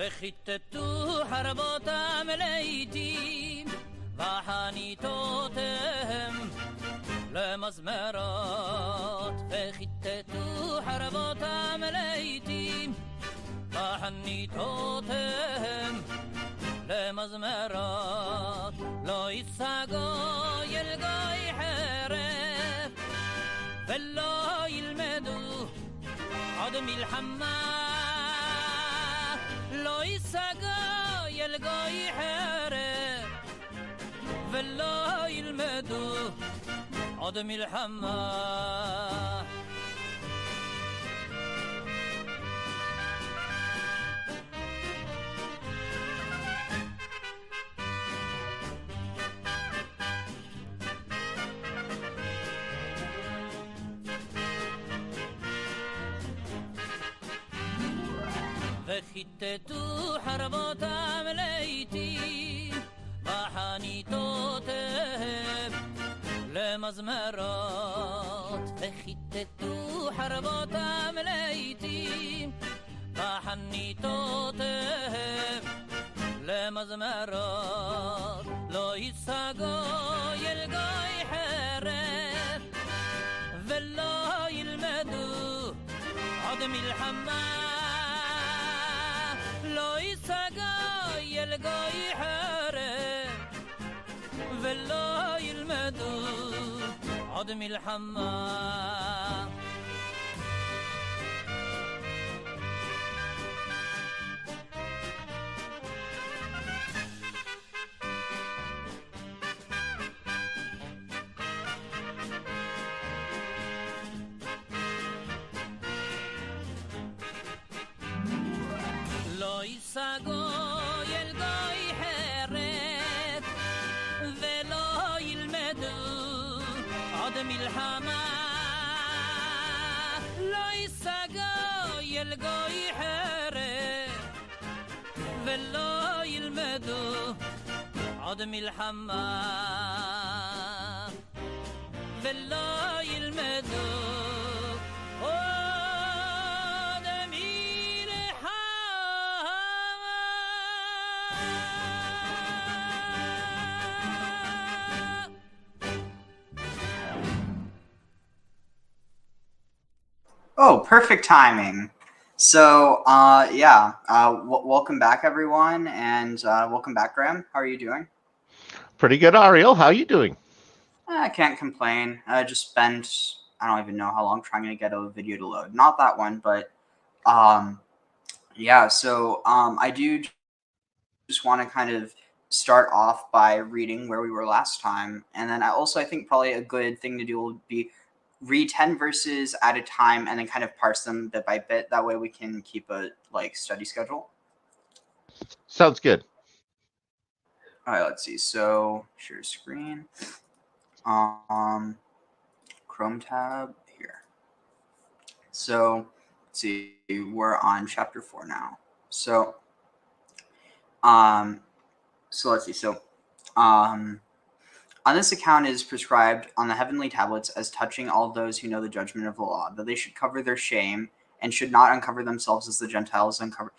وخطت حرباتم ليتيم وحنيتهم لمزمرات وخطت حرباتم ليتيم وحنيتهم لمزمرات لا يساقا يلقاي حرف فلا يلمدو عدم الحمام لا يساقا يلقاي حرف فلا يلمدو عدم الحمام وخطت حرباتم ليتيم وحنيتهم لمزمرات وخطت حرباتم ليتيم وحنيتهم لمزمرات لا يساقا يلقاي حرف ولا يلمدو عدم الحمام لا يساقا يلقاي حرف ولا يلمدو عدم الحمام لا يساقا يلقاي حرف ولا يلمدو عدم الحمام لا يساقا يلقاي حرف ولا يلمدو عدم الحمام ولا يلمدو Oh, perfect timing. So, welcome back, everyone, and welcome back, Graham. How are you doing? Pretty good, Ariel. How are you doing? I can't complain. I just spent, I don't even know how long trying to get a video to load. Not that one, but, I do just want to kind of start off by reading where we were last time, and then I think probably a good thing to do will be read 10 verses at a time and then kind of parse them bit by bit. That way we can keep a study schedule. Sounds good. All right, let's see. So share screen. Chrome tab here. So let's see, we're on chapter 4 now. So let's see. So on this account is prescribed on the heavenly tablets as touching all those who know the judgment of the law, that they should cover their shame and should not uncover themselves as the Gentiles uncover.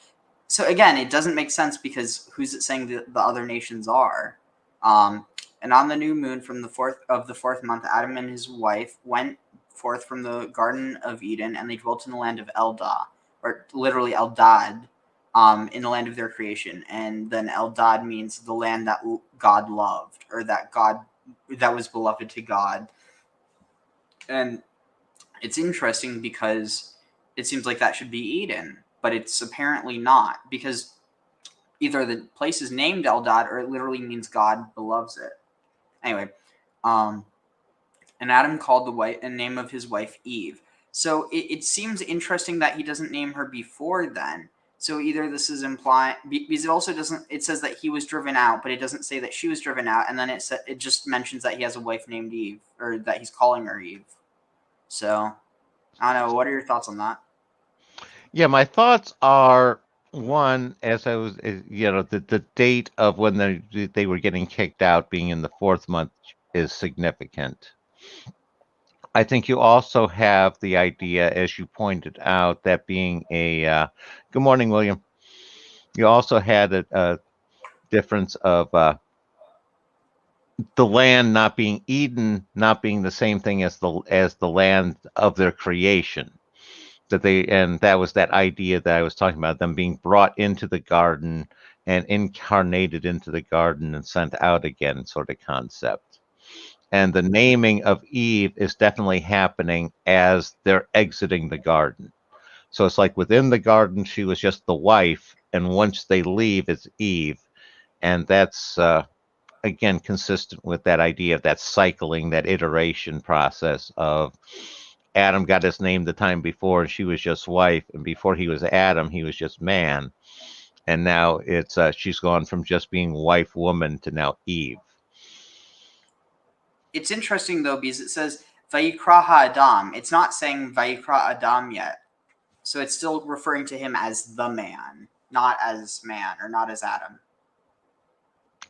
So again, it doesn't make sense because who's it saying the other nations are? And on the new moon from the fourth month, Adam and his wife went forth from the Garden of Eden, and they dwelt in the land of Eldah, or literally Eldad, in the land of their creation. And then Eldad means the land that God loved, or that was beloved to God. And it's interesting because it seems like that should be Eden, but it's apparently not, because either the place is named Eldad or it literally means God beloves it. Anyway, and Adam called the name of his wife Eve. So it seems interesting that he doesn't name her before then. So either this is implying, because it also doesn't, it says that he was driven out, but it doesn't say that she was driven out, and then it just mentions that he has a wife named Eve, or that he's calling her Eve. So, I don't know, what are your thoughts on that? Yeah, my thoughts are, one, as I was, the date of when they were getting kicked out being in the 4th month is significant. I think you also have the idea, as you pointed out, that being a good morning, William. You also had a difference of the land not being Eden, not being the same thing as the land of their creation. And that was that idea that I was talking about, them being brought into the garden and incarnated into the garden and sent out again, sort of concept. And the naming of Eve is definitely happening as they're exiting the garden. So it's like within the garden, she was just the wife, and once they leave, it's Eve. And that's, again, consistent with that idea of that cycling, that iteration process of Adam got his name the time before, and she was just wife. And before he was Adam, he was just man. And now it's she's gone from just being wife, woman to now Eve. It's interesting though because it says Vayikra Adam. It's not saying Vayikra Adam yet, so it's still referring to him as the man, not as man or not as Adam.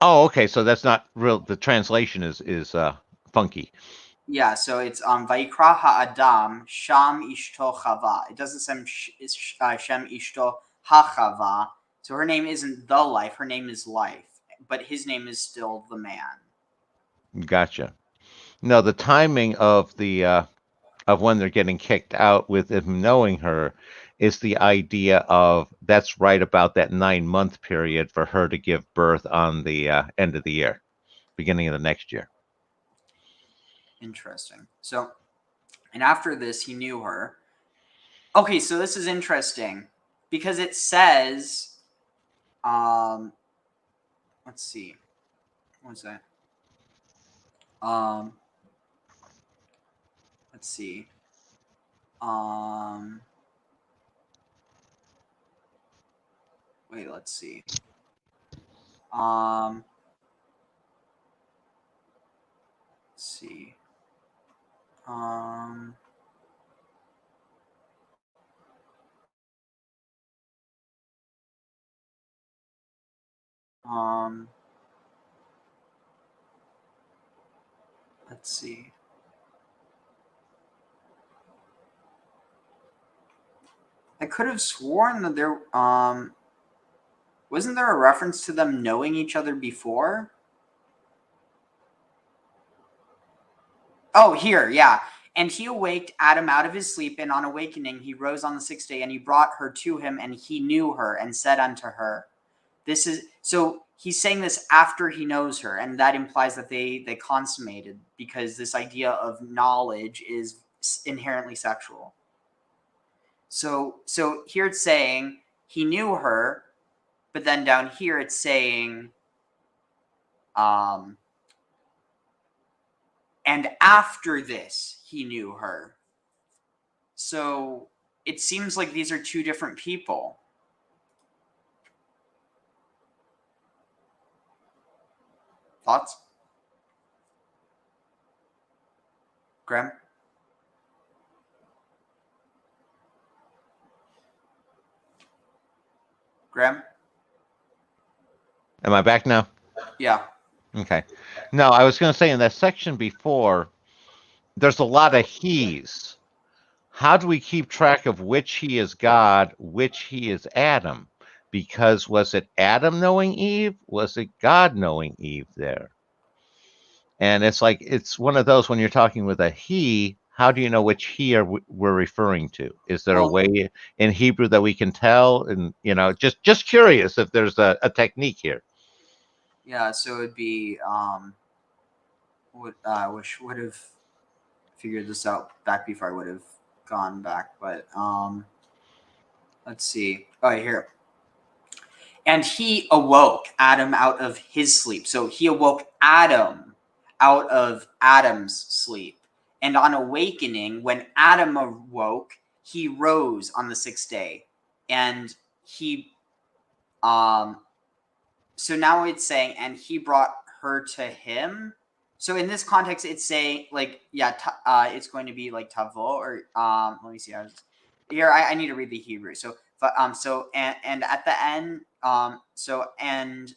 Oh, okay. So that's not real. The translation is funky. Yeah, so it's Vayikra Adam Sham Ishto Chava. It doesn't say Shem Ishto HaChava. So her name isn't the life. Her name is life, but his name is still the man. Gotcha. No, the timing of the of when they're getting kicked out with him knowing her is the idea of that's right about that 9-month period for her to give birth on the end of the year, beginning of the next year. Interesting. So, and after this, he knew her. Okay, so this is interesting because it says, let's see, what's that? Let's see. Wait, let's see. Let's see. Let's see. I could have sworn that there wasn't there a reference to them knowing each other before? Oh, here, yeah. And he awaked Adam out of his sleep, and on awakening he rose on the 6th day, and he brought her to him, and he knew her, and said unto her, this is so he's saying this after he knows her, and that implies that they consummated, because this idea of knowledge is inherently sexual. So here it's saying he knew her, but then down here it's saying and after this he knew her. So it seems like these are two different people. Thoughts? Graham? Graham? Am I back now? Yeah. Okay. No, I was going to say in that section before, there's a lot of he's. How do we keep track of which he is God, which he is Adam? Because was it Adam knowing Eve? Was it God knowing Eve there? And it's like, it's one of those when you're talking with a he, how do you know which he we're referring to? Is there a way in Hebrew that we can tell? And, just curious if there's a technique here. Yeah, so it would be, I wish would have figured this out back before I would have gone back, but let's see. Oh, here. And he awoke Adam out of his sleep. So he awoke Adam out of Adam's sleep. And on awakening, when Adam awoke, he rose on the 6th day. And he, so now it's saying, and he brought her to him. So in this context, it's saying like, yeah, it's going to be like tavo, or let me see. I need to read the Hebrew. So and at the end, and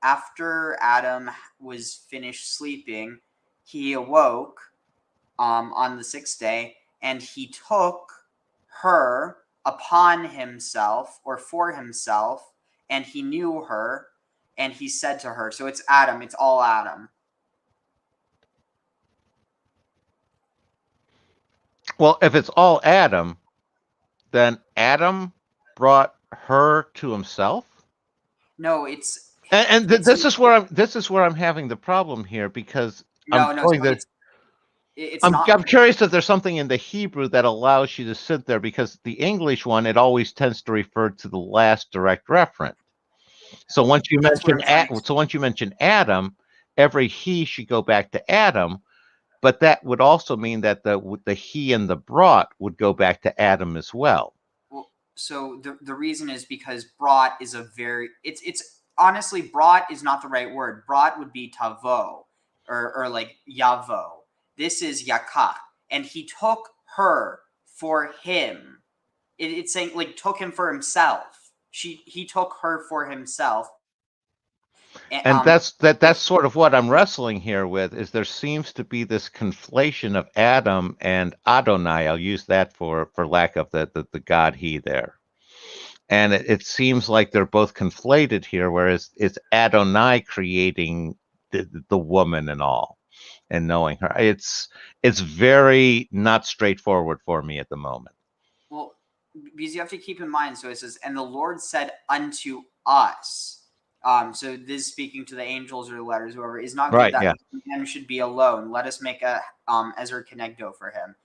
after Adam was finished sleeping, he awoke on the 6th day, and he took her upon himself or for himself, and he knew her, and he said to her. So it's Adam. It's all Adam. Well, if it's all Adam, then Adam brought her to himself. No, it's this is where I'm having the problem here, because it's not. I'm curious if there's something in the Hebrew that allows you to sit there, because the English one, it always tends to refer to the last direct reference. So once you mention Adam, every he should go back to Adam, but that would also mean that the he and the brought would go back to Adam as well. Well, so the reason is because brought is it's honestly, brought is not the right word. Brought would be tavo or like yavo. This is yakah, and he took her for him. It's saying like took him for himself. He took her for himself. And that's sort of what I'm wrestling here with, is there seems to be this conflation of Adam and Adonai. I'll use that for lack of the God he there. And it seems like they're both conflated here, whereas it's Adonai creating the woman and all, and knowing her. It's very not straightforward for me at the moment. Well, because you have to keep in mind, so it says, and the Lord said unto us. So this speaking to the angels or the letters, whoever, is not good that man should be alone. Let us make a Ezer Kenegdo for him.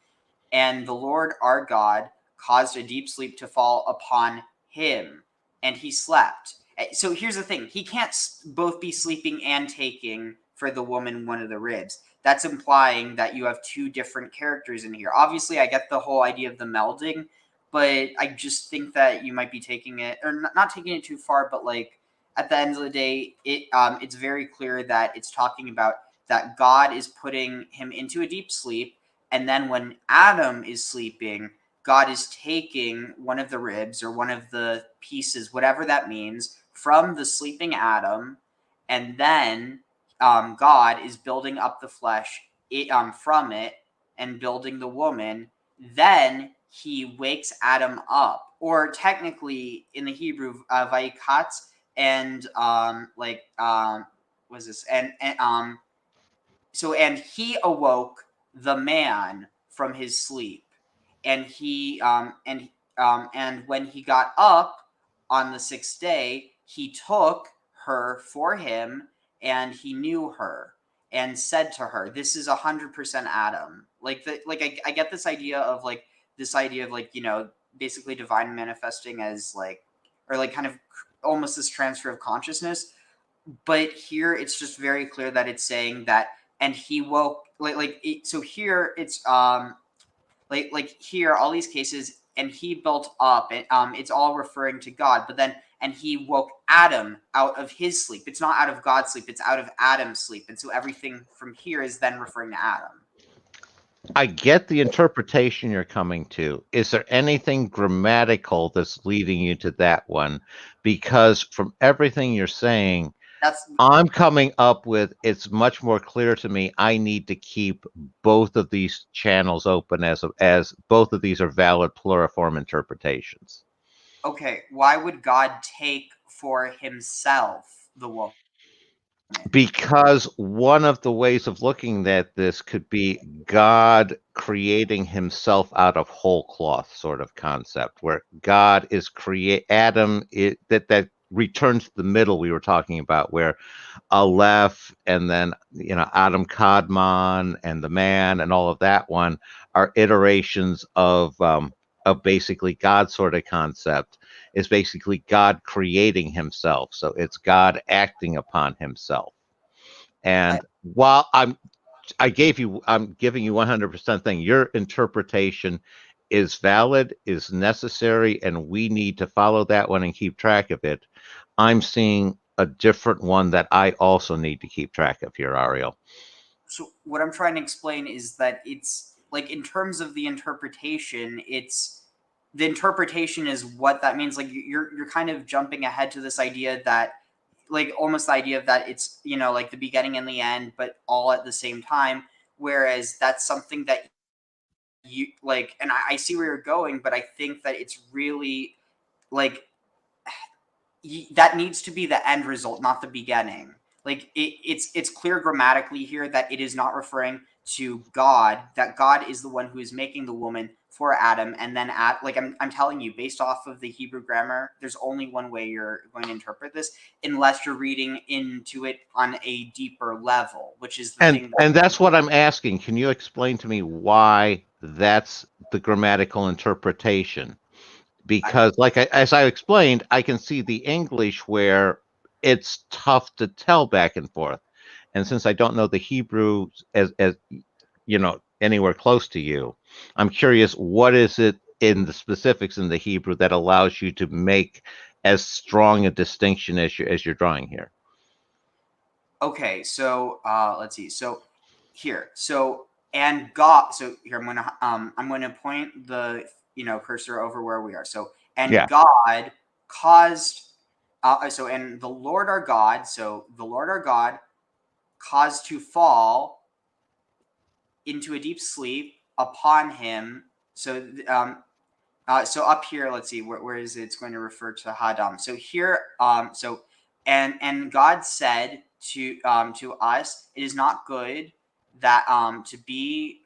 And the Lord our God caused a deep sleep to fall upon him, and he slept. So here's the thing. He can't both be sleeping and taking for the woman one of the ribs. That's implying that you have two different characters in here. Obviously, I get the whole idea of the melding, but I just think that you might be taking it, or not taking it too far, but like, at the end of the day, it's very clear that it's talking about that God is putting him into a deep sleep, and then when Adam is sleeping, God is taking one of the ribs or one of the pieces, whatever that means, from the sleeping Adam, and then God is building up the flesh from it and building the woman. Then he wakes Adam up, or technically in the Hebrew, Vaikatz, and was this and he awoke the man from his sleep, and he and when he got up on the sixth day, he took her for him, and he knew her and said to her, this is 100% Adam. I get this idea of basically divine manifesting as kind of almost this transfer of consciousness, but here it's just very clear that it's saying that, and he woke so here it's here all these cases, and he built up, and it's all referring to God, but then and he woke Adam out of his sleep. It's not out of God's sleep, it's out of Adam's sleep, and so everything from here is then referring to Adam. I get the interpretation you're coming to. Is there anything grammatical that's leading you to that one? Because from everything you're saying, I'm coming up with, it's much more clear to me, I need to keep both of these channels open as both of these are valid pluriform interpretations. Okay, why would God take for himself the woman? Because one of the ways of looking at this could be God creating himself out of whole cloth sort of concept, where God is Adam, that returns to the middle we were talking about, where Aleph and then Adam Kadmon and the man and all of that one are iterations of basically God sort of concept. Is basically God creating himself. So it's God acting upon himself. And while I'm giving you 100% thing, your interpretation is valid, is necessary, and we need to follow that one and keep track of it. I'm seeing a different one that I also need to keep track of here, Ariel. So what I'm trying to explain is that it's like, in terms of the interpretation, the interpretation is what that means. Like you're kind of jumping ahead to this idea that, like, almost the idea of that it's like the beginning and the end, but all at the same time. Whereas that's something that you like, and I see where you're going, but I think that it's really like that needs to be the end result, not the beginning. Like it's clear grammatically here that it is not referring to God, that God is the one who is making the woman for Adam, and then I'm telling you, based off of the Hebrew grammar, there's only one way you're going to interpret this, unless you're reading into it on a deeper level, which is the thing. And that's what I'm asking. Can you explain to me why that's the grammatical interpretation? Because, as I explained, I can see the English where it's tough to tell back and forth. And since I don't know the Hebrew as anywhere close to you, I'm curious, what is it in the specifics in the Hebrew that allows you to make as strong a distinction as you're drawing here? Okay, so let's see. So here, and God. So here, I'm gonna point the cursor over where we are. So and Yeah. God caused. And the Lord our God. So the Lord our God caused to fall into a deep sleep upon him. So so up here, let's see, where is it? It's going to refer to Hadam. So here, and God said to us, it is not good that to be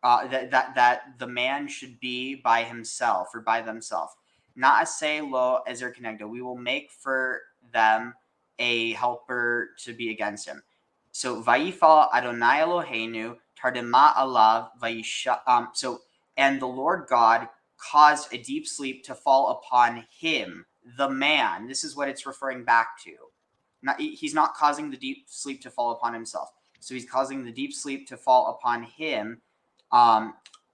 that the man should be by himself or by themselves. Not say lo ezer connected. We will make for them a helper to be against him. So vayifal Adonai Eloheinu tardema alav vayisha. So and the Lord God caused a deep sleep to fall upon him, the man. This is what it's referring back to. He's not causing the deep sleep to fall upon himself. So he's causing the deep sleep to fall upon him.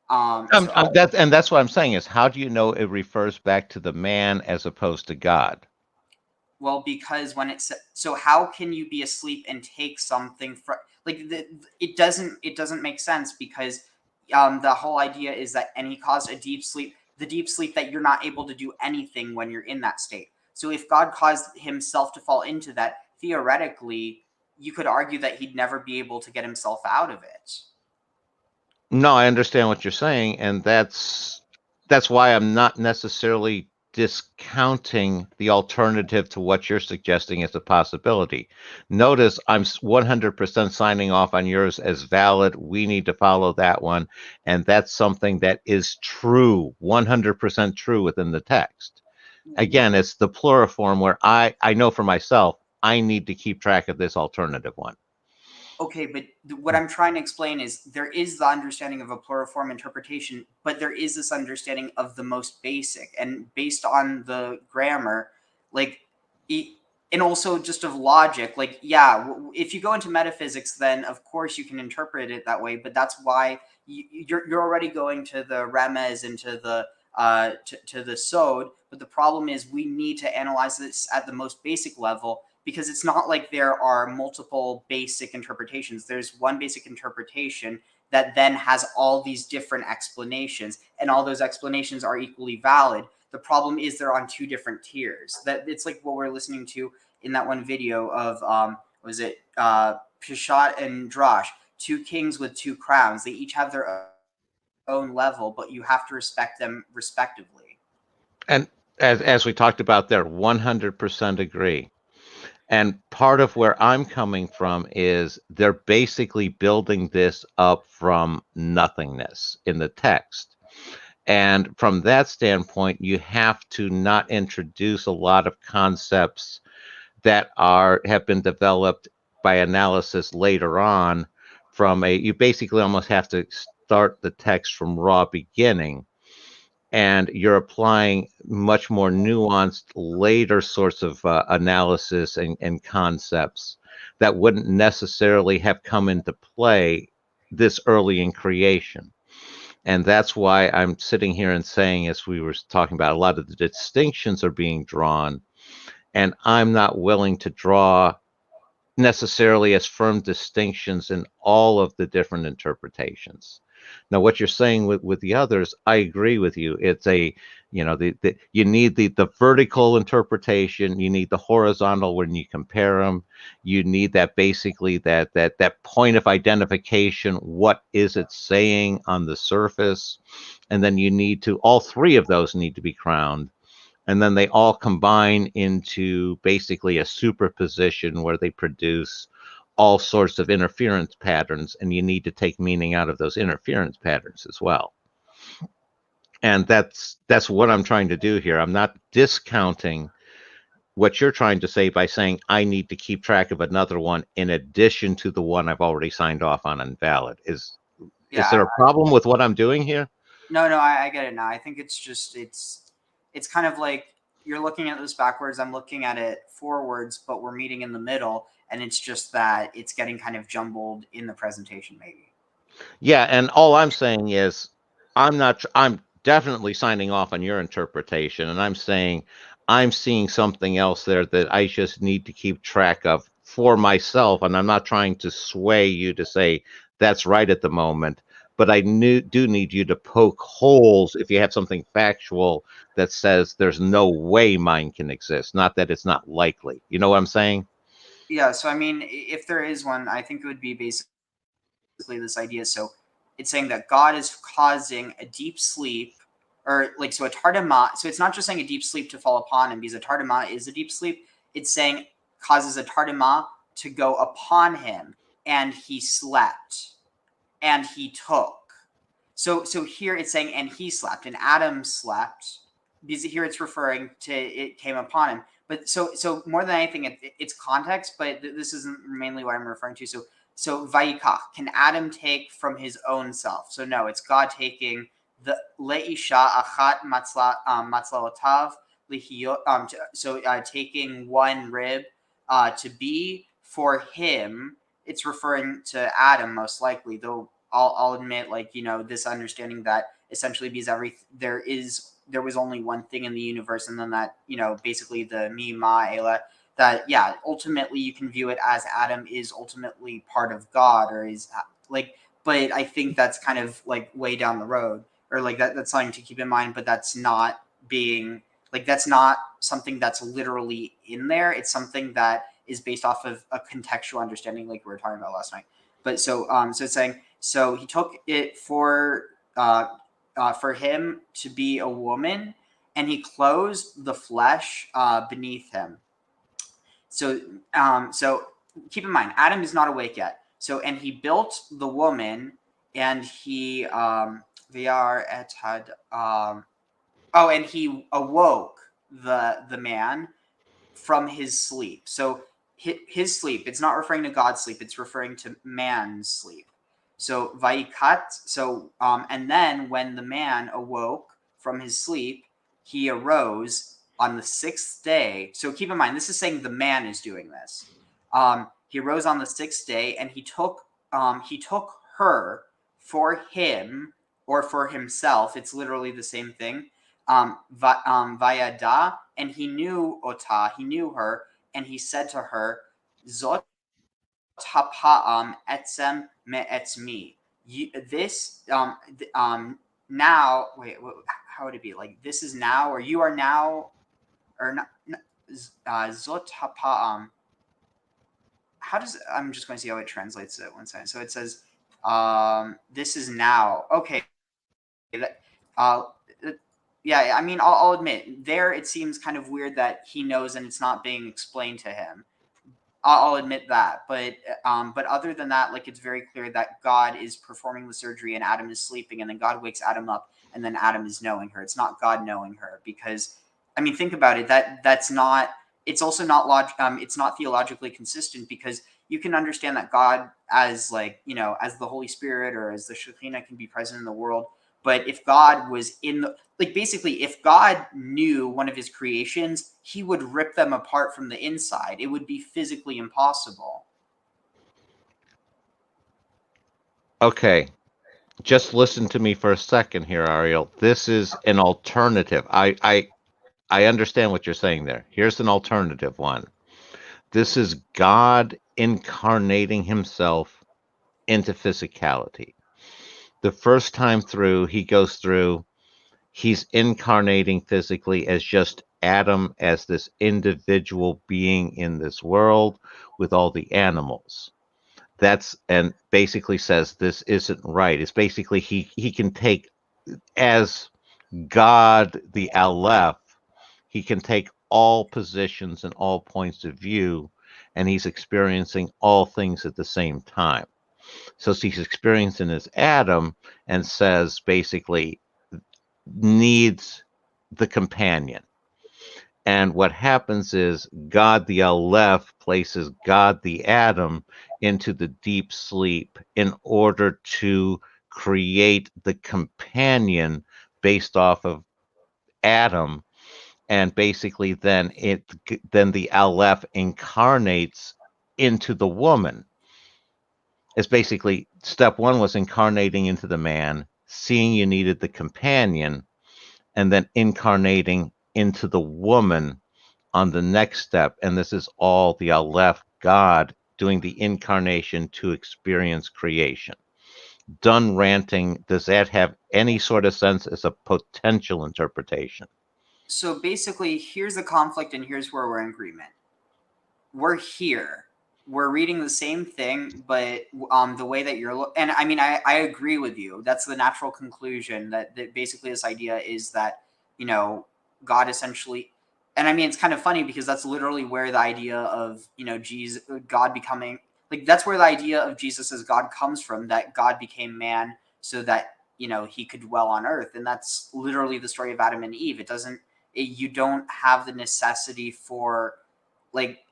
That's what I'm saying is, how do you know it refers back to the man as opposed to God? Well, because when it's so, how can you be asleep and take something from it doesn't make sense, because the whole idea is that, and he caused a deep sleep, the deep sleep that you're not able to do anything when you're in that state. So if God caused himself to fall into that, theoretically, you could argue that he'd never be able to get himself out of it. No, I understand what you're saying, and that's why I'm not necessarily discounting the alternative to what you're suggesting as a possibility. Notice I'm 100% signing off on yours as valid. We need to follow that one, and that's something that is true, 100% true within the text. Again, it's the pluriform where I know for myself, I need to keep track of this alternative one. Okay, but what I'm trying to explain is there is the understanding of a pluriform interpretation, but there is this understanding of the most basic, and based on the grammar, and also just of logic, if you go into metaphysics, then of course you can interpret it that way, but that's why you're already going to the remez and to the sod. But the problem is we need to analyze this at the most basic level, because it's not like there are multiple basic interpretations. There's one basic interpretation that then has all these different explanations, and all those explanations are equally valid. The problem is they're on two different tiers. That it's like what we're listening to in that one video of Peshat and Drosh, two kings with two crowns. They each have their own level, but you have to respect them respectively. And as we talked about there, 100% agree. And part of where I'm coming from is they're basically building this up from nothingness in the text. And from that standpoint, you have to not introduce a lot of concepts that have been developed by analysis later on. You basically almost have to start the text from raw beginning, and you're applying much more nuanced later sorts of analysis and concepts that wouldn't necessarily have come into play this early in creation. And that's why I'm sitting here and saying, as we were talking about, a lot of the distinctions are being drawn, and I'm not willing to draw necessarily as firm distinctions in all of the different interpretations. Now, what you're saying with the others, I agree with you. It's you need the vertical interpretation, you need the horizontal when you compare them, you need that basically that point of identification. What is it saying on the surface? And then you need all three of those need to be crowned. and then they all combine into basically a superposition where they produce all sorts of interference patterns, and you need to take meaning out of those interference patterns as well. And that's what I'm trying to do here. I'm not discounting what you're trying to say by saying I need to keep track of another one in addition to the one I've already signed off on invalid. Is there a problem with what I'm doing here? No, I get it now. I think it's just it's kind of like you're looking at this backwards. I'm looking at it forwards, but we're meeting in the middle, and it's just that it's getting kind of jumbled in the presentation, maybe. Yeah, and all I'm saying is I'm definitely signing off on your interpretation, and I'm saying I'm seeing something else there that I just need to keep track of for myself, and I'm not trying to sway you to say that's right at the moment, but I do need you to poke holes if you have something factual that says there's no way mine can exist, not that it's not likely. You know what I'm saying? Yeah, so I mean, if there is one, I think it would be basically this idea. So it's saying that God is causing a deep sleep, or like, so a tardima. So it's not just saying a deep sleep to fall upon him, because a tardima is a deep sleep. It's saying causes a tardima to go upon him, and he slept, and he took. So here it's saying, and he slept, and Adam slept, because here it's referring to it came upon him. But so more than anything, it's context, but this isn't mainly what I'm referring to. So vayikach, can Adam take from his own self? So no, it's God taking the leisha achat matzlaotav lihiyot. Taking one rib to be for him. It's referring to Adam most likely, though. I'll admit, like, this understanding that essentially because there was only one thing in the universe, and then that, basically the mi ma ela, that, yeah, ultimately you can view it as Adam is ultimately part of God, or is like, but I think that's kind of like way down the road, or like that's something to keep in mind, but that's not something that's literally in there. It's something that is based off of a contextual understanding, like we were talking about last night. But so it's saying, so he took it for him to be a woman, and he closed the flesh beneath him. So keep in mind, Adam is not awake yet. So, and he built the woman, and he and he awoke the man from his sleep. So his sleep, it's not referring to God's sleep, it's referring to man's sleep. So vaikat, and then when the man awoke from his sleep, he arose on the 6th day. So keep in mind, this is saying the man is doing this. He arose on the 6th day, and he took her for him, or for himself. It's literally the same thing. Vayada, and he knew Ota, he knew her, and he said to her, Zot hapa'am etzem me'etzmi. This now, wait, how would it be? Like, this is now, or you are now, or not, Zot hapa'am. How does, I'm just going to see how it translates it one second. So it says, this is now. Okay. Yeah, I mean, I'll admit, there it seems kind of weird that he knows and it's not being explained to him. I'll admit that, but other than that, like, it's very clear that God is performing the surgery and Adam is sleeping, and then God wakes Adam up, and then Adam is knowing her. It's not God knowing her, because, I mean, think about it. That's not. It's also not it's not theologically consistent, because you can understand that God, as like, as the Holy Spirit or as the Shekinah, can be present in the world. But if God was in the, like, basically, if God knew one of his creations, he would rip them apart from the inside. It would be physically impossible. Okay. Just listen to me for a second here, Ariel. This is an alternative. I understand what you're saying there. Here's an alternative one. This is God incarnating himself into physicality. The first time through, he goes through, he's incarnating physically as just Adam, as this individual being in this world with all the animals. And basically says this isn't right. It's basically he can take, as God the Aleph, he can take all positions and all points of view, and he's experiencing all things at the same time. So he's experiencing as Adam and says basically needs the companion. And what happens is God the Aleph places God the Adam into the deep sleep in order to create the companion based off of Adam. And basically then the Aleph incarnates into the woman. It's basically step one was incarnating into the man, seeing you needed the companion, and then incarnating into the woman on the next step. And this is all the Aleph God doing the incarnation to experience creation. Done ranting, does that have any sort of sense as a potential interpretation? So basically, here's the conflict, and here's where we're in agreement. We're here. We're reading the same thing, but the way that you're and I mean, I agree with you. That's the natural conclusion that basically this idea is that, you know, God essentially, and I mean, it's kind of funny because that's literally where the idea of, you know, Jesus, God becoming, like, that's where the idea of Jesus as God comes from, that God became man so that, you know, he could dwell on earth. And that's literally the story of Adam and Eve. You don't have the necessity for, like,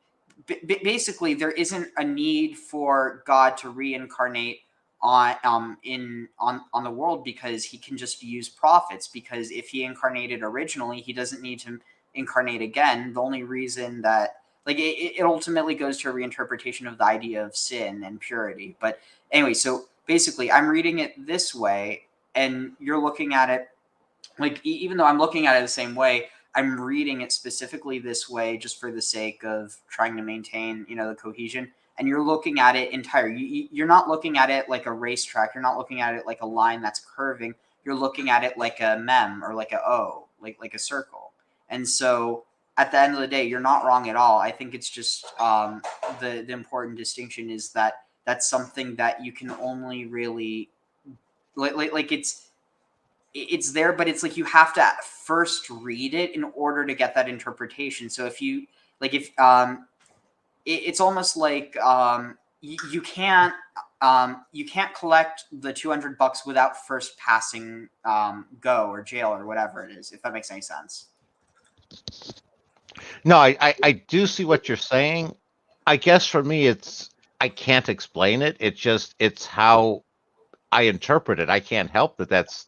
basically there isn't a need for God to reincarnate on the world, because he can just use prophets, because if he incarnated originally, he doesn't need to incarnate again. The only reason that, like, it ultimately goes to a reinterpretation of the idea of sin and purity. But anyway, so basically I'm reading it this way, and you're looking at it, like, even though I'm looking at it the same way, I'm reading it specifically this way just for the sake of trying to maintain, you know, the cohesion. And you're looking at it entire. You're not looking at it like a racetrack. You're not looking at it like a line that's curving. You're looking at it like a mem or like a O, like a circle. And so at the end of the day, you're not wrong at all. I think it's just the important distinction is that that's something that you can only really like it's there, but it's like you have to first read it in order to get that interpretation. So if you like, if it's almost like you can't collect the $200 without first passing go or jail or whatever it is, if that makes any sense. No, I do see what you're saying. I guess for me, I can't explain it. It's how I interpret it. I can't help that that's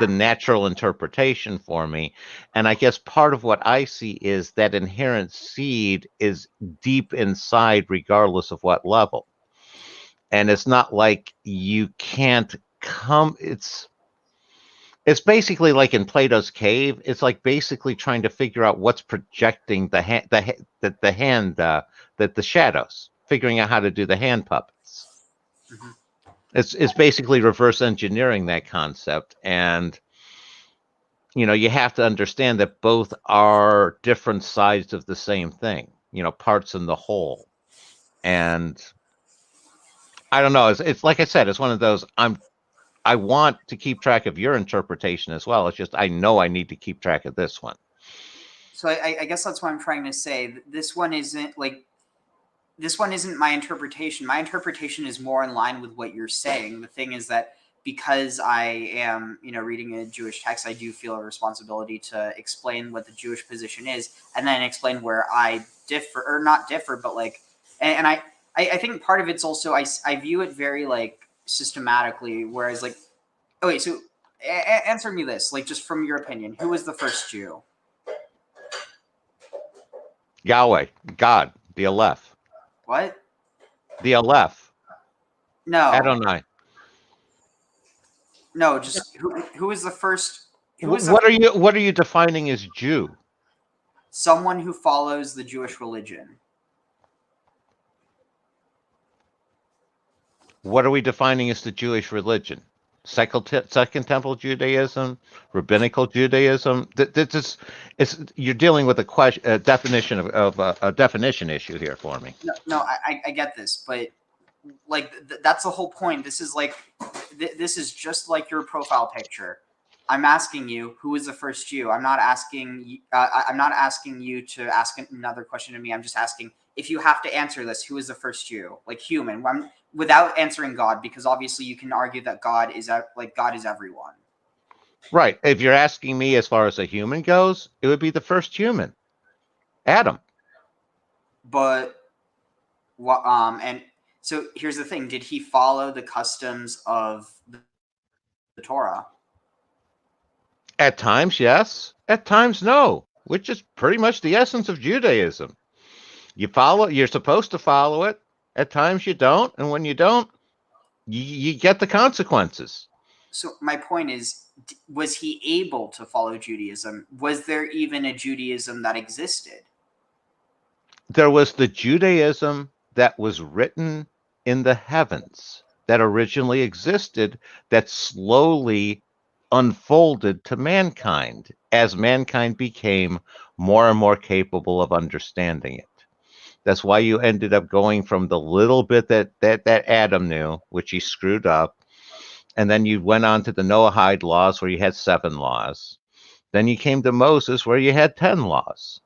the natural interpretation for me. And I guess part of what I see is that inherent seed is deep inside, regardless of what level. And it's not like you can't come. It's basically like in Plato's cave. It's like basically trying to figure out what's projecting the shadows, figuring out how to do the hand puppets. Mm-hmm. It's basically reverse engineering that concept. And, you know, you have to understand that both are different sides of the same thing, you know, parts in the whole. And I don't know. It's like I said, it's one of those, I want to keep track of your interpretation as well. It's just, I know I need to keep track of this one. So I guess that's what I'm trying to say. This one isn't my interpretation. My interpretation is more in line with what you're saying. The thing is that because I am, you know, reading a Jewish text, I do feel a responsibility to explain what the Jewish position is, and then explain where I differ, or not differ, but like, and I think part of it's also, I view it very, like, systematically, whereas, like, okay, so answer me this, like, just from your opinion, who was the first Jew? Yahweh, God, the Aleph. What? The Aleph. No. Adonai. No, just who is the first? What are you defining as Jew? Someone who follows the Jewish religion. What are we defining as the Jewish religion? Second Temple Judaism, Rabbinical Judaism. You're dealing with a definition of a definition issue here for me. No, I get this, but like that's the whole point. This is like this is just like your profile picture. I'm asking you, who was the first Jew? I'm not asking. I'm not asking you to ask another question to me. I'm just asking if you have to answer this. Who is the first Jew? Like human, without answering God, because obviously you can argue that God is everyone. Right. If you're asking me as far as a human goes, it would be the first human, Adam. But what? And so here's the thing: did he follow the customs of the Torah? At times, yes. At times, no. Which is pretty much the essence of Judaism. You're supposed to follow it. At times you don't, and when you don't, you get the consequences. So my point is, was he able to follow Judaism? Was there even a Judaism that existed? There was the Judaism that was written in the heavens that originally existed that slowly unfolded to mankind as mankind became more and more capable of understanding it. That's why you ended up going from the little bit that Adam knew, which he screwed up, and then you went on to the Noahide laws where you had 7 laws. Then you came to Moses where you had 10 laws.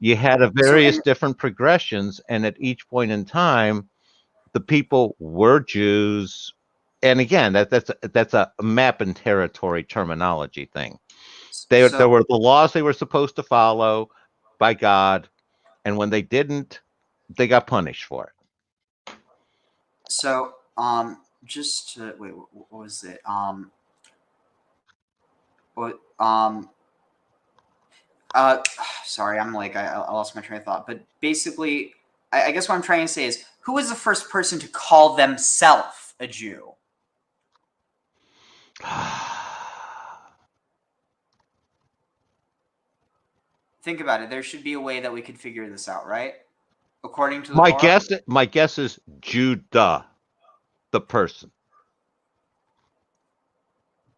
You had a various different progressions, and at each point in time, the people were Jews. And again, that's a map and territory terminology thing. There were the laws they were supposed to follow by God, and when they didn't, they got punished for it. So, just to, wait, what was it? What, sorry, I'm like, I lost my train of thought. But basically, I guess what I'm trying to say is, who was the first person to call themselves a Jew? Think about it. There should be a way that we could figure this out, right? According to the Torah? My guess is Judah, the person.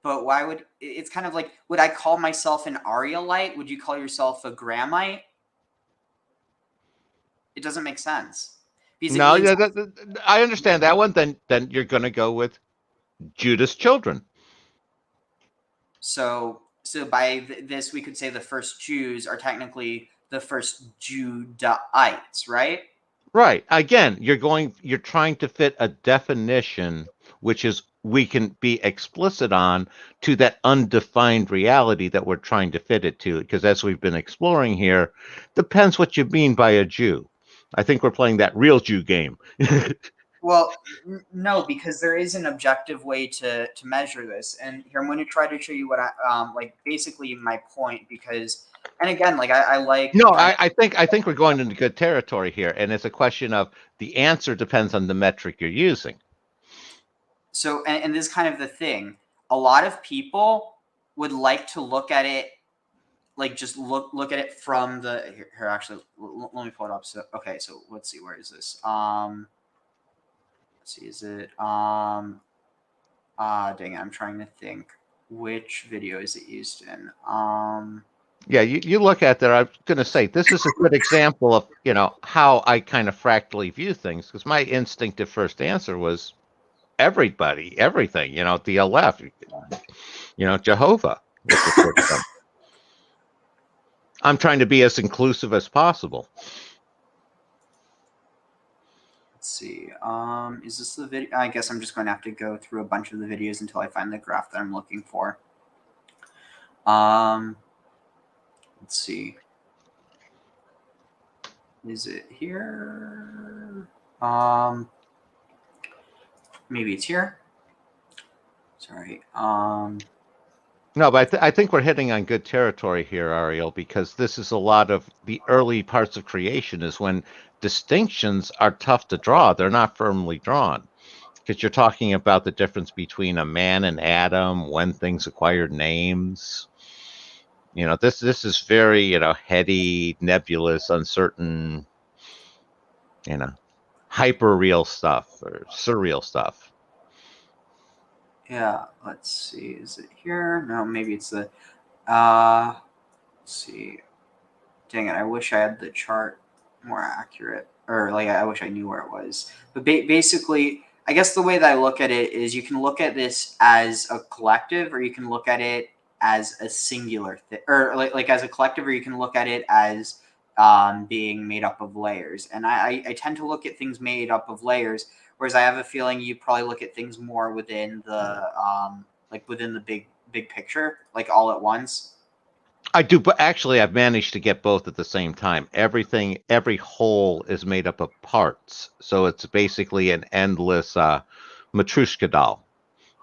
But why would it's kind of like, would I call myself an Arielite? Would you call yourself a Grahamite? It doesn't make sense. No, I understand that one. Then you're going to go with Judah's children. So by this, we could say the first Jews are technically the first Judahites, right? Right. Again, you're trying to fit a definition, which is we can be explicit on, to that undefined reality that we're trying to fit it to. Because as we've been exploring here, depends what you mean by a Jew. I think we're playing that real Jew game. Well, no, because there is an objective way to measure this, and here I'm going to try to show you what I like. Basically, my point, because, and again, like I like. No, I think we're going into good territory here, and it's a question of the answer depends on the metric you're using. So, and this is kind of the thing. A lot of people would like to look at it, like just look at it from the here. Actually, let me pull it up. So, okay, so let's see. Where is this? Let's see. Is it dang it, I'm trying to think which video is it used in. Yeah, you look at there. I'm going to say this is a good example of how I kind of fractally view things, because my instinctive first answer was everybody, everything. The left, Jehovah. I'm trying to be as inclusive as possible. Let's see. Is this the video? I guess I'm just going to have to go through a bunch of the videos until I find the graph that I'm looking for. Let's see. Is it here? Maybe it's here. Sorry. No, but I think we're hitting on good territory here, Ariel, because this is a lot of the early parts of creation is when distinctions are tough to draw. They're not firmly drawn, because you're talking about the difference between a man and Adam, when things acquired names. This is very, heady, nebulous, uncertain, hyper real stuff or surreal stuff. Yeah, let's see. Is it here? No, maybe it's the let's see. Dang it, I wish I had the chart more accurate, or like I wish I knew where it was. But basically, I guess the way that I look at it is you can look at this as a collective, or you can look at it as a singular thing, or like as a collective, or you can look at it as being made up of layers. And I tend to look at things made up of layers, whereas I have a feeling you probably look at things more within the within the big picture, like all at once. I do, but actually, I've managed to get both at the same time. Every whole is made up of parts, so it's basically an endless Matryoshka doll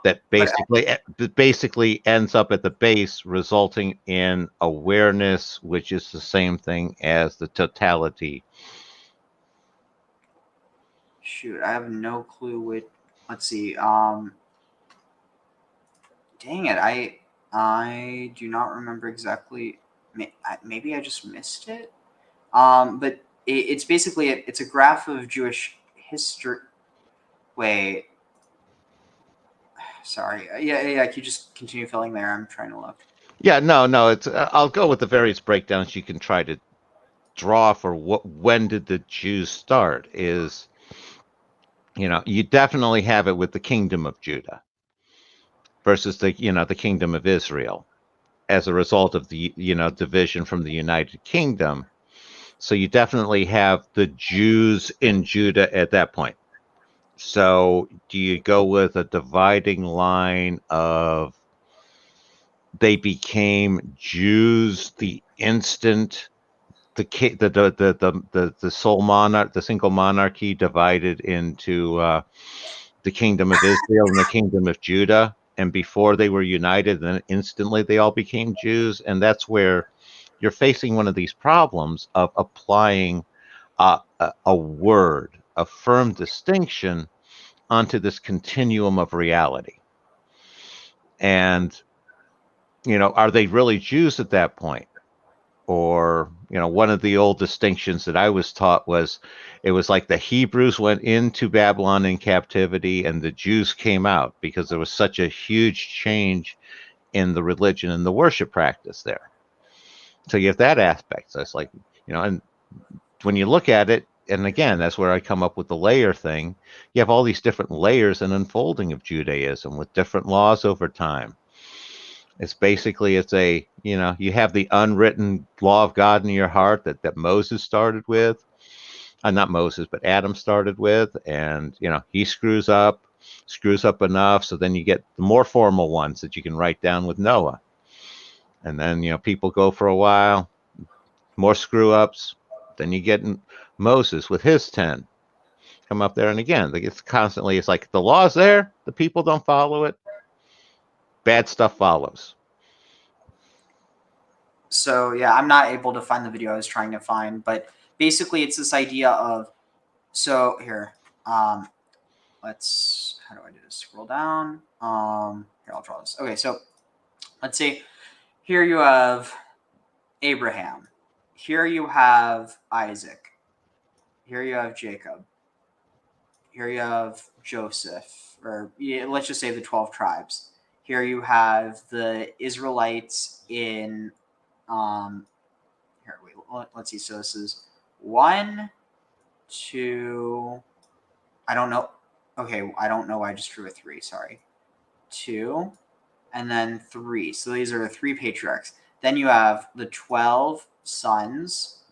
that basically ends up at the base, resulting in awareness, which is the same thing as the totality. Shoot, I have no clue what. Let's see. Dang it, I do not remember exactly. Maybe I just missed it. But it's basically it's a graph of Jewish history. Wait, sorry. Yeah. Can you just continue filling there? I'm trying to look. Yeah, no. It's I'll go with the various breakdowns you can try to draw for when did the Jews start. Is you definitely have it with the kingdom of Judah versus the kingdom of Israel as a result of the division from the United Kingdom. So you definitely have the Jews in Judah at that point. So do you go with a dividing line of they became Jews the instant the sole monarch, the single monarchy divided into the kingdom of Israel and the kingdom of Judah, and before they were united, then instantly they all became Jews, and that's where you're facing one of these problems of applying a word, a firm distinction onto this continuum of reality. And are they really Jews at that point? Or one of the old distinctions that I was taught was it was like the Hebrews went into Babylon in captivity and the Jews came out because there was such a huge change in the religion and the worship practice there. So you have that aspect. So it's like, and when you look at it, and again, that's where I come up with the layer thing. You have all these different layers and unfolding of Judaism with different laws over time. It's you have the unwritten law of God in your heart that Moses started with. Not Moses, but Adam started with. And, he screws up enough. So then you get the more formal ones that you can write down with Noah. And then, people go for a while, more screw ups. Then you get Moses with his 10 come up there. And again, it's like the law's there. The people don't follow it. Bad stuff follows. So yeah, I'm not able to find the video I was trying to find, but basically it's this idea of, so here, how do I do this? Scroll down. Here, I'll draw this. Okay, so let's see. Here you have Abraham. Here you have Isaac. Here you have Jacob. Here you have Joseph, or let's just say the 12 tribes. Here you have the Israelites in here, wait, let's see. So this is 1, 2. I don't know. Okay, I don't know why I just drew a 3. Sorry. 2, and then 3. So these are the 3 patriarchs. Then you have the 12 sons.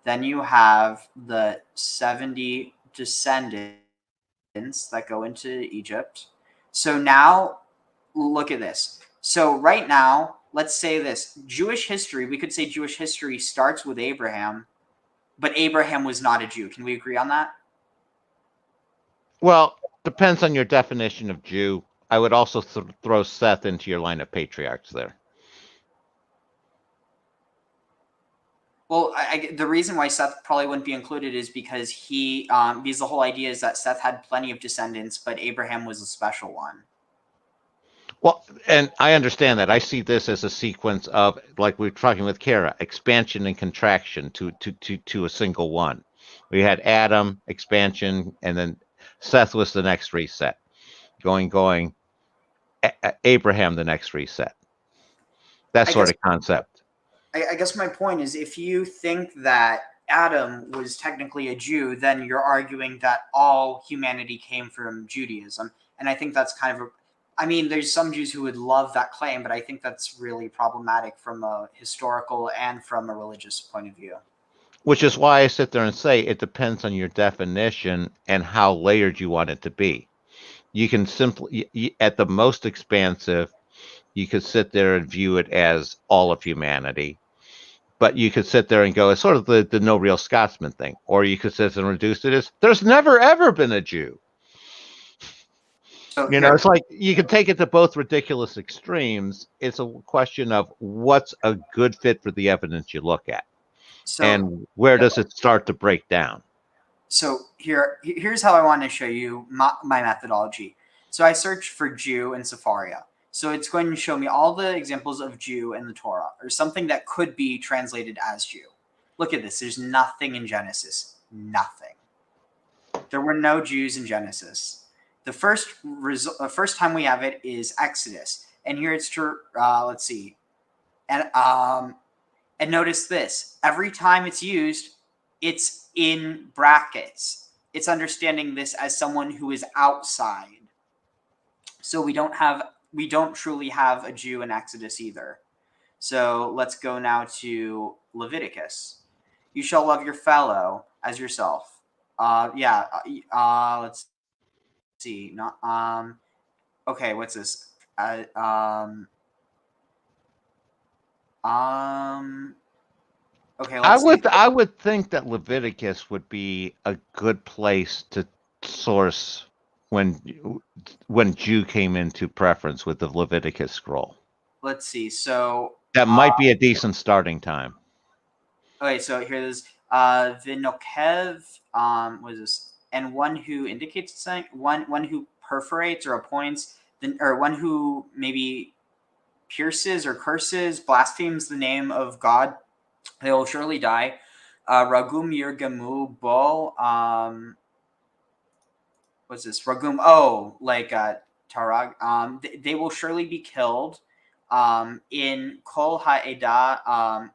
Then you have the 70 descendants that go into Egypt. So now look at this. So right now, let's say this. Jewish history, we could say Jewish history starts with Abraham, but Abraham was not a Jew. Can we agree on that? Well, depends on your definition of Jew. I would also throw Seth into your line of patriarchs there. Well, the reason why Seth probably wouldn't be included is because because the whole idea is that Seth had plenty of descendants, but Abraham was a special one. Well, and I understand that. I see this as a sequence of, like we were talking with Kara, expansion and contraction to a single one. We had Adam, expansion, and then Seth was the next reset. Going, Abraham the next reset. That sort of concept. I guess my point is, if you think that Adam was technically a Jew, then you're arguing that all humanity came from Judaism. And I think that's kind of I mean, there's some Jews who would love that claim, but I think that's really problematic from a historical and from a religious point of view. Which is why I sit there and say it depends on your definition and how layered you want it to be. You can simply, at the most expansive, you could sit there and view it as all of humanity. But you could sit there and go, it's sort of the no real Scotsman thing. Or you could sit there and reduce it as, there's never, ever been a Jew. So It's like you can take it to both ridiculous extremes. It's a question of what's a good fit for the evidence you look at. And where does it start to break down? So here's how I want to show you my methodology. So I searched for Jew in Sepharia. So it's going to show me all the examples of Jew in the Torah, or something that could be translated as Jew. Look at this. There's nothing in Genesis. Nothing. There were no Jews in Genesis. The first time we have it is Exodus. And here it's to, let's see. And notice this. Every time it's used, it's in brackets. It's understanding this as someone who is outside. So we don't truly have a Jew in Exodus either. So let's go now to Leviticus. You shall love your fellow as yourself. Let's see. Okay, what's this? Okay, I would think that Leviticus would be a good place to source when Jew came into preference with the Leviticus scroll. Let's see. So that might be a decent starting time. Okay, so here's Vinokev. What is this? And one who indicates something. One who perforates or appoints, or one who maybe pierces or curses, blasphemes the name of God, they will surely die. Ragum Yirgamu Bo. What's this? Ragum. Oh, like Tarag. They will surely be killed. In Kol Ha'edah.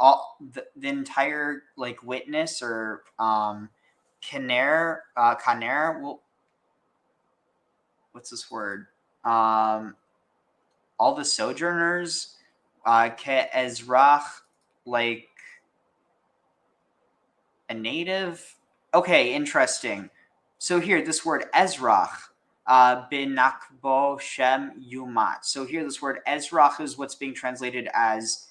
All the entire like witness or kaner will. What's this word? All the sojourners, Ezrach, like a native. Okay, interesting. So here, this word Ezrach, Binakbo Shem Yumat. So here, this word Ezrach is what's being translated as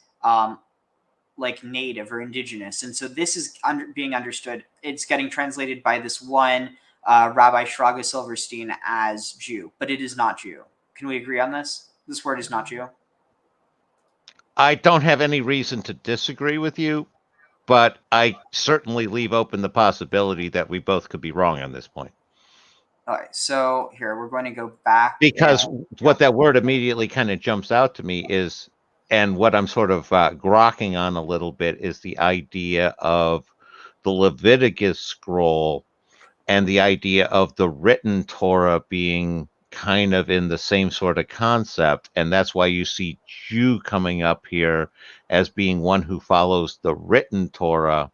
like native or indigenous. And so this is being understood. It's getting translated by this one Rabbi Shraga Silverstein as Jew, but it is not Jew. Can we agree on this? This word is not Jew. I don't have any reason to disagree with you, but I certainly leave open the possibility that we both could be wrong on this point. All right, so here we're going to go back. Because what that word immediately kind of jumps out to me is, and what I'm sort of grokking on a little bit, is the idea of the Leviticus scroll and the idea of the written Torah being kind of in the same sort of concept. And that's why you see Jew coming up here as being one who follows the written Torah.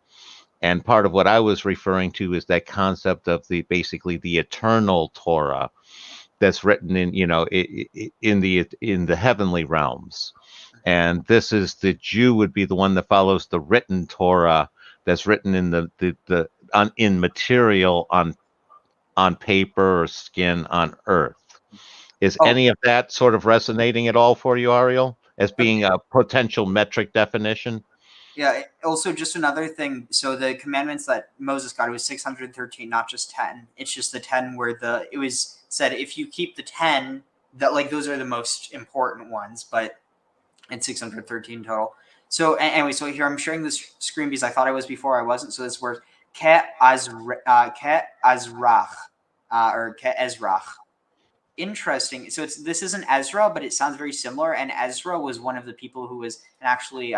And part of what I was referring to is that concept of basically the eternal Torah that's written in, in the heavenly realms. And this is the Jew would be the one that follows the written Torah that's written in in material on paper or skin on earth. Is any of that sort of resonating at all for you, Ariel, as being a potential metric definition? Yeah. Also, just another thing. So the commandments that Moses got, it was 613, not just 10. It's just the 10 where it was said if you keep the 10, that like those are the most important ones, but it's 613 total. So anyway, so here I'm sharing this screen because I thought I was before I wasn't. So this word ke azrach or ke ezrach. Interesting. So this isn't Ezra, but it sounds very similar. And Ezra was one of the people who was actually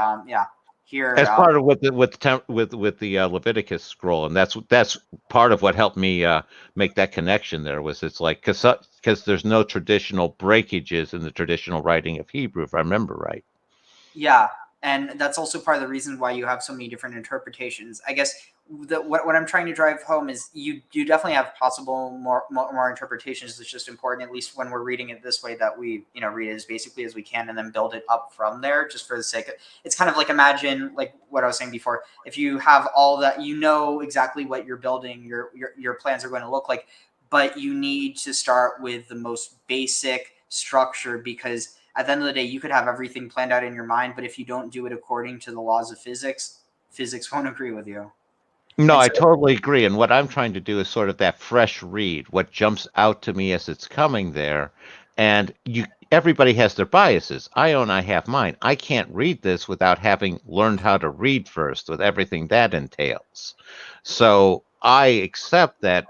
here as part of with the Leviticus scroll, and that's part of what helped me make that connection. There was it's like because there's no traditional breakages in the traditional writing of Hebrew, if I remember right. Yeah, and that's also part of the reason why you have so many different interpretations. I guess what I'm trying to drive home is you definitely have possible more interpretations. It's just important, at least when we're reading it this way, that we read it as basically as we can and then build it up from there, just for the sake of it's kind of like, imagine like what I was saying before, if you have all that, exactly what you're building, your plans are going to look like, but you need to start with the most basic structure, because at the end of the day you could have everything planned out in your mind, but if you don't do it according to the laws of physics won't agree with you. No, And I so, totally agree. And what I'm trying to do is sort of that fresh read, what jumps out to me as it's coming there. And everybody has their biases. I have mine. I can't read this without having learned how to read first, with everything that entails. So I accept that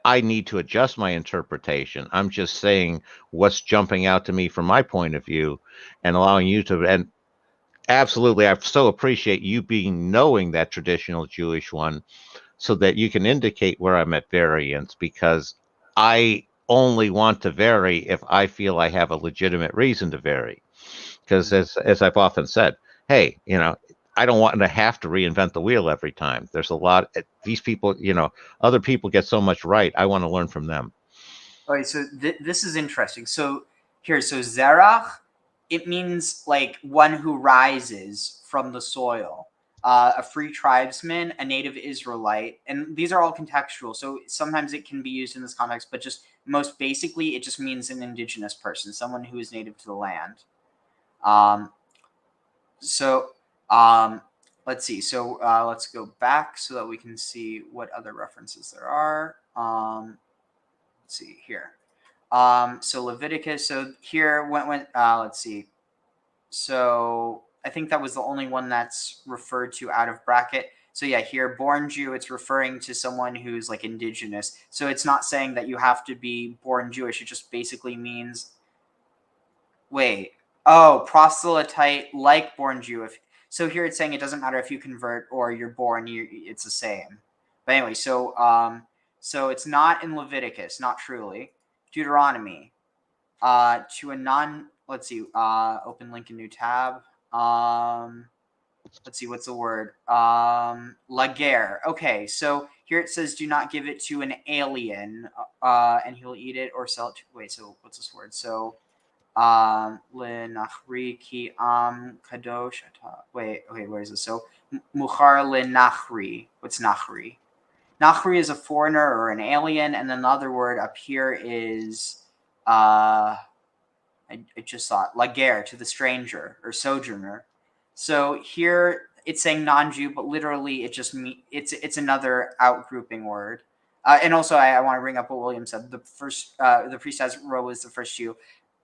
I need to adjust my interpretation. I'm just saying what's jumping out to me from my point of view, and allowing you to. And absolutely, I so appreciate you knowing that traditional Jewish one, so that you can indicate where I'm at variance, because I only want to vary if I feel I have a legitimate reason to vary. Because as I've often said, hey, I don't want to have to reinvent the wheel every time. There's a lot, these people, other people get so much right. I want to learn from them. all right, so this is interesting. So Zerach, it means like one who rises from the soil, a free tribesman, a native Israelite, and these are all contextual. So sometimes it can be used in this context, but just most basically, it just means an indigenous person, someone who is native to the land. So let's see. So let's go back so that we can see what other references there are. Let's see here. So Leviticus. So here when let's see. So I think that was the only one that's referred to out of bracket. So yeah, here, born Jew, it's referring to someone who's like indigenous. So it's not saying that you have to be born Jewish. It just basically means, proselyte like born Jew. So here it's saying it doesn't matter if you convert or you're born, it's the same. But anyway, so it's not in Leviticus, not truly. Deuteronomy, to a non, let's see, open link in new tab. Let's see, what's the word? Lager. Okay, so here it says, do not give it to an alien, and he'll eat it or sell it to, wait, so what's this word? So, Lenachri ki kadosh. Wait, where is this? So, muchar lenachri. What's nachri? Nachri is a foreigner or an alien, and then the other word up here is, I just saw it, lager, to the stranger or sojourner. So here it's saying non-Jew, but literally it just it's another outgrouping word. And also, I want to bring up what William said. The priest Ezra was the first Jew.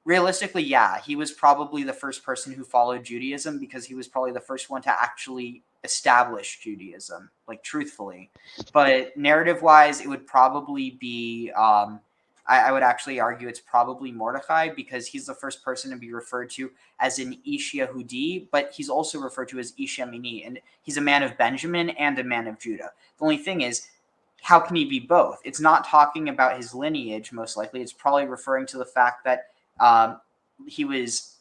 Realistically, yeah, he was probably the first person who followed Judaism, because he was probably the first one to actually establish Judaism, like truthfully. But narrative-wise, it would probably be, I would actually argue it's probably Mordecai, because he's the first person to be referred to as an Ish Yehudi, but he's also referred to as Ish Yemini, and he's a man of Benjamin and a man of Judah. The only thing is, how can he be both? It's not talking about his lineage, most likely. It's probably referring to the fact that he was,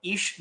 Ish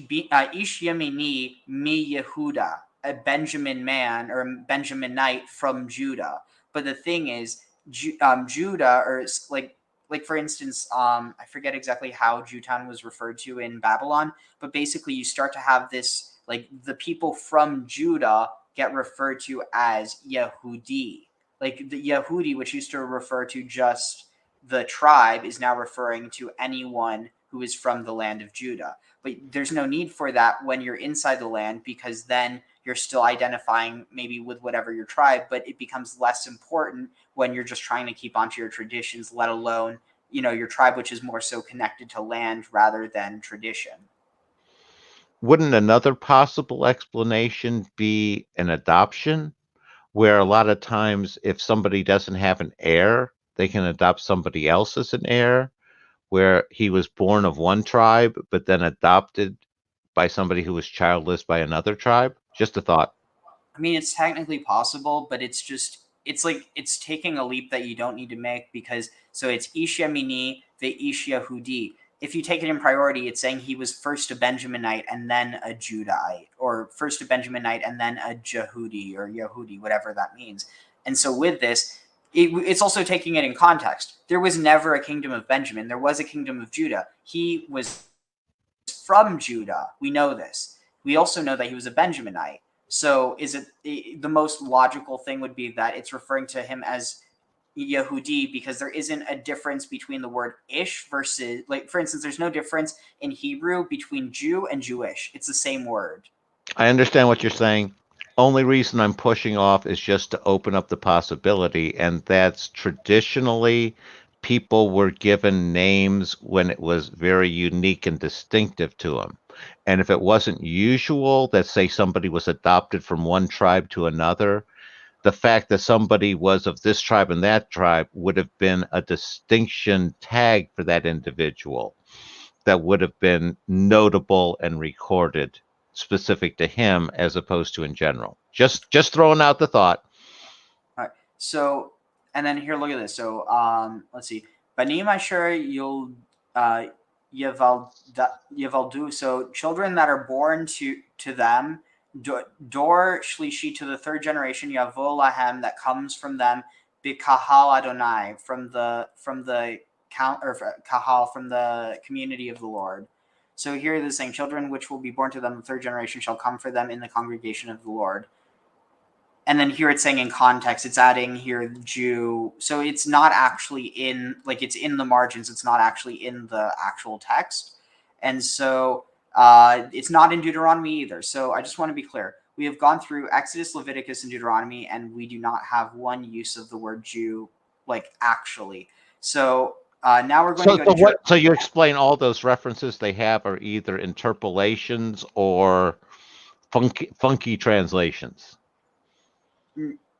Yemini mi Yehuda, a Benjamin man or Benjaminite from Judah. But the thing is, Judah, or like for instance, I forget exactly how Jewtown was referred to in Babylon, but basically you start to have this, like, the people from Judah get referred to as Yehudi. Like the Yehudi, which used to refer to just the tribe, is now referring to anyone who is from the land of Judah. But there's no need for that when you're inside the land, because then you're still identifying maybe with whatever your tribe, but it becomes less important when you're just trying to keep onto your traditions, let alone, your tribe, which is more so connected to land rather than tradition. Wouldn't another possible explanation be an adoption, where a lot of times if somebody doesn't have an heir, they can adopt somebody else as an heir, where he was born of one tribe but then adopted by somebody who was childless by another tribe? Just a thought. I mean, it's technically possible, but it's taking a leap that you don't need to make, because so it's Ish Yemini, the Ish Yehudi. if you take it in priority, it's saying he was first a Benjaminite and then a Judahite, or first a Benjaminite and then a Jehudi or Yehudi, whatever that means. And so with this, it's also taking it in context. There was never a kingdom of Benjamin. There was a kingdom of Judah. He was from Judah. We know this. We also know that he was a Benjaminite. So is it the most logical thing would be that it's referring to him as Yehudi, because there isn't a difference between the word ish versus, like, for instance, there's no difference in Hebrew between Jew and Jewish. It's the same word. I understand what you're saying. Only reason I'm pushing off is just to open up the possibility, and that's traditionally people were given names when it was very unique and distinctive to them. And if it wasn't usual that, say, somebody was adopted from one tribe to another, the fact that somebody was of this tribe and that tribe would have been a distinction tag for that individual that would have been notable and recorded specific to him as opposed to in general. Just throwing out the thought. All right. So, and then here, look at this. So, let's see. Banim asher you'll Yevaldu. So children that are born to them, Dor Shlishi, to the third generation, Yavo Lahem, that comes from them, Bikahal Adonai, from the count, or Kahal, from the community of the Lord. So here it is saying, children which will be born to them, the third generation shall come for them in the congregation of the Lord. And then here it's saying in context, it's adding here Jew. So it's not actually in, like, it's in the margins. It's not actually in the actual text. And so it's not in Deuteronomy either. So I just want to be clear. We have gone through Exodus, Leviticus, and Deuteronomy, and we do not have one use of the word Jew, like, actually. So now we're going to go to... So you explain all those references they have are either interpolations or funky translations.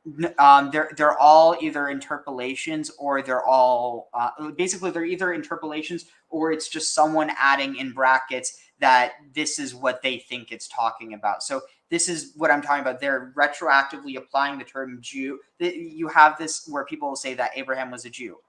They're all either interpolations, or they're all basically they're either interpolations, or it's just someone adding in brackets that this is what they think it's talking about. So this is what I'm talking about. They're retroactively applying the term Jew. You have this where people will say that Abraham was a Jew.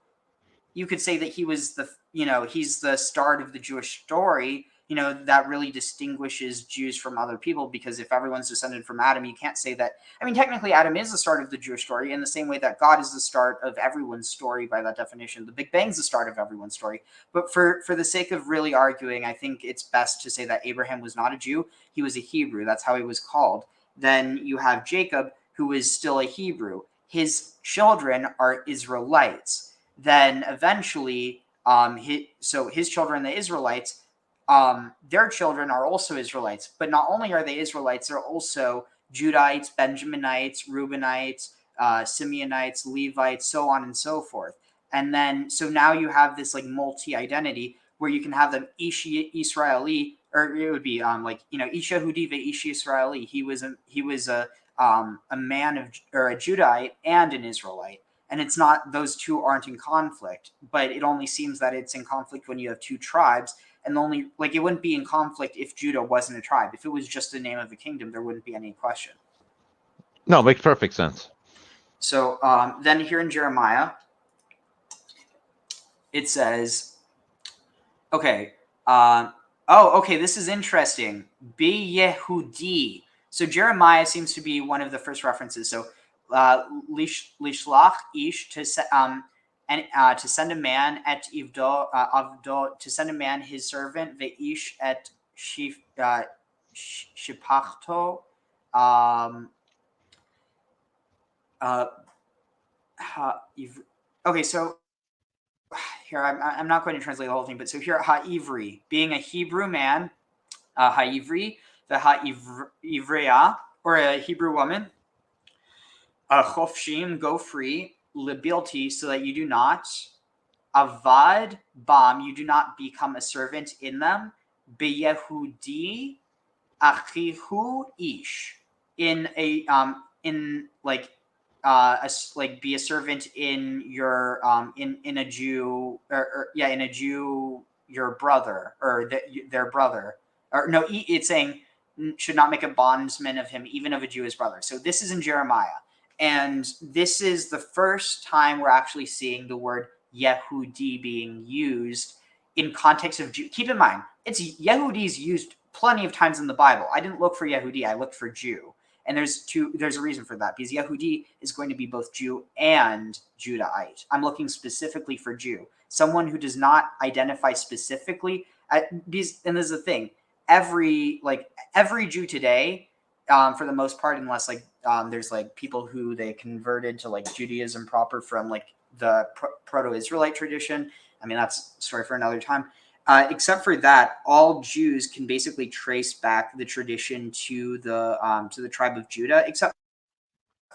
You could say that he was he's the start of the Jewish story. That really distinguishes Jews from other people, because if everyone's descended from Adam, you can't say that. I mean, technically, Adam is the start of the Jewish story in the same way that God is the start of everyone's story by that definition. The Big Bang's the start of everyone's story. But for the sake of really arguing, I think it's best to say that Abraham was not a Jew. He was a Hebrew. That's how he was called. Then you have Jacob, who is still a Hebrew. His children are Israelites. Then eventually, his children, the Israelites, their children are also Israelites. But not only are they Israelites, they're also Judahites, Benjaminites, Reubenites, Simeonites, Levites, so on and so forth. And then, so now you have this, like, multi-identity where you can have them Ish Israeli, or it would be Ish Yehudi ve'Ish Israeli. He was a man of, or a Judahite and an Israelite. And it's not, those two aren't in conflict, but it only seems that it's in conflict when you have two tribes. And only, like, it wouldn't be in conflict if Judah wasn't a tribe. If it was just the name of a kingdom, there wouldn't be any question. No, it makes perfect sense. So then here in Jeremiah, it says, okay, this is interesting. Be Yehudi. So Jeremiah seems to be one of the first references. So lishlach ish, to send a man at avdo, to send a man his servant, ve'ish et shipachto, okay, so here I'm not going to translate the whole thing, but so here ha'ivri, being a Hebrew man, ha'ivri, the ha'ivriya, or a Hebrew woman, chofshim, go free, libilti, so that you do not, avad bam, you do not become a servant in them, beyehudi achihu ish, be a servant in your in a Jew, in a Jew, your brother, or their brother, or no, it's saying should not make a bondsman of him, even of a Jew his brother. So this is in Jeremiah. And this is the first time we're actually seeing the word Yehudi being used in context of Jew. Keep in mind, it's Yehudis used plenty of times in the Bible. I didn't look for Yehudi, I looked for Jew. And there's a reason for that, because Yehudi is going to be both Jew and Judahite. I'm looking specifically for Jew. Someone who does not identify specifically, and this is the thing, every Jew today, for the most part, unless there's like people who they converted to like Judaism proper from like the proto-Israelite tradition. I mean, that's a story for another time. Except for that, all Jews can basically trace back the tradition to the tribe of Judah, except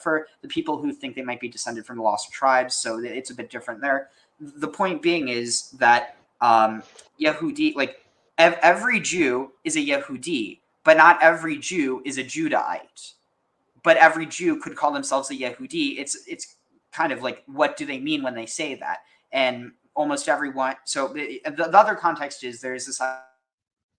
for the people who think they might be descended from the lost tribes. So it's a bit different there. The point being is that Yehudi, like every Jew is a Yehudi, but not every Jew is a Judahite. But every Jew could call themselves a Yehudi. It's kind of like, what do they mean when they say that? And almost everyone. So the other context is there's this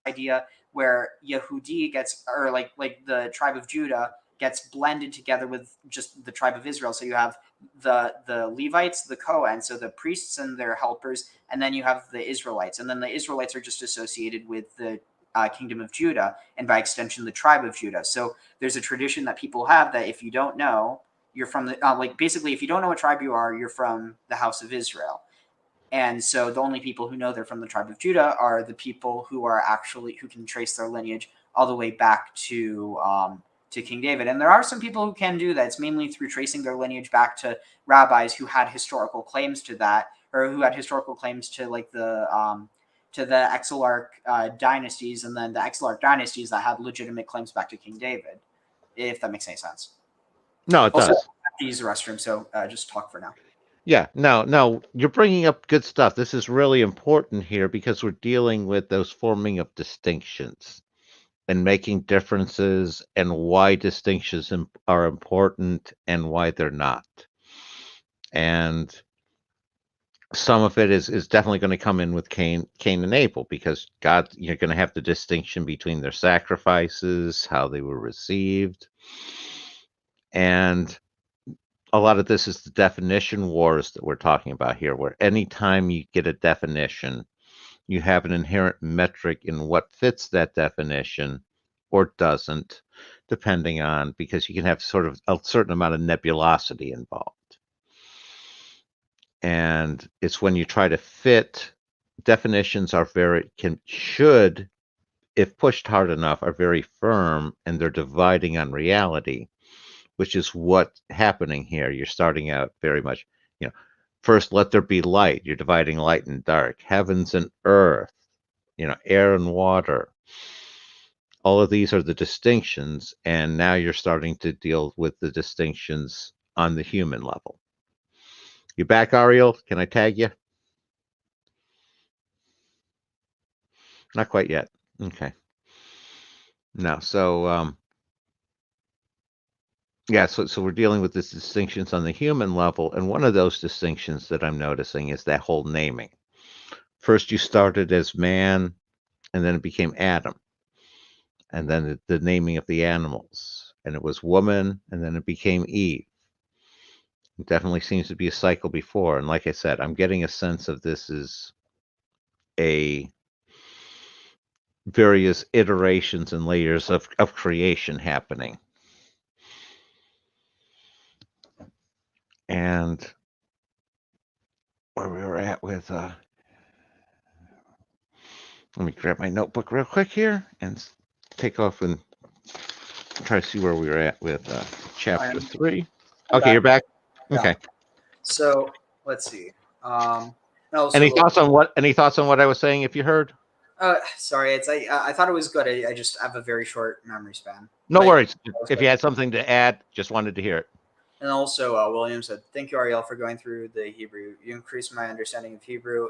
idea where Yehudi gets, or like the tribe of Judah gets blended together with just the tribe of Israel. So you have the Levites, the Kohen, so the priests and their helpers, and then you have the Israelites, and then the Israelites are just associated with the kingdom of Judah, and by extension, the tribe of Judah. So there's a tradition that people have that if you don't know, you're from the basically, if you don't know what tribe you are, you're from the house of Israel. And so the only people who know they're from the tribe of Judah are the people who can trace their lineage all the way back to King David. And there are some people who can do that. It's mainly through tracing their lineage back to rabbis who had historical claims to that, or who had historical claims to like the Exilarch dynasties, and then the Exilarch dynasties that had legitimate claims back to King David, if that makes any sense. No, it Also, does. I have to use the restroom, so just talk for now. Yeah, no, you're bringing up good stuff. This is really important here because we're dealing with those forming of distinctions and making differences, and why distinctions are important and why they're not. And some of it is definitely going to come in with Cain and Abel, because you're going to have the distinction between their sacrifices, how they were received, and a lot of this is the definition wars that we're talking about here, where anytime you get a definition, you have an inherent metric in what fits that definition or doesn't, depending on, because you can have sort of a certain amount of nebulosity involved. And it's when you try to fit, definitions are should, if pushed hard enough, are very firm, and they're dividing on reality, which is what's happening here. You're starting out very much, first, let there be light. You're dividing light and dark, heavens and earth, air and water. All of these are the distinctions, and now you're starting to deal with the distinctions on the human level. You back, Ariel? Can I tag you? Not quite yet. Okay. No, so yeah, so we're dealing with these distinctions on the human level, and one of those distinctions that I'm noticing is that whole naming. First, you started as man, and then it became Adam, and then the naming of the animals, and it was woman, and then it became Eve. It definitely seems to be a cycle before, and like I said, I'm getting a sense of this is a various iterations and layers of creation happening. And where we were at with let me grab my notebook real quick here and take off and try to see where we were at with chapter 3. Okay, you're back. Yeah. Okay. So let's see. Any thoughts on what I was saying? If you heard. Sorry, I thought it was good. I just have a very short memory span. No worries. If you had something to add, just wanted to hear it. And also, William said, "Thank you, Ariel, for going through the Hebrew. You increased my understanding of Hebrew.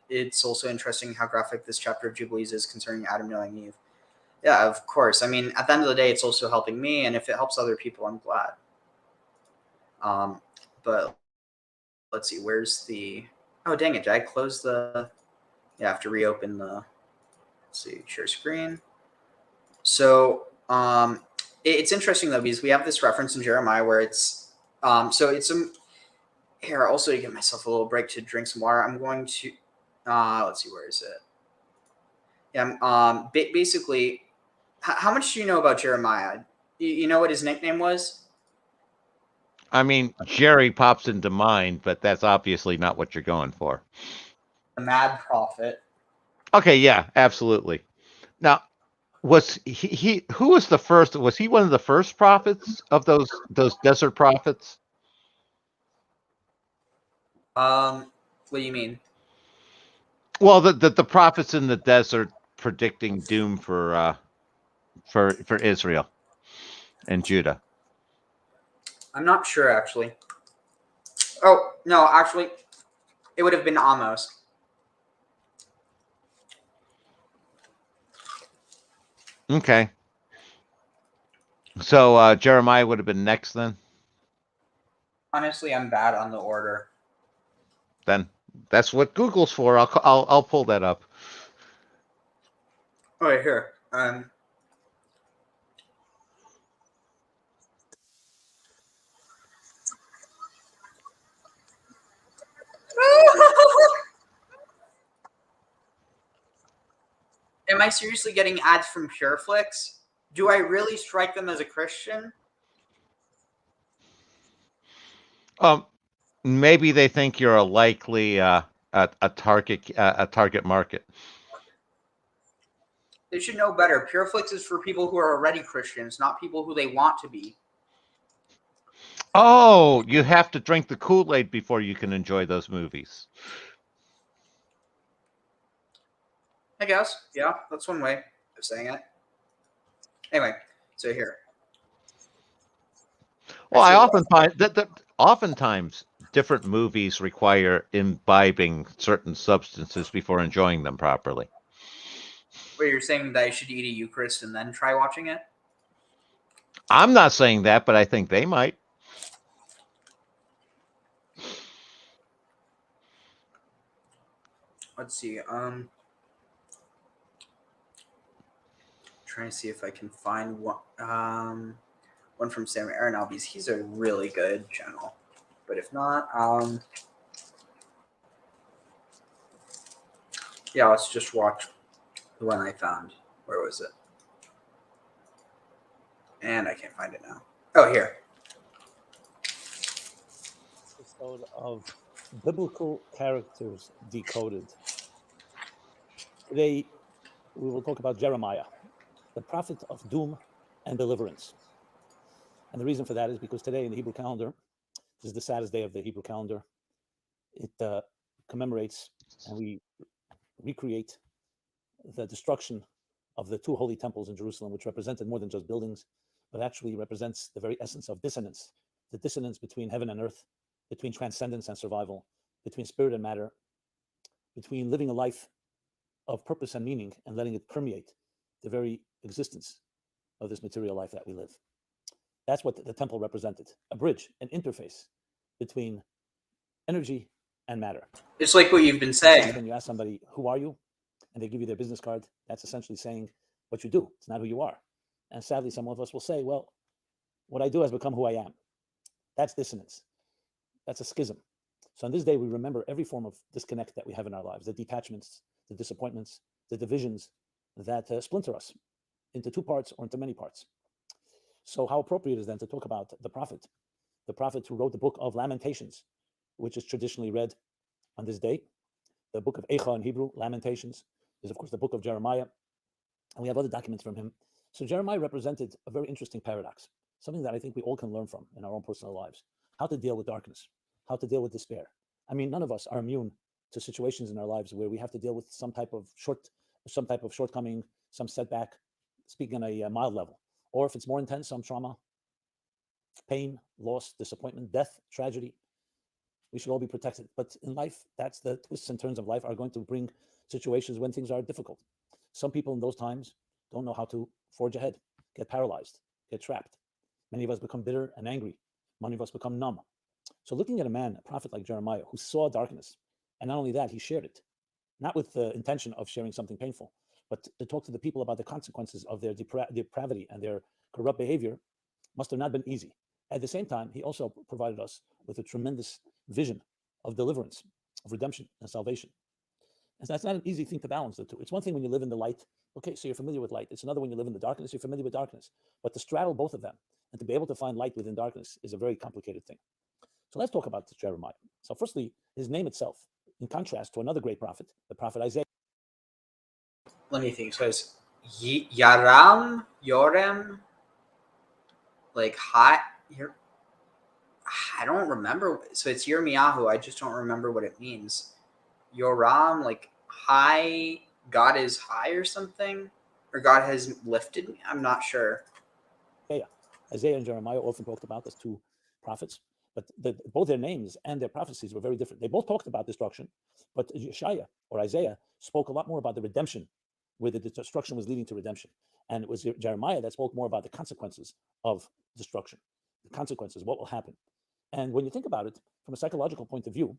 It's also interesting how graphic this chapter of Jubilees is concerning Adam knowing Eve." Yeah, of course. I mean, at the end of the day, it's also helping me, and if it helps other people, I'm glad. But let's see, where's the? Oh, dang it! Did I close the? Yeah, I have to reopen the. Let's see, share screen. So, it's interesting though, because we have this reference in Jeremiah where it's so it's here also to give myself a little break to drink some water. I'm going to Let's see, where is it? Yeah. Basically, how much do you know about Jeremiah? You know what his nickname was? I mean, Jerry pops into mind, but that's obviously not what you're going for. The Mad Prophet. Okay, yeah, absolutely. Now, was he who was the first? Was he one of the first prophets of those desert prophets? What do you mean? Well, the prophets in the desert predicting doom for Israel and Judah. I'm not sure, actually. Oh, no, actually, it would have been Amos. Okay. So Jeremiah would have been next then. Honestly, I'm bad on the order. Then that's what Google's for. I'll pull that up. Oh, right here. Am I seriously getting ads from PureFlix? Do I really strike them as a Christian? Maybe they think you're a likely a target market. They should know better. PureFlix is for people who are already Christians, not people who they want to be. Oh, you have to drink the Kool-Aid before you can enjoy those movies. I guess. Yeah, that's one way of saying it. Anyway, so here. Well, I often find that oftentimes different movies require imbibing certain substances before enjoying them properly. Where you're saying that I should eat a Eucharist and then try watching it? I'm not saying that, but I think they might. Let's see. Trying to see if I can find one from Sam Aronofsky. He's a really good channel. But if not, yeah, let's just watch the one I found. Where was it? And I can't find it now. Oh, here. Episode of Biblical Characters Decoded. Today, we will talk about Jeremiah, the prophet of doom and deliverance. And the reason for that is because today in the Hebrew calendar, this is the saddest day of the Hebrew calendar. It commemorates and we recreate the destruction of the two holy temples in Jerusalem, which represented more than just buildings, but actually represents the very essence of dissonance, the dissonance between heaven and earth, between transcendence and survival, between spirit and matter, between living a life of purpose and meaning and letting it permeate the very existence of this material life that we live. That's what the temple represented, a bridge, an interface between energy and matter. It's like what you've been saying. When you ask somebody, who are you? And they give you their business card, that's essentially saying what you do. It's not who you are. And sadly, some of us will say, well, what I do has become who I am. That's dissonance. That's a schism. So on this day, we remember every form of disconnect that we have in our lives, the detachments, the disappointments, the divisions that splinter us into two parts or into many parts. So how appropriate is then to talk about the prophet who wrote the book of Lamentations, which is traditionally read on this day. The book of Eicha in Hebrew, Lamentations, is of course the book of Jeremiah, and we have other documents from him. So Jeremiah represented a very interesting paradox, something that I think we all can learn from in our own personal lives, how to deal with darkness, how to deal with despair. I mean, none of us are immune to situations in our lives where we have to deal with some type of shortcoming, some setback, speaking on a mild level, or if it's more intense, some trauma, pain, loss, disappointment, death, tragedy. We should all be protected. But in life, that's the twists and turns of life are going to bring situations when things are difficult. Some people in those times don't know how to forge ahead, get paralyzed, get trapped. Many of us become bitter and angry. Many of us become numb. So looking at a man, a prophet like Jeremiah, who saw darkness, and not only that, he shared it, not with the intention of sharing something painful, but to talk to the people about the consequences of their depravity and their corrupt behavior, must have not been easy. At the same time, he also provided us with a tremendous vision of deliverance, of redemption and salvation. And that's not an easy thing to balance the two. It's one thing when you live in the light. Okay, so you're familiar with light. It's another when you live in the darkness, you're familiar with darkness. But to straddle both of them and to be able to find light within darkness is a very complicated thing. So let's talk about Jeremiah. So firstly, his name itself, in contrast to another great prophet, the prophet Isaiah. Let me think. So it's Yaram, Yorem, like hot. I don't remember. So it's Yirmiyahu. I just don't remember what it means. Yoram, like high. God is high or something, or God has lifted me. I'm not sure. Yeah. Isaiah and Jeremiah often talked about as two prophets, but both their names and their prophecies were very different. They both talked about destruction, but Yeshaya or Isaiah spoke a lot more about the redemption, where the destruction was leading to redemption. And it was Jeremiah that spoke more about the consequences of destruction, the consequences, what will happen. And when you think about it from a psychological point of view,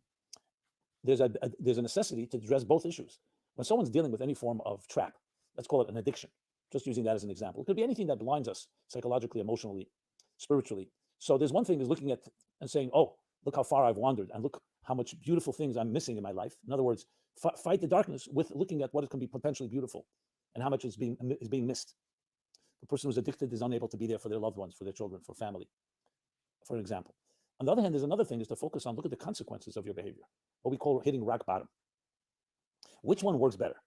there's a necessity to address both issues. When someone's dealing with any form of trap, let's call it an addiction, just using that as an example. It could be anything that blinds us psychologically, emotionally, spiritually. So there's one thing is looking at and saying, oh, look how far I've wandered and look how much beautiful things I'm missing in my life. In other words, fight the darkness with looking at what can be potentially beautiful and how much is being missed. The person who's addicted is unable to be there for their loved ones, for their children, for family, for example. On the other hand, there's another thing is to focus on, look at the consequences of your behavior, what we call hitting rock bottom. Which one works better?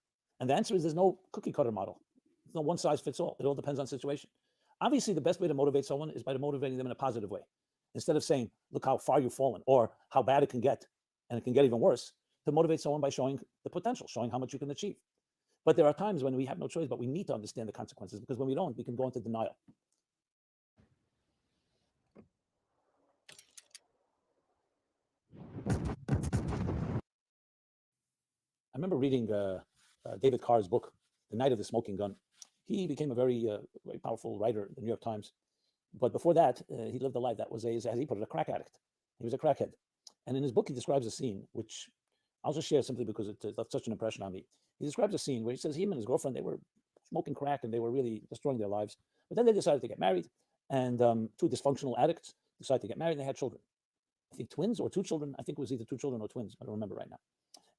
And the answer is there's no cookie cutter model. There's no one size fits all. It all depends on situation. Obviously, the best way to motivate someone is by motivating them in a positive way. Instead of saying, look how far you've fallen or how bad it can get, and it can get even worse, to motivate someone by showing the potential, showing how much you can achieve. But there are times when we have no choice, but we need to understand the consequences, because when we don't, we can go into denial. I remember reading David Carr's book, The Night of the Smoking Gun. He became a very powerful writer in the New York Times. But before that, he lived a life that was, as he put it, a crack addict. He was a crackhead. And in his book, he describes a scene, which I'll just share simply because it left such an impression on me. He describes a scene where he says him and his girlfriend, they were smoking crack and they were really destroying their lives. But then they decided to get married, and two dysfunctional addicts decided to get married, and they had children. I think twins or two children. I think it was either two children or twins. I don't remember right now.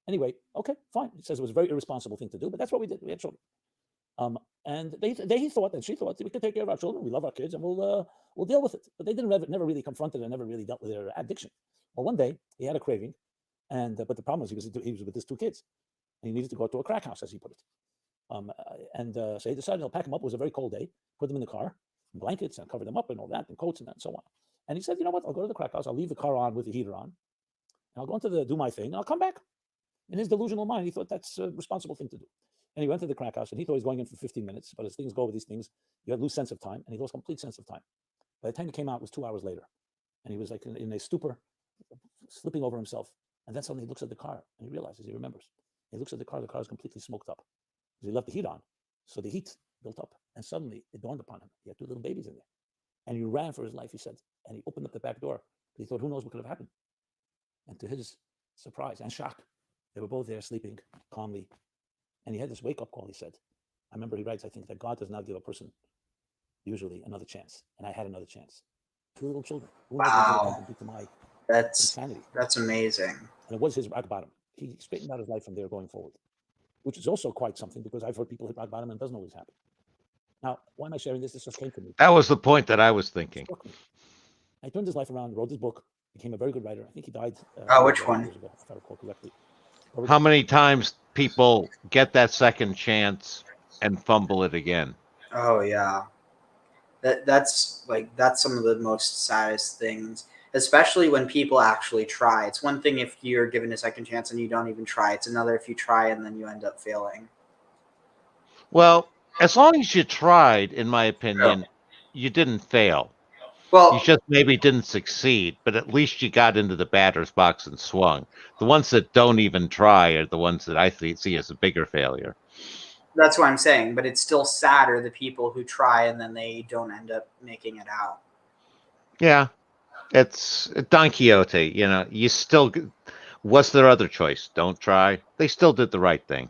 Anyway, okay, fine. He says it was a very irresponsible thing to do, but that's what we did. We had children. And he thought, and she thought, we can take care of our children. We love our kids, and we'll deal with it. But they never really confronted and never really dealt with their addiction. Well, one day he had a craving, and but the problem was he was with his two kids, and he needed to go to a crack house, as he put it. So he decided he'll pack them up. It was a very cold day. Put them in the car, in blankets, and cover them up and all that, and coats and so on. And he said, you know what? I'll go to the crack house. I'll leave the car on with the heater on, and I'll go into do my thing. And I'll come back. In his delusional mind, he thought that's a responsible thing to do. And he went to the crack house, and he thought he was going in for 15 minutes. But as things go with these things, you lose sense of time, and he lost complete sense of time. By the time he came out, it was 2 hours later. And he was like in a stupor, slipping over himself. And then suddenly he looks at the car, and he realizes, he remembers. He looks at the car is completely smoked up. Because he left the heat on. So the heat built up. And suddenly it dawned upon him. He had two little babies in there. And he ran for his life, he said. And he opened up the back door. He thought, who knows what could have happened? And to his surprise and shock, they were both there sleeping calmly. And he had this wake-up call, he said. I remember he writes, I think, that God does not give a person usually another chance. And I had another chance. Two little children. Who knows what could happen to my insanity? That's amazing. And it was his rock bottom. He straightened out his life from there going forward, which is also quite something, because I've heard people hit rock bottom and it doesn't always happen. Now, why am I sharing this? This just came to me. That was the point that I was thinking. I turned his life around, wrote his book, became a very good writer. I think he died. Which one? Years ago, if I recall correctly. How many times people get that second chance and fumble it again? Oh yeah, that's some of the most saddest things, especially when people actually try. It's one thing if you're given a second chance and you don't even try. It's another if you try and then you end up failing. Well, as long as you tried, in my opinion, you didn't fail. Well, you just maybe didn't succeed, but at least you got into the batter's box and swung. The ones that don't even try are the ones that I see as a bigger failure. That's what I'm saying, but it's still sadder the people who try and then they don't end up making it out. Yeah, it's Don Quixote. You know, you still. What's their other choice? Don't try. They still did the right thing.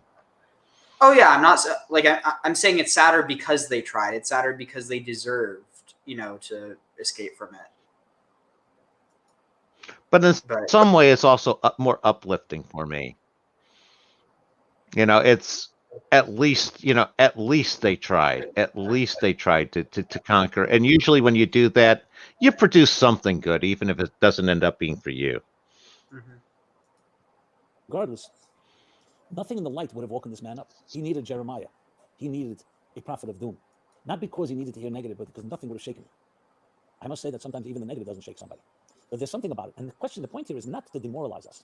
Oh yeah, I'm not like I'm saying it's sadder because they tried. It's sadder because they deserved, to escape from it. But in some way, it's also more uplifting for me. It's at least, they tried. At least they tried to conquer. And usually when you do that, you produce something good, even if it doesn't end up being for you. Mhm. Regardless, nothing in the light would have woken this man up. He needed Jeremiah. He needed a prophet of doom. Not because he needed to hear negative, but because nothing would have shaken him. I must say that sometimes even the negative doesn't shake somebody. But there's something about it. And the point here is not to demoralize us,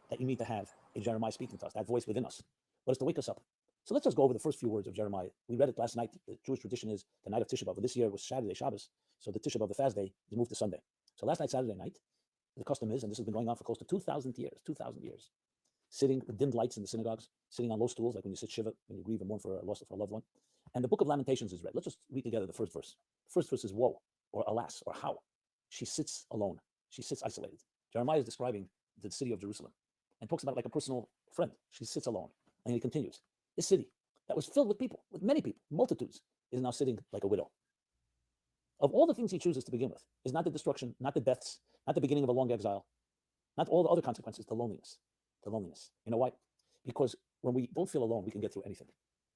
that you need to have a Jeremiah speaking to us, that voice within us, but it's to wake us up. So let's just go over the first few words of Jeremiah. We read it last night. The Jewish tradition is the night of Tisha B'Av. But this year was Saturday, Shabbos. So the Tisha B'Av, the fast day, is moved to Sunday. So last night, Saturday night, the custom is, and this has been going on for close to 2,000 years, sitting with dimmed lights in the synagogues, sitting on low stools, like when you sit Shiva, when you grieve and mourn for a loss for a loved one. And the book of Lamentations is read. Let's just read together the first verse. The first verse is woe, or alas, or how. She sits alone. She sits isolated. Jeremiah is describing the city of Jerusalem and talks about it like a personal friend. She sits alone. And he continues, this city that was filled with people, with many people, multitudes, is now sitting like a widow. Of all the things he chooses to begin with, is not the destruction, not the deaths, not the beginning of a long exile, not all the other consequences, the loneliness. The loneliness. You know why? Because when we don't feel alone, we can get through anything.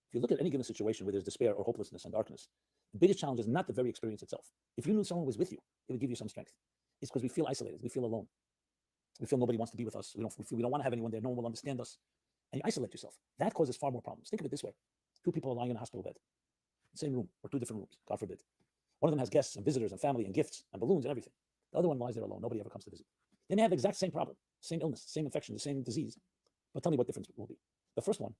If you look at any given situation where there's despair or hopelessness and darkness, the biggest challenge is not the very experience itself. If you knew someone was with you, it would give you some strength. It's because we feel isolated. We feel alone. We feel nobody wants to be with us. We don't want to have anyone there. No one will understand us. And you isolate yourself. That causes far more problems. Think of it this way. Two people are lying in a hospital bed, same room, or two different rooms, God forbid. One of them has guests and visitors and family and gifts and balloons and everything. The other one lies there alone. Nobody ever comes to visit. They may have the exact same problem, same illness, same infection, the same disease. But tell me what difference it will be. The first one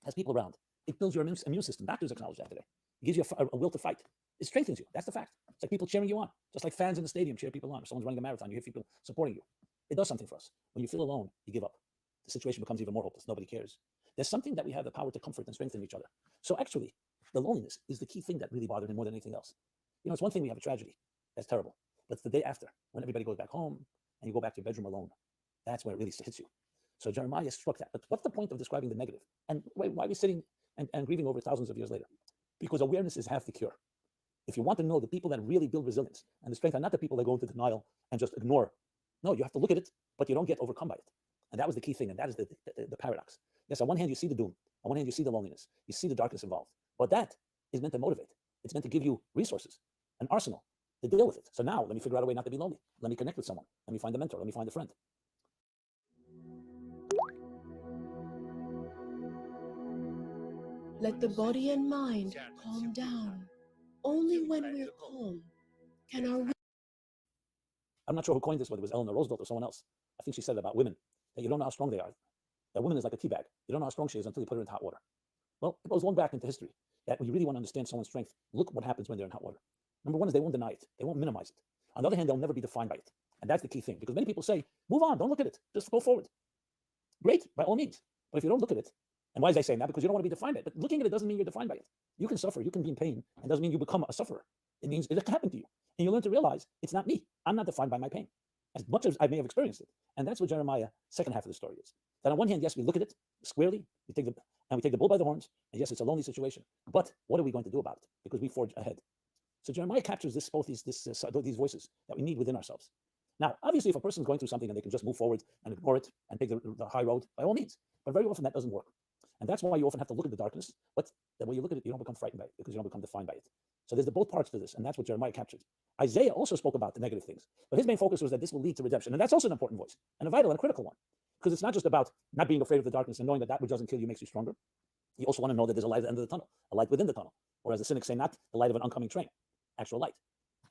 has people around. It builds your immune system. Doctors acknowledge that today. It gives you a will to fight. It strengthens you. That's the fact. It's like people cheering you on, just like fans in the stadium cheer people on. If someone's running a marathon, you hear people supporting you. It does something for us. When you feel alone, you give up. The situation becomes even more hopeless. Nobody cares. There's something that we have the power to comfort and strengthen each other. So actually, the loneliness is the key thing that really bothered him more than anything else. It's one thing we have a tragedy. That's terrible. But it's the day after, when everybody goes back home and you go back to your bedroom alone. That's where it really hits you. So Jeremiah struck that. But what's the point of describing the negative? And why are we sitting and grieving over thousands of years later? Because awareness is half the cure. If you want to know the people that really build resilience and the strength are not the people that go into denial and just ignore. No, you have to look at it, but you don't get overcome by it. And that was the key thing. And that is the paradox. Yes, on one hand, you see the doom. On one hand, you see the loneliness. You see the darkness involved. But that is meant to motivate. It's meant to give you resources, an arsenal to deal with it. So now let me figure out a way not to be lonely. Let me connect with someone. Let me find a mentor. Let me find a friend. Let the body and mind calm down. Only when we're calm can our... I'm not sure who coined this, whether it was Eleanor Roosevelt or someone else. I think she said it about women, that you don't know how strong they are. That woman is like a tea bag. You don't know how strong she is until you put her into hot water. Well, it goes long back into history. That when you really want to understand someone's strength, look what happens when they're in hot water. Number one is they won't deny it. They won't minimize it. On the other hand, they'll never be defined by it. And that's the key thing, because many people say, move on, don't look at it, just go forward. Great, by all means. But if you don't look at it, and why is I saying that? Because you don't want to be defined by it. But looking at it doesn't mean you're defined by it. You can suffer, you can be in pain, and doesn't mean you become a sufferer. It means it happened to you. And you learn to realize it's not me. I'm not defined by my pain, as much as I may have experienced it. And that's what Jeremiah's second half of the story is. That on one hand, yes, we look at it squarely, we take the bull by the horns, and yes, it's a lonely situation. But what are we going to do about it? Because we forge ahead. So Jeremiah captures both these voices that we need within ourselves. Now, obviously, if a person's going through something and they can just move forward and ignore it and take the high road, by all means. But very often that doesn't work. And that's why you often have to look at the darkness, but when you look at it, you don't become frightened by it because you don't become defined by it. So there's both parts to this, and that's what Jeremiah captured. Isaiah also spoke about the negative things, but his main focus was that this will lead to redemption. And that's also an important voice, and a vital and a critical one, because it's not just about not being afraid of the darkness and knowing that which doesn't kill you makes you stronger. You also want to know that there's a light at the end of the tunnel, a light within the tunnel, or as the cynics say, not the light of an oncoming train, actual light.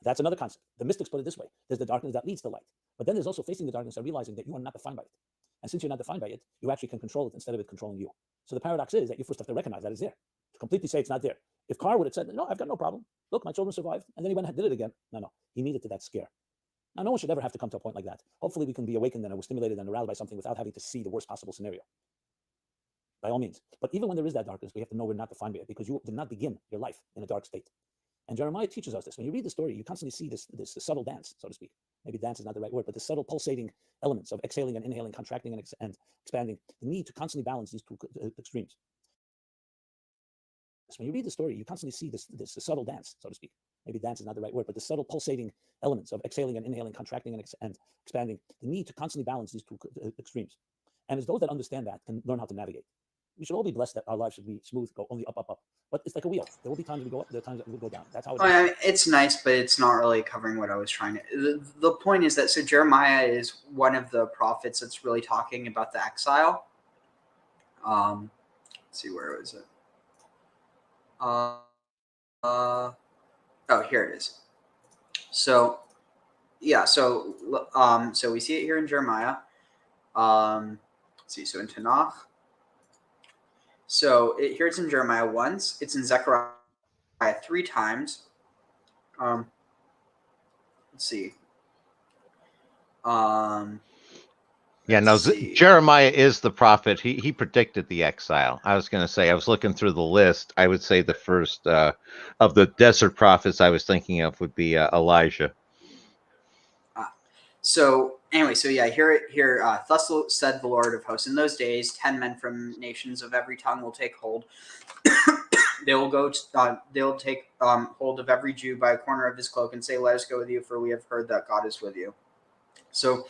That's another concept. The mystics put it this way. There's the darkness that leads to light. But then there's also facing the darkness and realizing that you are not defined by it. And since you're not defined by it, you actually can control it instead of it controlling you. So the paradox is that you first have to recognize that it's there. To completely say it's not there. If Carr would have said, no, I've got no problem. Look, my children survived. And then he went and did it again. No. He needed to that scare. Now, no one should ever have to come to a point like that. Hopefully we can be awakened and stimulated and aroused by something without having to see the worst possible scenario. By all means. But even when there is that darkness, we have to know we're not defined by it because you did not begin your life in a dark state. And Jeremiah teaches us this. When you read the story, you constantly see this subtle dance, so to speak. Maybe dance is not the right word, but the subtle pulsating elements of exhaling and inhaling, contracting and expanding, the need to constantly balance these two extremes. So when you read the story, you constantly see this subtle dance, so to speak. Maybe dance is not the right word, but the subtle pulsating elements of exhaling and inhaling, contracting and expanding, the need to constantly balance these two extremes. And it's those that understand that can learn how to navigate. we should all be blessed that our lives should be smooth, go only up, up, up. But it's like a wheel. There will be times we go up, there are times that we go down. That's how it is. Well, I mean, it's nice, but it's not really covering what I was trying to. The point is that so Jeremiah is one of the prophets that's really talking about the exile. Let's see, where was it? Oh, here it is. So, yeah, so we see it here in Jeremiah. Let's see, so in Tanakh. So here it's in Jeremiah once. It's in Zechariah 3 times. Let's see. Yeah, no, Jeremiah is the prophet. He predicted the exile. I was going to say, I was looking through the list. I would say the first of the desert prophets I was thinking of would be Elijah. So anyway, so yeah, here, thus said the Lord of hosts, in those days, 10 men from nations of every tongue will take hold. They will go. They'll take hold of every Jew by a corner of his cloak and say, "Let us go with you, for we have heard that God is with you." So,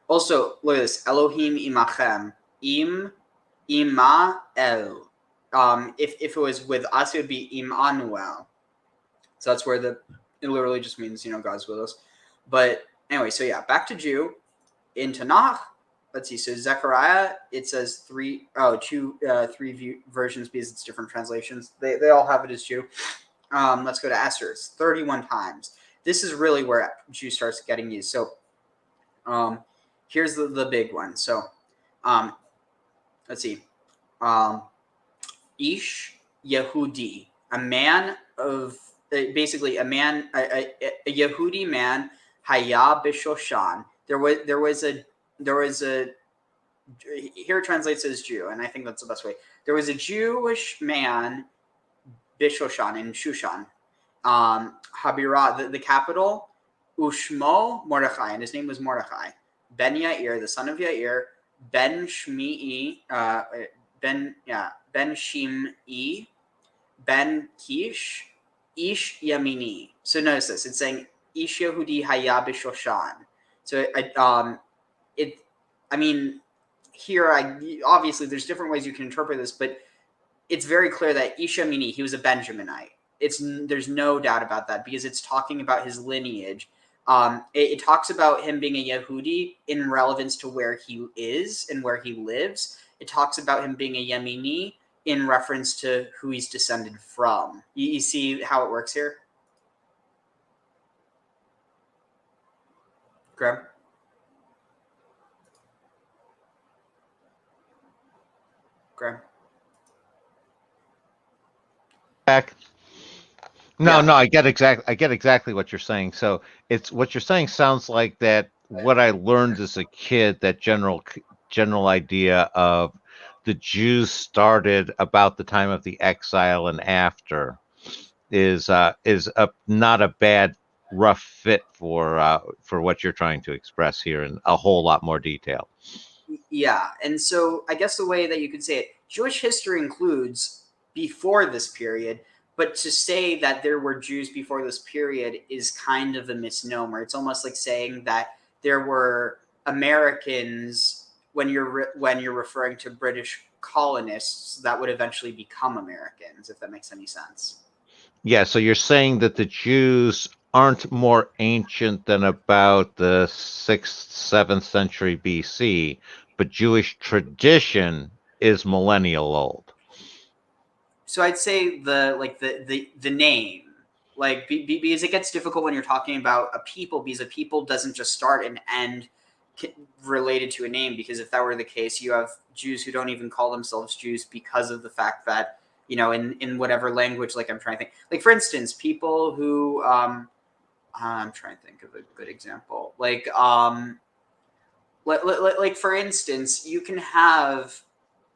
also look at this: Elohim imachem, ima el. If it was with us, it would be Immanuel. So that's where it literally just means God's with us. But anyway, so yeah, back to Jew in Tanakh. Let's see. So Zechariah, it says three versions because it's different translations. They all have it as Jew. Let's go to Esther. It's 31 times. This is really where Jew starts getting used. So here's the big one. So let's see. Ish Yehudi, a man of basically a Yehudi man. Haya b'Shoshan. There was a here it translates as Jew, and I think that's the best way. There was a Jewish man, B'Shoshan, in Shushan, Habirah, the capital, Ushmo Mordechai, and his name was Mordechai. Ben Yair, the son of Yair, Ben Shimei, Ben Shimei, Ben Kish, Ish Yamini. So notice this; it's saying Ish Yehudi Haya b'Shoshan. So I mean, here obviously there's different ways you can interpret this, but it's very clear that Ish Yamini, he was a Benjaminite. There's no doubt about that because it's talking about his lineage. It talks about him being a Yehudi in relevance to where he is and where he lives. It talks about him being a Yamini in reference to who he's descended from. You see how it works here? Graham? Graham? Back. No, Yeah. I get exactly what you're saying. So it's what you're saying sounds like that what I learned as a kid, that general idea of the Jews started about the time of the exile and after is not a bad rough fit for what you're trying to express here in a whole lot more detail. Yeah, and so I guess the way that you could say it, Jewish history includes before this period, but to say that there were Jews before this period is kind of a misnomer. It's almost like saying that there were Americans when you're referring to British colonists that would eventually become Americans, if that makes any sense. Yeah, so you're saying that the Jews aren't more ancient than about the 6th, 7th century BC, but Jewish tradition is millennial old. So I'd say the name, like because it gets difficult when you're talking about a people, because a people doesn't just start and end related to a name. Because if that were the case, you have Jews who don't even call themselves Jews because of the fact that in whatever language. Like I'm trying to think. Like for instance, people who I'm trying to think of a good example. Like for instance, you can have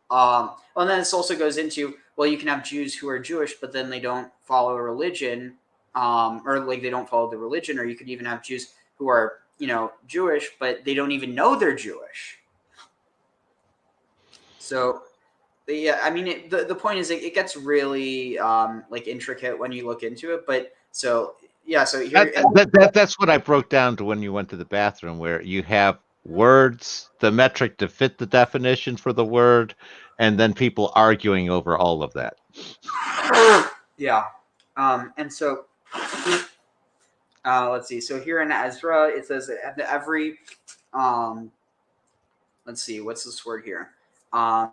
well, and then this also goes into, well, you can have Jews who are Jewish, but then they don't follow a religion, or like they don't follow the religion, or you could even have Jews who are, Jewish, but they don't even know they're Jewish. So, yeah, I mean, the point is it gets really like intricate when you look into it, but so yeah, so here that's what I broke down to when you went to the bathroom, where you have words, the metric to fit the definition for the word, and then people arguing over all of that. Yeah. And so let's see. So here in Ezra, it says that every let's see, what's this word here? And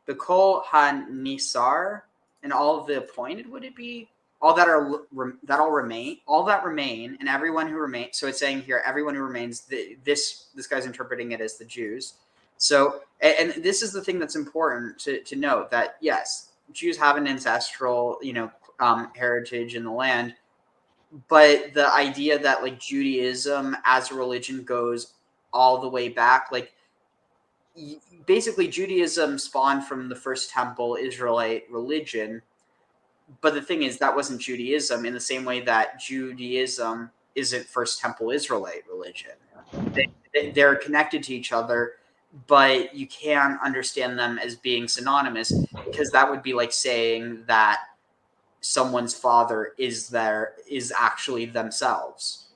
the Kol HaNisar and all of the appointed, would it be? All that remain, and everyone who remains. So it's saying here, everyone who remains. This guy's interpreting it as the Jews. So, and this is the thing that's important to note, that yes, Jews have an ancestral, heritage in the land, but the idea that like Judaism as a religion goes all the way back, like basically Judaism spawned from the first temple Israelite religion. But the thing is, that wasn't Judaism in the same way that Judaism isn't first temple Israelite religion. They're connected to each other, but you can't understand them as being synonymous, because that would be like saying that someone's father is actually themselves.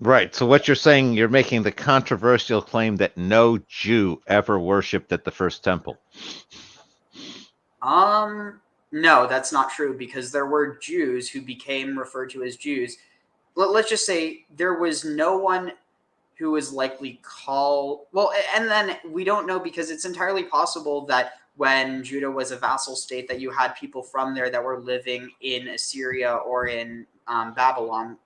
Right. So what you're saying, you're making the controversial claim that no Jew ever worshipped at the first temple. No, that's not true, because there were Jews who became referred to as Jews. Let's just say there was no one who was likely called. Well, and then we don't know, because it's entirely possible that when Judah was a vassal state, that you had people from there that were living in Assyria or in Babylon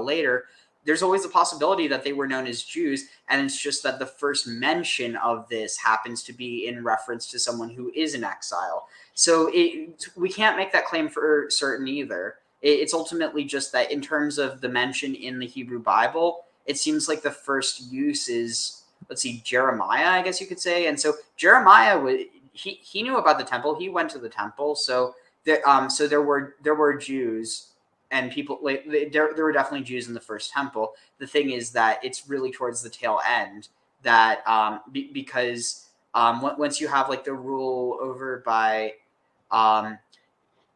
later. There's always a possibility that they were known as Jews, and it's just that the first mention of this happens to be in reference to someone who is in exile. So we can't make that claim for certain either. It's ultimately just that in terms of the mention in the Hebrew Bible, it seems like the first use is, let's see, Jeremiah, I guess you could say. And so Jeremiah, he knew about the temple. He went to the temple. So there were Jews. And people, there were definitely Jews in the first temple. The thing is that it's really towards the tail end that because once you have like the rule over by, I'm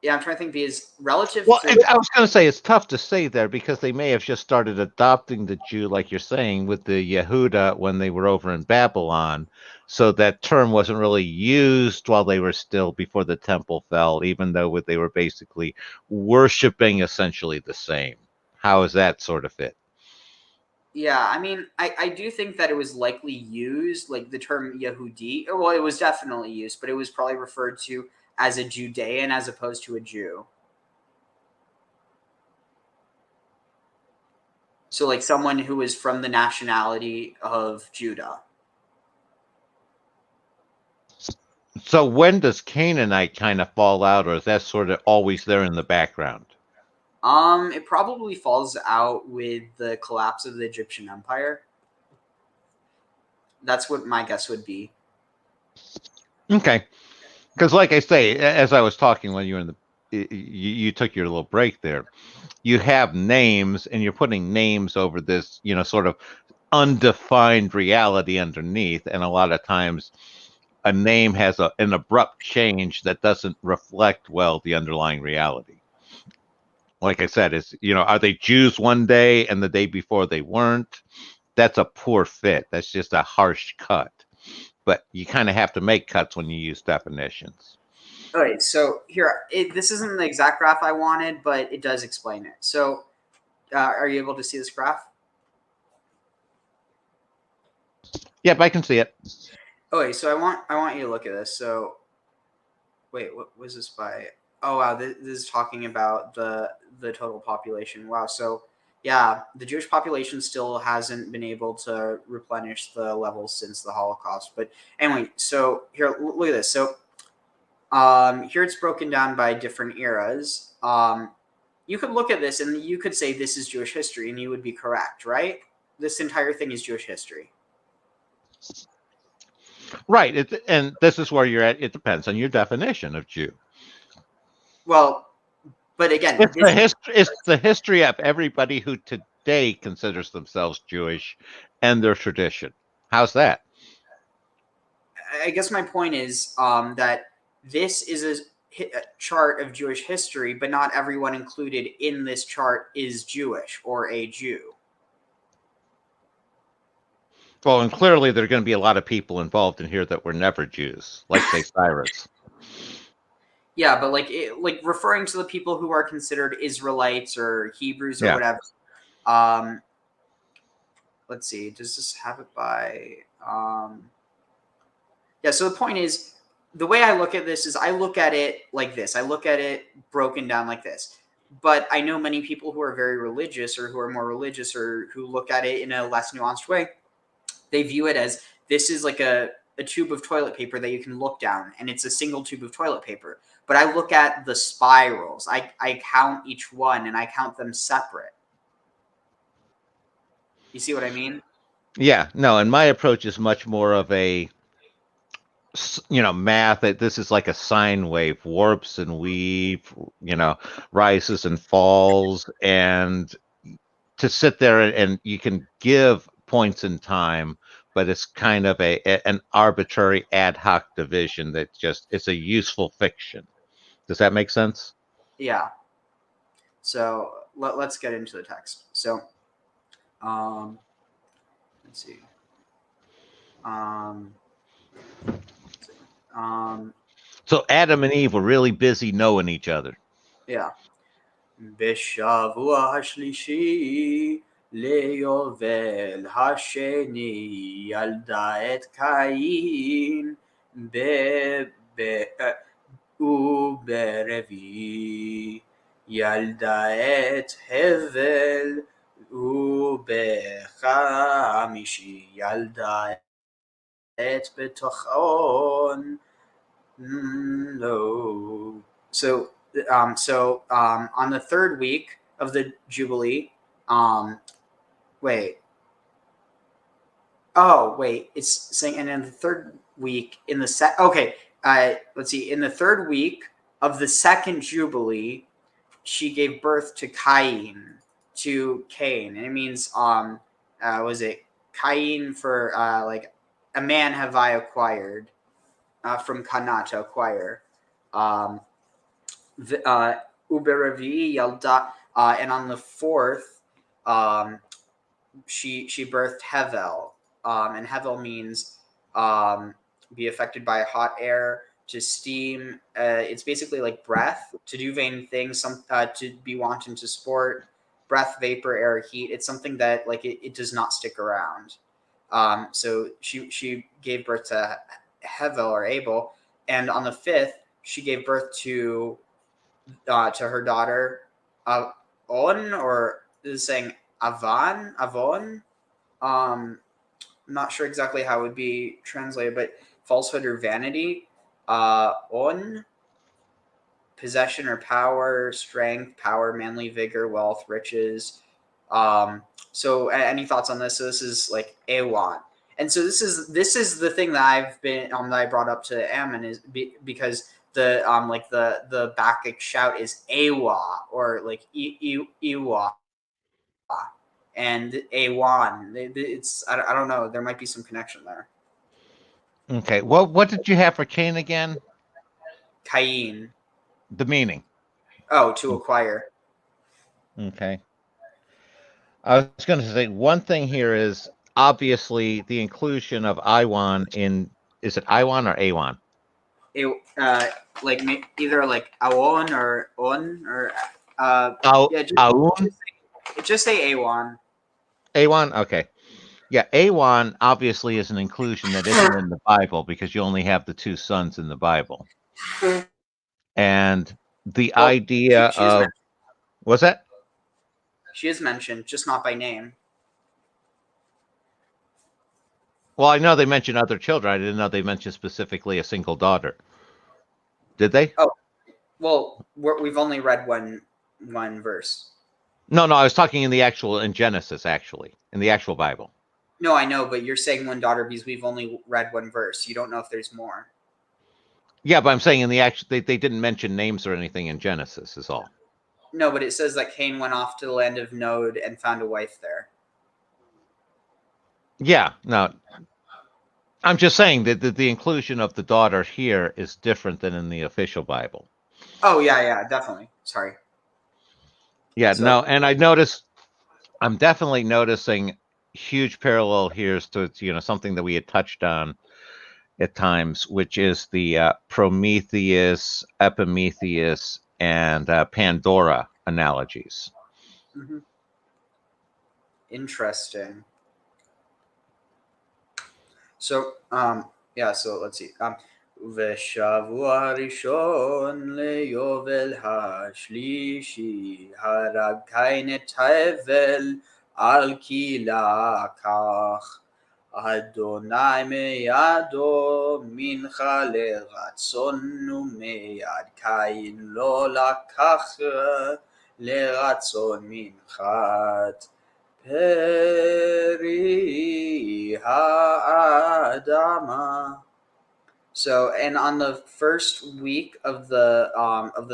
trying to think, because relative. Well, I was going to say, it's tough to say there, because they may have just started adopting the Jew, like you're saying, with the Yehuda when they were over in Babylon. So that term wasn't really used while they were still before the temple fell, even though they were basically worshiping essentially the same. How is that sort of fit? Yeah, I mean, I do think that it was likely used, like the term Yehudi. Well, it was definitely used, but it was probably referred to as a Judean as opposed to a Jew. So like someone who is from the nationality of Judah. So when does Canaanite kind of fall out, or is that sort of always there in the background? It probably falls out with the collapse of the Egyptian Empire. That's what my guess would be. Okay. Because like I say, as I was talking when you were in you took your little break there, you have names and you're putting names over this, sort of undefined reality underneath. And a lot of times a name has an abrupt change that doesn't reflect well the underlying reality. Like I said, are they Jews one day and the day before they weren't? That's a poor fit. That's just a harsh cut. But you kind of have to make cuts when you use definitions. All right, so here, this isn't the exact graph I wanted, but it does explain it. So are you able to see this graph? Yep, I can see it. Okay, so I want you to look at this. So wait, what was this by? Oh wow, this is talking about the total population. Wow, so yeah, the Jewish population still hasn't been able to replenish the levels since the Holocaust. But anyway, so here, look at this. So here it's broken down by different eras. You could look at this and you could say this is Jewish history, and you would be correct, right? This entire thing is Jewish history. Right, and this is where you're at. It depends on your definition of Jew. Well, but again, it's the history of everybody who today considers themselves Jewish and their tradition. How's that? I guess my point is that this is a chart of Jewish history, but not everyone included in this chart is Jewish or a Jew. Well, and clearly there are going to be a lot of people involved in here that were never Jews, like say Cyrus. Yeah, but like referring to the people who are considered Israelites or Hebrews or whatever. Let's see. Does this have it by? Yeah. So the point is, the way I look at this is I look at it like this. I look at it broken down like this. But I know many people who are very religious or who are more religious or who look at it in a less nuanced way. They view it as this is like a tube of toilet paper that you can look down, and it's a single tube of toilet paper. But I look at the spirals. I count each one, and I count them separate. You see what I mean? Yeah, no, and my approach is much more of a, math. This is like a sine wave, warps and weave, rises and falls, and to sit there and you can give points in time, but it's kind of an arbitrary ad hoc division that just it's a useful fiction. Does that make sense? Yeah. So let's get into the text. So, let's see. So Adam and Eve were really busy knowing each other. Yeah. בשבוע השלישי ליובל השני ילדה את קין וברביעי ילדה את הבל ובחמישי ילדה את בתוכון. No. So on the third week of the Jubilee, it's saying, and in the third week in the let's see, in the third week of the second Jubilee, she gave birth to Cain, and it means, was it Cain for, like, a man have I acquired, from kana, to acquire, Uberavi Yalda, and on the fourth, she birthed Hevel, and Hevel means be affected by hot air, to steam. It's basically like breath, to do vain things, to be wanton to sport, breath, vapor, air, heat. It's something that like it does not stick around. So she gave birth to Hevel or Abel, and on the fifth she gave birth to her daughter On, or is it saying Avon? I'm not sure exactly how it would be translated, but falsehood or vanity. On, possession or power, strength, power, manly vigor, wealth, riches. So any thoughts on this? So this is like Awan. And so this is the thing that I've been that I brought up to Ammon, is because the like the Bacchic shout is Awa, or like Iwa, and Awan. It's I don't know. There might be some connection there. Okay. Well, what did you have for Cain again? Cain. The meaning. Oh, to acquire. Okay. I was going to say one thing here is obviously the inclusion of Iwan in, is it Iwan or Awan? Like either like Awon or On, or just say Awan. Awan, okay. Yeah, Awan obviously is an inclusion that isn't in the Bible, because you only have the two sons in the Bible. And the idea of, what's that? She is mentioned, just not by name. Well, I know they mentioned other children. I didn't know they mentioned specifically a single daughter. Did they? Oh, well, we've only read one verse. No, I was talking in Genesis, actually, in the actual Bible. No, I know, but you're saying one daughter because we've only read one verse. You don't know if there's more. Yeah, but I'm saying in the actual, they didn't mention names or anything in Genesis, is all. No, but it says that Cain went off to the land of Nod and found a wife there. Yeah, no. I'm just saying that the inclusion of the daughter here is different than in the official Bible. Oh, yeah, definitely. Sorry. Yeah, so, no, and I'm definitely noticing huge parallel here is to something that we had touched on at times, which is the Prometheus, Epimetheus, and Pandora analogies. Mm-hmm. Interesting. So, so let's see. ושבוע הראשון ליובל השלישי הרג קין את האבל על כי לקח אדוני מידו מנחה לרצון ומיד קין לא לקח לרצון מנחת פרי האדמה. So, and on the first week of the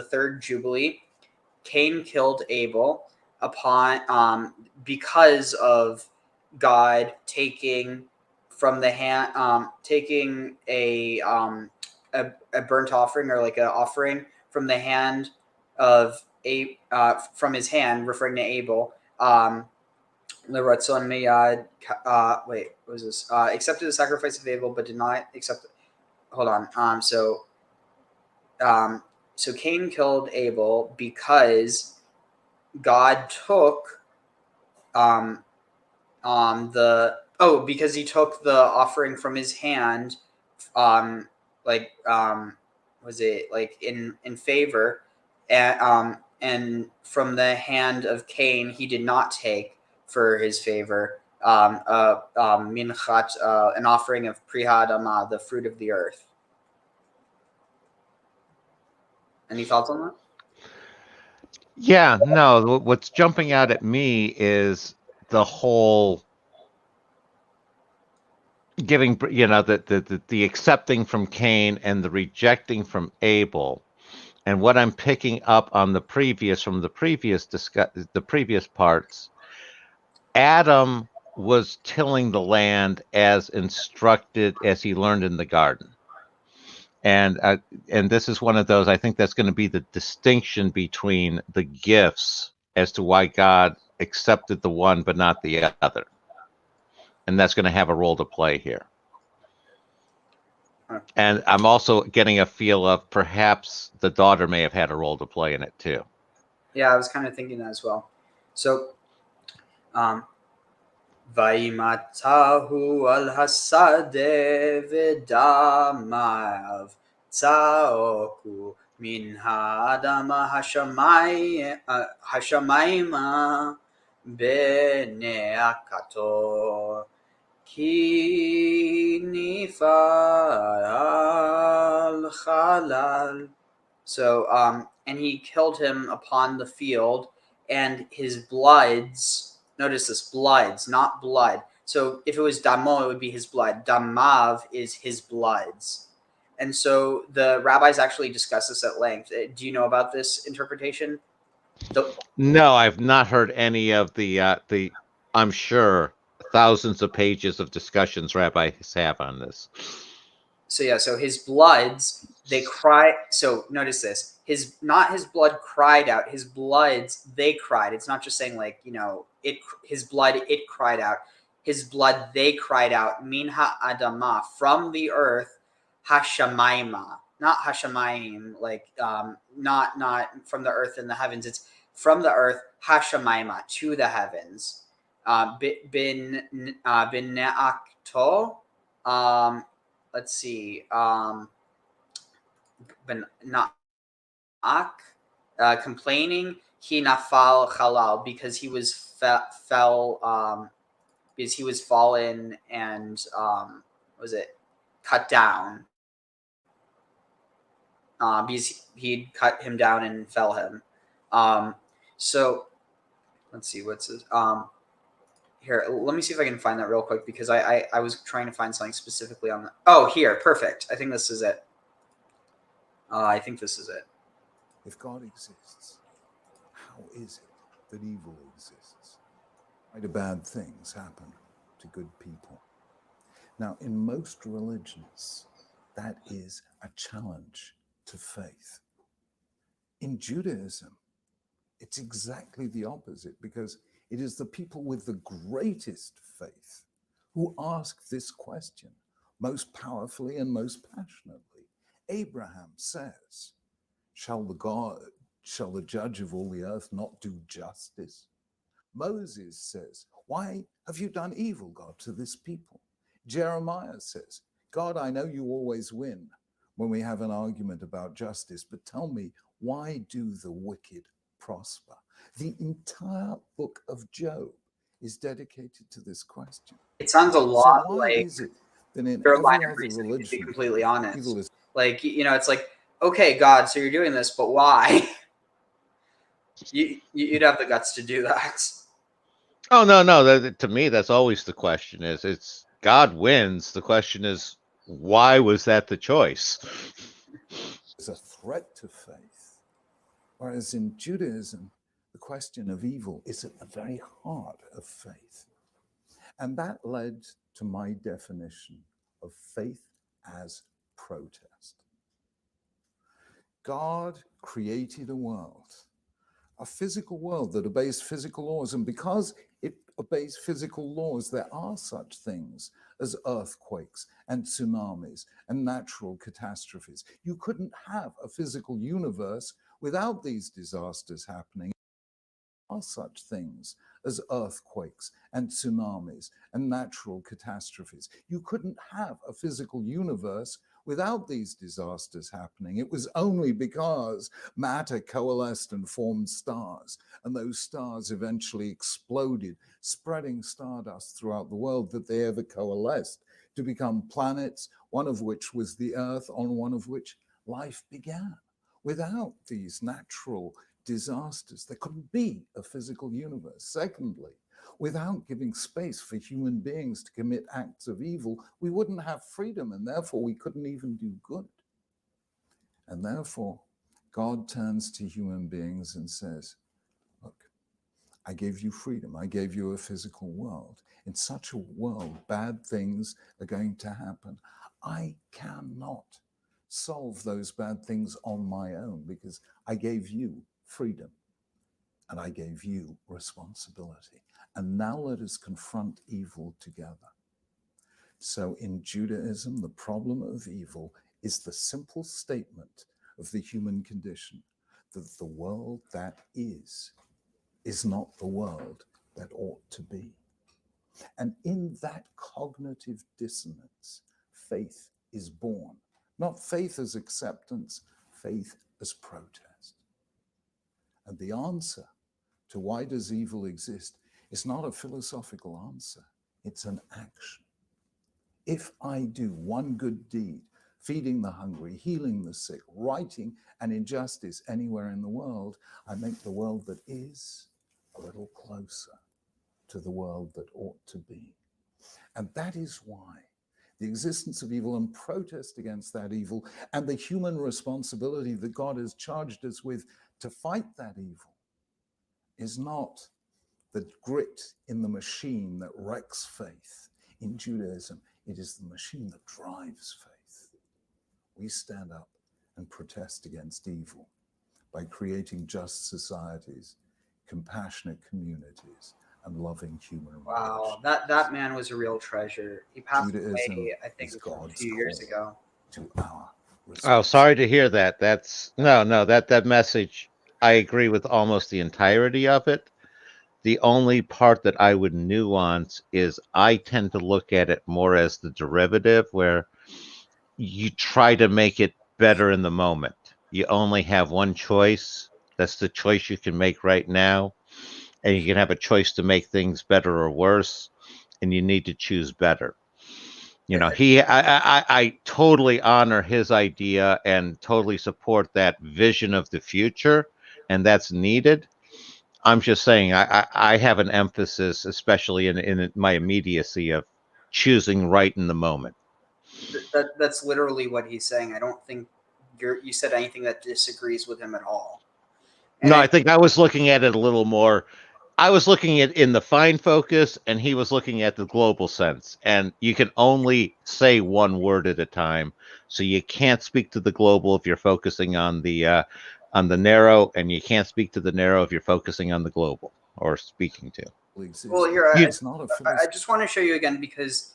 third Jubilee, Cain killed Abel upon because of God taking from the hand taking a burnt offering, or like an offering from the hand of from his hand, referring to Abel. The Ratzon Meyad what was this? Accepted the sacrifice of Abel, but did not accept. Hold on. So Cain killed Abel because God took because he took the offering from his hand, was it like in favor, and from the hand of Cain he did not take for his favor minchat, an offering of prihadama, the fruit of the earth. Any thoughts on that? Yeah, no. What's jumping out at me is the whole giving, the accepting from Cain and the rejecting from Abel. And what I'm picking up on the previous parts, Adam was tilling the land as instructed as he learned in the garden. And this is one of those, I think that's going to be the distinction between the gifts as to why God accepted the one but not the other. And that's going to have a role to play here. And I'm also getting a feel of perhaps the daughter may have had a role to play in it too. Yeah, I was kind of thinking that as well. So, Vaimatahu al hasade v'damav tzaoku min ha'adama hashamayma b'nei akato ki nifal halal. So, and he killed him upon the field, and his bloods. Notice this, bloods, not blood. So if it was damo, it would be his blood. Damav is his bloods. And so the rabbis actually discuss this at length. Do you know about this interpretation? No, I've not heard any of the I'm sure, thousands of pages of discussions rabbis have on this. So his bloods, they cry. So notice this, his blood cried out, his bloods, they cried. It's not just saying his blood, it cried out. His blood, they cried out. Minha adama, from the earth. Hashamayma, not hashamayim, not from the earth and the heavens. It's from the earth. Hashamayma, to the heavens. Bin ne'akto. Let's see. Complaining. He nafal halal, because he was because he was fallen and cut down. Because he'd cut him down and fell him. So let's see what's this. Here, let me see if I can find that real quick, because I was trying to find something specifically on that. Oh, here, perfect. I think this is it. If God exists, how is it that evil exists? Why do bad things happen to good people? Now, in most religions, that is a challenge to faith. In Judaism, it's exactly the opposite, because It is the people with the greatest faith who ask this question most powerfully and most passionately. Abraham says, shall the judge of all the earth not do justice? Moses says, why have you done evil, God, to this people? Jeremiah says, God, I know you always win when we have an argument about justice, but tell me, why do the wicked prosper? The entire book of Job is dedicated to this question. It sounds a lot So why like is it that in their every line of other reasoning, to be religion, completely honest. evil is Like, it's like, okay, God, so you're doing this, but why? You'd have the guts to do that. Oh, no. To me, that's always the question. It's God wins. The question is, why was that the choice? a threat to faith, whereas in Judaism, the question of evil is at the very heart of faith. And that led to my definition of faith as protest. God created a world, a physical world that obeys physical laws. And because it obeys physical laws, there are such things as earthquakes and tsunamis and natural catastrophes. You couldn't have a physical universe without these disasters happening. There are such things as earthquakes and tsunamis and natural catastrophes. You couldn't have a physical universe without these disasters happening. It was only because matter coalesced and formed stars, and those stars eventually exploded, spreading stardust throughout the world, that they ever coalesced to become planets, one of which was the Earth, on one of which life began. Without these natural disasters, there couldn't be a physical universe. Secondly, without giving space for human beings to commit acts of evil, we wouldn't have freedom, and therefore we couldn't even do good. And therefore, God turns to human beings and says, look, I gave you freedom. I gave you a physical world. In such a world, bad things are going to happen. I cannot solve those bad things on my own because I gave you freedom and I gave you responsibility. And now let us confront evil together. So in Judaism, the problem of evil is the simple statement of the human condition that the world that is not the world that ought to be. And in that cognitive dissonance, faith is born. Not faith as acceptance, faith as protest. And the answer to why does evil exist is not a philosophical answer, it's an action. If I do one good deed, feeding the hungry, healing the sick, righting an injustice anywhere in the world, I make the world that is a little closer to the world that ought to be. And that is why the existence of evil and protest against that evil and the human responsibility that God has charged us with to fight that evil is not the grit in the machine that wrecks faith. In Judaism, it is the machine that drives faith. We stand up and protest against evil by creating just societies, compassionate communities, and loving human relations. Wow, that man was a real treasure. He passed Judaism away, I think, is a God's few years call ago. to our Oh, sorry to hear that. That's that message, I agree with almost the entirety of it. The only part that I would nuance is I tend to look at it more as the derivative, where you try to make it better in the moment. You only have one choice. That's the choice you can make right now. And you can have a choice to make things better or worse, and you need to choose better. I totally honor his idea and totally support that vision of the future, and that's needed. I'm just saying I have an emphasis, especially in my immediacy, of choosing right in the moment. That's literally what he's saying. I don't think you said anything that disagrees with him at all. And No, I think I was looking at it a little more. I was looking at in the fine focus, and he was looking at the global sense. And you can only say one word at a time, so you can't speak to the global if you're focusing on the narrow, and you can't speak to the narrow if you're focusing on the global or speaking to. exists. Well, here It's not a I philosophy. just want to show you again because,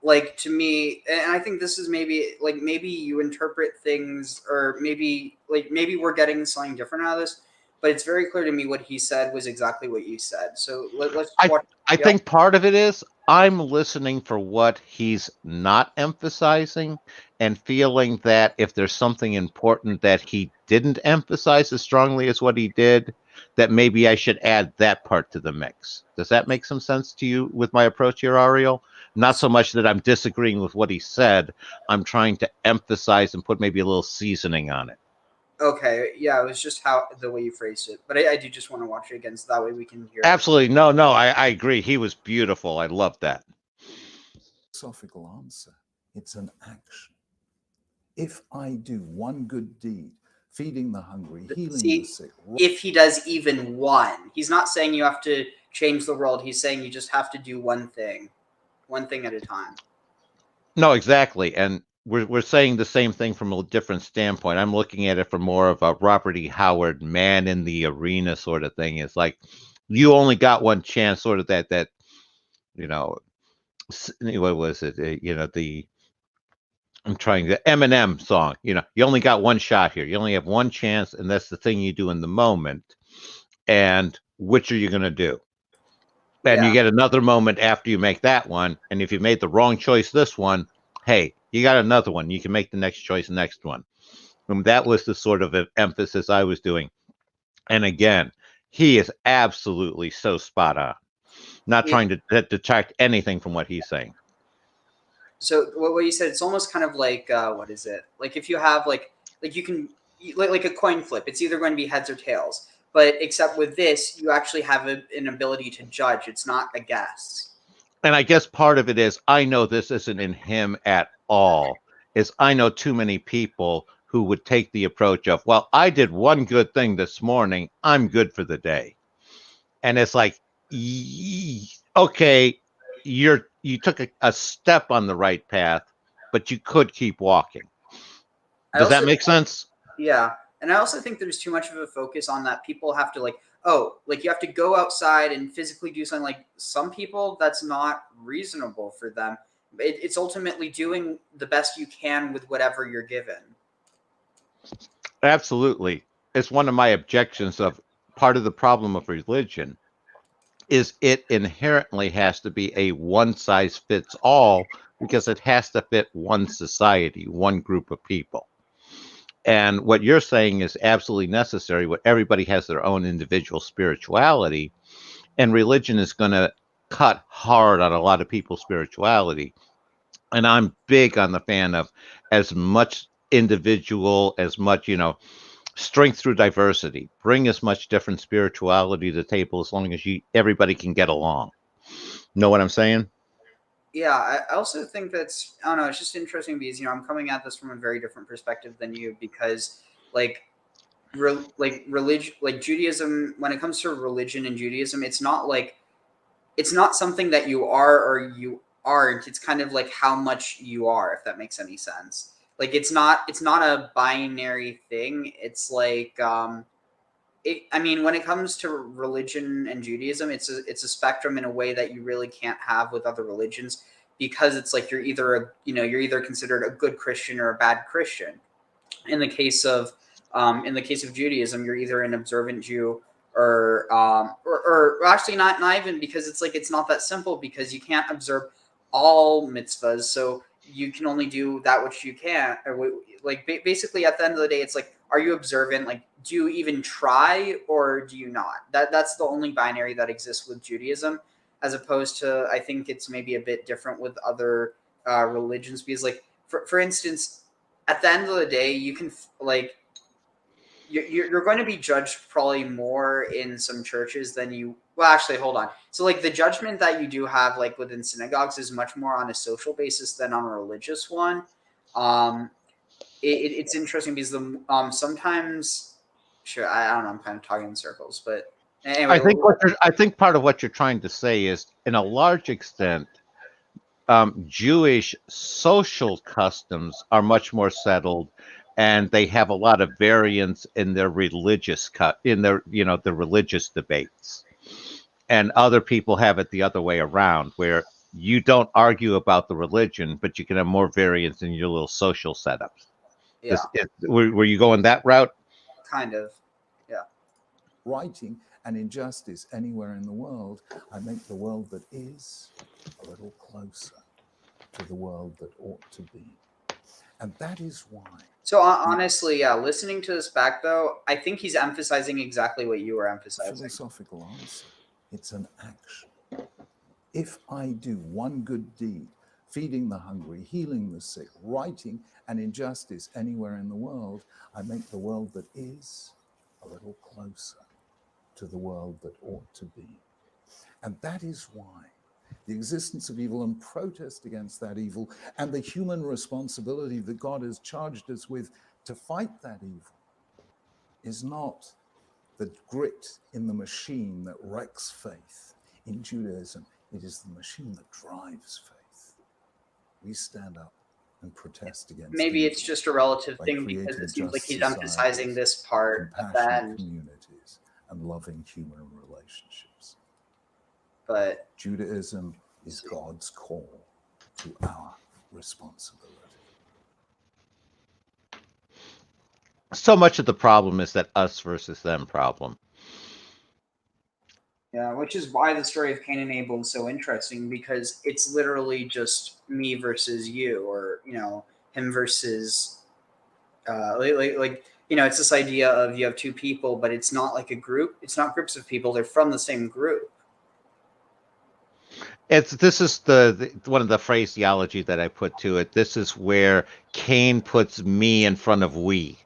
like, to me, and I think this is maybe like maybe you interpret things, or maybe we're getting something different out of this. But it's very clear to me what he said was exactly what you said. So let's I watch. I Yep. think part of it is I'm listening for what he's not emphasizing and feeling that if there's something important that he didn't emphasize as strongly as what he did, that maybe I should add that part to the mix. Does that make some sense to you with my approach here, Ariel? Not so much that I'm disagreeing with what he said. I'm trying to emphasize and put maybe a little seasoning on it. Okay, yeah, it was just how the way you phrased it. But I do just want to watch it again, so that way we can hear. Absolutely. No, I agree. He was beautiful. I love that. Philosophical answer. It's an action. If I do one good deed, feeding the hungry, healing the sick. If he does even one, he's not saying you have to change the world. He's saying you just have to do one thing at a time. No, exactly. And we're saying the same thing from a different standpoint. I'm looking at it from more of a Robert E. Howard man in the arena sort of thing. It's like you only got one chance, sort of that you know, what was it? I'm trying the Eminem song. You only got one shot here. You only have one chance, and that's the thing you do in the moment. And which are you going to do? And you get another moment after you make that one. And if you made the wrong choice this one, hey, you got another one. You can make the next choice, next one. And that was the sort of emphasis I was doing. And again, he is absolutely so spot on. Not trying to detract anything from what he's saying. So what you said, it's almost kind of like what is it? Like if you have like you can like a coin flip. It's either going to be heads or tails. But except with this, you actually have an ability to judge. It's not a guess. And I guess part of it is I know this isn't in him at all. Is I know too many people who would take the approach of, well, I did one good thing this morning. I'm good for the day. And it's like, okay, you took a step on the right path, but you could keep walking. Does that make sense? Yeah. And I also think there's too much of a focus on that. People have to you have to go outside and physically do something. Like some people, that's not reasonable for them. It's ultimately doing the best you can with whatever you're given. Absolutely. It's one of my objections of part of the problem of religion is it inherently has to be a one size fits all because it has to fit one society, one group of people. And what you're saying is absolutely necessary. What everybody has their own individual spirituality, and religion is going to cut hard on a lot of people's spirituality. And I'm big on the fan of as much individual, as much, strength through diversity. Bring as much different spirituality to the table as long as everybody can get along. Know what I'm saying? Yeah, I also think that's, I don't know, it's just interesting because, I'm coming at this from a very different perspective than you because, religion, Judaism, when it comes to religion and Judaism, it's not something that you are or you aren't. It's kind of like how much you are, if that makes any sense. Like, it's not a binary thing. It's like, when it comes to religion and Judaism, it's a spectrum in a way that you really can't have with other religions because it's like you're either considered a good Christian or a bad Christian. In the case of Judaism, you're either an observant Jew or actually not even, because it's not that simple because you can't observe all mitzvahs, so you can only do that which you can. Basically, at the end of the day, it's like, are you observant? Like, do you even try or do you not? That's the only binary that exists with Judaism, as opposed to, I think it's maybe a bit different with other religions. Because, for instance, at the end of the day, you can you're going to be judged probably more in some churches than you. Well, actually, hold on. So, the judgment that you do have, within synagogues, is much more on a social basis than on a religious one. It's interesting because sometimes, sure, I don't know, I'm kind of talking in circles, but anyway. I think part of what you're trying to say is, in a large extent, Jewish social customs are much more settled, and they have a lot of variance in their religious the religious debates. and other people have it the other way around, where you don't argue about the religion, but you can have more variance in your little social setups. Yeah, Were you going that route? kind of. Yeah. Righting an injustice anywhere in the world, I make the world that is a little closer to the world that ought to be. And that is why. So honestly, yeah, listening to this back though, I think he's emphasizing exactly what you were emphasizing. Philosophical answer. It's an action. If I do one good deed, feeding the hungry, healing the sick, righting an injustice anywhere in the world, I make the world that is a little closer to the world that ought to be. And that is why the existence of evil and protest against that evil and the human responsibility that God has charged us with to fight that evil is not the grit in the machine that wrecks faith. In Judaism, it is the machine that drives faith. We stand up and protest against Maybe evil it's just a relative by thing because creating it seems like just he's emphasizing societies, this part at the compassionate end. communities, and loving human relationships. But Judaism is God's call to our responsibility. So much of the problem is that us versus them problem. yeah, which is why the story of Cain and Abel is so interesting, because it's literally just me versus you, or him versus like it's this idea of you have two people, but it's not like a group. It's not groups of people. They're from the same group. This is the one of the phraseology that I put to it. This is where Cain puts me in front of we.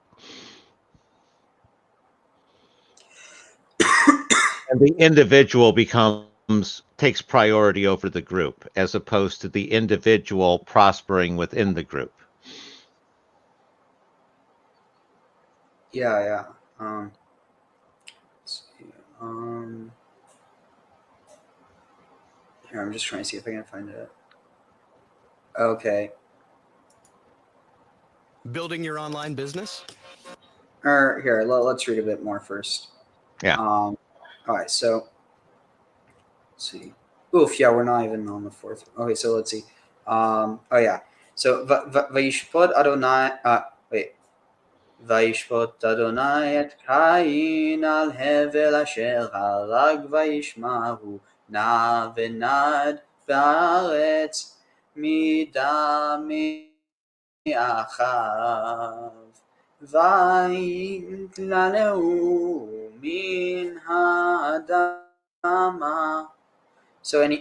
And the individual takes priority over the group, as opposed to the individual prospering within the group. Yeah. Let's see. Here, I'm just trying to see if I can find it. Okay. Building your online business? Or here, let's read a bit more first. Yeah. All right. So let's see. Oof. Yeah, we're not even on the fourth. Okay. So let's see. Oh yeah. So Vayishpot Adonai. Wait. וישפוט אדוני את קין על הבל אשר הרג וישמעו נע ונד בארץ מדם מאחיו ויקללהו מן האדמה. So and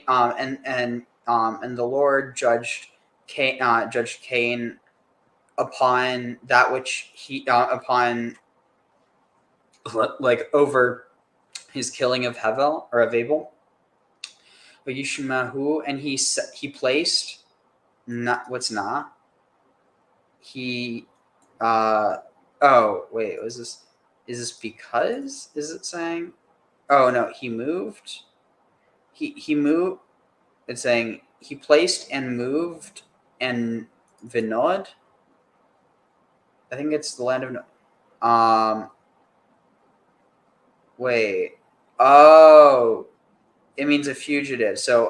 the Lord judged Cain upon that which he over his killing of Abel, Yishmahu, and he placed is this because, is it saying, oh no, he moved, it's saying he placed and moved and Vinod. I think it's the land of wait. Oh, it means a fugitive. So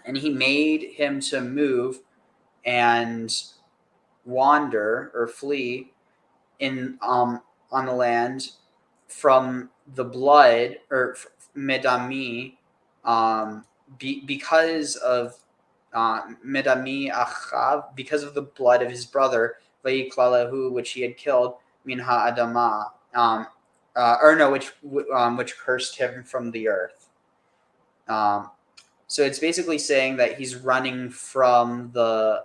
and he made him to move and wander or flee in on the land from the blood, or medami, because of medami achav, because of the blood of his brother, vayiklalahu, which he had killed, min ha'adama, which cursed him from the earth. So it's basically saying that he's running from the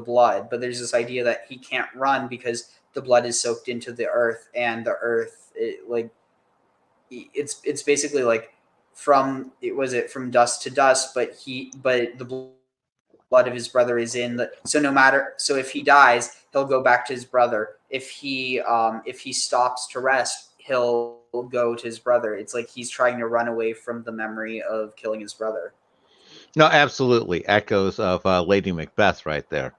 blood, but there's this idea that he can't run because the blood is soaked into the earth, and the earth, it's basically like from dust to dust, but the blood of his brother is in the, so if he dies, he'll go back to his brother. If he stops to rest, he'll go to his brother. It's like he's trying to run away from the memory of killing his brother. No, absolutely. Echoes of Lady Macbeth right there.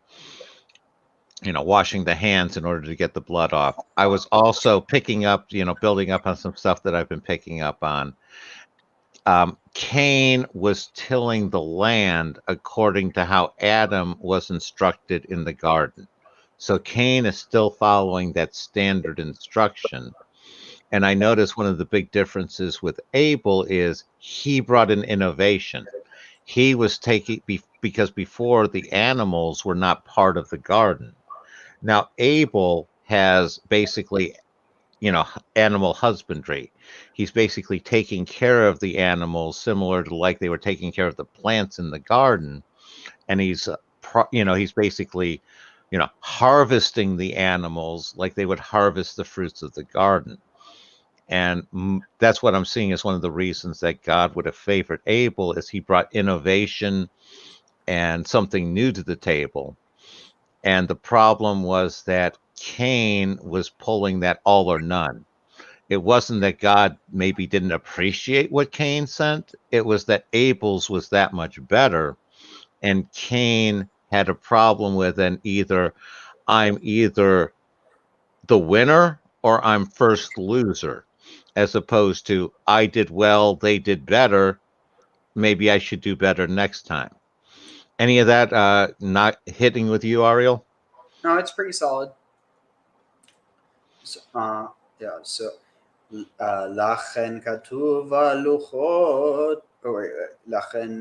washing the hands in order to get the blood off. I was also picking up, building up on some stuff that I've been picking up on. Cain was tilling the land according to how Adam was instructed in the garden. So Cain is still following that standard instruction. And I noticed one of the big differences with Abel is he brought an innovation. He was taking, because before the animals were not part of the garden. Now, Abel has basically, animal husbandry. He's basically taking care of the animals similar to like they were taking care of the plants in the garden. And he's, he's basically, harvesting the animals like they would harvest the fruits of the garden. And that's what I'm seeing as one of the reasons that God would have favored Abel, is he brought innovation and something new to the table. And the problem was that Cain was pulling that all or none. It wasn't that God maybe didn't appreciate what Cain sent. It was that Abel's was that much better. And Cain had a problem with, and I'm either the winner or I'm first loser, as opposed to I did well, they did better. Maybe I should do better next time. Any of that not hitting with you, Ariel? No, it's pretty solid. So, yeah. So, לכן כתוב הלוחות, לכן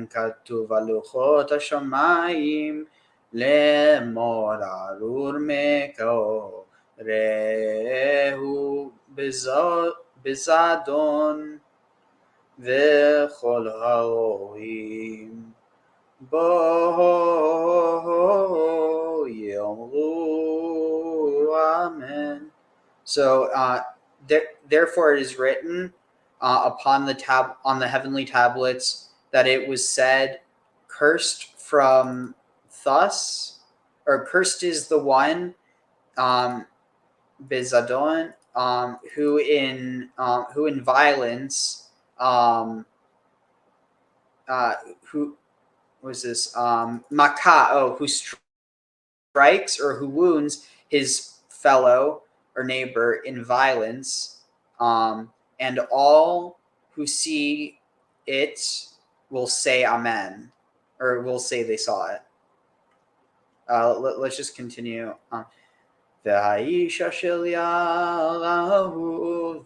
כתוב הלוחות השמיים לאמור ארור מקורהו בזדון וכל הרועים בו יאמרו אמן. So, therefore, it is written upon the heavenly tablets that it was said, "Cursed from thus," or "Cursed is the one, Bezadon, who in violence, who was this Makah, who strikes or who wounds his fellow or neighbor in violence, and all who see it will say amen, or will say they saw it. Let's just continue. והאיש אשר יראהו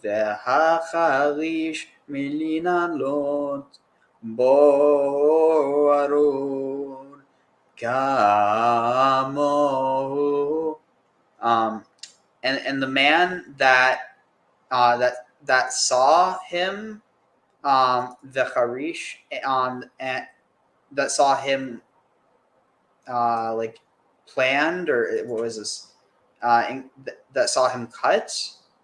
והחריש מלינלות בו ארור כמוהו. And the man that saw him, the Harish, and that saw him, like planned, or what was this? That saw him cut,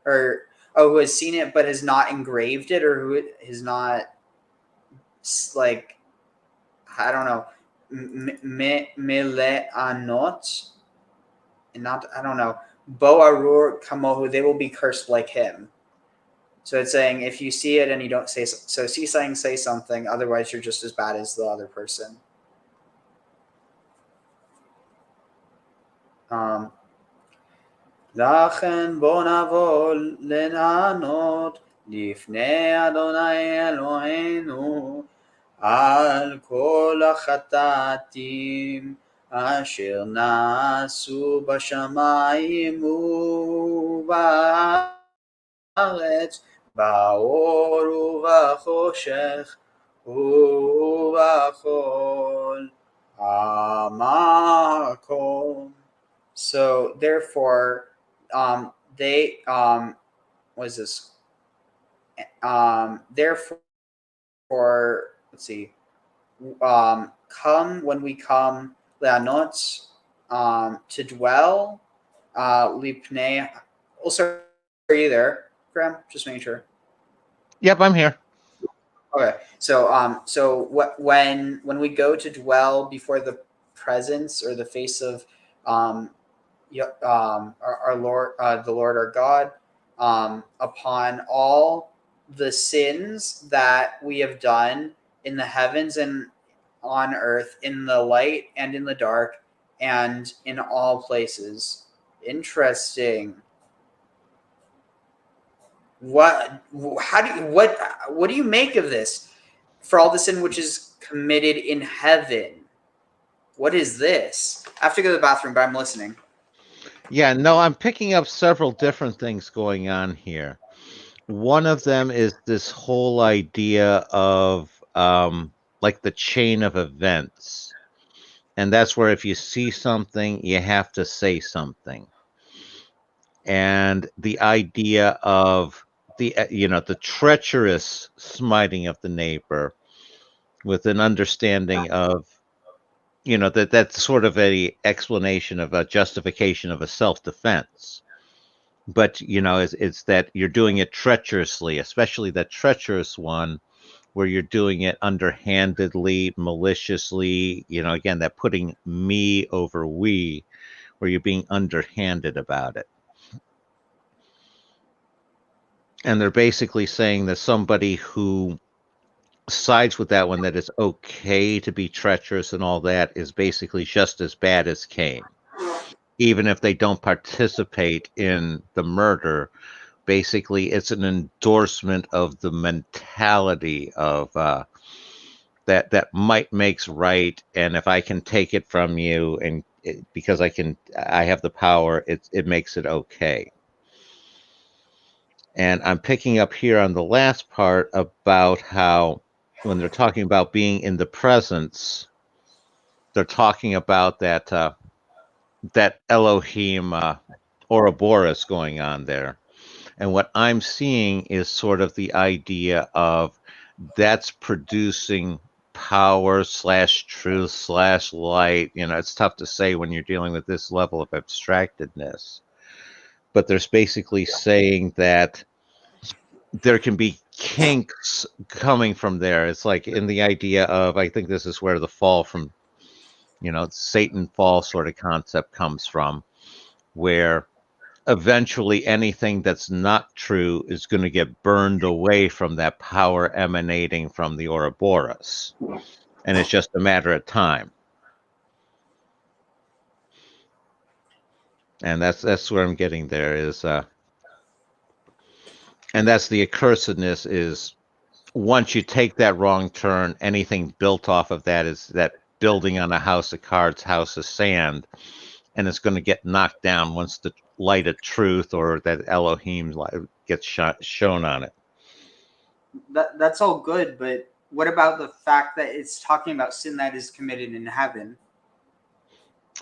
or who has seen it but has not engraved it, or who has not, like, I don't know, meleanot, and not, I don't know, Bo Arur Kamohu, they will be cursed like him. So it's saying if you see it and you don't say so, see something, say something. Otherwise, you're just as bad as the other person. לכן בוא נבוא לענות לפני אדוני אלוהינו על כל החטאים אשר נעשו בשמיים ובארץ, באור ובחושך ובכל המקום. So therefore, they what is this? Therefore, let's see. Come when we come, leanot, to dwell, lipnei. Also, are you there, Graham? Just making sure. Yep, I'm here. Okay, so when we go to dwell before the presence or the face of our Lord, the Lord our God, upon all the sins that we have done in the heavens and on earth, in the light and in the dark, and in all places. Interesting. What do you make of this? For all the sin which is committed in heaven. What is this? I have to go to the bathroom, but I'm listening. Yeah, no, I'm picking up several different things going on here. One of them is this whole idea of like the chain of events. And that's where if you see something, you have to say something. And the idea of the the treacherous smiting of the neighbor with an understanding of that's sort of a explanation of a justification of a self-defense. But it's that you're doing it treacherously, especially that treacherous one where you're doing it underhandedly, maliciously, again, that putting me over we, where you're being underhanded about it. And they're basically saying that somebody who sides with that one, that it's okay to be treacherous and all that, is basically just as bad as Cain. Even if they don't participate in the murder, basically it's an endorsement of the mentality of that might makes right, and if I can take it from you, and because I have the power, it makes it okay. And I'm picking up here on the last part about how when they're talking about being in the presence, they're talking about that that Elohim Ouroboros going on there. And what I'm seeing is sort of the idea of that's producing power / truth / light. It's tough to say when you're dealing with this level of abstractedness. But there's basically saying that there can be kinks coming from there. It's like in the idea of, I think this is where the fall from, Satan fall sort of concept comes from, where eventually anything that's not true is going to get burned away from that power emanating from the Ouroboros. And it's just a matter of time. And that's where I'm getting there is, and that's the accursedness is once you take that wrong turn, anything built off of that is that building on a house of cards, house of sand, and it's going to get knocked down once the light of truth or that Elohim light gets shown on it. That's all good, but what about the fact that it's talking about sin that is committed in heaven?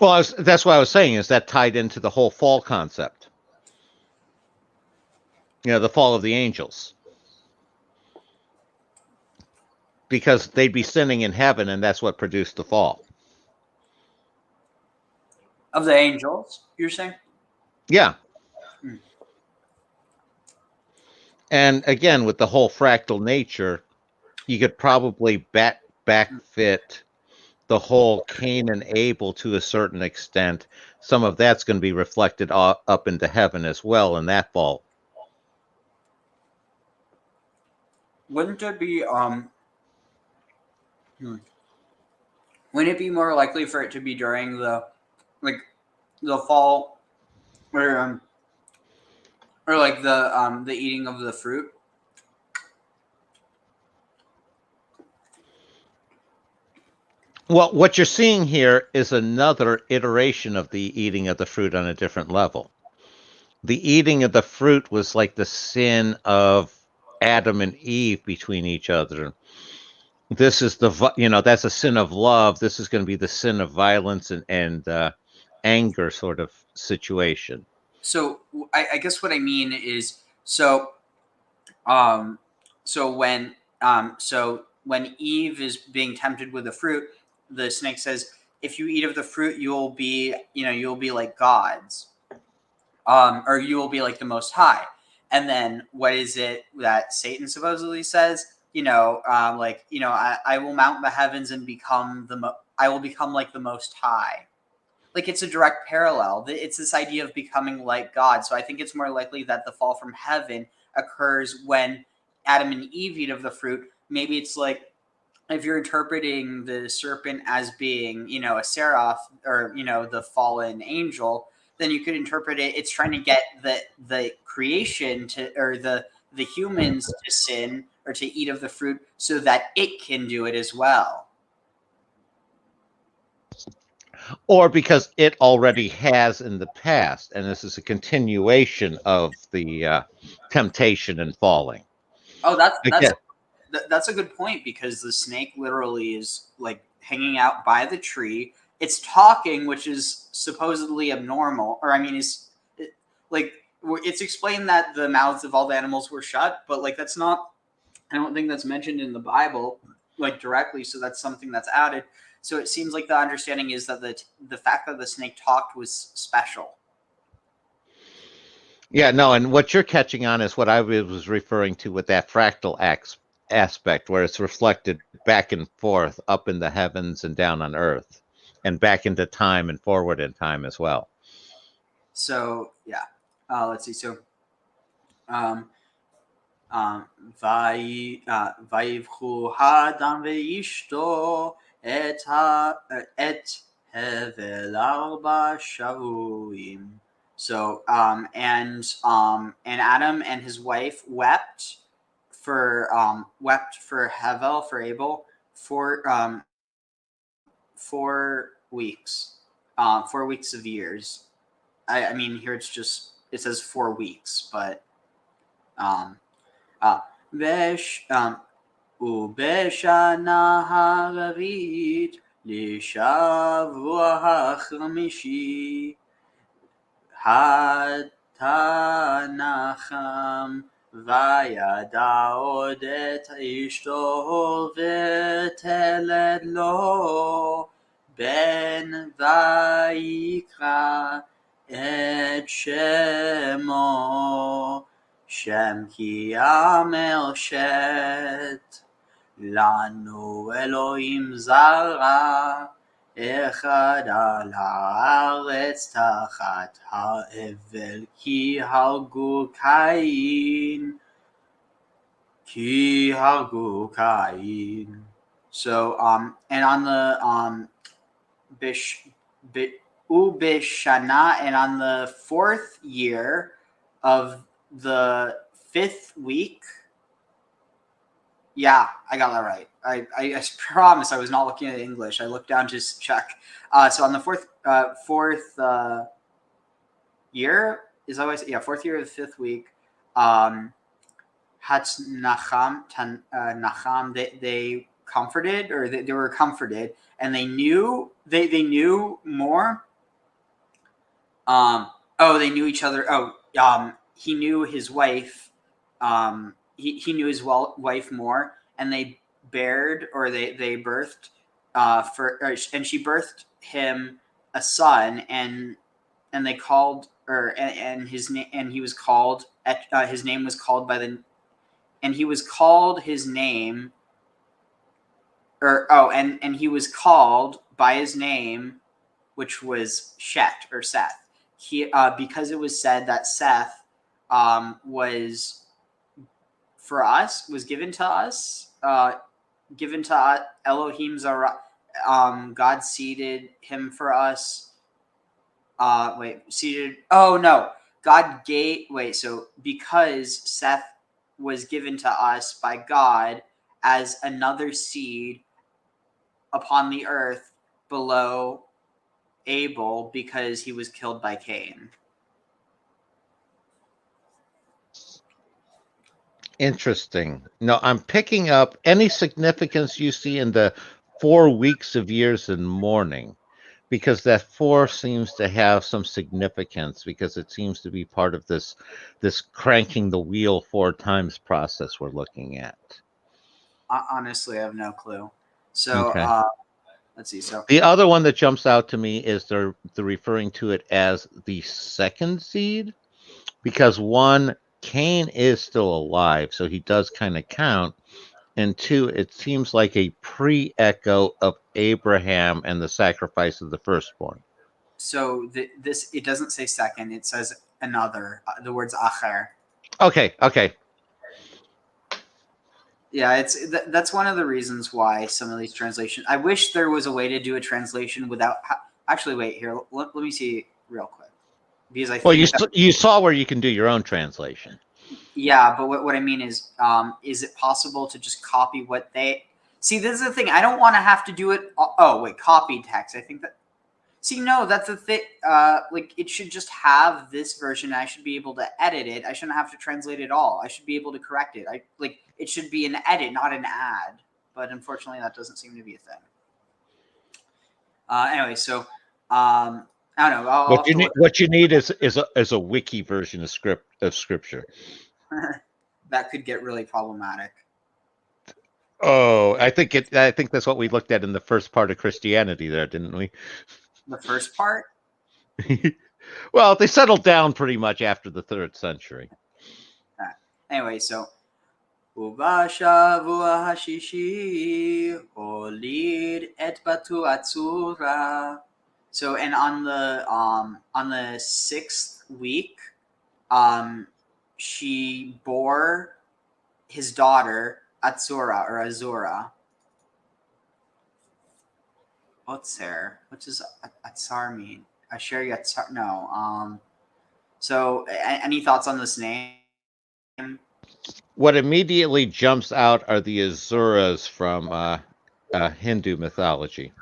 Well, that's what I was saying, is that tied into the whole fall concept. The fall of the angels. Because they'd be sinning in heaven, and that's what produced the fall. Of the angels, you're saying? Yeah. And again, with the whole fractal nature, you could probably backfit the whole Cain and Abel to a certain extent. Some of that's going to be reflected up into heaven as well in that fall. Wouldn't it be wouldn't it be more likely for it to be during the fall, or like the eating of the fruit? Well, what you're seeing here is another iteration of the eating of the fruit on a different level. The eating of the fruit was like the sin of Adam and Eve between each other. This is that's a sin of love. This is going to be the sin of violence and anger sort of situation. So I guess what I mean is, so when Eve is being tempted with the fruit, the snake says, if you eat of the fruit, you'll be like gods, or you will be like the Most High. And then what is it that Satan supposedly says? I will mount the heavens and I will become like the Most High. Like, it's a direct parallel. It's this idea of becoming like God. So I think it's more likely that the fall from heaven occurs when Adam and Eve eat of the fruit. Maybe it's like if you're interpreting the serpent as being, a seraph, or, the fallen angel, then you could interpret it. It's trying to get the creation to, or the humans to sin or to eat of the fruit so that it can do it as well. Or because it already has in the past, and this is a continuation of the temptation and falling. Oh, Again, that's a good point, because the snake literally is like hanging out by the tree. It's talking, which is supposedly abnormal, or I mean, it's explained that the mouths of all the animals were shut, but like that's not. I don't think that's mentioned in the Bible, like directly. So that's something that's added. So it seems like the understanding is that the fact that the snake talked was special. yeah, no, and what you're catching on is what I was referring to with that fractal aspect, where it's reflected back and forth up in the heavens and down on earth, and back into time and forward in time as well. So yeah, let's see. So, ויבחו האדם ואשתו את הבל 4 שבועים. So, and Adam and his wife wept for Hevel, for Abel, for 4 weeks, 4 weeks of years. I mean, here it says 4 weeks, but ובשנה הרביעית לשבוע החמישי התנחם וידע עוד את אשתו ותלד לו בן ויקרא את שמו שם כי יאמר שת לנו אלוהים זרע אחד על הארץ תחת האבל כי הרגו קין. So and on the Ubishana, and on the 4th year of the 5th week. Yeah, I got that right. I promise I was not looking at English. I looked down to check. So on the 4th year, is that what I said? Yeah, 4th year of the 5th week. Nacham, they comforted, or they were comforted, and they knew more. They knew each other. He knew his wife. He knew his wife more, and they birthed and she birthed him a son, and they called, and his name, and he was called, his name was called by the, and he was called his name, and he was called by his name, which was Shet, or Seth. Because it was said that Seth was given to us, Elohim Zara, God seeded him for us. So because Seth was given to us by God as another seed upon the earth below Abel, because he was killed by Cain. Interesting. No, I'm picking up any significance you see in the 4 weeks of years and mourning, because that 4 seems to have some significance, because it seems to be part of this cranking the wheel 4 times process we're looking at. Honestly, I have no clue. So, okay. Let's see. So the other one that jumps out to me is they're referring to it as the second seed, because 1, Cain is still alive, so he does kind of count. And 2, it seems like a pre-echo of Abraham and the sacrifice of the firstborn. So this, it doesn't say second; it says another. The words acher. Okay. Yeah, that's one of the reasons why some of these translations. I wish there was a way to do a translation without. Actually, wait here. Let me see real quick, because I Well, think you saw where you can do your own translation. yeah, but what I mean is it possible to just copy what they see? This is the thing. I don't want to have to do it. Oh wait, copy text. I think that. See, no, that's the thing. Like, it should just have this version. I should be able to edit it. I shouldn't have to translate it all. I should be able to correct it. It should be an edit, not an ad. But unfortunately, that doesn't seem to be a thing. Anyway, so I don't know. What you need is a wiki version of scripture. That could get really problematic. Oh, I think that's what we looked at in the first part of Christianity there, didn't we? The first part? Well, they settled down pretty much after the 3rd century. Anyway, so Ubashavua hashishi holid et batu atzura. So, and on the 6th week, she bore his daughter Atzura or Azura. Otzer. What does Atzar mean? Asher Yatzar. No. So, any thoughts on this name? What immediately jumps out are the Azuras from Hindu mythology.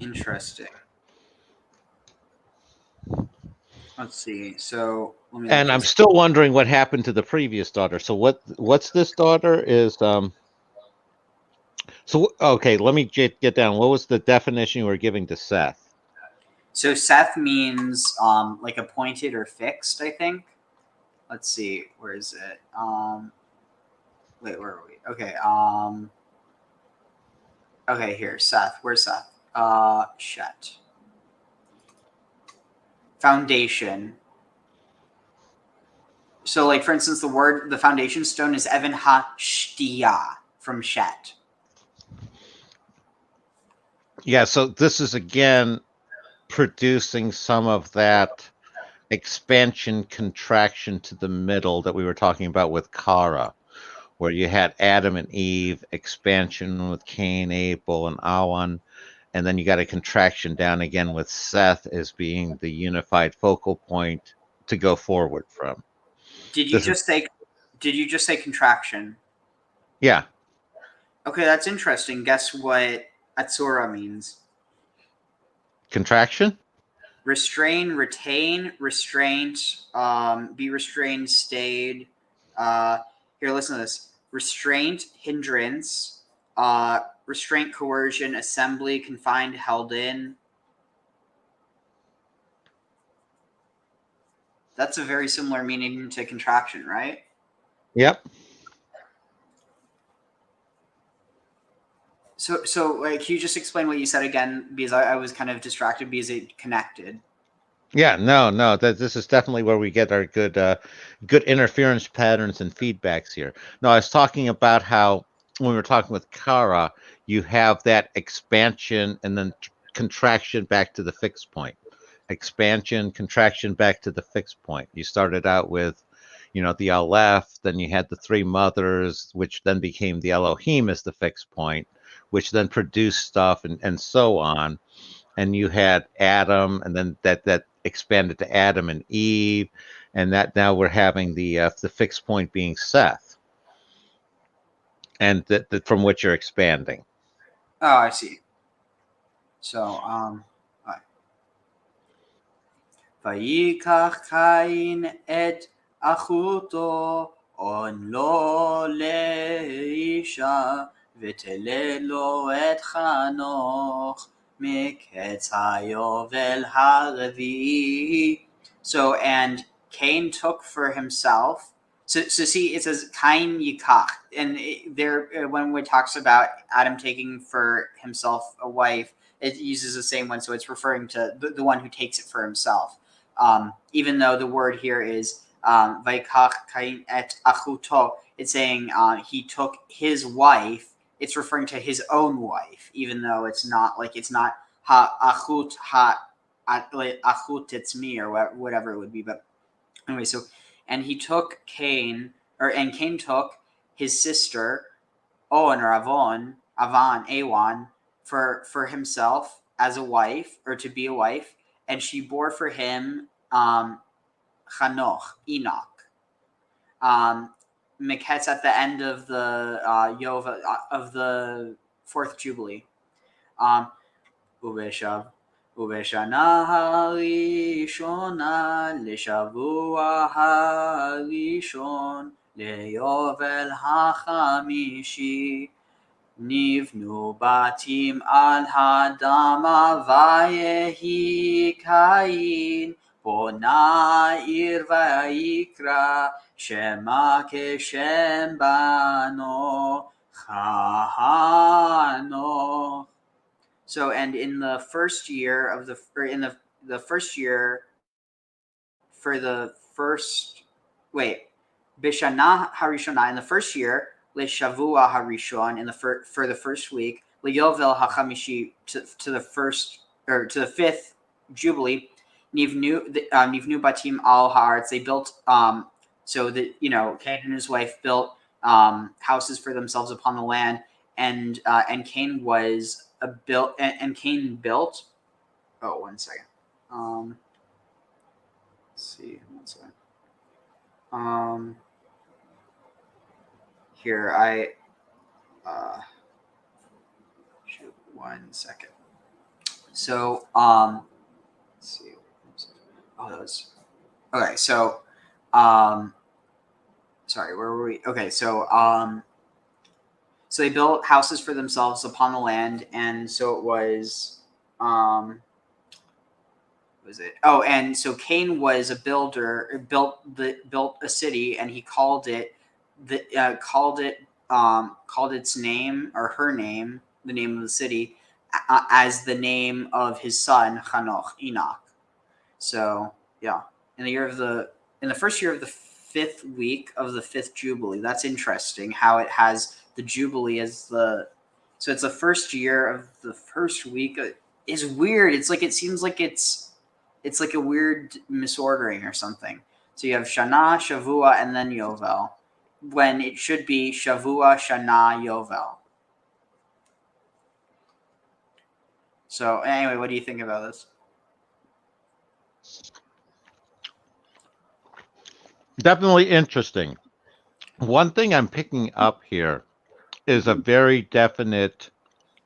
Interesting. Let's see. So, let me. And I'm still wondering what happened to the previous daughter. So what's this daughter is So okay, let me get down. What was the definition you were giving to Seth? So Seth means like appointed or fixed, I think. Let's see, where is it? Wait, where are we? Okay, okay, here, Seth. Where's Seth? Shet. Foundation. So, like, for instance, the foundation stone is Evan HaShtiya from Shet. Yeah, so this is again producing some of that expansion contraction to the middle that we were talking about with Kara, where you had Adam and Eve, expansion with Cain, Abel, and Awan, and then you got a contraction down again with Seth as being the unified focal point to go forward from. Did you just say contraction? Yeah. Okay, that's interesting. Guess what Atsura means? Contraction? Restrain, retain, restraint, be restrained, stayed. Here, listen to this. Restraint, hindrance, restraint, coercion, assembly, confined, held in. That's a very similar meaning to contraction, right? Yep. So like, can you just explain what you said again? Because I was kind of distracted because it connected. Yeah, no. This is definitely where we get our good interference patterns and feedbacks here. No, I was talking about how when we were talking with Kara, you have that expansion and then contraction back to the fixed point. Expansion, contraction back to the fixed point. You started out with, the Aleph, then you had the 3 mothers, which then became the Elohim as the fixed point, which then produced stuff and so on. And you had Adam, and then that expanded to Adam and Eve, and that now we're having the fixed point being Seth, and that from which you're expanding. Oh, I see. So, Vayikach Cain et achuto on lo leisha v'telelo et Chanoch miketz hayovel haravi. So, and Cain took for himself. So see, it says Cain yikach, and there when it talks about Adam taking for himself a wife, it uses the same one, so it's referring to the one who takes it for himself. Even though the word here is Vaikach Cain et achuto, it's saying he took his wife. It's referring to his own wife, even though it's not ha achut ha achut it's me or whatever it would be. But anyway, so and he took Cain and Cain took his sister Awan or Avan, for himself as a wife, or to be a wife, and she bore for him Enoch. Miketz at the end of the Yovel of the fourth Jubilee. Ubeshana harishona leshavua harishon leyovel hachamishi nivnu batim al hadama vayehi kain Bona'ir vayikra shema keshem bano chano. So, and in the first year of the first year for the first Bishana Harishona, in the first year, Leshavua Harishon, in the for the first week, Leyovel Hachamishi, to the first, or to the fifth Jubilee, Nivnu Batim al Haaretz, they built so that Cain and his wife built houses for themselves upon the land, and Cain was built. Oh, 1 second. Let's see. 1 second. Here shoot, 1 second. So let's see. Oh, that was okay. So sorry, where were we? Okay, so so they built houses for themselves upon the land, and so it was Oh, and so Cain was a builder, built a city, and he called it its name, or her name, the name of the city, as the name of his son Enoch. So yeah, in the first year of the fifth week of the fifth Jubilee. That's interesting how it has the Jubilee as so it's the first year of the first week. Is weird. It's like, it seems like it's like a weird misordering or something. So you have Shana, Shavua, and then Yovel, when it should be Shavua, Shana, Yovel. So anyway, what do you think about this? Definitely interesting. One thing I'm picking up here is a very definite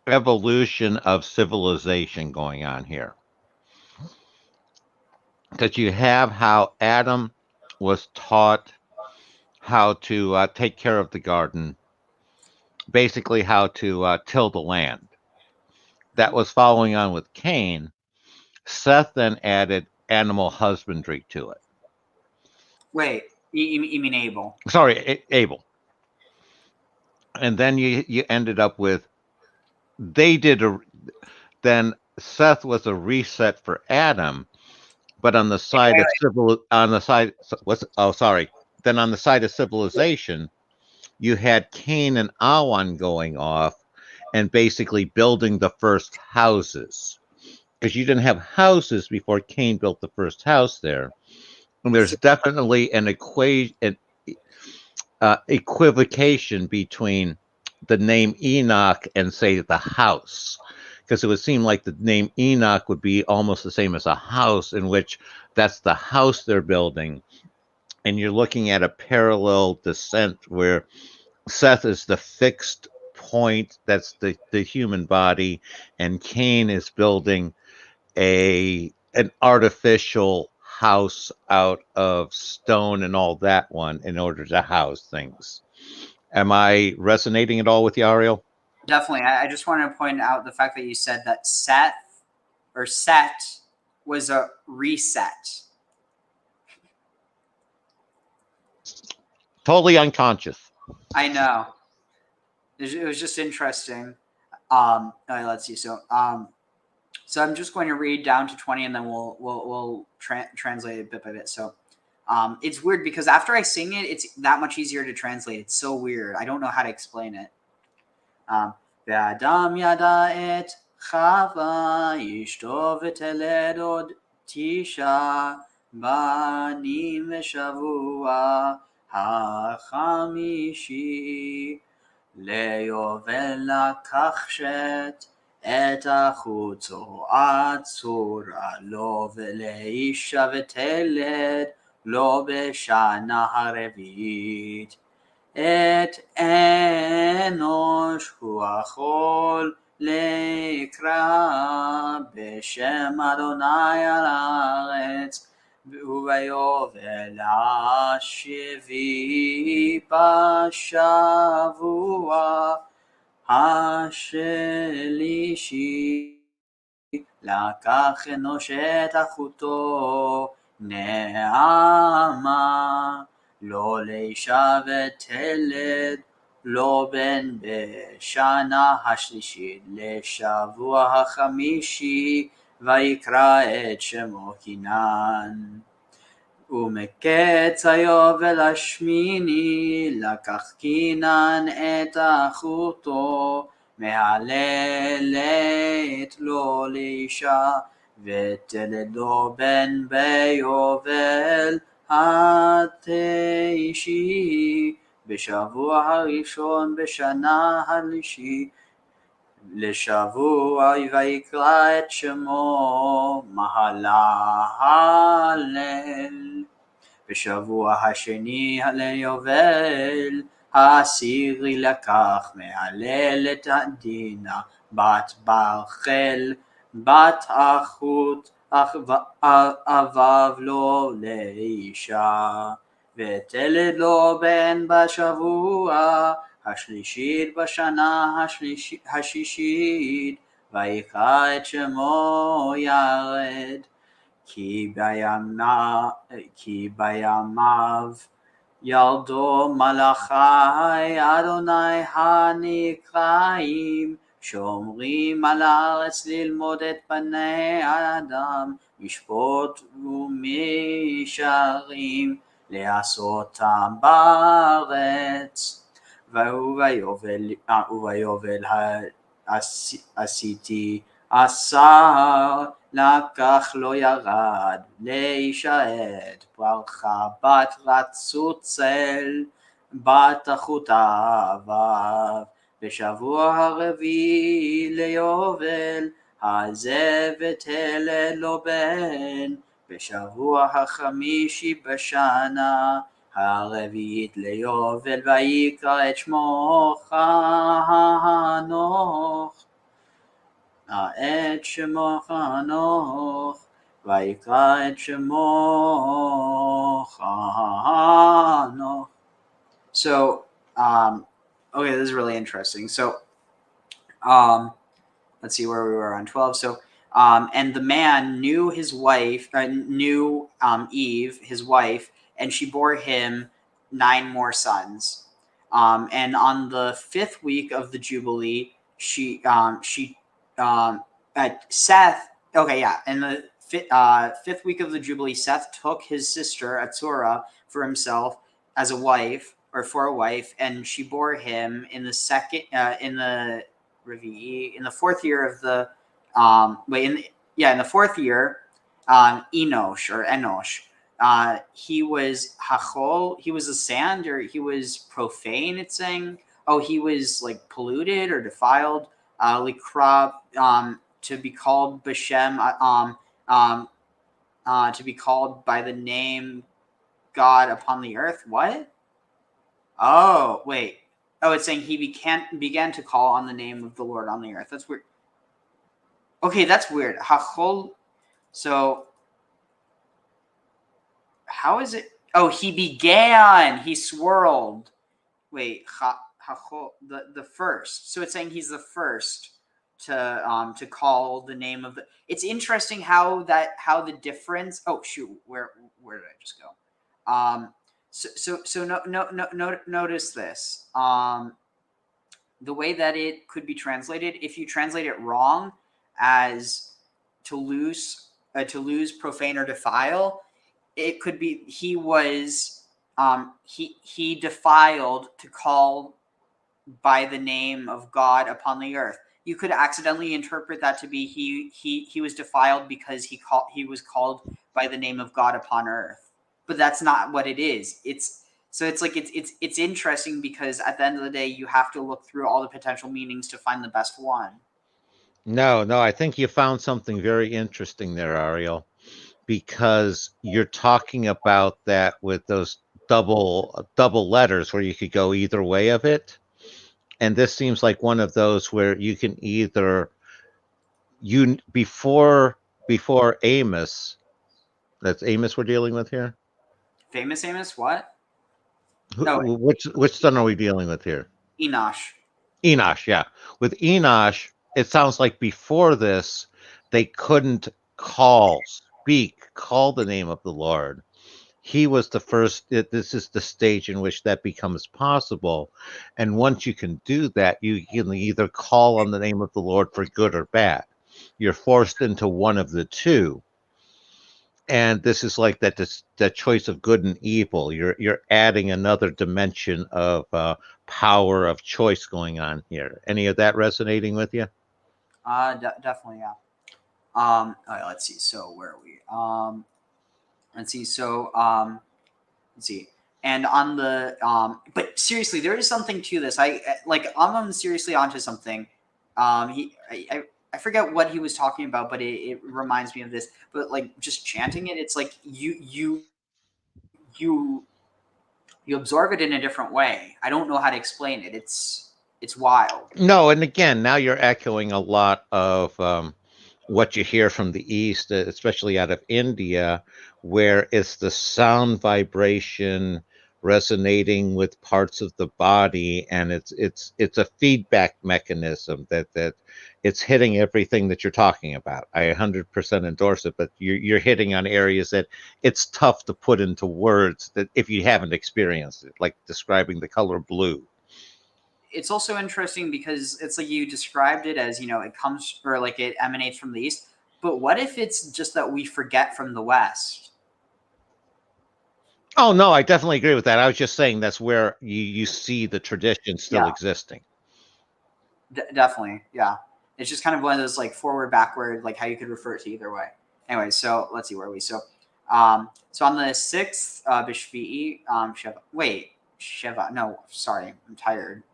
evolution of civilization going on here. Because you have how Adam was taught how to take care of the garden, basically how to till the land. That was following on with Cain. Seth then added animal husbandry to it. Wait, you mean Abel? Sorry, Abel. And then you ended up with, then Seth was a reset for Adam, but on the side of then on the side of civilization, you had Cain and Awan going off and basically building the first houses, because you didn't have houses before Cain built the first house there. And there's definitely an equivocation between the name Enoch and, say, the house, because it would seem like the name Enoch would be almost the same as a house, in which that's the house they're building. And you're looking at a parallel descent where Seth is the fixed point, that's the human body, and Cain is building an artificial house out of stone and all that one in order to house things. Am I resonating at all with you, Ariel? Definitely. I just wanted to point out the fact that you said that Set was a reset. Totally unconscious. I know. It was just interesting. Let's see. So I'm just going to read down to 20, and then we'll translate it bit by bit. So it's weird because after I sing it, it's that much easier to translate. It's so weird. I don't know how to explain it. Ve'adam yada et chava yishto v'teledod tisha banim v'shavua החמישי. ליובל לקח שת את החוצו עצורה לו ולאישה ותלד לו בשנה הרביעית. את אנוש הוא יכול לקרא בשם אדוני על הארץ, וביובל השביעי בשבוע השלישי לקח אנוש את אחותו נעמה לא לאישה ותלד לא בן בשנה השלישית לשבוע החמישי ויקרא את שמו קינן. ומקץ היובל השמיני לקח קינן את אחותו מהללת לו לאישה ותלד לו בן ביובל התשיעי בשבוע הראשון בשנה השלישית לשבוע ויקרא את שמו מהלל. בשבוע השני ליובל העשירי לקח מהללת עדינה בת ברחל בת אחות אבב לו לאישה ותלד לו בן בשבוע השלישית בשנה השישית ויקרא את שמו ירד. כי בימיו ילדו מלאכי אדוני הנקראים שומרים על הארץ ללמוד את בני האדם משפוט ומישרים לעשותם בארץ. וביובל עשיתי 10 לקח לא ירד לאישה את ברכה בת רצוצל בת אחותה אבב. בשבוע הרביעי ליובל הזה ותלד לו בן. בשבוע החמישי בשנה הרביעית ליובל ויקרא את שמו חנוך. את שמו חנוך ויקרא את שמו חנוך. So okay, this is really interesting. So let's see where we were on 12. So and the man knew his wife, knew Eve, his wife, and she bore him 9 more sons. And on the 5th week of the Jubilee, Seth, okay, yeah, in the 5th week of the Jubilee, Seth took his sister Atzorah for himself as a wife, or for a wife, and she bore him in the 4th year of the in the 4th year, Enosh or Enosh. He was hachol, he was a sand, or he was profane, it's saying. Oh, he was like polluted or defiled. Likra, to be called Bashem, to be called by the name God upon the earth. What? Oh, wait. Oh, it's saying he began to call on the name of the Lord on the earth. That's weird. Okay, that's weird. Hachol. So, how is it? Oh, he began. He swirled. Wait, hachol, the first. So it's saying he's the first to call the name of the. It's interesting how the difference. Oh shoot, where did I just go? So notice this. The way that it could be translated, if you translate it wrong as to lose, profane, or defile, it could be he was he defiled to call by the name of God upon the earth. You could accidentally interpret that to be he was defiled because he was called by the name of God upon earth. But that's not what it is. It's So it's like it's interesting because at the end of the day, you have to look through all the potential meanings to find the best one. No, I think you found something very interesting there, Ariel, because you're talking about that with those double letters where you could go either way of it. And this seems like one of those where you can either before Amos, that's Amos we're dealing with here. Famous Amos, what? No, Which son are we dealing with here? Enosh. Enosh, yeah. With Enosh, it sounds like before this, they couldn't call the name of the Lord. He was the first. This is the stage in which that becomes possible. And once you can do that, you can either call on the name of the Lord for good or bad. You're forced into one of the two. And this is like that choice of good and evil. You're adding another dimension of power of choice going on here. Any of that resonating with you? Definitely, yeah. All right, let's see. So where are we? Let's see. So let's see. And on the but seriously, there is something to this. I'm seriously onto something. I forget what he was talking about, but it reminds me of this. But like just chanting it, it's like you absorb it in a different way. I don't know how to explain it. It's wild. No, and again, now you're echoing a lot of what you hear from the East, especially out of India, where it's the sound vibration resonating with parts of the body, and it's a feedback mechanism that it's hitting everything that you're talking about. I 100% endorse it, but you're hitting on areas that it's tough to put into words that if you haven't experienced it, like describing the color blue. It's also interesting because it's like you described it as, it comes or like it emanates from the East. But what if it's just that we forget from the West? Oh, no, I definitely agree with that. I was just saying that's where you see the tradition still existing. Definitely, yeah. It's just kind of one of those like forward, backward, like how you could refer to either way. Anyway, so let's see where are we. So on the 6th, Bishvi'i, Sheva. No, sorry, I'm tired.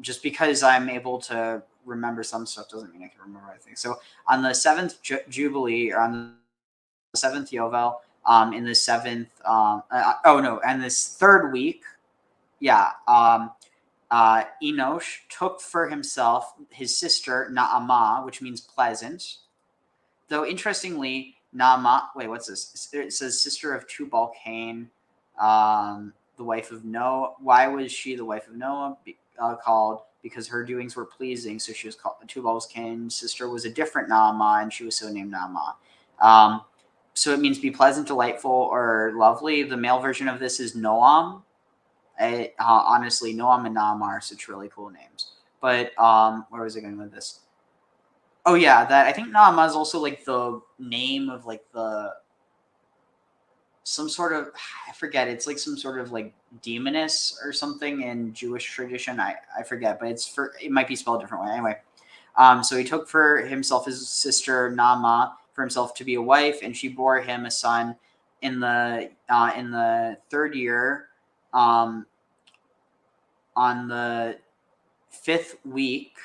Just because I'm able to remember some stuff doesn't mean I can remember everything. So on the 7th Jubilee, or on the 7th Yovel, in the 7th, and this 3rd week, Enosh took for himself his sister Naamah, which means pleasant. Though interestingly, Naamah, what's this? It says sister of Tubal-Cain, the wife of Noah. Why was she the wife of Noah? Called because her doings were pleasing, so she was called Tubal-Cain's sister was a different Naamah, and she was so named Naamah. So it means be pleasant, delightful, or lovely. The male version of this is Noam. Honestly, Noam and Naamah are such really cool names. But where was I going with this? Oh yeah, that I think Naamah is also like the name of like some sort of, I forget, it's like some sort of like demoness or something in Jewish tradition. I forget, but it might be spelled a different way. Anyway, so he took for himself his sister Naamah for himself to be a wife, and she bore him a son in the 3rd year, on the 5th week,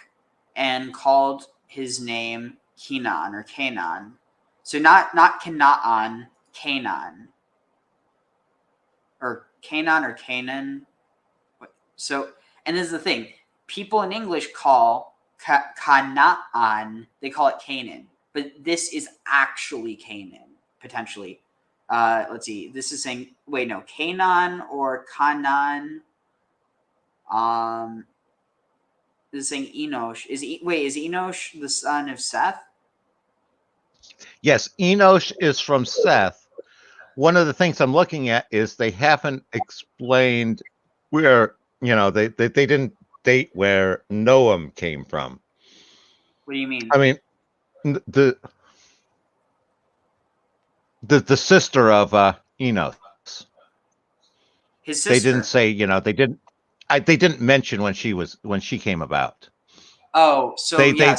and called his name Kenan or Canaan. So not Canaan, Canaan. Or Canaan or Canaan. So, and this is the thing. People in English call Canaan, they call it Canaan. But this is actually Canaan, potentially. Let's see. This is saying, Canaan or Canaan. This is saying Enosh. Is Enosh the son of Seth? Yes, Enosh is from Seth. One of the things I'm looking at is they haven't explained where, they didn't date where Noam came from. What do you mean? I mean, the sister of Enos. His sister. They didn't say, they didn't mention when she came about. Oh, so they did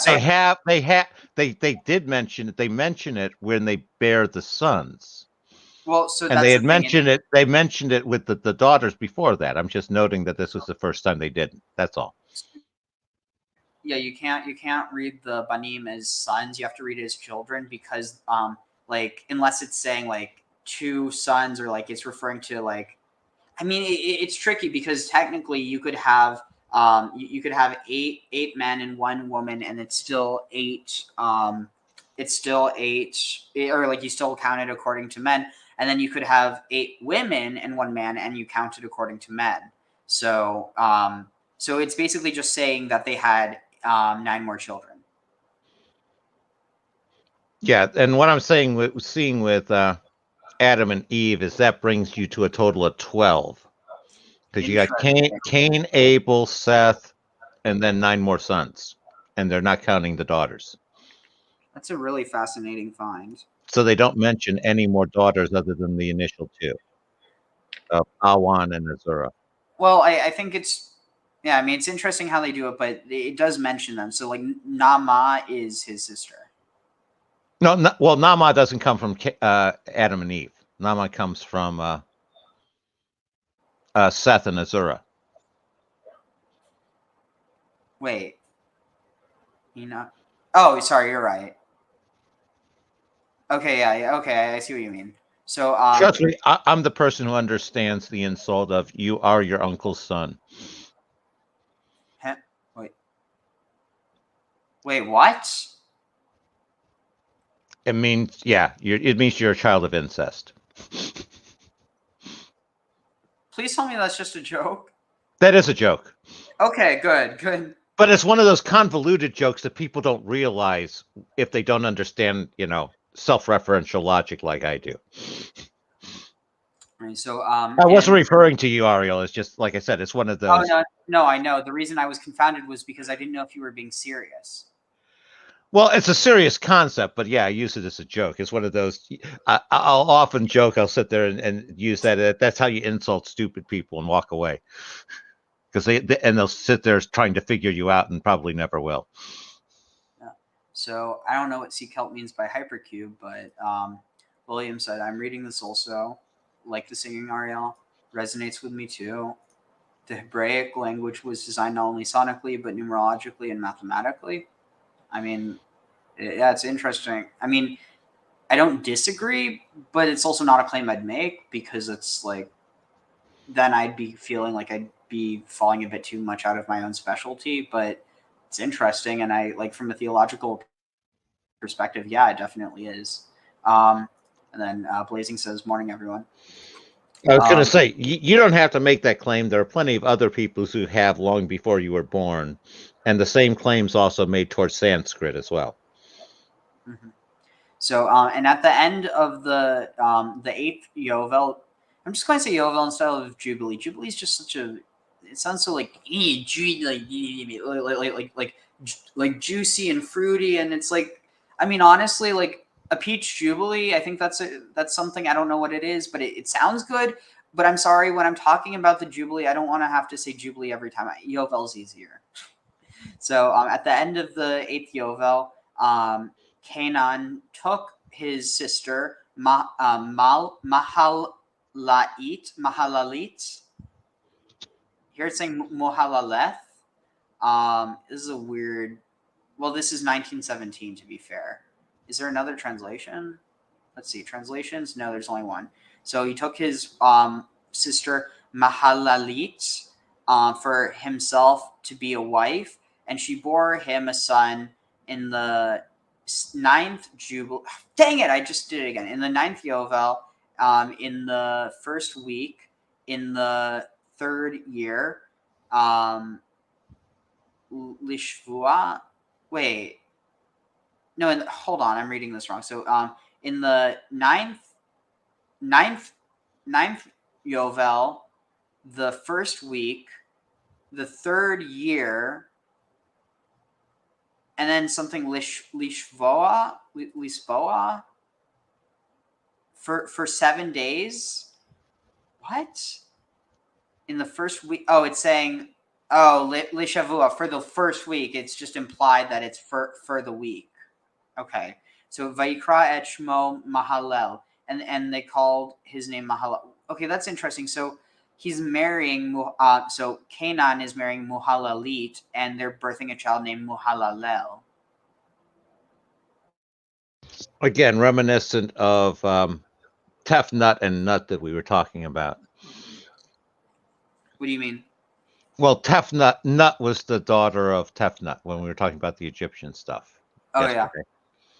mention it. They mention it when they bear the sons. Well, so And that's they the had thing. mentioned it. They mentioned it with the daughters before that. I'm just noting that this was the first time they didn't. That's all. Yeah, you can't read the banim as sons. You have to read it as children because like unless it's saying like two sons or like it's referring to like, I mean it's tricky because technically you could have you could have eight men and one woman and it's still eight or like you still count it according to men, and then you could have 8 women and 1 man and you count it according to men. So so it's basically just saying that they had 9 more children. Yeah, and what I'm seeing with Adam and Eve is that brings you to a total of 12. Because you got Cain, Abel, Seth, and then 9 more sons. And they're not counting the daughters. That's a really fascinating find. So they don't mention any more daughters other than the initial 2 of Awan and Azura. Well, I think it's, yeah, I mean, it's interesting how they do it, but it does mention them. So, like, Nama is his sister. No, well, Nama doesn't come from Adam and Eve. Nama comes from Seth and Azura. Wait. Oh, sorry, you're right. Okay, yeah, okay, I see what you mean. So, Trust me, I'm the person who understands the insult of "you are your uncle's son." Wait, what? It means, yeah, it means you're a child of incest. Please tell me that's just a joke. That is a joke. Okay, good. But it's one of those convoluted jokes that people don't realize if they don't understand, self-referential logic like I do. Right, so I wasn't referring to you, Ariel. It's just like I said, it's one of those. Oh no, I know. The reason I was confounded was because I didn't know if you were being serious. Well, it's a serious concept, but yeah, I use it as a joke. It's one of those. I'll often joke. I'll sit there and use that. That's how you insult stupid people and walk away, because they'll sit there trying to figure you out and probably never will. Yeah. So I don't know what sea kelp means by hypercube, but William said I'm reading this also. Like the singing Ariel, resonates with me too. The Hebraic language was designed not only sonically but numerologically and mathematically. I mean, yeah, it's interesting. I mean, I don't disagree, but it's also not a claim I'd make because it's like, then I'd be feeling like I'd be falling a bit too much out of my own specialty, but it's interesting. And I like from a theological perspective, yeah, it definitely is. And then Blazing says, morning, everyone. I was going to say, you don't have to make that claim. There are plenty of other people who have long before you were born. And the same claims also made towards Sanskrit as well. Mm-hmm. So, and at the end of the 8th Yovel, I'm just going to say Yovel instead of Jubilee. Jubilee is just such a, it sounds so like juicy and fruity, and it's like, I mean, honestly, like a peach Jubilee, I think that's something, I don't know what it is, but it sounds good. But I'm sorry, when I'm talking about the Jubilee, I don't want to have to say Jubilee every time. Yovel's easier. So at the end of the 8th Yovel, Canaan took his sister Mahalalit. Here it's saying Mohalaleth. This is a weird. Well, this is 1917. To be fair, is there another translation? Let's see. Translations? No, there's only one. So he took his sister Mahalalit for himself to be a wife, and she bore him a son in the 9th Jubilee. Dang it! I just did it again. In the 9th Yovel, in the first week, in the 3rd year, Lishvua. Wait, no. Hold on, I'm reading this wrong. So, in the ninth Yovel, the first week, the 3rd year, and then something Lishvoa for 7 days. What? In the first week? Oh, it's saying Lishavua for the first week. It's just implied that it's for the week. Okay. So Vayikra et Shmo Mahalel. and they called his name Mahalalel. Okay, that's interesting. So he's marrying. So Canaan is marrying Muhalalit, and they're birthing a child named Muhalalel. Again, reminiscent of Tefnut and Nut that we were talking about. What do you mean? Well, Nut was the daughter of Tefnut when we were talking about the Egyptian stuff. Oh yesterday. yeah.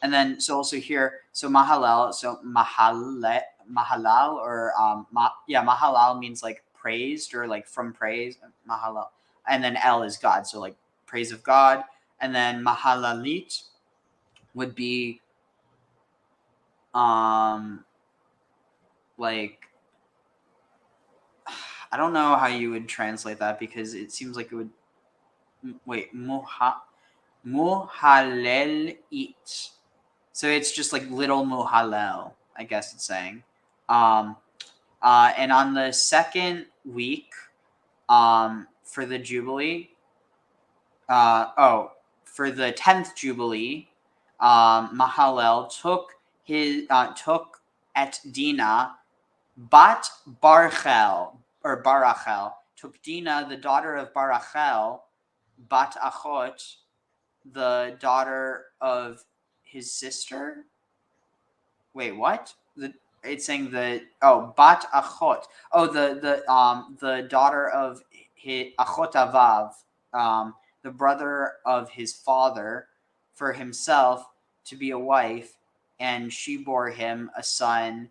And then so also here, so Mahalal, so Mahalal or Mahalal means like praised or like from praise, Mahalal. And then El is God, so like praise of God. And then Mahalalit would be like I don't know how you would translate that because it seems like it would Muhalel it. So it's just like little Muhalel, I guess it's saying. And on the second week, for the Jubilee, for the 10th Jubilee, Mahalel took et Dinah, bat Barachel, took Dinah, the daughter of Barachel, bat Achot, the daughter of his sister. Wait, what? It's saying bat Achot. Oh, the daughter of his Achot Avav, the brother of his father, for himself to be a wife, and she bore him a son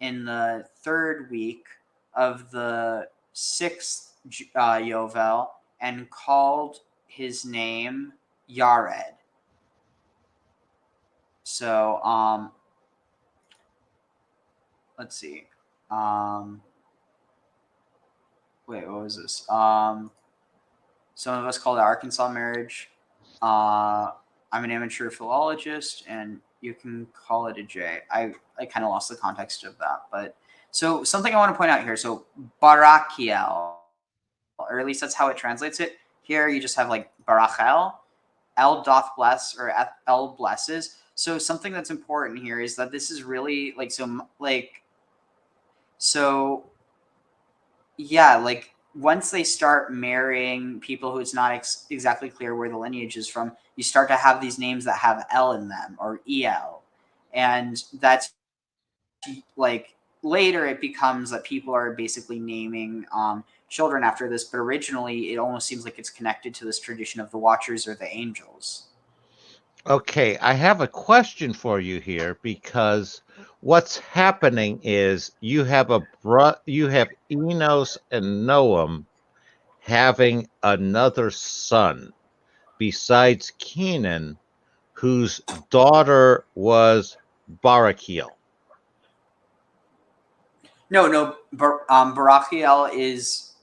in the 3rd week of the 6th Yovel, and called his name Yared. So, let's see. Wait, what was this? Some of us call it Arkansas marriage. I'm an amateur philologist, and you can call it a J. I kind of lost the context of that, but so something I want to point out here. So Barakiel, or at least that's how it translates it. Here you just have like Barachel, El doth bless, or El blesses. So something that's important here is that this is really like once they start marrying people who it's not exactly clear where the lineage is from, you start to have these names that have L in them or EL. And that's like later it becomes that people are basically naming children after this, but originally it almost seems like it's connected to this tradition of the Watchers or the angels. Okay, I have a question for you here because what's happening is you have Enos and Noam having another son besides Kenan, whose daughter was Barakiel. No, Barakiel is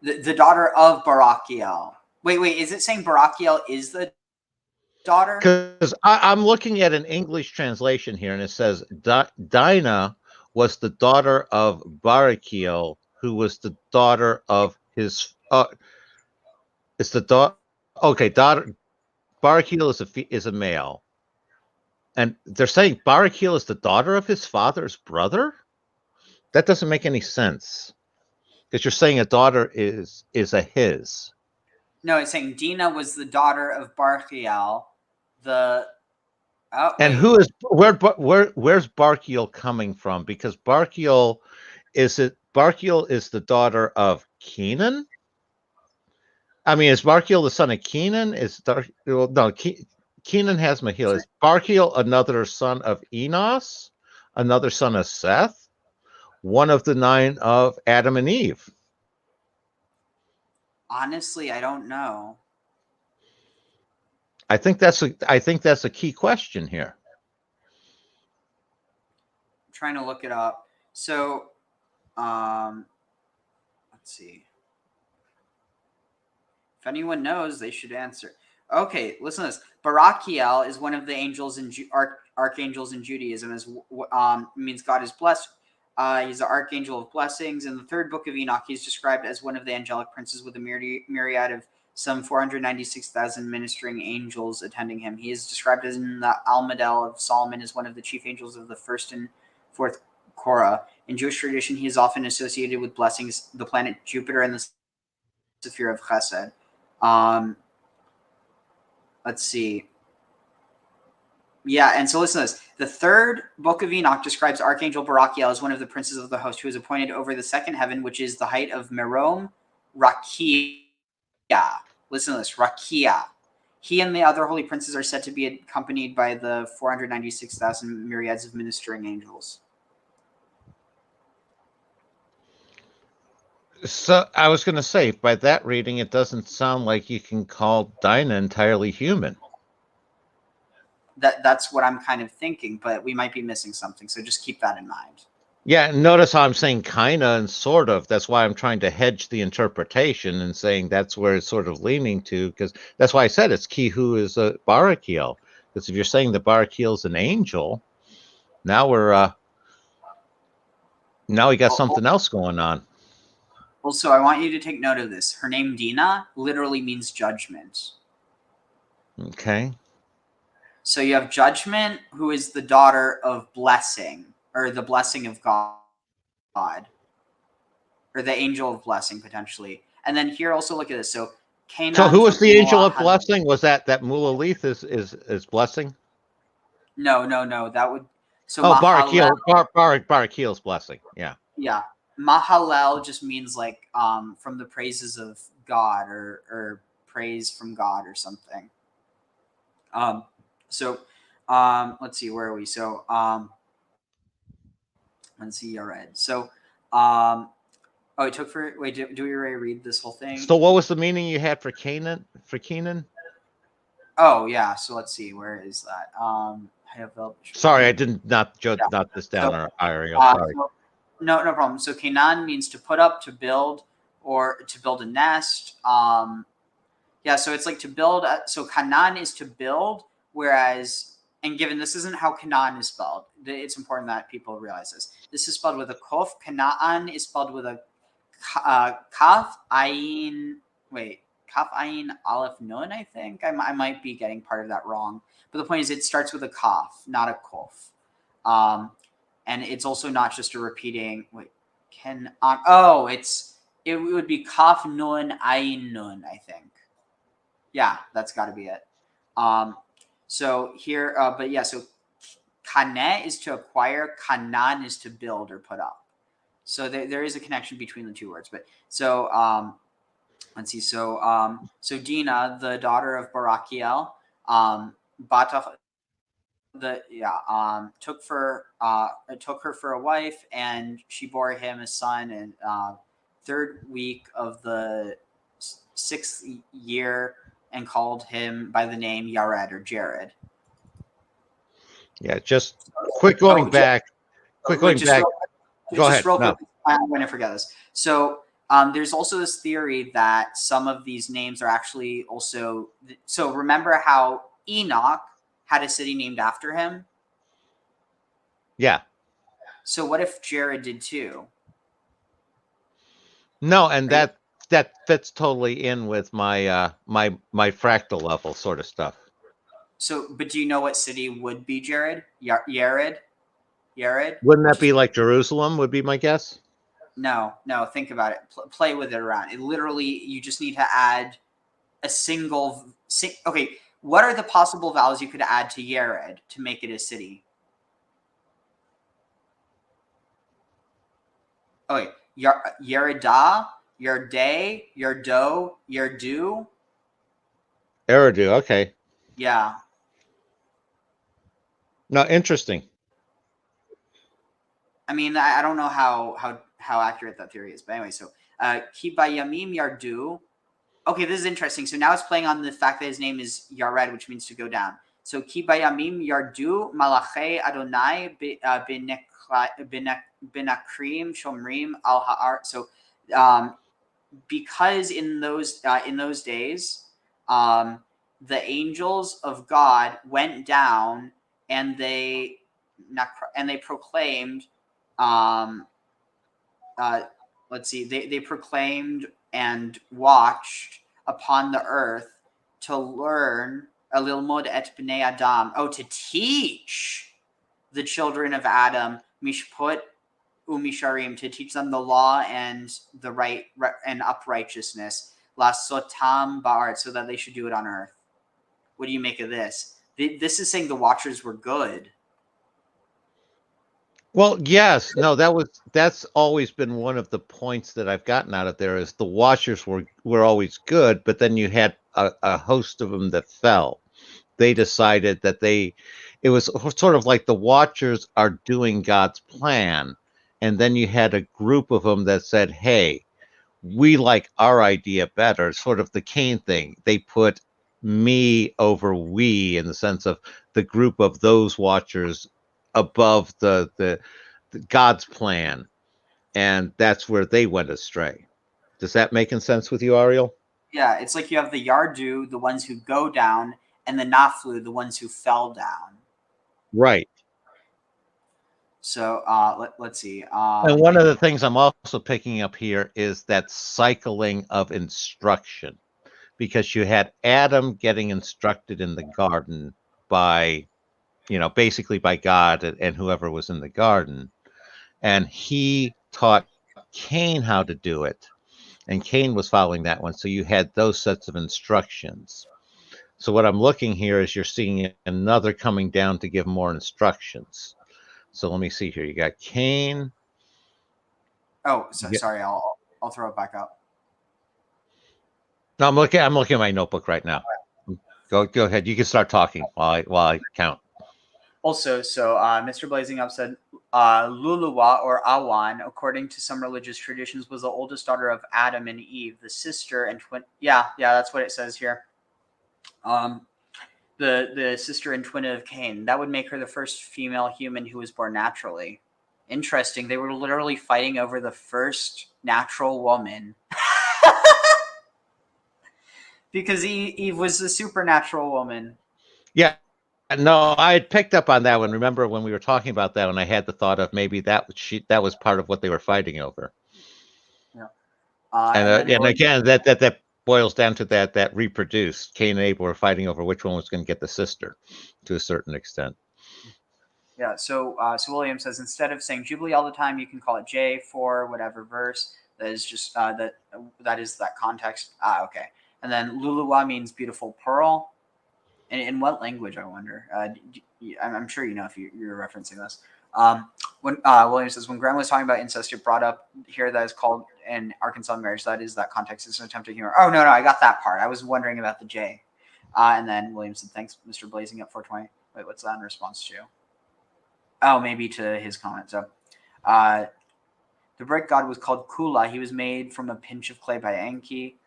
the daughter of Barakiel. Wait, is it saying Barakiel is the daughter? Because I'm looking at an English translation here, and it says Dinah was the daughter of Barakiel, who was the daughter of his. It's the daughter. Okay, daughter. Barakiel is a male, and they're saying Barakiel is the daughter of his father's brother. That doesn't make any sense because you're saying a daughter is a his. No, it's saying Dinah was the daughter of Barakiel. And who is where's Barkiel coming from? Because Barkiel is the daughter of Kenan. I mean, is Barkiel the son of Kenan? Kenan has Mahila. Is Barkiel another son of Enos? Another son of Seth? One of the 9 of Adam and Eve? Honestly, I don't know. I think that's a key question here. I'm trying to look it up. So, let's see. If anyone knows, they should answer. Okay, listen to this. Barakiel is one of the angels in archangels in Judaism. Means God is blessed. He's the archangel of blessings. In the 3rd book of Enoch, he's described as one of the angelic princes with a myriad of some 496,000 ministering angels attending him. He is described as in the Almadel of Solomon as one of the chief angels of the 1st and 4th Korah. In Jewish tradition, he is often associated with blessings the planet Jupiter and the sphere of Chesed. Let's see. Yeah, and so listen to this. The third book of Enoch describes Archangel Barachiel as one of the princes of the host who is appointed over the second heaven, which is the height of Merom Rakia. Listen to this, Rakia. He and the other holy princes are said to be accompanied by the 496,000 myriads of ministering angels. So I was going to say, by that reading, it doesn't sound like you can call Dinah entirely human. That's what I'm kind of thinking, but we might be missing something, so just keep that in mind. Yeah, notice how I'm saying kinda and sort of. That's why I'm trying to hedge the interpretation and saying that's where it's sort of leaning to, because that's why I said it's Kihu is a Barakiel. Because if you're saying the Barakiel is an angel, now we got something else going on. Also, I want you to take note of this. Her name Dinah literally means judgment. Okay. So you have Judgment, who is the daughter of Blessing, or the blessing of God, or the angel of blessing, potentially. And then here, also look at this. So Canaan. So who was the angel of blessing? Was that Mulalith is blessing? No. That would Barakiel, Barakiel's blessing. Yeah. Yeah. Mahalel just means like from the praises of God, or praise from God or something. Let's see, where are we? So let's see, Yared. So it took for wait, do we already read this whole thing? So what was the meaning you had for Canaan? Oh yeah, so let's see, where is that? Sorry, I didn't not this down, or Ariel. Sorry. No problem. So Canaan means to put up, to build, or to build a nest. Yeah, so it's like to build. So Canaan is to build, whereas, and given this isn't how Canaan is spelled, it's important that people realize this. This is spelled with a kof. Canaan is spelled with a kaf ayin. Wait, kaf ayin aleph nun. I think I might be getting part of that wrong. But the point is, it starts with a kaf, not a kof. And it's also not just a repeating. Wait, it would be kaf nun ayin nun, I think. Yeah, that's got to be it. So here, but yeah, so kaneh is to acquire, kanan is to build or put up. So there is a connection between the two words. But so let's see. So Dinah, the daughter of Barakiel, took her for a wife, and she bore him a son in third week of the 6th year, and called him by the name Yared, or Jared. Yeah, just going back. Go ahead. Real quick, I'm going to forget this. So there's also this theory that some of these names are actually also. So remember how Enoch had a city named after him? Yeah. So what if Jared did too? No, and that fits totally in with my my fractal level sort of stuff. So, but do you know what city would be Jared? Yared? Wouldn't that be like Jerusalem? Would be my guess. No. Think about it. Play with it around. It literally, you just need to add a single. Okay, what are the possible vowels you could add to Yared to make it a city? Okay, Yerida, Yerday, Yerdo, Yerdu. Eridu, okay. Yeah. No, interesting. I mean, I don't know how accurate that theory is, but anyway, so Kibayamim Yardu. Okay, this is interesting. So now it's playing on the fact that his name is Yared, which means to go down. So Kibayamim Yardu Malache Adonai Benakrim Shomrim Al Ha'ar. So because in those days, the angels of God went down, and they proclaimed. Let's see. They proclaimed and watched upon the earth to learn Lilmod et bnei Adam. To teach the children of Adam mishpot Umisharim, to teach them the law and the right and uprightness, lasotam ba'aret, so that they should do it on earth. What do you make of this? This is saying the Watchers were good. Well, yes, no, that's always been one of the points that I've gotten out of there is the Watchers were always good, but then you had a host of them that fell. They decided that it was sort of like the Watchers are doing God's plan, and then you had a group of them that said, "Hey, we like our idea better." Sort of the Cain thing. They put me over we in the sense of the group of those Watchers above the God's plan, and that's where they went astray. Does that make sense with you, Ariel? Yeah, it's like you have the Yardu, the ones who go down, and the Naflu, the ones who fell down. Right. So let's see. And one of the things I'm also picking up here is that cycling of instruction, because you had Adam getting instructed in the garden by, basically by God and whoever was in the garden. And he taught Cain how to do it. And Cain was following that one. So you had those sets of instructions. So what I'm looking here is you're seeing another coming down to give more instructions. So let me see here. You got Cain. Oh, sorry. I'll throw it back up. No, I'm looking at my notebook right now. Go ahead. You can start talking while I count. Also, so Mr. Blazing Up said Luluwa or Awan, according to some religious traditions, was the oldest daughter of Adam and Eve, the sister and twin. Yeah, that's what it says here. The sister and twin of Cain. That would make her the first female human who was born naturally. Interesting. They were literally fighting over the first natural woman. Because Eve was the supernatural woman. Yeah. No, I had picked up on that one. Remember when we were talking about that, and I had the thought of maybe that was part of what they were fighting over. Yeah. And again, that boils down to that reproduced. Cain and Abel were fighting over which one was going to get the sister, to a certain extent. Yeah. So William says instead of saying Jubilee all the time, you can call it J for whatever verse. That is just that is that context. Okay. And then Luluwa means beautiful pearl. In what language, I wonder? I'm sure you know if you're referencing this. When William says, when Graham was talking about incest, it brought up here that is called an Arkansas marriage. That is that context. It's an attempt at humor. Oh, no, I got that part. I was wondering about the J. And then William said, thanks, Mr. Blazing Up 420. Wait, what's that in response to? Oh, maybe to his comment. So the brick god was called Kula. He was made from a pinch of clay by Enki.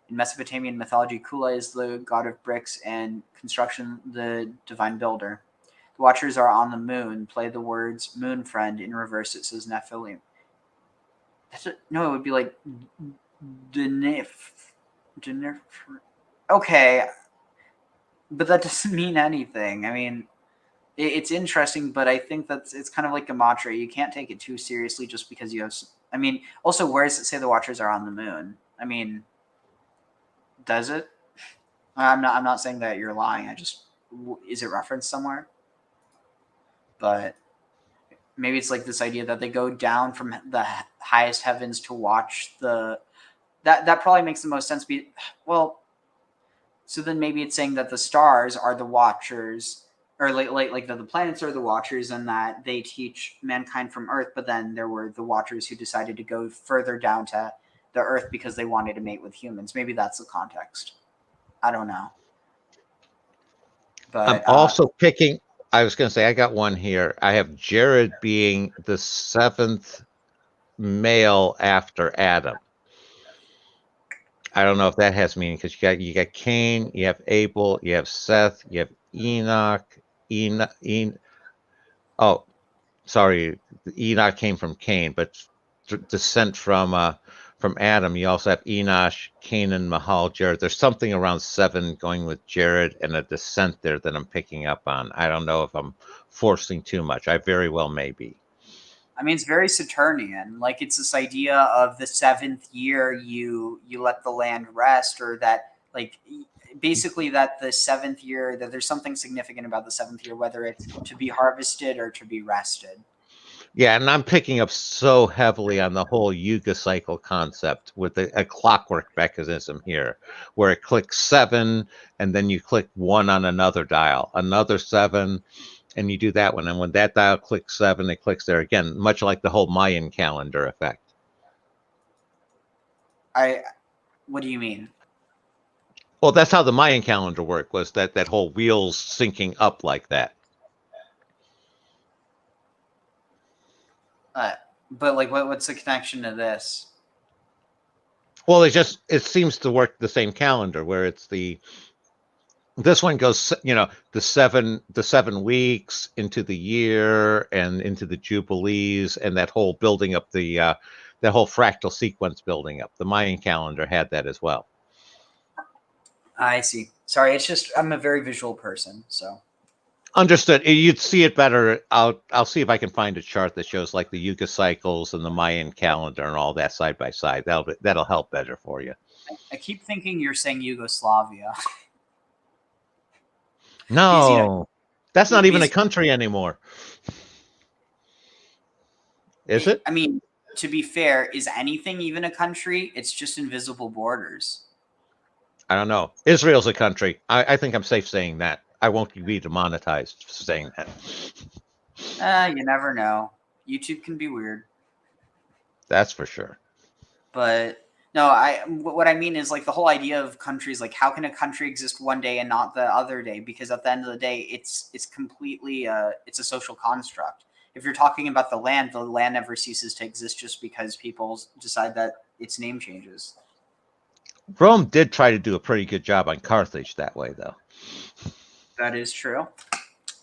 In Mesopotamian mythology, Kula is the god of bricks and construction, the divine builder. The Watchers are on the moon. Play the words moon friend in reverse. It says Nephilim. No, it would be like Denif. Okay. But that doesn't mean anything. I mean, it's interesting, but I think it's kind of like Gematria. You can't take it too seriously just because you have... I mean, also, where does it say the Watchers are on the moon? I mean... Does it? I'm not saying that you're lying. Is it referenced somewhere? But maybe it's like this idea that they go down from the highest heavens to watch that probably makes the most sense. So then maybe it's saying that the stars are the Watchers, or like the planets are the Watchers, and that they teach mankind from Earth. But then there were the Watchers who decided to go further down to the Earth because they wanted to mate with humans. Maybe that's the context. I don't know. But I'm also picking... I was going to say, I got one here. I have Jared being the seventh male after Adam. I don't know if that has meaning, because you got Cain, you have Abel, you have Seth, you have Enoch. Oh, sorry, Enoch came from Cain, but descent from Adam. You also have Enosh, Canaan, Mahal, Jared. There's something around 7 going with Jared and a descent there that I'm picking up on. I don't know if I'm forcing too much. I very well may be. I mean, it's very Saturnian. Like, it's this idea of the 7th year you let the land rest, or that, like, basically that the 7th year, that there's something significant about the 7th year, whether it's to be harvested or to be rested. Yeah, and I'm picking up so heavily on the whole Yuga cycle concept with a clockwork mechanism here, where it clicks 7, and then you click 1 on another dial, another 7, and you do that one. And when that dial clicks 7, it clicks there again, much like the whole Mayan calendar effect. What do you mean? Well, that's how the Mayan calendar worked, was that whole wheels syncing up like that. But like, what's the connection to this? Well, it seems to work the same calendar, where it's this one goes, the 7 weeks into the year and into the Jubilees, and that whole building up that whole fractal sequence building up. The Mayan calendar had that as well. I see. Sorry, it's just I'm a very visual person, so. Understood. You'd see it better. I'll see if I can find a chart that shows like the Yuga cycles and the Mayan calendar and all that side by side. That'll help better for you. I keep thinking you're saying Yugoslavia. No, that's not even a country anymore. Is it? I mean, to be fair, is anything even a country? It's just invisible borders. I don't know. Israel's a country. I think I'm safe saying that. I won't be demonetized for saying that. You never know. YouTube can be weird. That's for sure. But no, what I mean is like the whole idea of countries, like how can a country exist one day and not the other day? Because at the end of the day, it's completely it's a social construct. If you're talking about the land never ceases to exist just because people decide that its name changes. Rome did try to do a pretty good job on Carthage that way, though. That is true.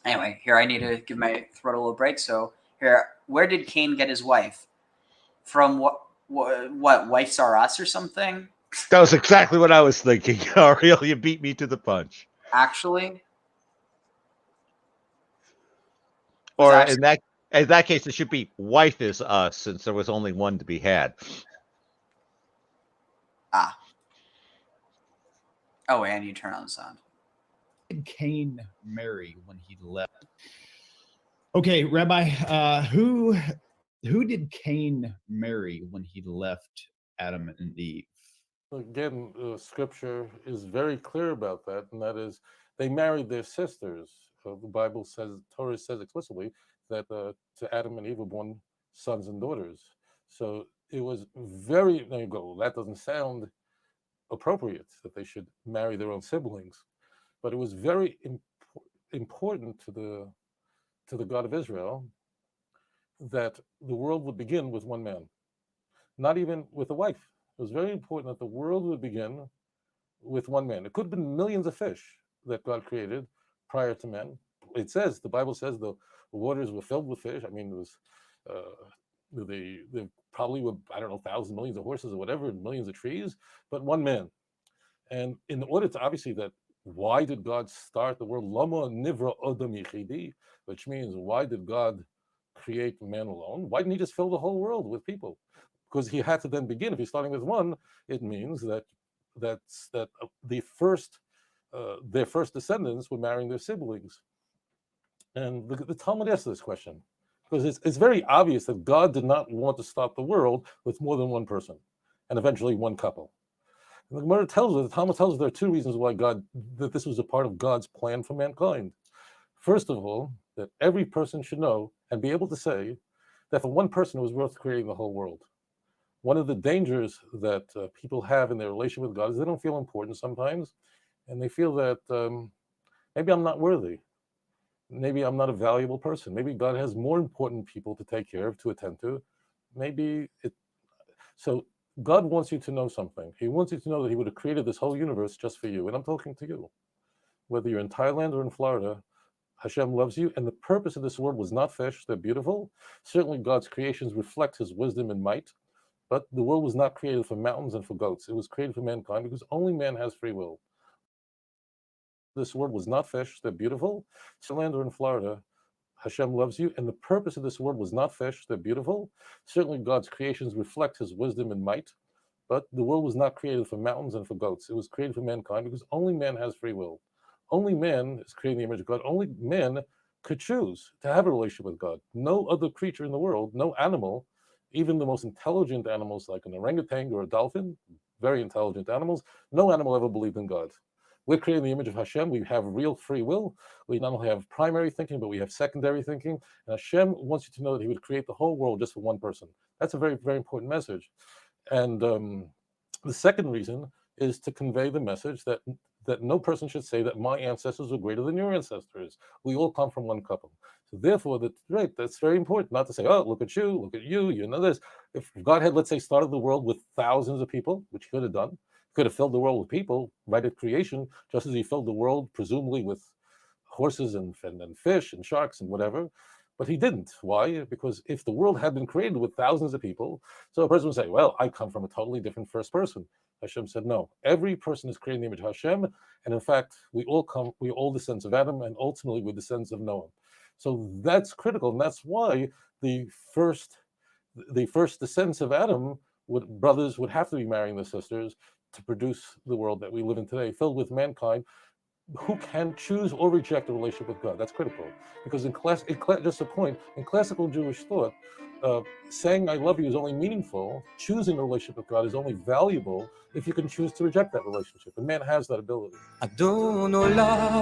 Anyway, here I need to give my throat a little break. So here, where did Cain get his wife? From what Wives Are Us or something? That was exactly what I was thinking, Ariel. You beat me to the punch. Actually? Or in that case, it should be Wife Is Us, since there was only one to be had. Ah. Oh, wait, I need to turn on the sound. Did Cain marry when he left? Okay, Rabbi, who did Cain marry when he left Adam and Eve? Again, Scripture is very clear about that, and that is they married their sisters. The Bible says, Torah says explicitly that to Adam and Eve were born sons and daughters. So it was there you go. That doesn't sound appropriate that they should marry their own siblings, but it was very important to the God of Israel that the world would begin with one man, not even with a wife. It was very important that the world would begin with one man. It could have been millions of fish that God created prior to men. It says, the Bible says the waters were filled with fish. I mean, it was they probably were, I don't know, thousands, millions of horses or whatever, millions of trees, but one man. And in order to obviously that, why did God start the world? Lama nivra odam yichidi, which means why did God create man alone? Why didn't he just fill the whole world with people? Because he had to then begin. If he's starting with one, it means that their first descendants were marrying their siblings. And the Talmud asks this question because it's very obvious that God did not want to start the world with more than one person and eventually one couple. And the Gemara tells us, the Talmud tells us there are two reasons why that this was a part of God's plan for mankind. First of all, that every person should know and be able to say that for one person it was worth creating the whole world. One of the dangers that people have in their relationship with God is they don't feel important sometimes, and they feel that maybe I'm not worthy. Maybe I'm not a valuable person. Maybe God has more important people to take care of, to attend to. So God wants you to know something. He wants you to know that he would have created this whole universe just for you. And I'm talking to you. Whether you're in Thailand or in Florida, Hashem loves you. And the purpose of this world was not fish. They're beautiful. Certainly God's creations reflect his wisdom and might. But the world was not created for mountains and for goats. It was created for mankind because only man has free will. This world was not fish. They're beautiful. Thailand or in Florida, Hashem loves you. And the purpose of this world was not fish. They're beautiful. Certainly God's creations reflect his wisdom and might. But the world was not created for mountains and for goats. It was created for mankind because only man has free will. Only man is creating the image of God. Only man could choose to have a relationship with God. No other creature in the world, no animal, even the most intelligent animals like an orangutan or a dolphin, very intelligent animals, no animal ever believed in God. We're created in the image of Hashem. We have real free will. We not only have primary thinking, but we have secondary thinking. And Hashem wants you to know that he would create the whole world just for one person. That's a very, very important message. And the second reason is to convey the message that no person should say that my ancestors are greater than your ancestors. We all come from one couple. So therefore, that's very important, not to say, oh, look at you, you know this. If God had, let's say, started the world with thousands of people, which he could have done, could have filled the world with people right at creation, just as he filled the world presumably with horses and fish and sharks and whatever. But he didn't. Why? Because if the world had been created with thousands of people, so a person would say, well, I come from a totally different first person. Hashem said, no, every person is created in the image of Hashem. And in fact, we're all descendants of Adam, and ultimately we're descendants of Noah. So that's critical. And that's why the first descendants of Adam, brothers would have to be marrying their sisters to produce the world that we live in today, filled with mankind who can choose or reject a relationship with God. That's critical, because just a point, in classical Jewish thought, saying I love you is only meaningful, choosing a relationship with God is only valuable if you can choose to reject that relationship. And man has that ability. אדון עולם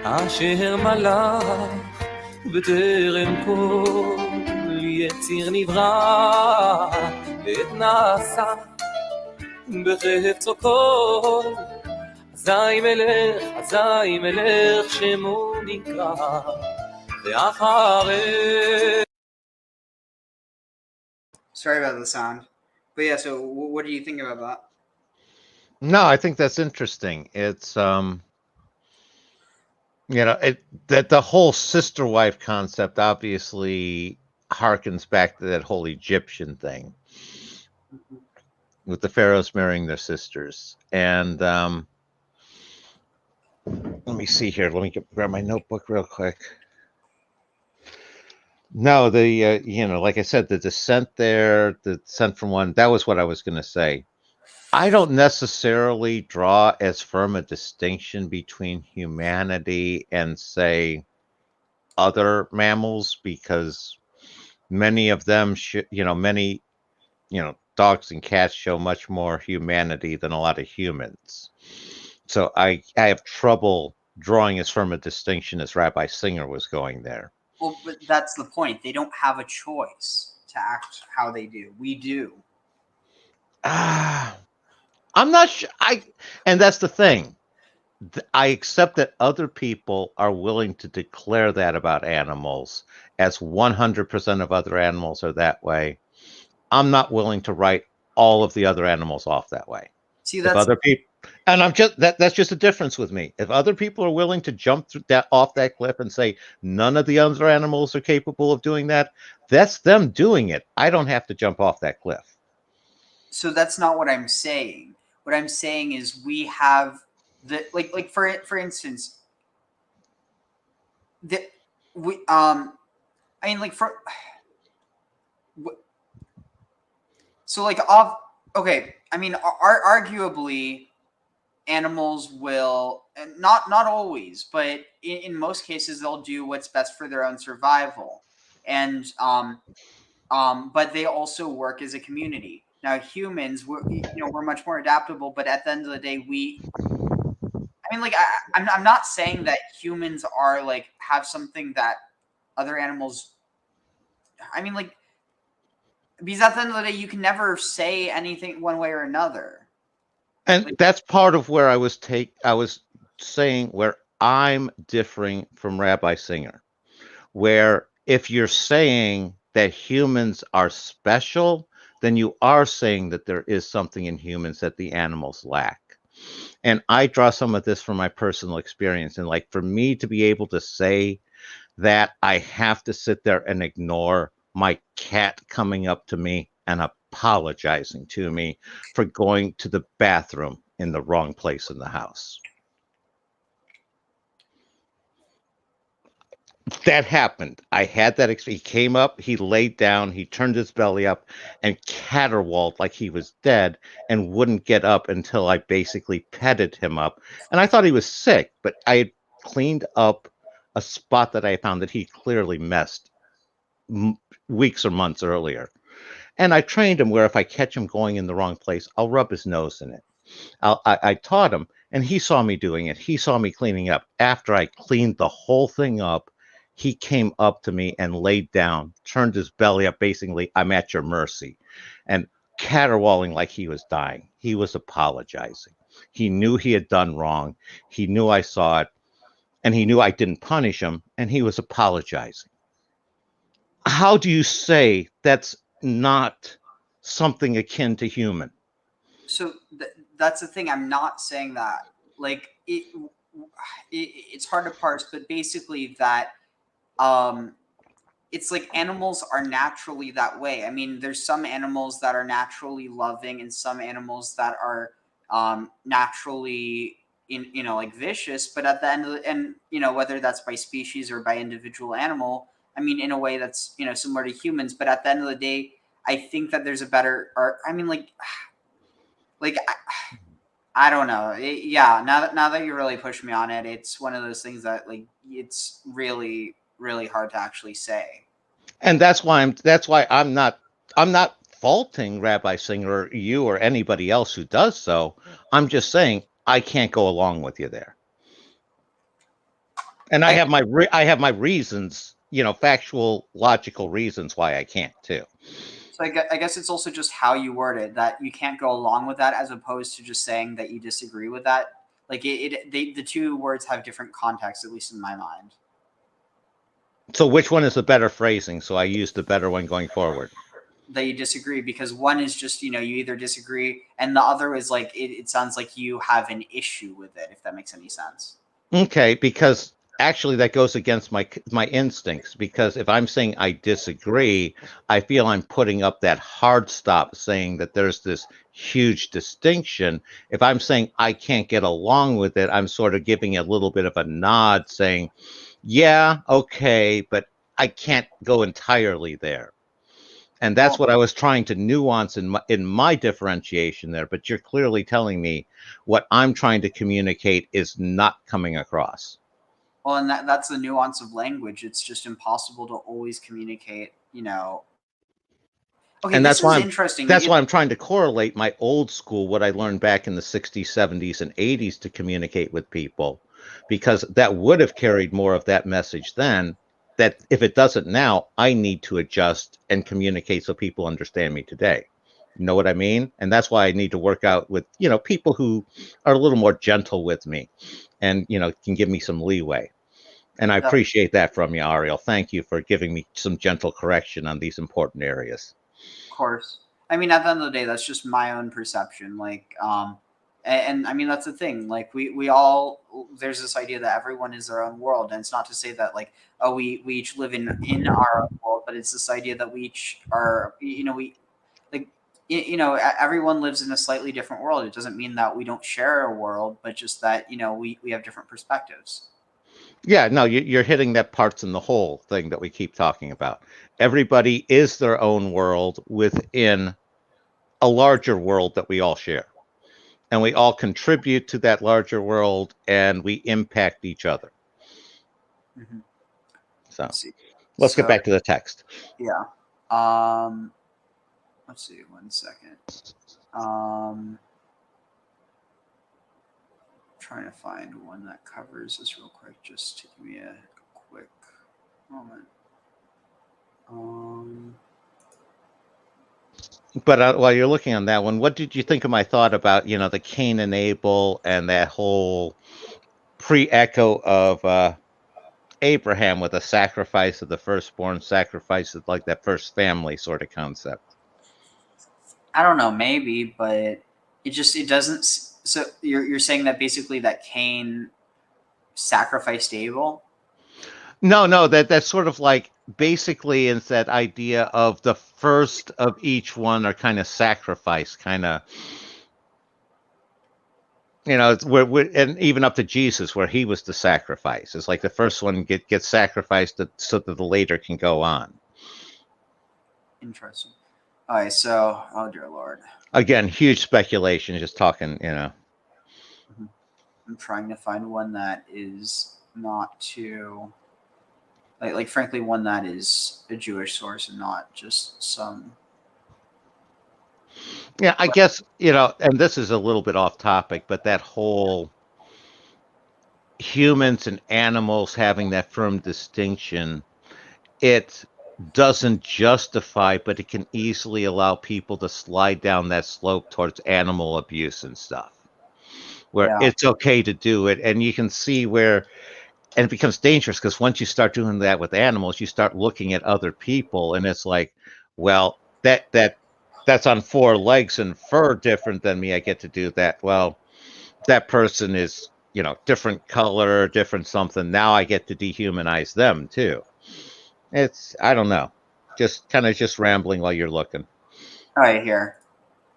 אשר מלך בטרם כל יציר נברא עת נעשה בחפצו כל אזי מלך שמו נקרא ואחרי. Sorry about the sound. But yeah, so what do you think about that? No, I think that's interesting. It's that the whole sister wife concept obviously harkens back to that whole Egyptian thing with the pharaohs marrying their sisters. And let me see here. Let me grab my notebook real quick. No, like I said, the descent from one, that was what I was going to say. I don't necessarily draw as firm a distinction between humanity and, say, other mammals, because many of them, dogs and cats show much more humanity than a lot of humans. So I have trouble drawing as firm a distinction as Rabbi Singer was going there. Well, but that's the point. They don't have a choice to act how they do. We do. I'm not sure. And that's the thing. I accept that other people are willing to declare that about animals, as 100% of other animals are that way. I'm not willing to write all of the other animals off that way. See, that's if other people, and that's just a difference with me. If other people are willing to jump off that cliff and say none of the other animals are capable of doing that, that's them doing it. I don't have to jump off that cliff. So that's not what I'm saying. What I'm saying is we have the like for instance, arguably animals will, not always, but in most cases they'll do what's best for their own survival, and but they also work as a community. Now humans, we're much more adaptable, but at the end of the day, I'm not saying that humans are have something that other animals. Because at the end of the day, you can never say anything one way or another. And that's part of where I was saying where I'm differing from Rabbi Singer, where if you're saying that humans are special, then you are saying that there is something in humans that the animals lack. And I draw some of this from my personal experience. And for me to be able to say that, I have to sit there and ignore my cat coming up to me and apologizing to me for going to the bathroom in the wrong place in the house. That happened. I had that experience. He came up, he laid down, he turned his belly up and caterwauled like he was dead and wouldn't get up until I basically petted him up. And I thought he was sick, but I had cleaned up a spot that I found that he clearly messed weeks or months earlier. And I trained him where if I catch him going in the wrong place, I'll rub his nose in it. I taught him, and he saw me doing it. He saw me cleaning up. After I cleaned the whole thing up, he came up to me and laid down, turned his belly up, basically, I'm at your mercy, and caterwauling like he was dying. He was apologizing. He knew he had done wrong. He knew I saw it, and he knew I didn't punish him, and he was apologizing. How do you say that's not something akin to human? So that's the thing. I'm not saying that. Like it's hard to parse, but basically that it's like animals are naturally that way. I mean, there's some animals that are naturally loving, and some animals that are naturally like vicious. But at the end of and whether that's by species or by individual animal, I mean, in a way that's similar to humans. But at the end of the day, I think that there's a better, or I mean, like I don't know. Yeah, now that you really push me on it, it's one of those things that like it's really really hard to actually say. And that's why I'm not faulting Rabbi Singer or you or anybody else who does so. I'm just saying I can't go along with you there. And I have my reasons, factual, logical reasons why I can't too. So I guess it's also just how you word it, that you can't go along with that, as opposed to just saying that you disagree with that. Like the two words have different contexts, at least in my mind. So which one is the better phrasing? So I use the better one going forward. That you disagree, because one is just, you either disagree, and the other is like, it sounds like you have an issue with it, if that makes any sense. Okay, because actually that goes against my instincts, because if I'm saying I disagree, I feel I'm putting up that hard stop saying that there's this huge distinction. If I'm saying I can't get along with it, I'm sort of giving a little bit of a nod saying, yeah, okay, but I can't go entirely there. And that's what I was trying to nuance in my differentiation there. But you're clearly telling me what I'm trying to communicate is not coming across. Well, and that's the nuance of language. It's just impossible to always communicate, Okay, and this is interesting. That's why I'm trying to correlate my old school, what I learned back in the 60s, 70s, and 80s to communicate with people, because that would have carried more of that message then. That if it doesn't now, I need to adjust and communicate so people understand me today. You know what I mean? And that's why I need to work out with, people who are a little more gentle with me and, can give me some leeway. And I appreciate that from you, Ariel. Thank you for giving me some gentle correction on these important areas. Of course. I mean, at the end of the day, that's just my own perception. Like, and I mean, that's the thing. Like, we all, there's this idea that everyone is their own world. And it's not to say that, like, oh, we each live in our own world, but it's this idea that we each are, everyone lives in a slightly different world. It doesn't mean that we don't share a world, but just that, we have different perspectives. Yeah, no, you're hitting that parts in the whole thing that we keep talking about. Everybody is their own world within a larger world that we all share. And we all contribute to that larger world, and we impact each other. Mm-hmm. So let's get back to the text. Yeah. Let's see, 1 second. Trying to find one that covers this real quick. Just give me a quick moment. But while you're looking on that one, what did you think of my thought about, the Cain and Abel and that whole pre-echo of Abraham with a sacrifice of the firstborn, sacrifice of like that first family sort of concept? I don't know, maybe, but it doesn't. So you're saying that basically that Cain sacrificed Abel? No, that's sort of like basically it's that idea of the first of each one are kind of sacrifice, kind of, it's where and even up to Jesus where he was the sacrifice. It's like the first one gets sacrificed so that the later can go on. Interesting. All right, so oh dear Lord. Again, huge speculation, just talking, I'm trying to find one that is not too Like frankly, one that is a Jewish source and not just some. Yeah, I guess, and this is a little bit off topic, but that whole humans and animals having that firm distinction, it doesn't justify, but it can easily allow people to slide down that slope towards animal abuse and stuff, where Yeah. it's okay to do it. And you can see where, and it becomes dangerous because once you start doing that with animals, you start looking at other people, and it's like, well, that's on four legs and fur different than me. I get to do that. Well, that person is, different color, different something. Now I get to dehumanize them too. I don't know, just kind of just rambling while you're looking. All right, here.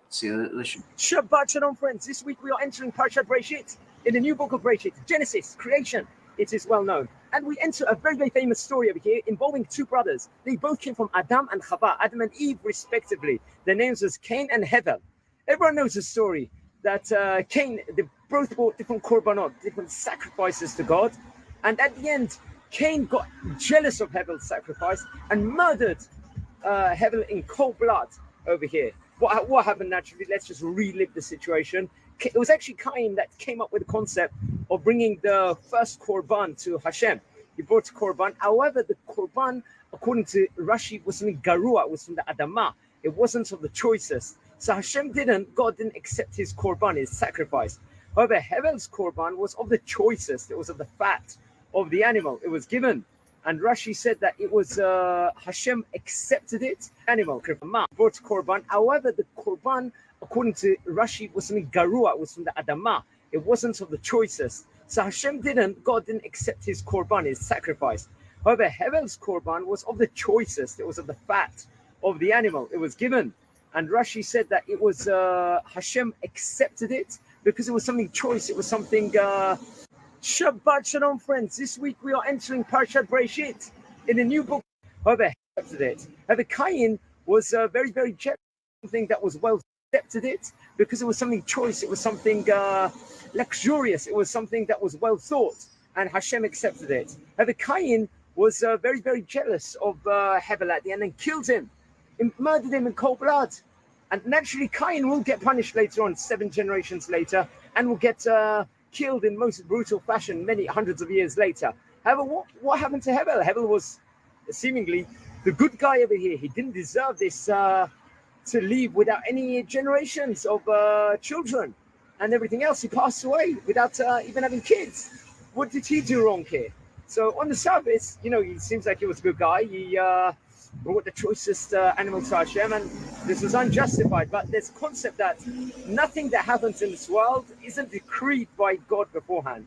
See, Shabbat Shalom, friends. This week we are entering Parshat Breshit in the new book of Breshit, Genesis, creation. It is well known. And we enter a very, very famous story over here involving two brothers. They both came from Adam and Chava, Adam and Eve, respectively. Their names was Cain and Abel. Everyone knows the story that Cain, they both brought different korbanot, different sacrifices to God. And at the end, Cain got jealous of Abel's sacrifice and murdered Abel in cold blood over here. What happened naturally? Let's just relive the situation. It was actually Cain that came up with the concept of bringing the first korban to Hashem. He brought korban. However, the korban, according to Rashi, was something garua, was from the Adamah. It wasn't of the choicest. So God didn't accept his korban, his sacrifice. However, Abel's korban was of the choicest. It was of the fat of the animal. It was given. And Rashi said that it was Hashem accepted it. Animal brought korban. However, the korban, according to Rashi, was something garua, was from the Adamah. It wasn't of the choicest. So God didn't accept his korban, his sacrifice. However, Abel's korban was of the choicest. It was of the fat of the animal. It was given. And Rashi said that it was Hashem accepted it because it was something choice. It was something. Shabbat Shalom, friends. This week we are entering Parshat Breshit in the new book. However, accepted it. However, Cain was very, very jealous. Something that was well accepted it because it was something choice. It was something luxurious. It was something that was well thought, and Hashem accepted it. However, Cain was very, very jealous of Abel at the end and killed him, murdered him in cold blood. And naturally, Cain will get punished later on, 7 generations later, and will get killed in most brutal fashion many hundreds of years later. However, what happened to Abel? Abel was seemingly the good guy over here. He didn't deserve this to live without any generations of children and everything else. He passed away without even having kids. What did he do wrong here? So on the surface, he seems like he was a good guy. He brought the choicest animal to Hashem, and this was unjustified. But there's a concept that nothing that happens in this world isn't decreed by God beforehand.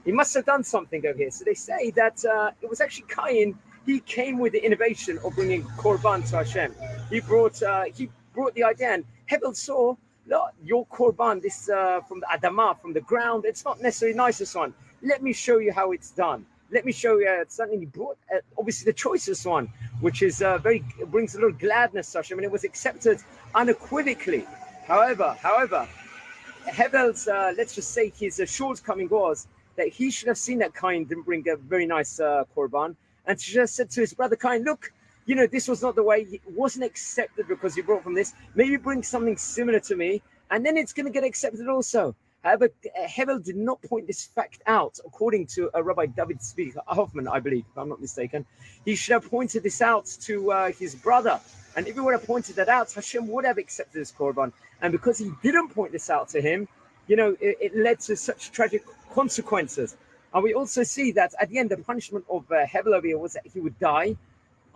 He must have done something over here. So they say that it was actually Cain. He came with the innovation of bringing korban to Hashem. He brought the idea, and Abel saw, look, your korban, this from the Adamah, from the ground, it's not necessarily the nicest one. Let me show you how it's done. Let me show you something. He brought obviously the choicest one, which is brings a little gladness to Hashem, and it was accepted unequivocally. However, Abel's let's just say his shortcoming was that he should have seen that Cain didn't bring a very nice korban, and he just said to his brother Cain, look, this was not the way. It wasn't accepted because you brought from this. Maybe bring something similar to me, and then it's going to get accepted also. However, Abel did not point this fact out, according to Rabbi David Tzvi Hoffman, I believe, if I'm not mistaken. He should have pointed this out to his brother. And if he would have pointed that out, Hashem would have accepted his korban. And because he didn't point this out to him, it led to such tragic consequences. And we also see that at the end, the punishment of Abel over here was that he would die,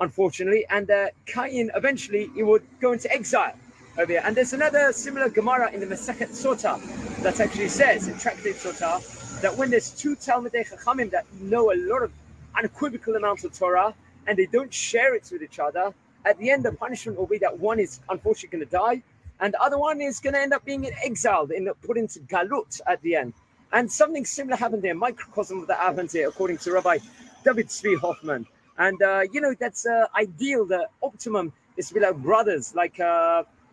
unfortunately. And Cain, eventually, he would go into exile over here. And there's another similar Gemara in the Masechet Sotah that actually says, in Tractate Sotah, that when there's two Talmidei Chachamim that know a lot of unequivocal amounts of Torah, and they don't share it with each other, at the end, the punishment will be that one is unfortunately going to die, and the other one is going to end up being exiled, put into Galut at the end. And something similar happened there, microcosm of that happened here, according to Rabbi David Tzvi Hoffman. And, that's ideal. The optimum is to be like brothers, like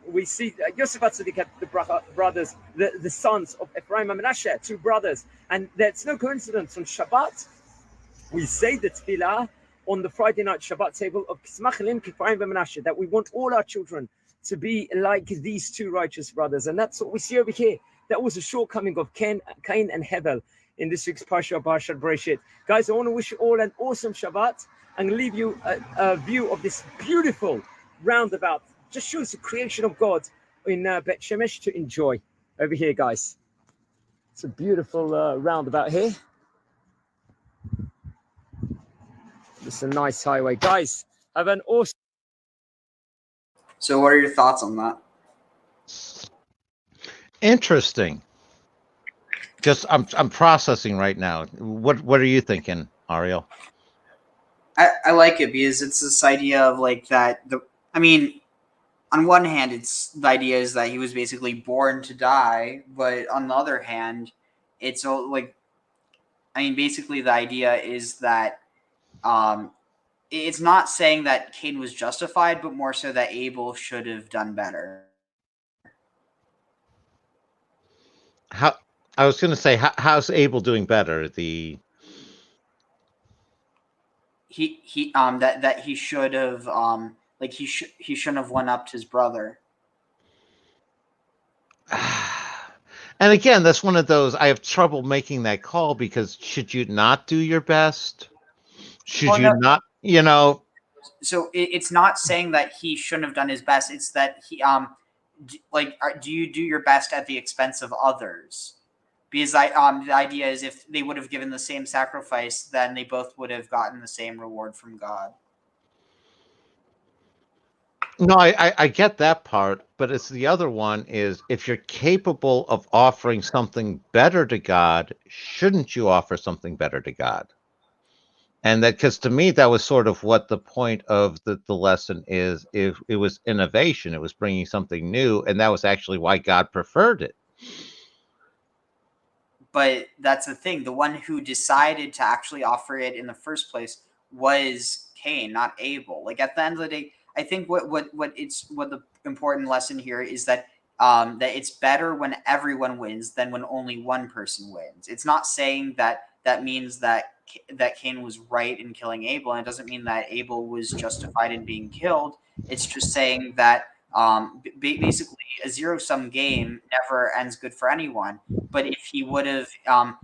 we see Yosef HaTzadik had the brothers, the sons of Ephraim and Menashe, 2 brothers. And that's no coincidence. On Shabbat, we say the tefillah on the Friday night Shabbat table of Kismachelim, Kifayim, Menashe, that we want all our children to be like these two righteous brothers. And that's what we see over here. That was a shortcoming of Cain and Hevel in this week's Parsha Bereshit. Guys, I want to wish you all an awesome Shabbat and leave you a view of this beautiful roundabout. Just shows the creation of God in Bet Shemesh to enjoy. Over here, guys. It's a beautiful roundabout here. It's a nice highway. Guys, have an awesome... So what are your thoughts on that? Interesting. Just I'm processing right now. What are you thinking, Ariel? I like it because it's this idea of like that. I mean, on one hand, it's the idea is that he was basically born to die, but on the other hand, it's like, I mean, basically the idea is that it's not saying that Cain was justified, but more so that Abel should have done better. I was going to say, how's Abel doing better? He should have like he shouldn't have one upped his brother. And again, that's one of those, I have trouble making that call because should you not do your best? Should you not, you know? So it's not saying that he shouldn't have done his best. It's that he do you do your best at the expense of others? Because the idea is if they would have given the same sacrifice, then they both would have gotten the same reward from God. No, I get that part, but it's the other one is if you're capable of offering something better to God, shouldn't you offer something better to God? And that, because to me, that was sort of what the point of the lesson is. If it was innovation, it was bringing something new, and that was actually why God preferred it. But that's the thing. The one who decided to actually offer it in the first place was Cain, not Abel. Like at the end of the day, I think what the important lesson here is that that it's better when everyone wins than when only one person wins. It's not saying that means that Cain was right in killing Abel, and it doesn't mean that Abel was justified in being killed. It's just saying that basically a zero-sum game never ends good for anyone. But if he would have had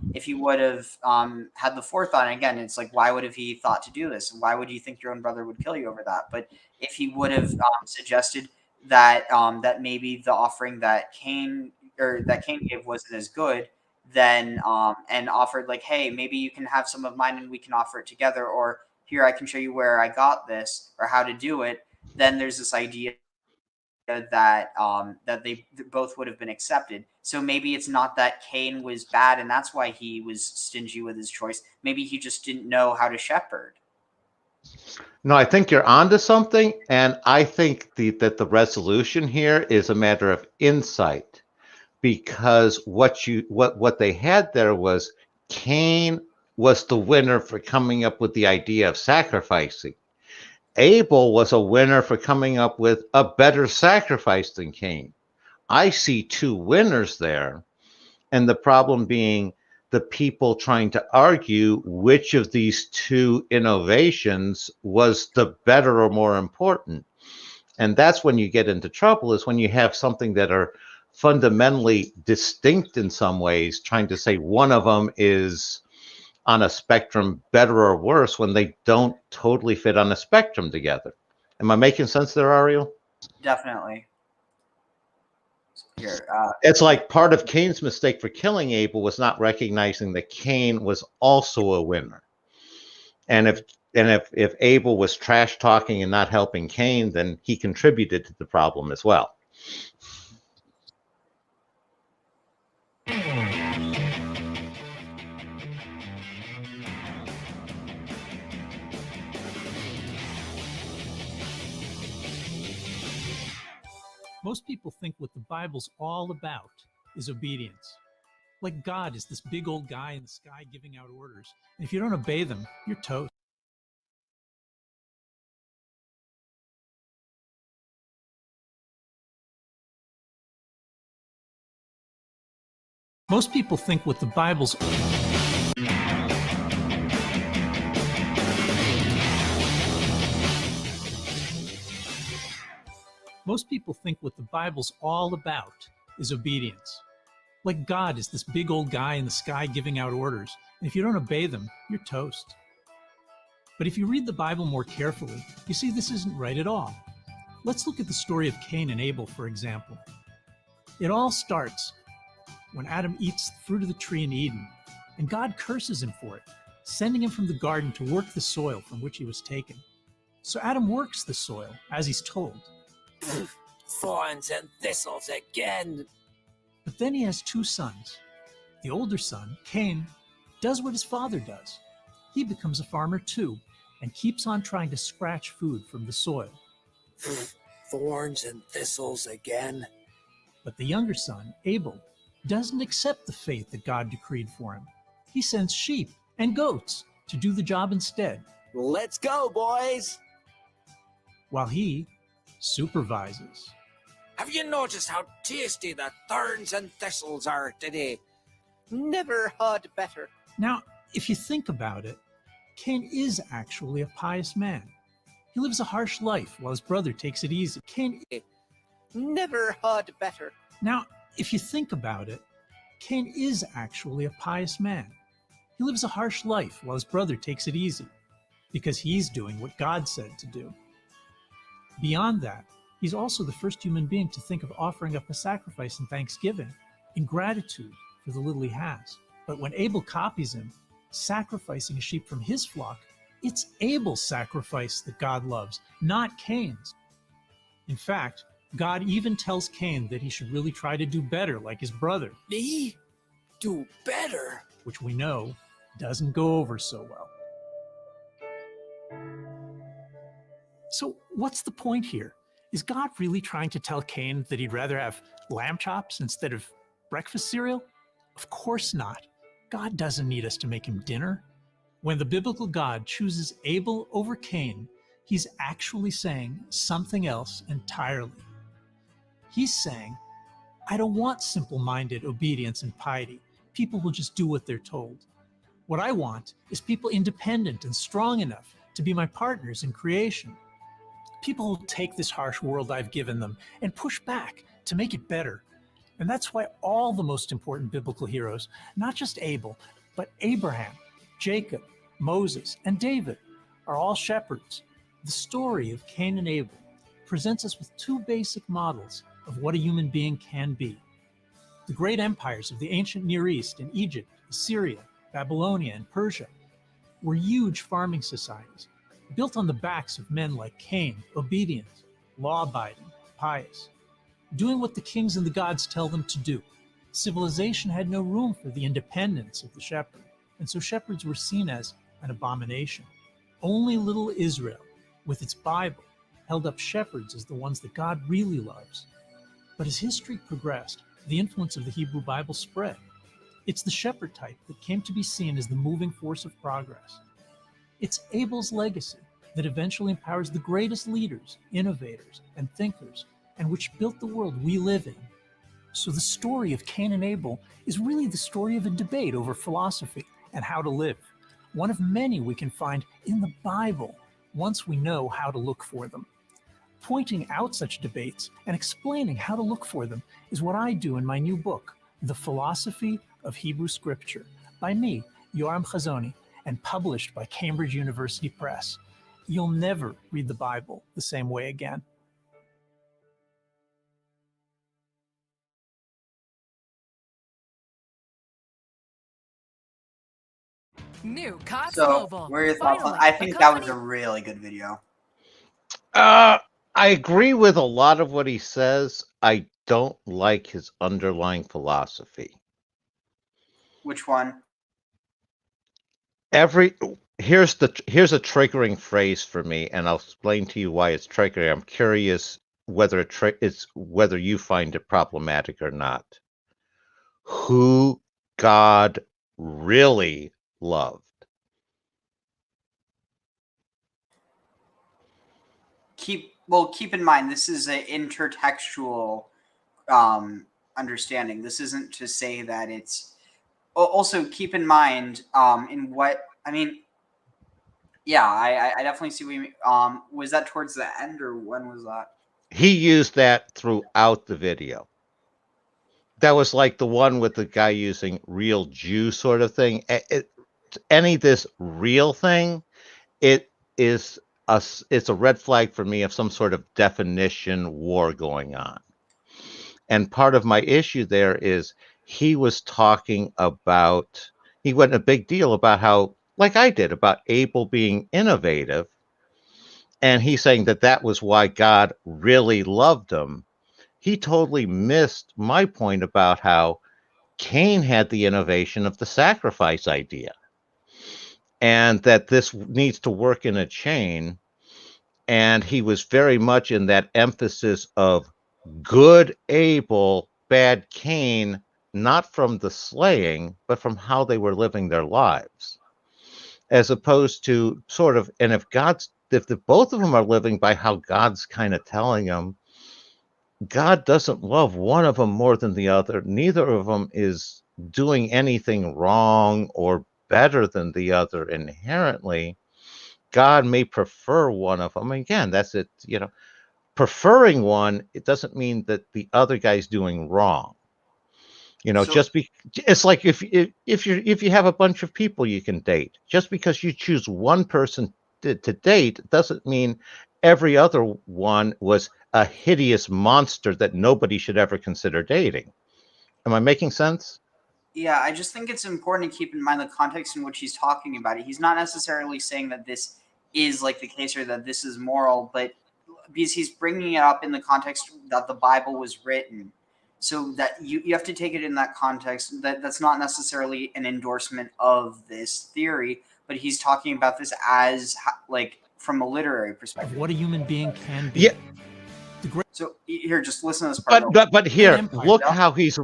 the forethought, and again, it's like, why would have he thought to do this? Why would you think your own brother would kill you over that? But if he would have suggested that that maybe the offering that Cain gave wasn't as good, then and offered like, hey, maybe you can have some of mine and we can offer it together, or here I can show you where I got this or how to do it, then there's this idea that they both would have been accepted. So maybe it's not that Cain was bad and that's why he was stingy with his choice. Maybe he just didn't know how to shepherd. No, I think you're onto something, and I think that the resolution here is a matter of insight, because what they had there was Cain was the winner for coming up with the idea of sacrificing. Abel was a winner for coming up with a better sacrifice than Cain. I see two winners there, and the problem being the people trying to argue which of these two innovations was the better or more important. And that's when you get into trouble, is when you have something that are fundamentally distinct in some ways, trying to say one of them is on a spectrum better or worse when they don't totally fit on a spectrum together. Am I making sense there, Ariel? Definitely. Here, it's like part of Cain's mistake for killing Abel was not recognizing that Cain was also a winner. And if Abel was trash talking and not helping Cain, then he contributed to the problem as well. Most people think what the Bible's all about is obedience. Like God is this big old guy in the sky giving out orders. And if you don't obey them, you're toast. Most people think what the Bible's Most people think what the Bible's all about is obedience. Like God is this big old guy in the sky giving out orders, and if you don't obey them, you're toast. But if you read the Bible more carefully, you see this isn't right at all. Let's look at the story of Cain and Abel, for example. It all starts when Adam eats the fruit of the tree in Eden, and God curses him for it, sending him from the garden to work the soil from which he was taken. So Adam works the soil, as he's told. Thorns and thistles again. But then he has two sons. The older son, Cain, does what his father does. He becomes a farmer too, and keeps on trying to scratch food from the soil. Thorns and thistles again. But the younger son, Abel, doesn't accept the fate that God decreed for him. He sends sheep and goats to do the job instead, Let's go, boys. while he supervises. Have you noticed how tasty the thorns and thistles are today? Never had better. Now, if you think about it, Cain is actually a pious man. He lives a harsh life while his brother takes it easy. Never had better. Now, if you think about it, Cain is actually a pious man. He lives a harsh life while his brother takes it easy, because he's doing what God said to do. Beyond that, he's also the first human being to think of offering up a sacrifice in thanksgiving, in gratitude for the little he has. But when Abel copies him, sacrificing a sheep from his flock, it's Abel's sacrifice that God loves, not Cain's. In fact, God even tells Cain that he should really try to do better like his brother, Me? Do better? which we know doesn't go over so well. So what's the point here? Is God really trying to tell Cain that he'd rather have lamb chops instead of breakfast cereal? Of course not. God doesn't need us to make him dinner. When the biblical God chooses Abel over Cain, he's actually saying something else entirely. He's saying, I don't want simple-minded obedience and piety, people who just do what they're told. What I want is people independent and strong enough to be my partners in creation. People who take this harsh world I've given them and push back to make it better. And that's why all the most important biblical heroes, not just Abel, but Abraham, Jacob, Moses, and David, are all shepherds. The story of Cain and Abel presents us with two basic models of what a human being can be. The great empires of the ancient Near East and Egypt, Assyria, Babylonia, and Persia were huge farming societies built on the backs of men like Cain, obedient, law-abiding, pious, doing what the kings and the gods tell them to do. Civilization had no room for the independence of the shepherd, and so shepherds were seen as an abomination. Only little Israel, with its Bible, held up shepherds as the ones that God really loves. But as history progressed, the influence of the Hebrew Bible spread. It's the shepherd type that came to be seen as the moving force of progress. It's Abel's legacy that eventually empowers the greatest leaders, innovators, and thinkers, and which built the world we live in. So the story of Cain and Abel is really the story of a debate over philosophy and how to live, one of many we can find in the Bible once we know how to look for them. Pointing out such debates and explaining how to look for them is what I do in my new book, The Philosophy of Hebrew Scripture, by me, Yoram Chazoni, and published by Cambridge University Press. You'll never read the Bible the same way again. New Cox So, Mobile. what are your thoughts on? Finally, I the think that was company- a really good video. I agree with a lot of what he says. I don't like his underlying philosophy. Which one? Here's a triggering phrase for me, and I'll explain to you why it's triggering. I'm curious whether whether you find it problematic or not. Who God really loved. Keep in mind, this is an intertextual understanding. This isn't to say that it's. Also, keep in mind, in what I mean. Yeah, I definitely see what you mean. Was that towards the end, or when was that? he used that throughout the video. That was like the one with the guy using real Jew sort of thing. Any of this real thing, it's a red flag for me of some sort of definition war going on. And part of my issue there is he was talking about, he went a big deal about how, like I did, about Abel being innovative. And he's saying that that was why God really loved him. He totally missed my point about how Cain had the innovation of the sacrifice idea. And that this needs to work in a chain. And he was very much in that emphasis of good Abel, bad Cain, not from the slaying, but from how they were living their lives. As opposed to sort of, and if the both of them are living by how God's kind of telling them, God doesn't love one of them more than the other. Neither of them is doing anything wrong or better than the other inherently. God may prefer one of them. Again, that's it, preferring one, it doesn't mean that the other guy's doing wrong. It's like if you have a bunch of people you can date, just because you choose one person to date doesn't mean every other one was a hideous monster that nobody should ever consider dating. Am I making sense? Yeah, I just think it's important to keep in mind the context in which he's talking about it. He's not necessarily saying that this is like the case or that this is moral, but because he's bringing it up in the context that the Bible was written. So that you have to take it in that context. That's not necessarily an endorsement of this theory, but he's talking about this as like from a literary perspective. What a human being can be. Yeah. So here, just listen to this part. But here, look how he's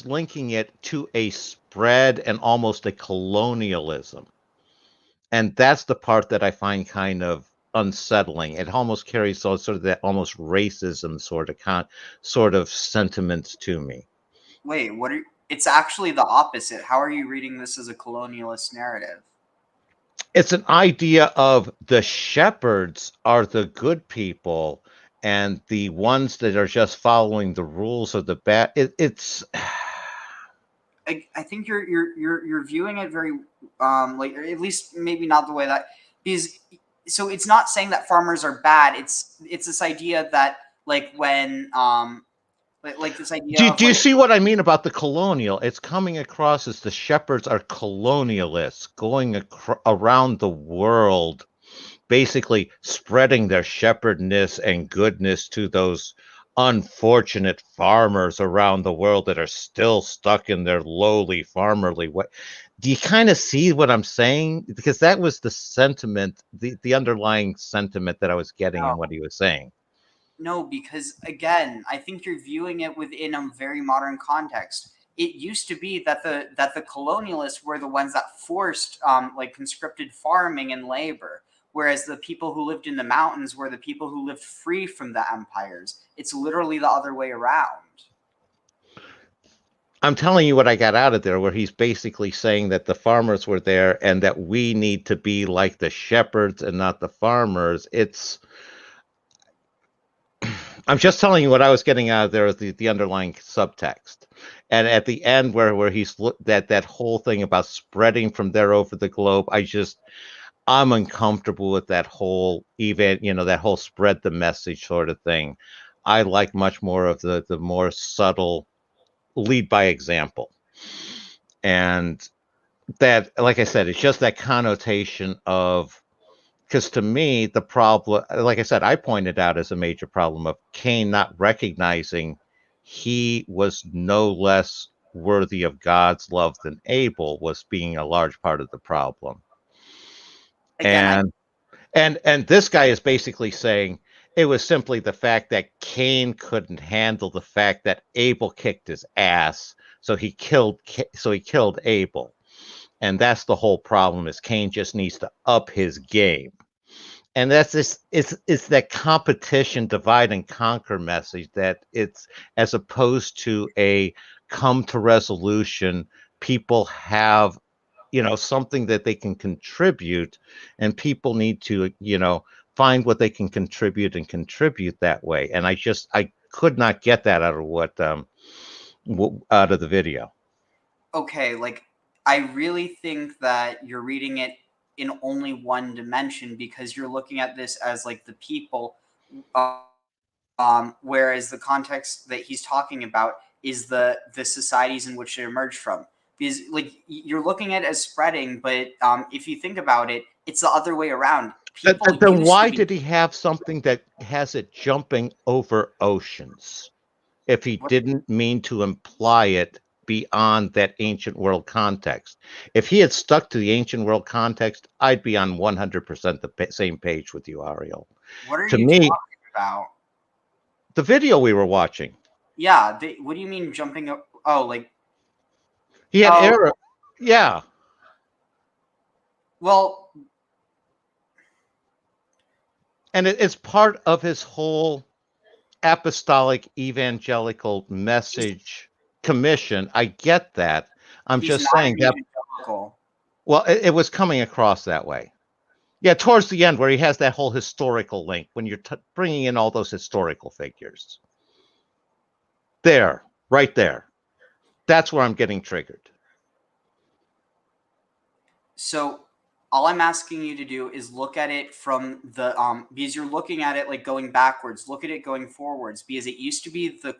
linking it to a spread and almost a colonialism, and that's the part that I find kind of unsettling. It almost carries sort of that almost racism sort of sentiments to me. Wait, it's actually the opposite. How are you reading this as a colonialist narrative? It's an idea of the shepherds are the good people, and the ones that are just following the rules are the bad. I think you're viewing it very like, or at least maybe not the way that is. So it's not saying that farmers are bad. It's this idea that like when like this idea. Do you see what I mean about the colonial? It's coming across as the shepherds are colonialists going around the world, basically spreading their shepherdness and goodness to those unfortunate farmers around the world that are still stuck in their lowly farmerly way. Do you kind of see what I'm saying? Because that was the sentiment, the underlying sentiment that I was getting in what he was saying. No, because again, I think you're viewing it within a very modern context. It used to be that the colonialists were the ones that forced like conscripted farming and labor, whereas the people who lived in the mountains were the people who lived free from the empires. It's literally the other way around. I'm telling you what I got out of there, where he's basically saying that the farmers were there and that we need to be like the shepherds and not the farmers. I'm just telling you what I was getting out of there is the underlying subtext. And at the end where he's that whole thing about spreading from there over the globe, I'm uncomfortable with that whole that whole spread the message sort of thing. I like much more of the more subtle lead by example. And that, like I said, it's just that connotation of, because to me, the problem, like I said, I pointed out as a major problem of Cain not recognizing he was no less worthy of God's love than Abel was being a large part of the problem. Again, and this guy is basically saying it was simply the fact that Cain couldn't handle the fact that Abel kicked his ass, so he killed Abel. And that's the whole problem, is Cain just needs to up his game. And that's this, it's that competition, divide and conquer message, that it's, as opposed to a come to resolution, people have, something that they can contribute, and people need to, find what they can contribute and contribute that way. And I could not get that out of out of the video. Okay, like I really think that you're reading it in only one dimension because you're looking at this as like the people, whereas the context that he's talking about is the societies in which it emerged from. Because like you're looking at it as spreading, but if you think about it, it's the other way around. Then why did he have something that has it jumping over oceans if he didn't mean to imply it beyond that ancient world context? If he had stuck to the ancient world context, I'd be on 100% the same page with you, Ariel. What are you talking about? The video we were watching. Yeah, what do you mean jumping up? Oh, like he had error. Yeah. Well, and it's part of his whole apostolic evangelical message commission. I get that. I'm just saying that. Well, it was coming across that way. Yeah, towards the end where he has that whole historical link when you're bringing in all those historical figures. There, right there. That's where I'm getting triggered. So all I'm asking you to do is look at it from the because you're looking at it like going backwards. Look at it going forwards because it used to be the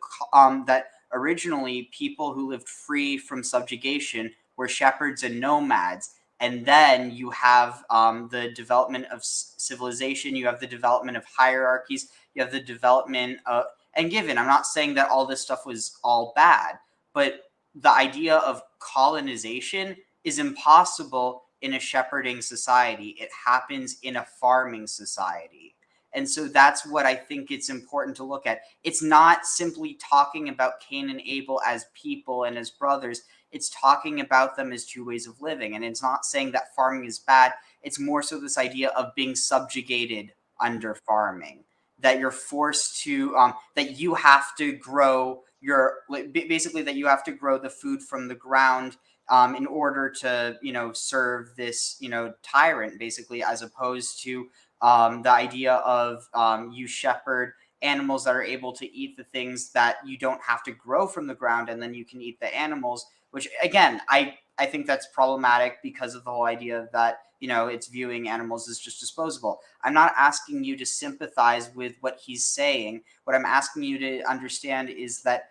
that originally people who lived free from subjugation were shepherds and nomads. And then you have the development of civilization. You have the development of hierarchies. You have the development of, and given, I'm not saying that all this stuff was all bad, but the idea of colonization is impossible in a shepherding society. It happens in a farming society. And so that's what I think it's important to look at. It's not simply talking about Cain and Abel as people and as brothers. It's talking about them as two ways of living. And it's not saying that farming is bad. It's more so this idea of being subjugated under farming, that you're forced to, that you have to grow basically that you have to grow the food from the ground in order to, serve this, tyrant, basically, as opposed to the idea of you shepherd animals that are able to eat the things that you don't have to grow from the ground, and then you can eat the animals, which, again, I think that's problematic because of the whole idea that, it's viewing animals as just disposable. I'm not asking you to sympathize with what he's saying. What I'm asking you to understand is that,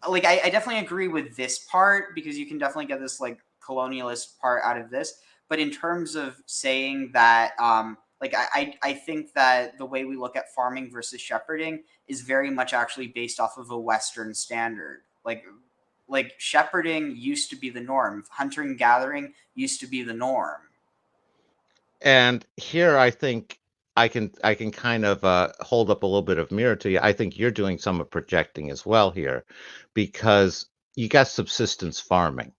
like, I definitely agree with this part because you can definitely get this, like, colonialist part out of this. But in terms of saying that, I think that the way we look at farming versus shepherding is very much actually based off of a Western standard. Like shepherding used to be the norm. Hunting and gathering used to be the norm. And here I think I can kind of hold up a little bit of mirror to you. I think you're doing some of projecting as well here, because you got subsistence farming.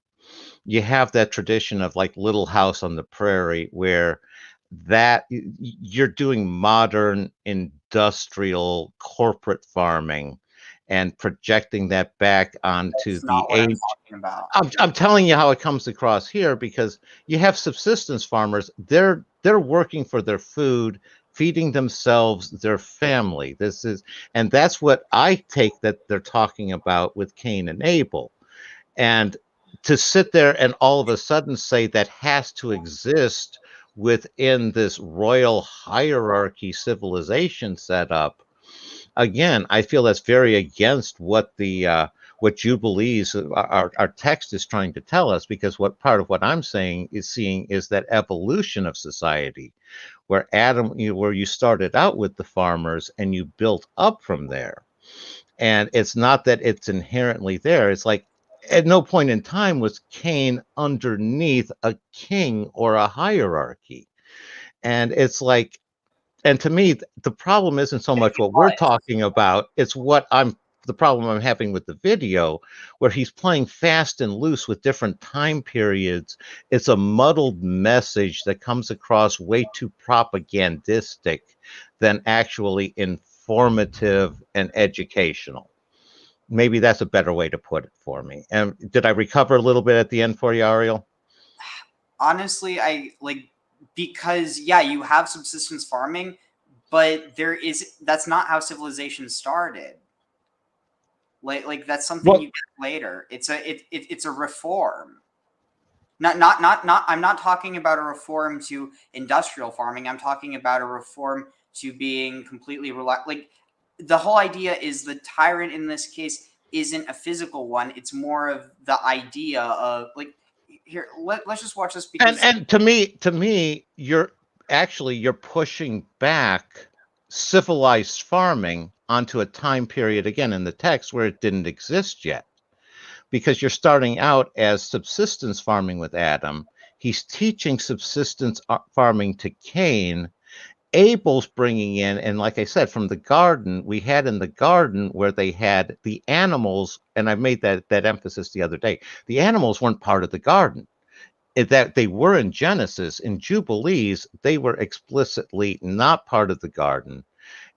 You have that tradition of like Little House on the Prairie where that you're doing modern industrial corporate farming and projecting that back onto the age. I'm telling you how it comes across here, because you have subsistence farmers. They're working for their food, feeding themselves, their family. And that's what I take that they're talking about with Cain and Abel. And to sit there and all of a sudden say that has to exist within this royal hierarchy civilization setup, again, I feel that's very against what what Jubilees, our text is trying to tell us, because what part of what I'm seeing is that evolution of society, where Adam, where you started out with the farmers and you built up from there. And it's not that it's inherently there. It's like at no point in time was Cain underneath a king or a hierarchy. And it's like, and to me, the problem isn't so much what we're talking about. It's the problem I'm having with the video, where he's playing fast and loose with different time periods. It's a muddled message that comes across way too propagandistic than actually informative and educational. Maybe that's a better way to put it for me. And did I recover a little bit at the end for you, Ariel? Honestly, because, yeah, you have subsistence farming, but that's not how civilization started. Like that's something you get later. It's a reform. Not. I'm not talking about a reform to industrial farming. I'm talking about a reform to being completely like the whole idea is the tyrant in this case isn't a physical one. It's more of the idea of like here. Let's just watch this because and to me, you're pushing back civilized farming onto a time period again in the text where it didn't exist yet. Because you're starting out as subsistence farming with Adam. He's teaching subsistence farming to Cain. Abel's bringing in, and like I said, from the garden, we had in the garden where they had the animals, and I made that emphasis the other day. The animals weren't part of the garden. That they were in Genesis. In Jubilees, they were explicitly not part of the garden.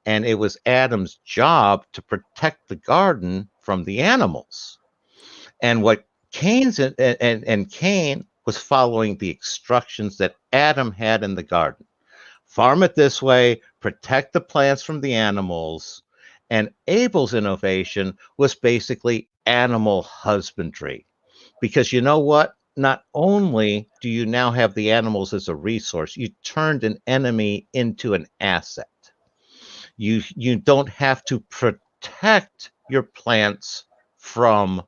And it was Adam's job to protect the garden from the animals. And what and Cain was following the instructions that Adam had in the garden. Farm it this way, protect the plants from the animals. And Abel's innovation was basically animal husbandry. Because you know what? Not only do you now have the animals as a resource, you turned an enemy into an asset. You don't have to protect your plants from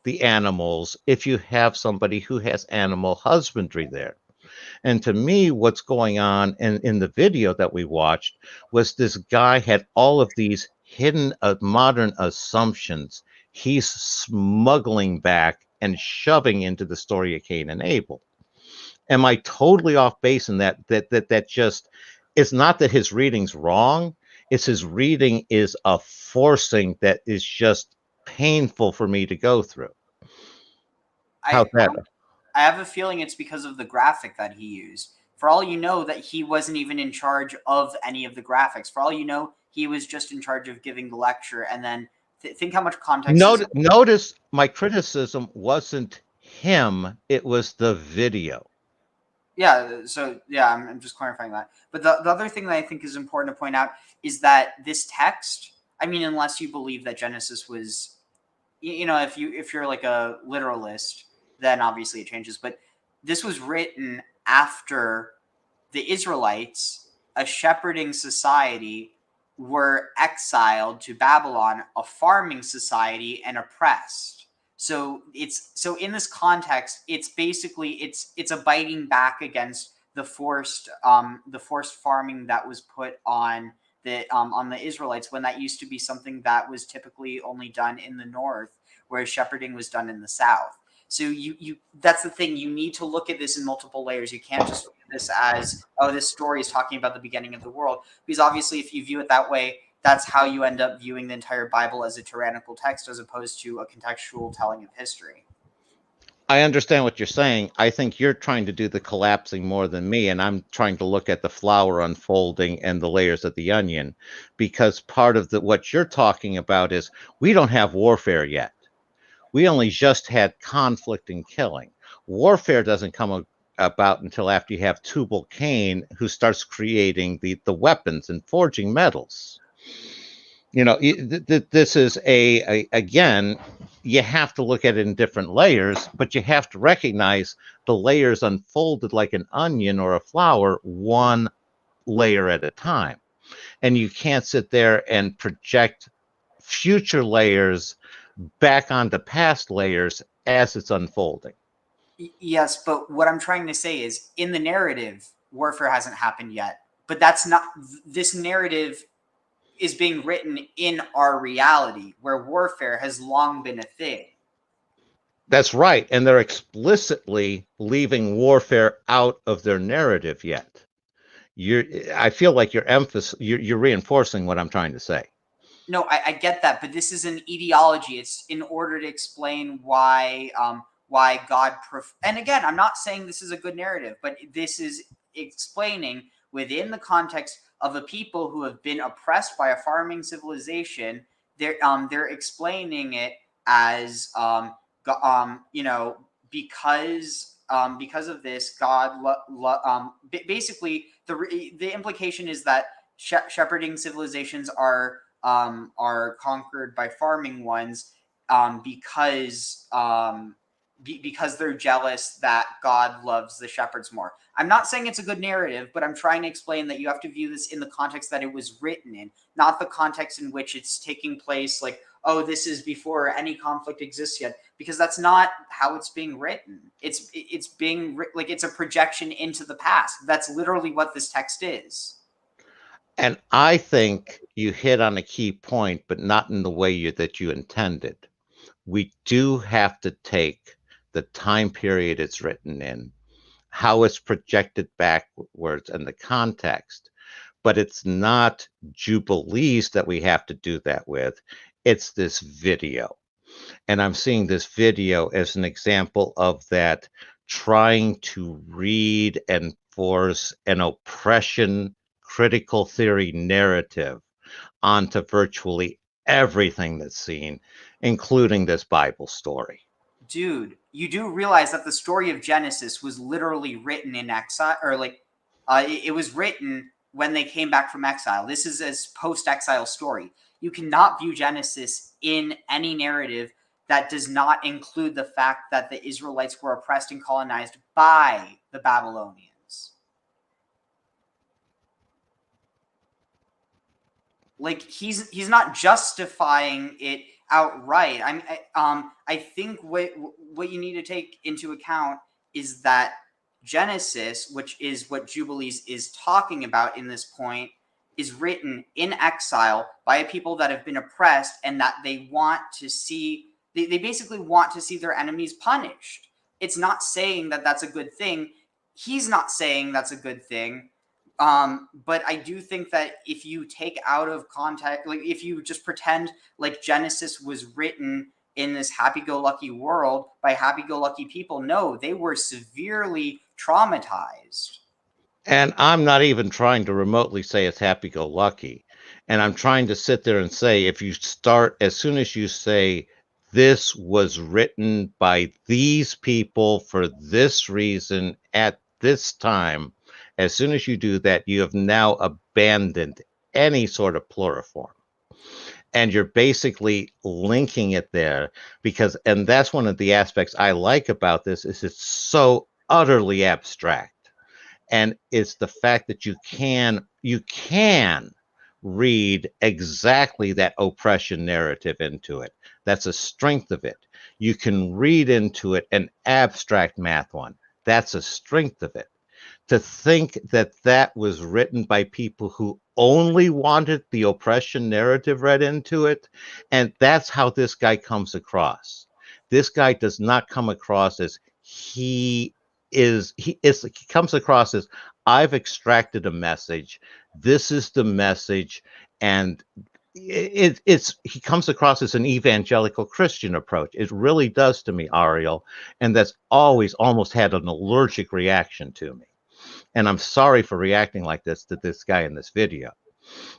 the animals if you have somebody who has animal husbandry there. And to me, what's going on in the video that we watched was this guy had all of these hidden modern assumptions he's smuggling back and shoving into the story of Cain and Abel. Am I totally off base in that just, it's not that his reading's wrong, it's his reading is a forcing that is just painful for me to go through. How's that? I have a feeling it's because of the graphic that he used. For all you know, that he wasn't even in charge of any of the graphics. For all you know, he was just in charge of giving the lecture. And then think how much context. Notice my criticism wasn't him; it was the video. Yeah. So yeah, I'm just clarifying that. But the other thing that I think is important to point out is that this text. I mean, unless you believe that Genesis was, if you're like a literalist, then obviously it changes. But this was written after the Israelites, a shepherding society, were exiled to Babylon, a farming society, and oppressed. So in this context, it's basically it's a biting back against the forced farming that was put on the Israelites, when that used to be something that was typically only done in the north, whereas shepherding was done in the south. So you that's the thing. You need to look at this in multiple layers. You can't just look at this as, oh, this story is talking about the beginning of the world. Because obviously, if you view it that way, that's how you end up viewing the entire Bible, as a tyrannical text as opposed to a contextual telling of history. I understand what you're saying. I think you're trying to do the collapsing more than me, and I'm trying to look at the flower unfolding and the layers of the onion, because part of what you're talking about is we don't have warfare yet. We only just had conflict and killing. Warfare doesn't come about until after you have Tubal Cain, who starts creating the weapons and forging metals. This is again, you have to look at it in different layers, but you have to recognize the layers unfolded like an onion or a flower, one layer at a time. And you can't sit there and project future layers back onto past layers as it's unfolding. Yes, but what I'm trying to say is, in the narrative, warfare hasn't happened yet. But that's not, this narrative is being written in our reality, where warfare has long been a thing. That's right, and they're explicitly leaving warfare out of their narrative yet. I feel like you're reinforcing what I'm trying to say. No, I get that, but this is an etiology. It's in order to explain why God and again, I'm not saying this is a good narrative, but this is explaining within the context of a people who have been oppressed by a farming civilization. They're explaining it as because of this, God basically the implication is that shepherding civilizations are conquered by farming ones because they're jealous that God loves the shepherds more. I'm not saying it's a good narrative, but I'm trying to explain that you have to view this in the context that it was written in, not the context in which it's taking place, like, oh, this is before any conflict exists yet, because that's not how it's being written. It's being like it's a projection into the past. That's literally what this text is. And I think you hit on a key point, but not in the way that you intended. We do have to take the time period it's written in, how it's projected backwards, and the context. But it's not Jubilees that we have to do that with. It's this video. And I'm seeing this video as an example of that, trying to read and force an oppression critical theory narrative onto virtually everything that's seen, including this Bible story. Dude, you do realize that the story of Genesis was literally written in exile, or like it was written when they came back from exile. This is a post-exile story. You cannot view Genesis in any narrative that does not include the fact that the Israelites were oppressed and colonized by the Babylonians. Like, he's not justifying it outright. I think what you need to take into account is that Genesis, which is what Jubilees is talking about in this point, is written in exile by a people that have been oppressed, and that they want to see, they basically want to see their enemies punished. It's not saying that that's a good thing. He's not saying that's a good thing. But I do think that if you take out of context, like if you just pretend like Genesis was written in this happy-go-lucky world by happy-go-lucky people, no, they were severely traumatized. And I'm not even trying to remotely say it's happy-go-lucky. And I'm trying to sit there and say, if you start, as soon as you say, this was written by these people for this reason at this time, as soon as you do that, you have now abandoned any sort of pluriform. And you're basically linking it there because, and that's one of the aspects I like about this, is it's so utterly abstract. And it's the fact that you can read exactly that oppression narrative into it. That's a strength of it. You can read into it an abstract math one. That's a strength of it. To think that that was written by people who only wanted the oppression narrative read into it, and that's how this guy comes across. This guy does not come across as he comes across as, I've extracted a message. This is the message, and he comes across as an evangelical Christian approach. It really does to me, Ariel, and that's always almost had an allergic reaction to me. And I'm sorry for reacting like this to this guy in this video.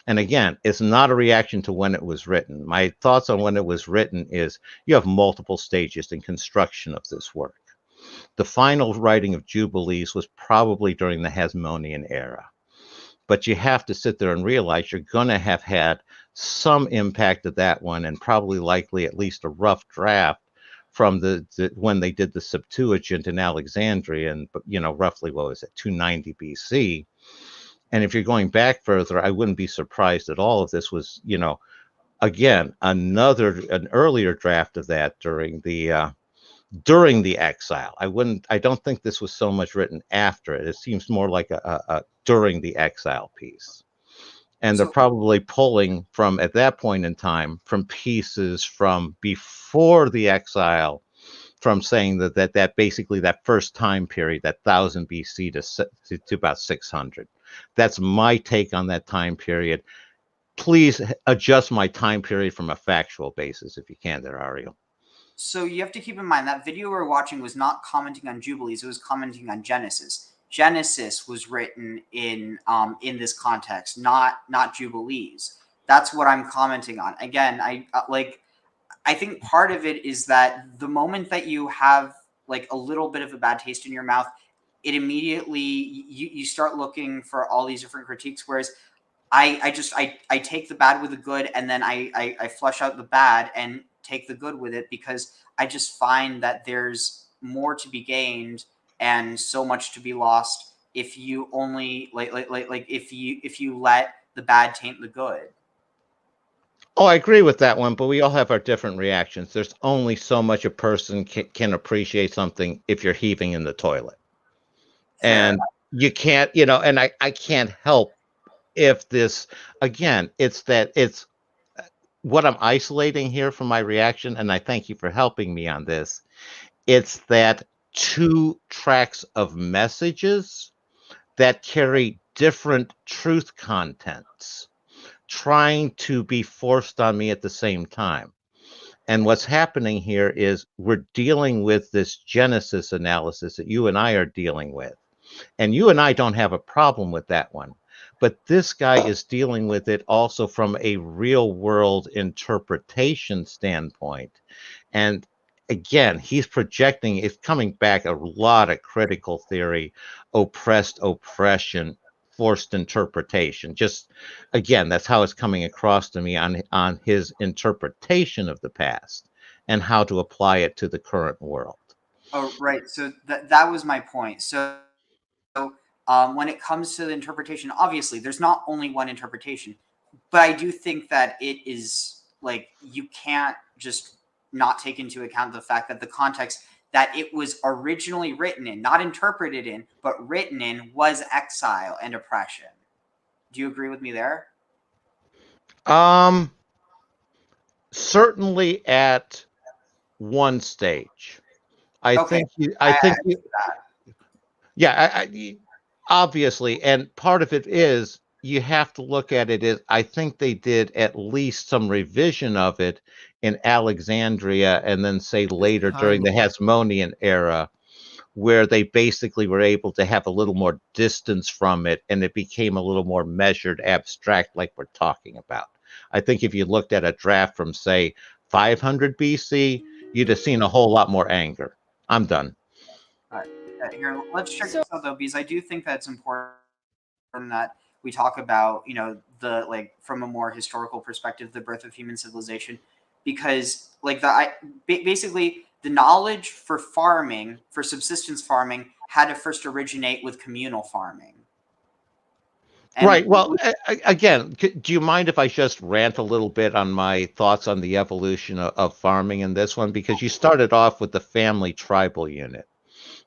And again, it's not a reaction to when it was written. My thoughts on when it was written is you have multiple stages in construction of this work. The final writing of Jubilees was probably during the Hasmonean era. But you have to sit there and realize you're going to have had some impact of that one, and probably likely at least a rough draft from the when they did the Septuagint in Alexandria, and roughly, what was it, 290 BC. And if you're going back further, I wouldn't be surprised at all if this was, again, an earlier draft of that during the exile. I don't think this was so much written after it. It seems more like a during the exile piece. And they're probably pulling from, at that point in time, from pieces from before the exile, from saying that basically that first time period, that 1000 BC to about 600. That's my take on that time period. Please adjust my time period from a factual basis if you can there, Ariel. So you have to keep in mind that video we're watching was not commenting on Jubilees, it was commenting on Genesis. Genesis was written in this context, not Jubilees. That's what I'm commenting on. Again, I think part of it is that the moment that you have like a little bit of a bad taste in your mouth, it immediately you start looking for all these different critiques. Whereas I take the bad with the good, and then I flush out the bad and take the good with it, because I just find that there's more to be gained and so much to be lost if you only if you let the bad taint the good. Oh, I agree with that one, but we all have our different reactions. There's only so much a person can appreciate something if you're heaving in the toilet. And you can't, and I can't help if this, again, it's what I'm isolating here from my reaction, and I thank you for helping me on this. It's that 2 tracks of messages that carry different truth contents trying to be forced on me at the same time. And what's happening here is we're dealing with this Genesis analysis that you and I are dealing with. And you and I don't have a problem with that one. But this guy is dealing with it also from a real world interpretation standpoint. And again, he's projecting, it's coming back a lot of critical theory, oppressed oppression, forced interpretation. Just again, that's how it's coming across to me on his interpretation of the past and how to apply it to the current world. Oh, right. So that was my point. So when it comes to the interpretation, obviously there's not only one interpretation, but I do think that it is like, you can't just not take into account the fact that the context that it was originally written in, not interpreted in, but written in, was exile and oppression. Do you agree with me there? Certainly at one stage. I think obviously, and part of it is you have to look at it as, I think they did at least some revision of it in Alexandria, and then say later during the Hasmonean era, where they basically were able to have a little more distance from it, and it became a little more measured, abstract, like we're talking about. I think if you looked at a draft from, say, 500 BC, you'd have seen a whole lot more anger. I'm done. Here, let's check this out, though, because I do think that's important that we talk about, the from a more historical perspective, the birth of human civilization, because basically the knowledge for farming, for subsistence farming, had to first originate with communal farming. And right. Well, again, do you mind if I just rant a little bit on my thoughts on the evolution of farming in this one? Because you started off with the family tribal unit.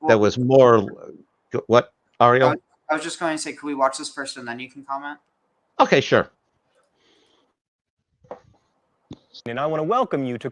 That was more, what, Ariel? I was just going to say, could we watch this first and then you can comment? Okay, sure. And I want to welcome you to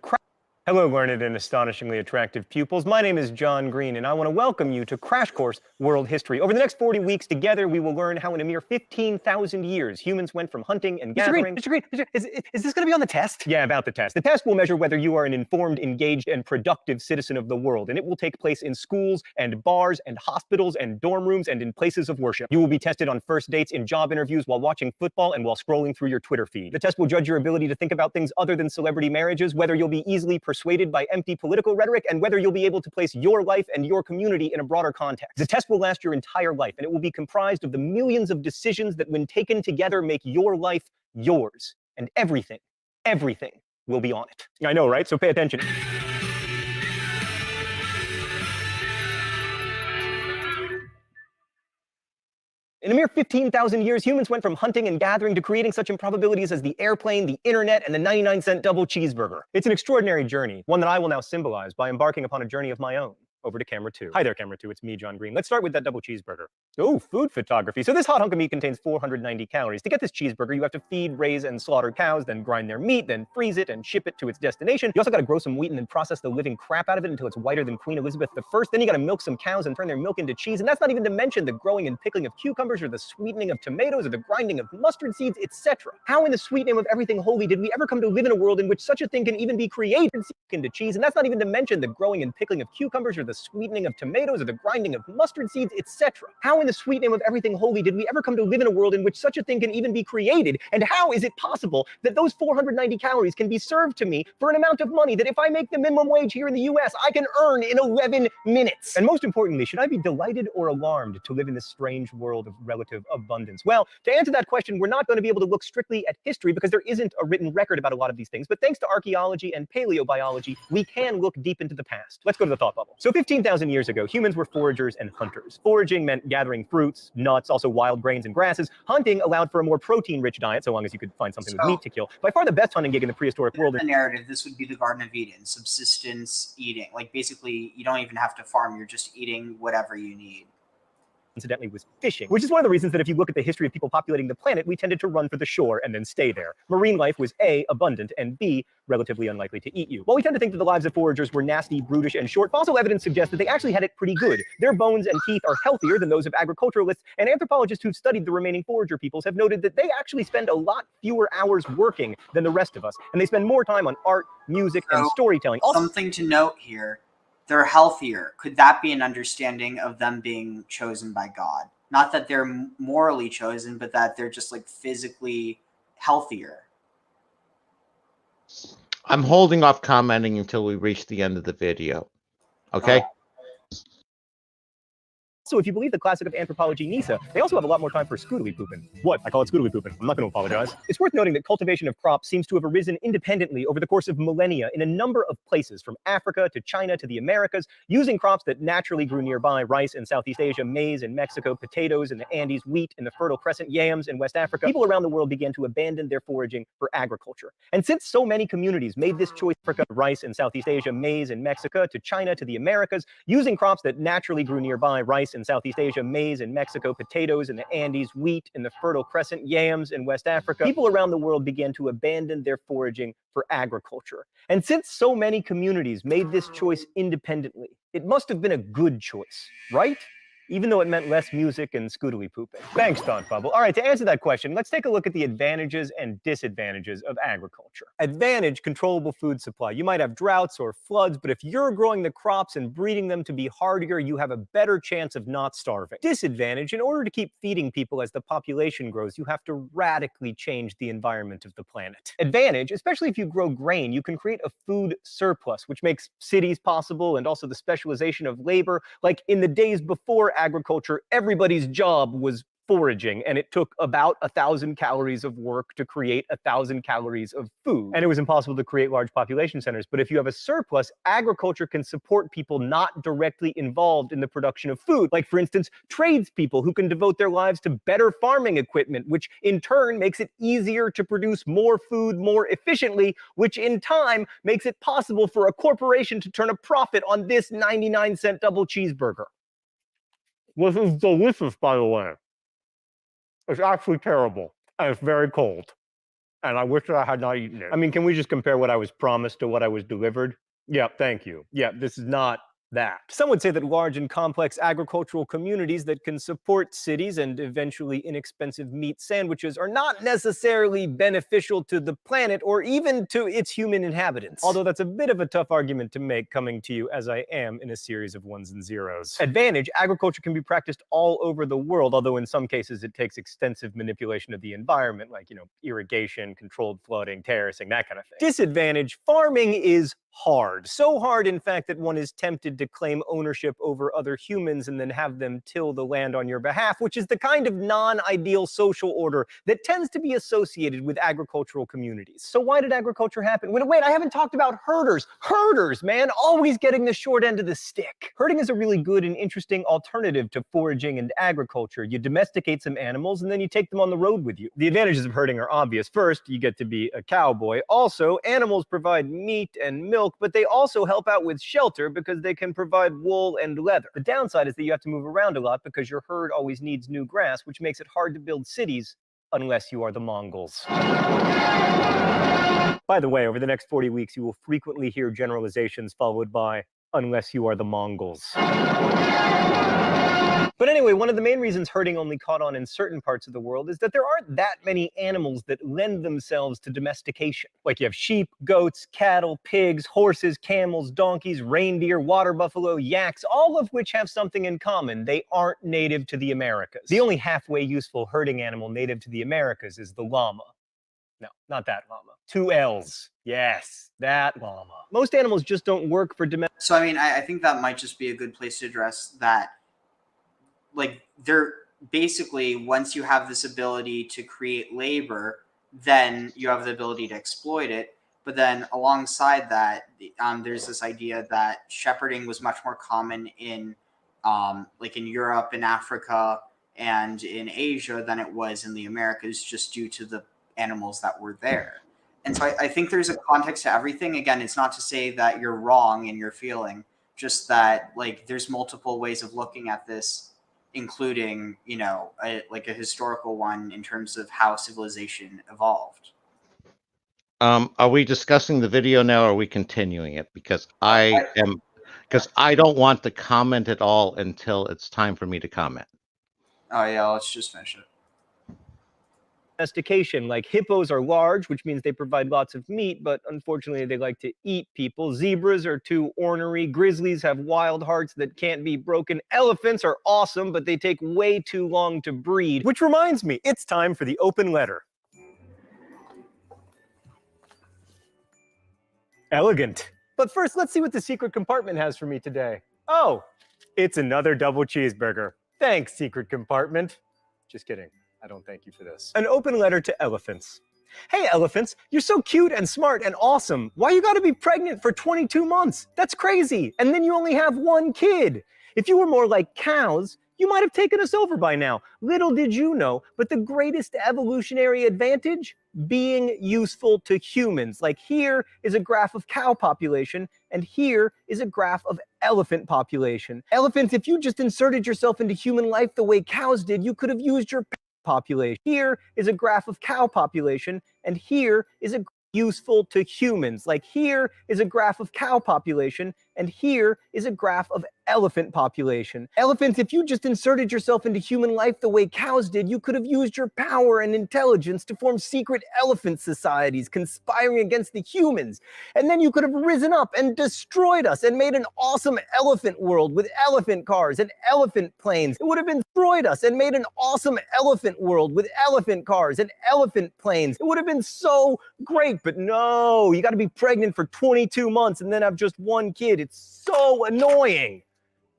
Hello, learned and astonishingly attractive pupils. My name is John Green, and I want to welcome you to Crash Course World History. Over the next 40 weeks together, we will learn how in a mere 15,000 years, humans went from hunting and gathering. Mr. Green, is this going to be on the test? Yeah, about the test. The test will measure whether you are an informed, engaged, and productive citizen of the world, and it will take place in schools and bars and hospitals and dorm rooms and in places of worship. You will be tested on first dates, in job interviews, while watching football, and while scrolling through your Twitter feed. The test will judge your ability to think about things other than celebrity marriages, whether you'll be easily persuaded by empty political rhetoric, and whether you'll be able to place your life and your community in a broader context. The test will last your entire life, and it will be comprised of the millions of decisions that, when taken together, make your life yours. And everything will be on it. I know, right? So pay attention. In a mere 15,000 years, humans went from hunting and gathering to creating such improbabilities as the airplane, the internet, and the 99-cent double cheeseburger. It's an extraordinary journey, one that I will now symbolize by embarking upon a journey of my own. Over to camera 2. Hi there, camera 2. It's me, John Green. Let's start with that double cheeseburger. Oh, food photography. So this hot hunk of meat contains 490 calories. To get this cheeseburger, you have to feed, raise, and slaughter cows, then grind their meat, then freeze it and ship it to its destination. You also got to grow some wheat and then process the living crap out of it until it's whiter than Queen Elizabeth I. Then you got to milk some cows and turn their milk into cheese. And that's not even to mention the growing and pickling of cucumbers, or the sweetening of tomatoes, or the grinding of mustard seeds, etc. How in the sweet name of everything holy did we ever come to live in a world in which such a thing can even be created into cheese? And that's not even to mention the growing and pickling of cucumbers, or the sweetening of tomatoes or the grinding of mustard seeds, etc. How in the sweet name of everything holy did we ever come to live in a world in which such a thing can even be created? And how is it possible that those 490 calories can be served to me for an amount of money that if I make the minimum wage here in the US, I can earn in 11 minutes? And most importantly, should I be delighted or alarmed to live in this strange world of relative abundance? Well, to answer that question, we're not going to be able to look strictly at history because there isn't a written record about a lot of these things. But thanks to archaeology and paleobiology, we can look deep into the past. Let's go to the thought bubble. So 15,000 years ago, humans were foragers and hunters. Foraging meant gathering fruits, nuts, also wild grains and grasses. Hunting allowed for a more protein-rich diet, so long as you could find something with meat to kill. By far the best hunting gig in the prehistoric world. The narrative, this would be the Garden of Eden, subsistence eating. Like basically, you don't even have to farm, you're just eating whatever you need. Incidentally, was fishing, which is one of the reasons that if you look at the history of people populating the planet, we tended to run for the shore and then stay there. Marine life was A, abundant, and B, relatively unlikely to eat you. While we tend to think that the lives of foragers were nasty, brutish, and short, fossil evidence suggests that they actually had it pretty good. Their bones and teeth are healthier than those of agriculturalists, and anthropologists who've studied the remaining forager peoples have noted that they actually spend a lot fewer hours working than the rest of us, and they spend more time on art, music, and storytelling. Something to note here. They're healthier. Could that be an understanding of them being chosen by God? Not that they're morally chosen, but that they're just like physically healthier. I'm holding off commenting until we reach the end of the video. Okay? So if you believe the classic of anthropology, Nisa, they also have a lot more time for scoodly pooping. What? I call it scoodly pooping. I'm not going to apologize. It's worth noting that cultivation of crops seems to have arisen independently over the course of millennia in a number of places, from Africa to China to the Americas, using crops that naturally grew nearby: rice in Southeast Asia, maize in Mexico, potatoes in the Andes, wheat in the Fertile Crescent, yams in West Africa. People around the world began to abandon their foraging for agriculture. And since so many communities made this choice: Africa, rice in Southeast Asia, maize in Mexico, to China to the Americas, using crops that naturally grew nearby: rice in Southeast Asia, maize in Mexico, potatoes in the Andes, wheat in the Fertile Crescent, yams in West Africa, people around the world began to abandon their foraging for agriculture. And since so many communities made this choice independently, it must have been a good choice, right? Even though it meant less music and scoodly pooping. Thanks, Thought Bubble. All right, to answer that question, let's take a look at the advantages and disadvantages of agriculture. Advantage: controllable food supply. You might have droughts or floods, but if you're growing the crops and breeding them to be hardier, you have a better chance of not starving. Disadvantage: in order to keep feeding people as the population grows, you have to radically change the environment of the planet. Advantage: especially if you grow grain, you can create a food surplus, which makes cities possible, and also the specialization of labor. Like in the days before agriculture, everybody's job was foraging, and it took about 1,000 calories of work to create 1,000 calories of food. And it was impossible to create large population centers. But if you have a surplus, agriculture can support people not directly involved in the production of food. Like, for instance, tradespeople who can devote their lives to better farming equipment, which in turn makes it easier to produce more food more efficiently, which in time makes it possible for a corporation to turn a profit on this 99-cent double cheeseburger. This is delicious, by the way. It's actually terrible, and it's very cold. And I wish that I had not eaten it. I mean, can we just compare what I was promised to what I was delivered? Yeah, thank you. Yeah, this is not that. Some would say that large and complex agricultural communities that can support cities and eventually inexpensive meat sandwiches are not necessarily beneficial to the planet or even to its human inhabitants. Although that's a bit of a tough argument to make, coming to you as I am in a series of ones and zeros. Advantage: agriculture can be practiced all over the world, although in some cases it takes extensive manipulation of the environment, like, irrigation, controlled flooding, terracing, that kind of thing. Disadvantage: farming is hard. So hard, in fact, that one is tempted to claim ownership over other humans and then have them till the land on your behalf, which is the kind of non-ideal social order that tends to be associated with agricultural communities. So why did agriculture happen? Wait, I haven't talked about herders. Herders, man, always getting the short end of the stick. Herding is a really good and interesting alternative to foraging and agriculture. You domesticate some animals and then you take them on the road with you. The advantages of herding are obvious. First, you get to be a cowboy. Also, animals provide meat and milk, but they also help out with shelter because they can provide wool and leather. The downside is that you have to move around a lot because your herd always needs new grass, which makes it hard to build cities unless you are the Mongols. By the way, over the next 40 weeks, you will frequently hear generalizations followed by Unless you are the Mongols. But anyway, one of the main reasons herding only caught on in certain parts of the world is that there aren't that many animals that lend themselves to domestication. Like you have sheep, goats, cattle, pigs, horses, camels, donkeys, reindeer, water buffalo, yaks, all of which have something in common. They aren't native to the Americas. The only halfway useful herding animal native to the Americas is the llama. No, not that llama. 2 L's. Yes, that llama. Most animals just don't work for domestic. So, I mean, I think that might just be a good place to address that. Like, they're basically, once you have this ability to create labor, then you have the ability to exploit it. But then alongside that, there's this idea that shepherding was much more common in, like in Europe, in Africa, and in Asia than it was in the Americas, just due to the animals that were there. And so I think there's a context to everything. Again, it's not to say that you're wrong in your feeling, just that like there's multiple ways of looking at this, including, you know, like a historical one in terms of how civilization evolved. Are we discussing the video now, or are we continuing it? Because I don't want to comment at all until it's time for me to comment. Oh yeah, let's just finish it. Domestication, like hippos are large, which means they provide lots of meat, but unfortunately they like to eat people. Zebras are too ornery. Grizzlies have wild hearts that can't be broken. Elephants are awesome, but they take way too long to breed. Which reminds me, it's time for the open letter. Elegant. But first, let's see what the secret compartment has for me today. Oh, it's another double cheeseburger. Thanks, secret compartment. Just kidding. I don't thank you for this. An open letter to elephants. Hey, elephants, you're so cute and smart and awesome. Why you gotta be pregnant for 22 months? That's crazy. And then you only have 1 kid. If you were more like cows, you might have taken us over by now. Little did you know, but the greatest evolutionary advantage? Being useful to humans. Like here is a graph of cow population, and here is a graph of elephant population. Elephants, if you just inserted yourself into human life the way cows did, you could have used your population. Here is a graph of cow population, and here is a useful to humans. Like here is a graph of cow population, and here is a graph of elephant population. Elephants, if you just inserted yourself into human life the way cows did, you could have used your power and intelligence to form secret elephant societies conspiring against the humans. And then you could have risen up and destroyed us and made an awesome elephant world with elephant cars and elephant planes. It would have destroyed us and made an awesome elephant world with elephant cars and elephant planes. It would have been so great, but no, you got to be pregnant for 22 months and then have just 1 kid. It's so annoying.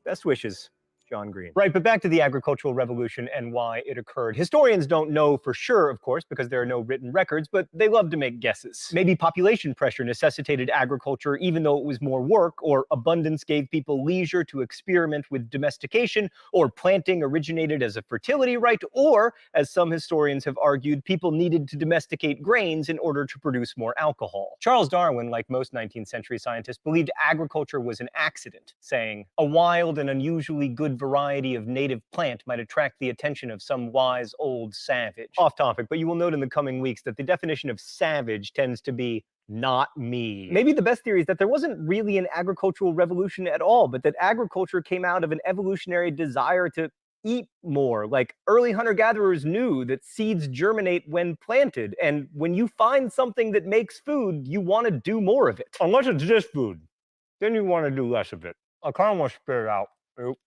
Best wishes, John Green. Right, but back to the agricultural revolution and why it occurred. Historians don't know for sure, of course, because there are no written records, but they love to make guesses. Maybe population pressure necessitated agriculture even though it was more work, or abundance gave people leisure to experiment with domestication, or planting originated as a fertility right, or, as some historians have argued, people needed to domesticate grains in order to produce more alcohol. Charles Darwin, like most 19th century scientists, believed agriculture was an accident, saying, "A wild and unusually good variety of native plant might attract the attention of some wise old savage." Off topic, but you will note in the coming weeks that the definition of savage tends to be not me. Maybe the best theory is that there wasn't really an agricultural revolution at all, but that agriculture came out of an evolutionary desire to eat more. Like early hunter-gatherers knew that seeds germinate when planted, and when you find something that makes food, you want to do more of it. Unless it's just food, then you want to do less of it. I kind of want to spit it out. Oop.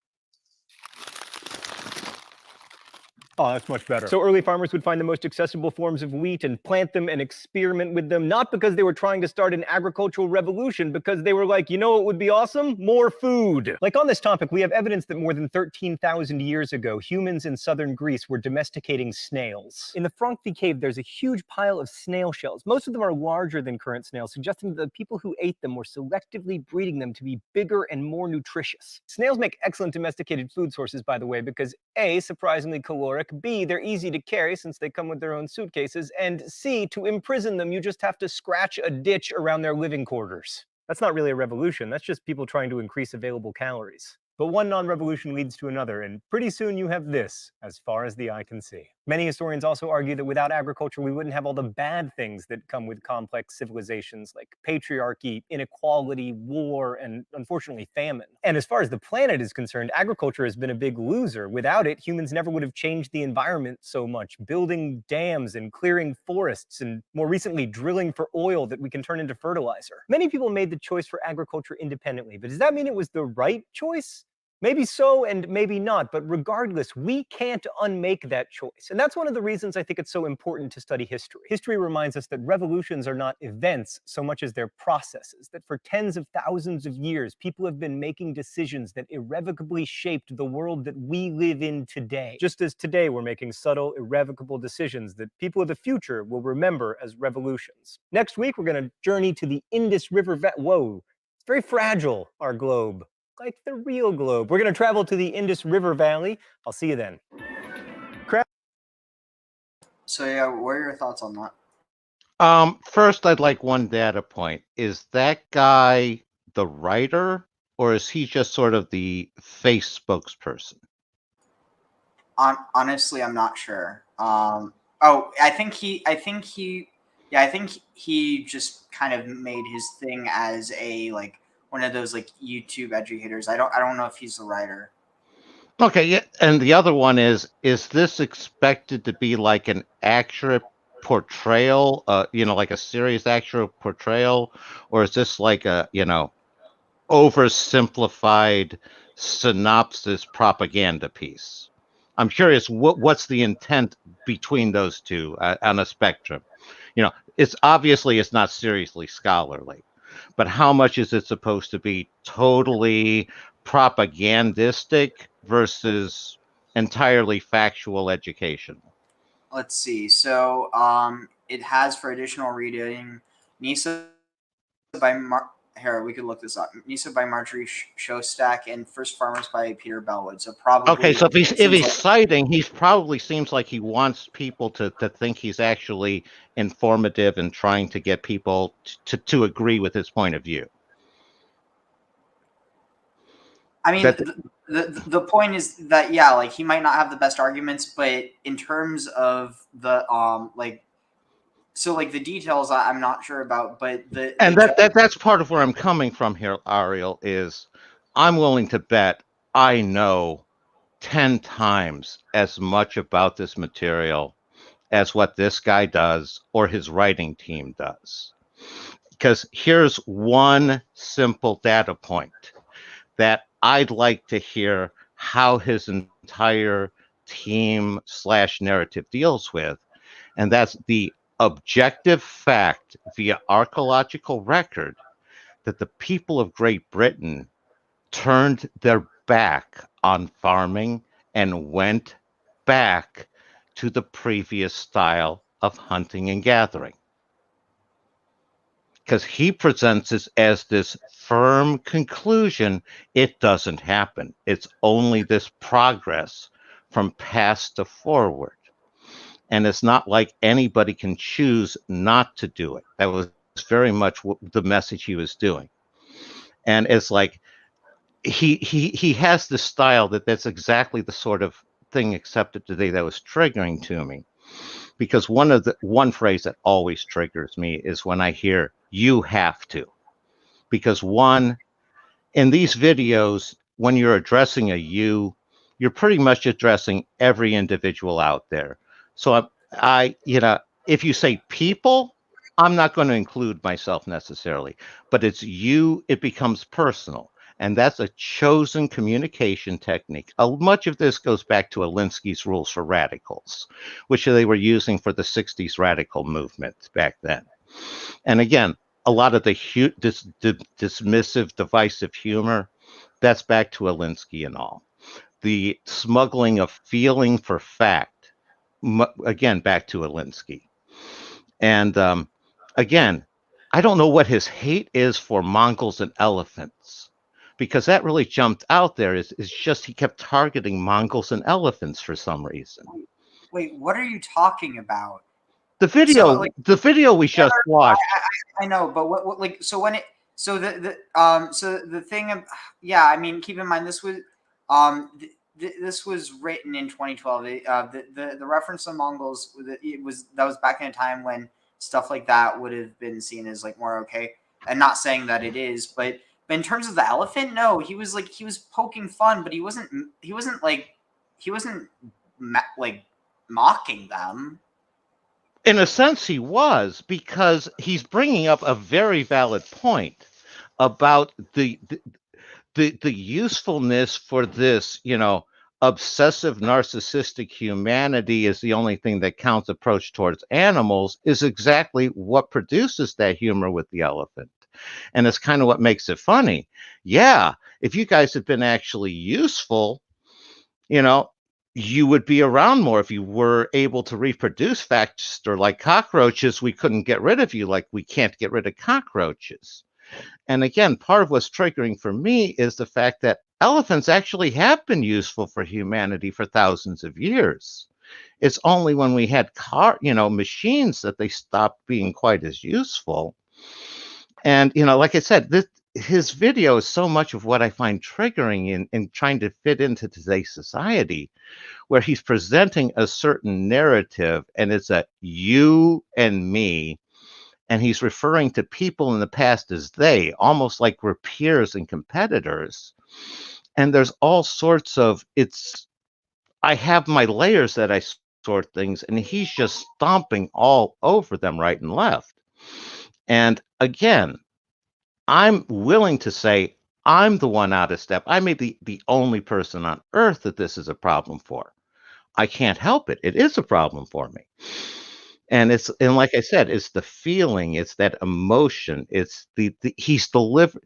Oh, that's much better. So early farmers would find the most accessible forms of wheat and plant them and experiment with them, not because they were trying to start an agricultural revolution, because they were like, you know what would be awesome? More food. Like on this topic, we have evidence that more than 13,000 years ago, humans in southern Greece were domesticating snails. In the Frankfurt cave, there's a huge pile of snail shells. Most of them are larger than current snails, suggesting that the people who ate them were selectively breeding them to be bigger and more nutritious. Snails make excellent domesticated food sources, by the way, because A, surprisingly caloric, B, they're easy to carry since they come with their own suitcases, and C, to imprison them, you just have to scratch a ditch around their living quarters. That's not really a revolution, that's just people trying to increase available calories. But one non-revolution leads to another, and pretty soon you have this, as far as the eye can see. Many historians also argue that without agriculture, we wouldn't have all the bad things that come with complex civilizations like patriarchy, inequality, war, and unfortunately famine. And as far as the planet is concerned, agriculture has been a big loser. Without it, humans never would have changed the environment so much, building dams and clearing forests, and more recently, drilling for oil that we can turn into fertilizer. Many people made the choice for agriculture independently, but does that mean it was the right choice? Maybe so and maybe not, but regardless, we can't unmake that choice. And that's one of the reasons I think it's so important to study history. History reminds us that revolutions are not events so much as they're processes, that for tens of thousands of years, people have been making decisions that irrevocably shaped the world that we live in today. Just as today we're making subtle, irrevocable decisions that people of the future will remember as revolutions. Next week, we're going to journey to the Indus River Whoa, it's very fragile, our globe. Like the real globe. We're going to travel to the Indus River Valley. I'll see you then. So yeah, what are your thoughts on that? First, I'd like one data point. Is that guy the writer, or is he just sort of the face spokesperson? Honestly, I'm not sure. I think he just kind of made his thing as a one of those YouTube educators. I don't know if he's the writer. Okay, yeah, and the other one is this expected to be like an accurate portrayal, like a serious accurate portrayal, or is this like a, oversimplified synopsis propaganda piece? I'm curious what's the intent between those two on a spectrum. It's not seriously scholarly, but how much is it supposed to be totally propagandistic versus entirely factual educational? Let's see. So it has for additional reading Nisa by we could look this up. Nisa by Marjorie Shostak and First Farmers by Peter Bellwood. So probably okay. So if he's citing, he probably seems like he wants people to think he's actually informative and trying to get people to agree with his point of view. I mean, the point is that he might not have the best arguments, but in terms of the the details, I'm not sure about. But that's part of where I'm coming from here, Ariel. Is I'm willing to bet I know 10 times as much about this material as what this guy does or his writing team does. Because here's one simple data point that I'd like to hear how his entire team / narrative deals with, and that's the objective fact via archaeological record that the people of Great Britain turned their back on farming and went back to the previous style of hunting and gathering. Because he presents this as this firm conclusion, it doesn't happen. It's only this progress from past to forward. And it's not like anybody can choose not to do it. That was very much the message he was doing. And it's like he has this style that's exactly the sort of thing accepted today that was triggering to me. Because one phrase that always triggers me is when I hear "you have to." Because in these videos, when you're addressing a you're pretty much addressing every individual out there. So if you say people, I'm not going to include myself necessarily, but it's you, it becomes personal. And that's a chosen communication technique. Much of this goes back to Alinsky's rules for radicals, which they were using for the 60s radical movement back then. And again, a lot of the dismissive, divisive humor, that's back to Alinsky and all. The smuggling of feeling for fact, again, back to Alinsky. And again, I don't know what his hate is for Mongols and elephants, because that really jumped out there. Is just he kept targeting Mongols and elephants for some reason. Wait, what are you talking about? The video we just watched. I know, but the thing of, I mean, keep in mind this was this was written in 2012. The reference to Mongols, that was back in a time when stuff like that would have been seen as like more okay. And not saying that it is, but in terms of the elephant, no, he was poking fun, but he wasn't like mocking them. In a sense, he was, because he's bringing up a very valid point about the usefulness for this, obsessive narcissistic humanity is the only thing that counts approach towards animals is exactly what produces that humor with the elephant. And it's kind of what makes it funny. Yeah, if you guys had been actually useful, you would be around more if you were able to reproduce faster. Like cockroaches, we couldn't get rid of you like we can't get rid of cockroaches. And again, part of what's triggering for me is the fact that elephants actually have been useful for humanity for thousands of years. It's only when we had machines that they stopped being quite as useful. And, like I said, his video is so much of what I find triggering in trying to fit into today's society, where he's presenting a certain narrative and it's a you and me. And he's referring to people in the past as they, almost like we're peers and competitors. And there's all sorts of, I have my layers that I sort things, and he's just stomping all over them right and left. And again, I'm willing to say I'm the one out of step. I may be the only person on earth that this is a problem for. I can't help it. It is a problem for me. And like I said, it's the feeling, it's that emotion, it's he's delivered.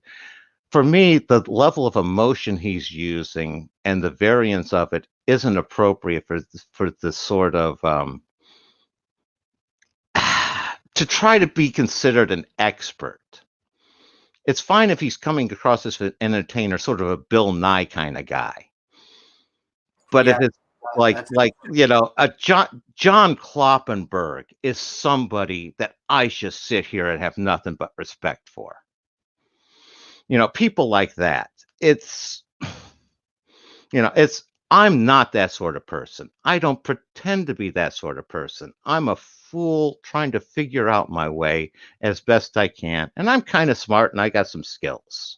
For me, the level of emotion he's using and the variance of it isn't appropriate for the sort of to try to be considered an expert. It's fine if he's coming across as an entertainer, sort of a Bill Nye kind of guy. But if it's a John Kloppenberg is somebody that I just sit here and have nothing but respect for. People like that. I'm not that sort of person. I don't pretend to be that sort of person. I'm a fool trying to figure out my way as best I can. And I'm kind of smart and I got some skills.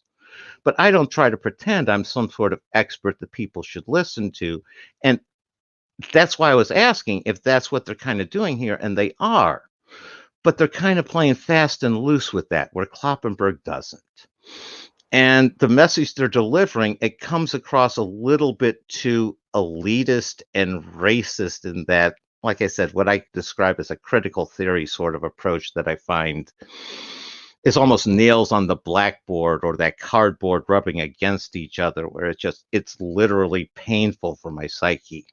But I don't try to pretend I'm some sort of expert that people should listen to. And that's why I was asking if that's what they're kind of doing here. And they are. But they're kind of playing fast and loose with that, where Kloppenberg doesn't. And the message they're delivering, it comes across a little bit too elitist and racist in that, like I said, what I describe as a critical theory sort of approach that I find is almost nails on the blackboard or that cardboard rubbing against each other, where it's literally painful for my psyche.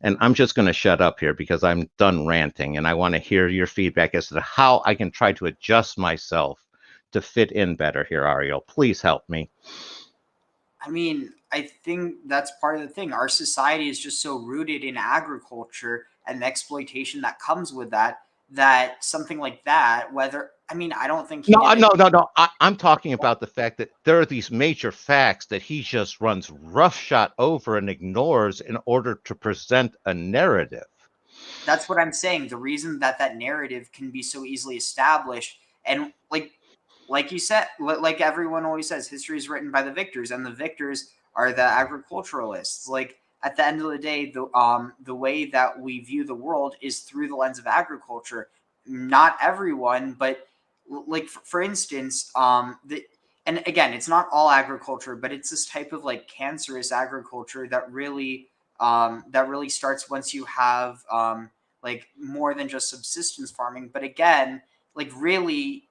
And I'm just going to shut up here because I'm done ranting, and I want to hear your feedback as to how I can try to adjust myself to fit in better here, Ariel. Please help me. I mean, I think that's part of the thing. Our society is just so rooted in agriculture and the exploitation that comes with that something like that, I don't think No. I'm talking about the fact that there are these major facts that he just runs roughshod over and ignores in order to present a narrative. That's what I'm saying. The reason that narrative can be so easily established, and like you said, like everyone always says, history is written by the victors, and the victors are the agriculturalists. Like, at the end of the day, the way that we view the world is through the lens of agriculture. Not everyone, but like for instance, and again, it's not all agriculture, but it's this type of like cancerous agriculture that really starts once you have like more than just subsistence farming. But again, like really,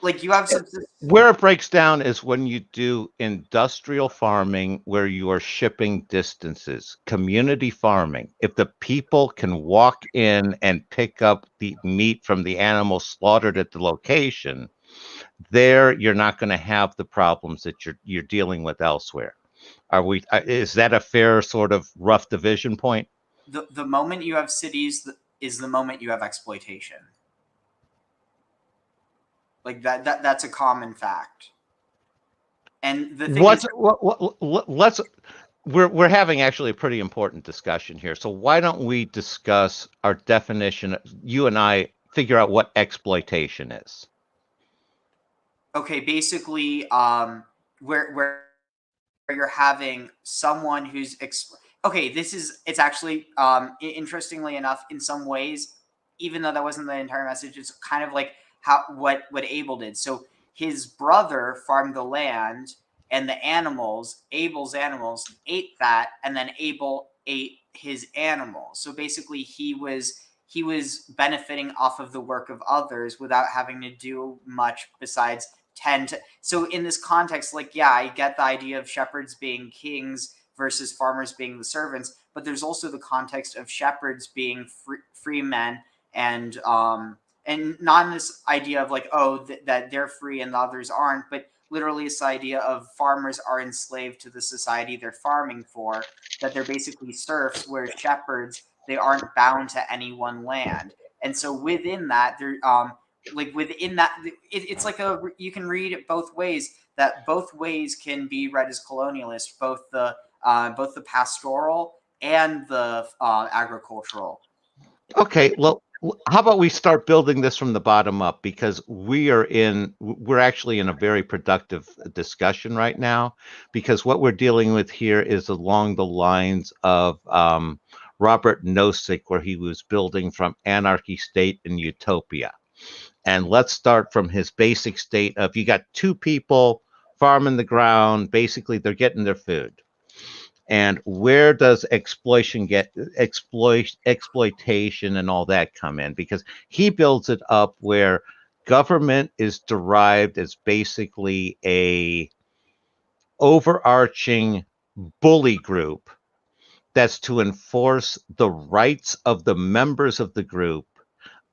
like you have subsistence. Where it breaks down is when you do industrial farming where you are shipping distances, community farming. If the people can walk in and pick up the meat from the animal slaughtered at the location, there you're not going to have the problems that you're dealing with elsewhere. Is that a fair sort of rough division point? The moment you have cities is the moment you have exploitation. Like that's a common fact. And the thing we're having actually a pretty important discussion here. So why don't we discuss our definition? You and I figure out what exploitation is. Okay, basically, where you're having someone who's okay. It's actually interestingly enough, in some ways, even though that wasn't the entire message, it's kind of like what Abel did. So his brother farmed the land, and the animals, Abel's animals, ate that, and then Abel ate his animals. So basically, he was benefiting off of the work of others without having to do much besides tend to. So in this context, like, yeah, I get the idea of shepherds being kings versus farmers being the servants, but there's also the context of shepherds being free men, and not in this idea of like, oh, that they're free and the others aren't, but literally this idea of farmers are enslaved to the society they're farming for, that they're basically serfs, where shepherds, they aren't bound to any one land. And so within that, there like within that, it's like you can read it both ways, that both ways can be read as colonialist, both the pastoral and the agricultural. Okay, well, how about we start building this from the bottom up, because we're actually in a very productive discussion right now, because what we're dealing with here is along the lines of Robert Nozick, where he was building from anarchy state and utopia. And let's start from his basic state of, you got two people farming the ground, basically they're getting their food. And where does exploitation and all that come in? Because he builds it up where government is derived as basically a overarching bully group that's to enforce the rights of the members of the group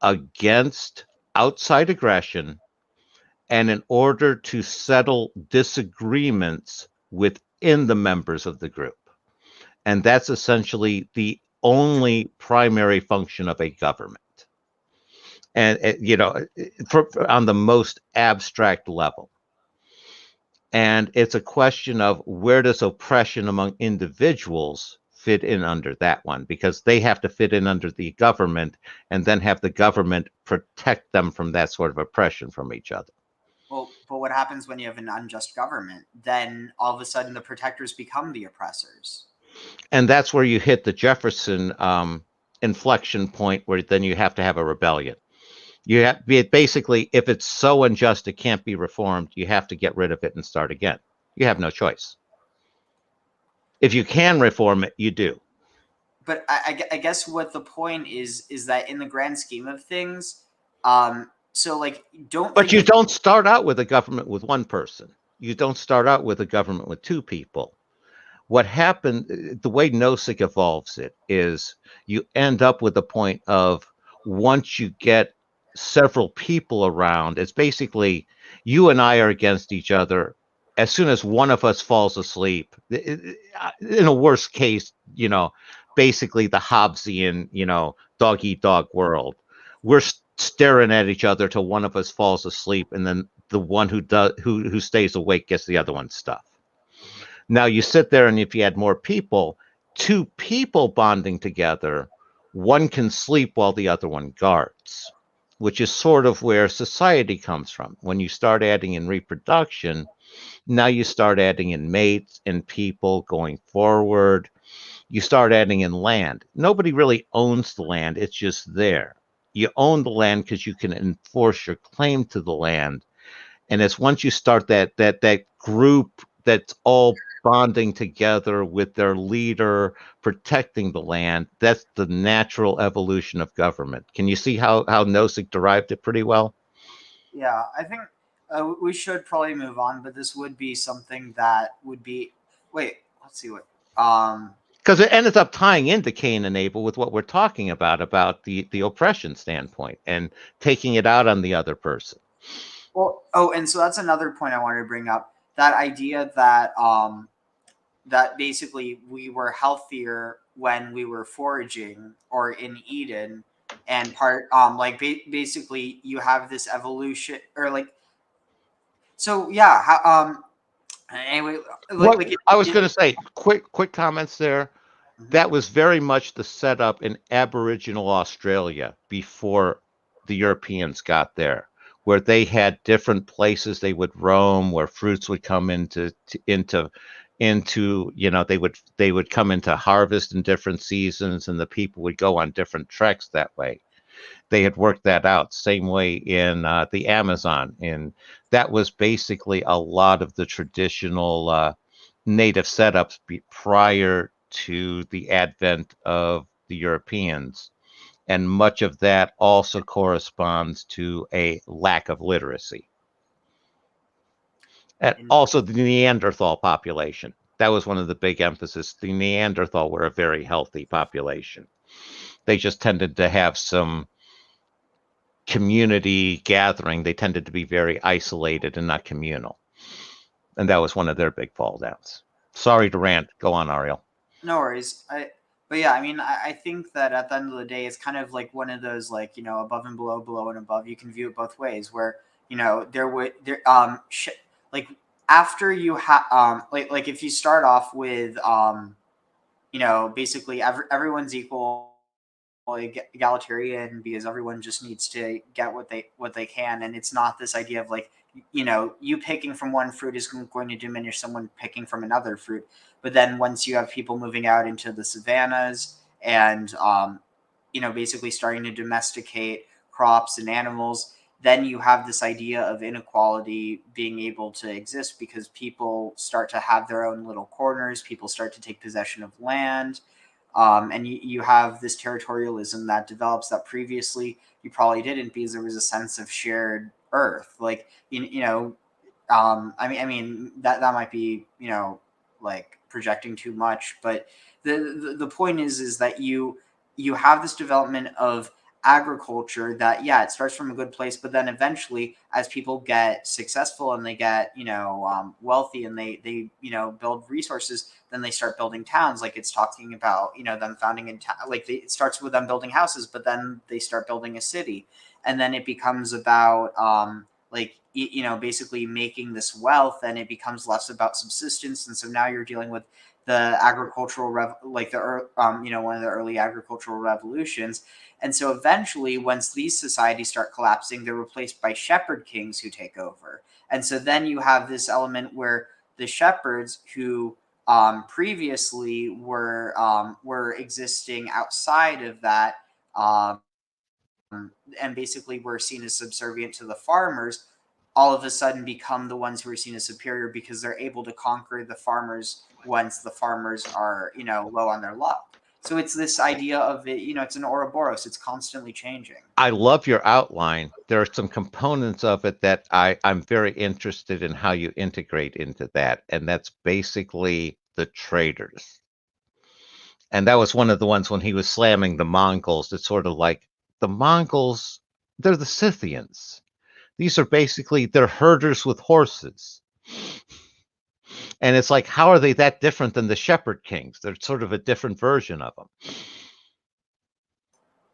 against outside aggression, and in order to settle disagreements within the members of the group. And that's essentially the only primary function of a government. And, on the most abstract level. And it's a question of, where does oppression among individuals fit in under that one? Because they have to fit in under the government, and then have the government protect them from that sort of oppression from each other. Well, but what happens when you have an unjust government? Then all of a sudden the protectors become the oppressors. And that's where you hit the Jefferson inflection point, where then you have to have a rebellion. You have basically, if it's so unjust it can't be reformed, you have to get rid of it and start again. You have no choice. If you can reform it, you do. But I guess what the point is that in the grand scheme of things, so like, But you don't start out with a government with one person. You don't start out with a government with two people. What happened, the way Nozick evolves it, is you end up with a point of, once you get several people around, it's basically you and I are against each other. As soon as one of us falls asleep, in a worst case, basically the Hobbesian, dog eat dog world, we're staring at each other till one of us falls asleep, and then the one who stays awake gets the other one's stuff. Now you sit there, and if you had more people, two people bonding together, one can sleep while the other one guards, which is sort of where society comes from. When you start adding in reproduction, now you start adding in mates and people going forward. You start adding in land. Nobody really owns the land. It's just there. You own the land because you can enforce your claim to the land. And it's once you start that group that's all bonding together with their leader, protecting the land, that's the natural evolution of government. Can you see how Nozick derived it pretty well? Yeah, I think we should probably move on, but this would be something that would be. Wait, let's see what. Because it ends up tying into Cain and Abel with what we're talking about the oppression standpoint and taking it out on the other person. Well, and so that's another point I wanted to bring up. That idea that that basically we were healthier when we were foraging or in Eden, and basically you have this evolution, or like, so yeah, Anyway, What like I was going to say, quick comments there. That was very much the setup in Aboriginal Australia before the Europeans got there, where they had different places they would roam, where fruits would come into they would come into harvest in different seasons, and the people would go on different treks that way. They had worked that out. Same way in the Amazon, and that was basically a lot of the traditional native setups prior to the advent of the Europeans. And much of that also corresponds to a lack of literacy. And also the Neanderthal population. That was one of the big emphasis. The Neanderthal were a very healthy population. They just tended to have some community gathering. They tended to be very isolated and not communal. And that was one of their big fall downs. Sorry to rant. Go on, Ariel. No worries. But yeah, I mean, I think that at the end of the day, it's kind of like one of those, like, above and below, below and above. You can view it both ways, where like after you have like if you start off with basically everyone's equal, egalitarian, because everyone just needs to get what they can, and it's not this idea of like you picking from one fruit is going to diminish someone picking from another fruit. But then once you have people moving out into the savannas and basically starting to domesticate crops and animals, then you have this idea of inequality being able to exist, because people start to have their own little corners, people start to take possession of land. And you have this territorialism that develops that previously you probably didn't, because there was a sense of shared earth. Like, I mean that might be, like projecting too much, but the point is that you have this development of agriculture that, yeah, it starts from a good place, but then eventually as people get successful and they get wealthy and they build resources, then they start building towns. Like it's talking about them founding in like it starts with them building houses, but then they start building a city, and then it becomes about basically making this wealth, and it becomes less about subsistence. And so now you're dealing with the agricultural one of the early agricultural revolutions. And so eventually, once these societies start collapsing, they're replaced by shepherd kings who take over. And so then you have this element where the shepherds who previously were existing outside of that, and basically were seen as subservient to the farmers, all of a sudden become the ones who are seen as superior, because they're able to conquer the farmers once the farmers are low on their luck. So it's this idea of it, it's an Ouroboros. It's constantly changing. I love your outline. There are some components of it that I'm very interested in how you integrate into that. And that's basically the traders. And that was one of the ones when he was slamming the Mongols. It's sort of like the Mongols, they're the Scythians. These are basically, they're herders with horses. And it's like, how are they that different than the shepherd kings? They're sort of a different version of them.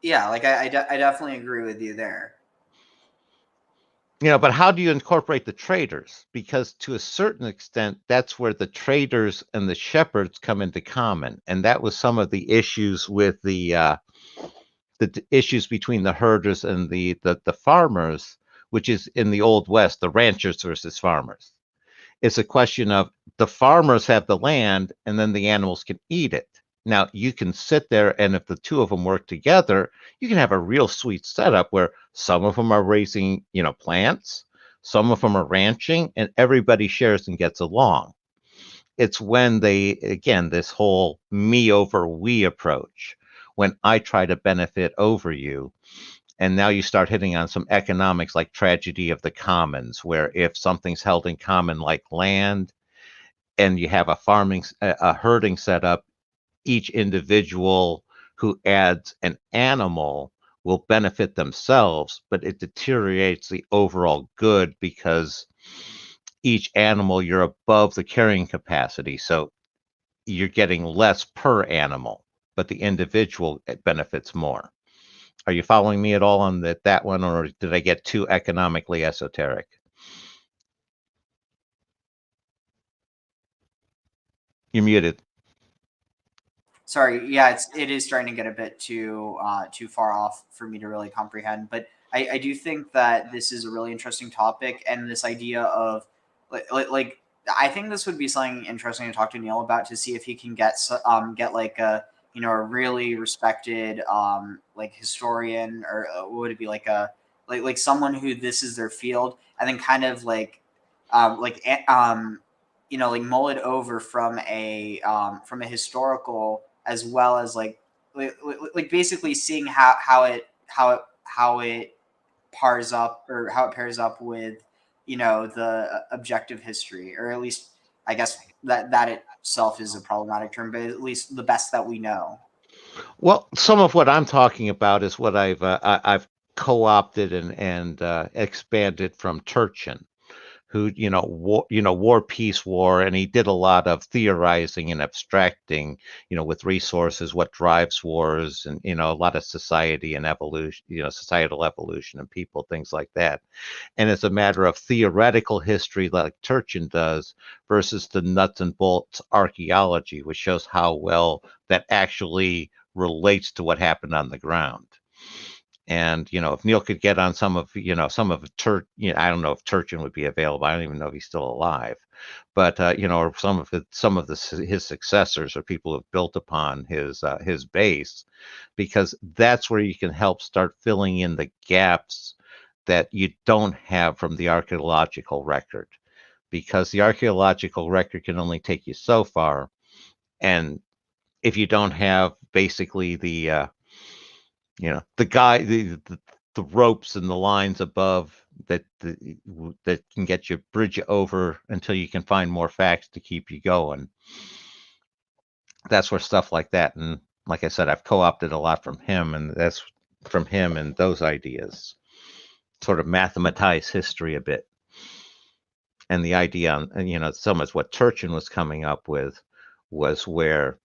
Yeah, like I definitely agree with you there. But how do you incorporate the traders? Because to a certain extent, that's where the traders and the shepherds come into common. And that was some of the issues with the issues between the herders and the farmers, which is in the Old West, the ranchers versus farmers. It's a question of the farmers have the land and then the animals can eat it. Now you can sit there, and if the two of them work together, you can have a real sweet setup where some of them are raising, plants, some of them are ranching, and everybody shares and gets along. It's when this whole me over we approach, when I try to benefit over you. And now you start hitting on some economics like tragedy of the commons, where if something's held in common like land, and you have a herding setup, each individual who adds an animal will benefit themselves, but it deteriorates the overall good, because each animal, you're above the carrying capacity. So you're getting less per animal, but the individual benefits more. Are you following me at all on that one, or did I get too economically esoteric? You're muted. Sorry, yeah, it is starting to get a bit too far off for me to really comprehend. But I do think that this is a really interesting topic, and this idea of like I think this would be something interesting to talk to Neil about, to see if he can get like a a really respected like historian, or what would it be, like a like someone who this is their field, and then kind of like like mull it over from a historical, as well as like basically seeing how it pairs up, or how it pairs up with the objective history, or at least I guess that itself is a problematic term, but at least the best that we know. Well, some of what I'm talking about is what I've co-opted and expanded from Turchin, who war, peace, war, and he did a lot of theorizing and abstracting, with resources, what drives wars, and a lot of society and evolution, societal evolution and people, things like that. And it's a matter of theoretical history like Turchin does, versus the nuts and bolts archaeology, which shows how well that actually relates to what happened on the ground. And if Neil could get on some of I don't know if Turchin would be available. I don't even know if he's still alive, but or some of his successors, or people who have built upon his base, because that's where you can help start filling in the gaps that you don't have from the archaeological record, because the archaeological record can only take you so far, and if you don't have basically the the ropes and the lines above that can get you, bridge you over until you can find more facts to keep you going. That's where stuff like that, and like I said, I've co-opted a lot from him, and that's from him and those ideas, sort of mathematize history a bit. And the idea, and some of what Turchin was coming up with, was where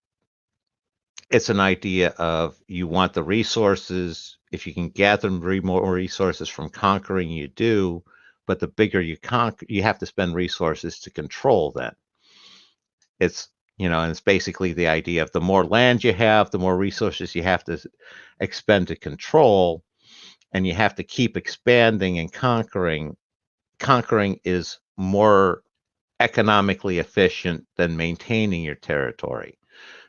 it's an idea of, you want the resources. If you can gather more resources from conquering, you do. But the bigger you conquer, you have to spend resources to control them. It's, and it's basically the idea of, the more land you have, the more resources you have to expend to control. And you have to keep expanding and conquering. Conquering is more economically efficient than maintaining your territory.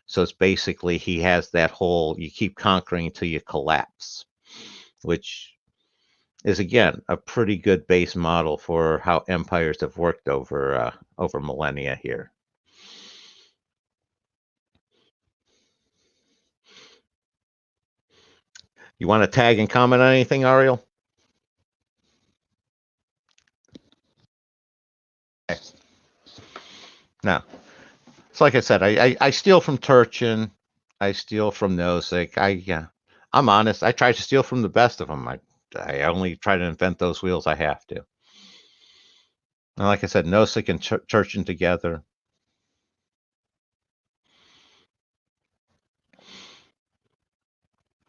So it's basically, he has that whole, you keep conquering until you collapse, which is, again, a pretty good base model for how empires have worked over millennia here. You want to tag and comment on anything, Ariel? Okay. Now, so like I said, I steal from Turchin, I steal from Nozick. I'm honest. I try to steal from the best of them. I only try to invent those wheels I have to. And like I said, Nozick and Turchin together.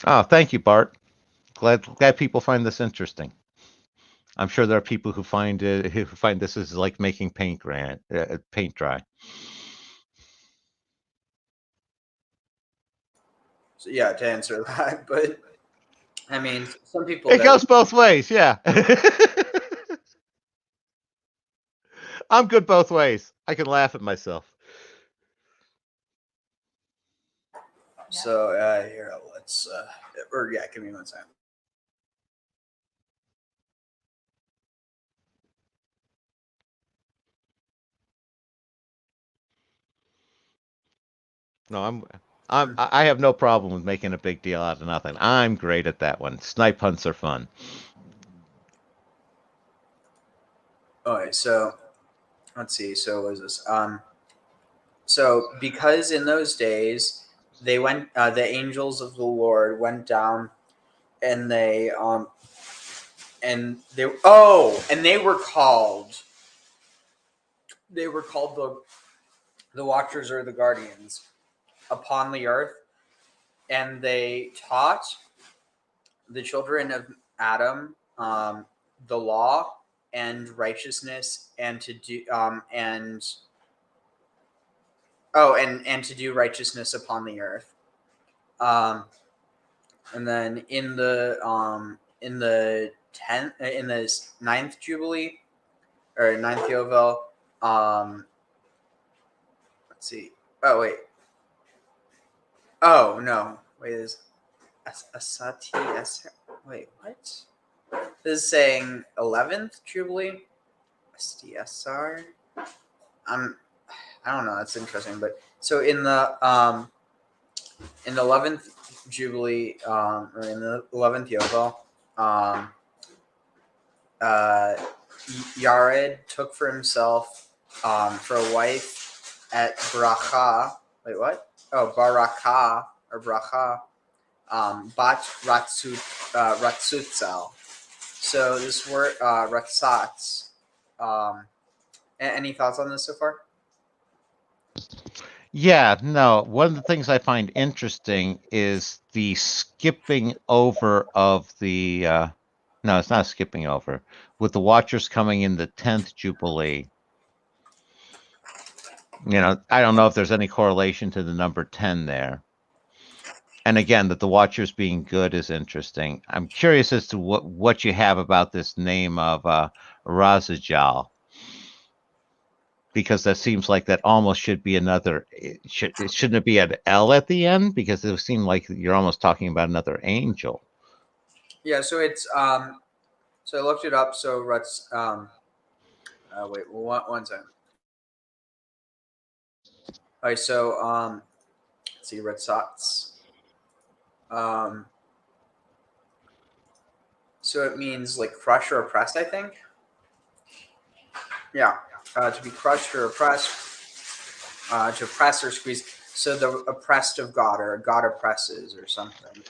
Oh, thank you, Bart. Glad people find this interesting. I'm sure there are people who find this is like making paint dry. So yeah, to answer that, but I mean, some people. It goes both ways, yeah. I'm good both ways. I can laugh at myself. So here, let's give me one second. No, I have no problem with making a big deal out of nothing. I'm great at that one. Snipe hunts are fun. Okay, so let's see. So what is this? So because in those days they went, the angels of the Lord went down, and they were called. They were called the Watchers, or the Guardians, upon the earth, and they taught the children of Adam the law and righteousness, and to do Oh, and to do righteousness upon the earth. And then in the ninth Jubilee or ninth Yovel, let's see. Oh wait. Oh no. Wait, is Asati Eser? Wait, what? This is saying 11th Jubilee. SDSR. I don't know. That's interesting, but so in the 11th Jubilee, or in the 11th Yovel, Yared took for himself for a wife at Bracha. Wait, what? Oh, Baraka or Bracha, Bat Ratzutzel. So this word Ratzatz. Any thoughts on this so far? Yeah, no. One of the things I find interesting is the skipping over of the. No, it's not skipping over. With the Watchers coming in the 10th Jubilee. I don't know if there's any correlation to the number 10 there. And again, that the Watchers being good is interesting. I'm curious as to what you have about this name of Razajal. Because that seems like that almost should be another. Shouldn't it be an L at the end? Because it would seem like you're almost talking about another angel. Yeah, so it's so I looked it up. So wait, one second. All right, so let's see, Ratzatz. So it means like crush or oppressed, I think. Yeah. To be crushed or oppressed, to oppress or squeeze. So the oppressed of God, or God oppresses, or something.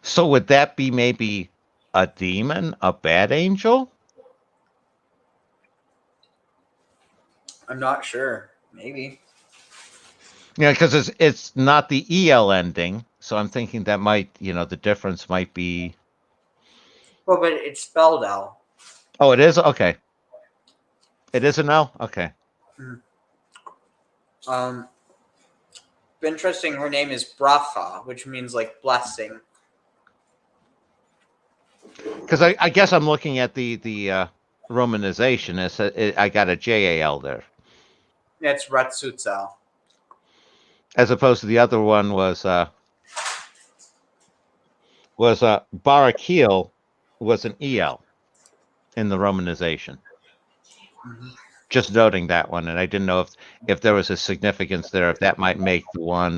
So would that be maybe a demon, a bad angel? I'm not sure. Maybe. Yeah, because it's not the EL ending, so I'm thinking that might, the difference might be. Well, but it's spelled L. Oh, it is? Okay. It is an L? Okay. Interesting. Her name is Bracha, which means like blessing. Because I guess I'm looking at the romanization. I got a JAL there. It's Ratzutzel. As opposed to the other one was Barakil was an EL in the romanization. Mm-hmm. Just noting that one, and I didn't know if there was a significance there, if that might make the one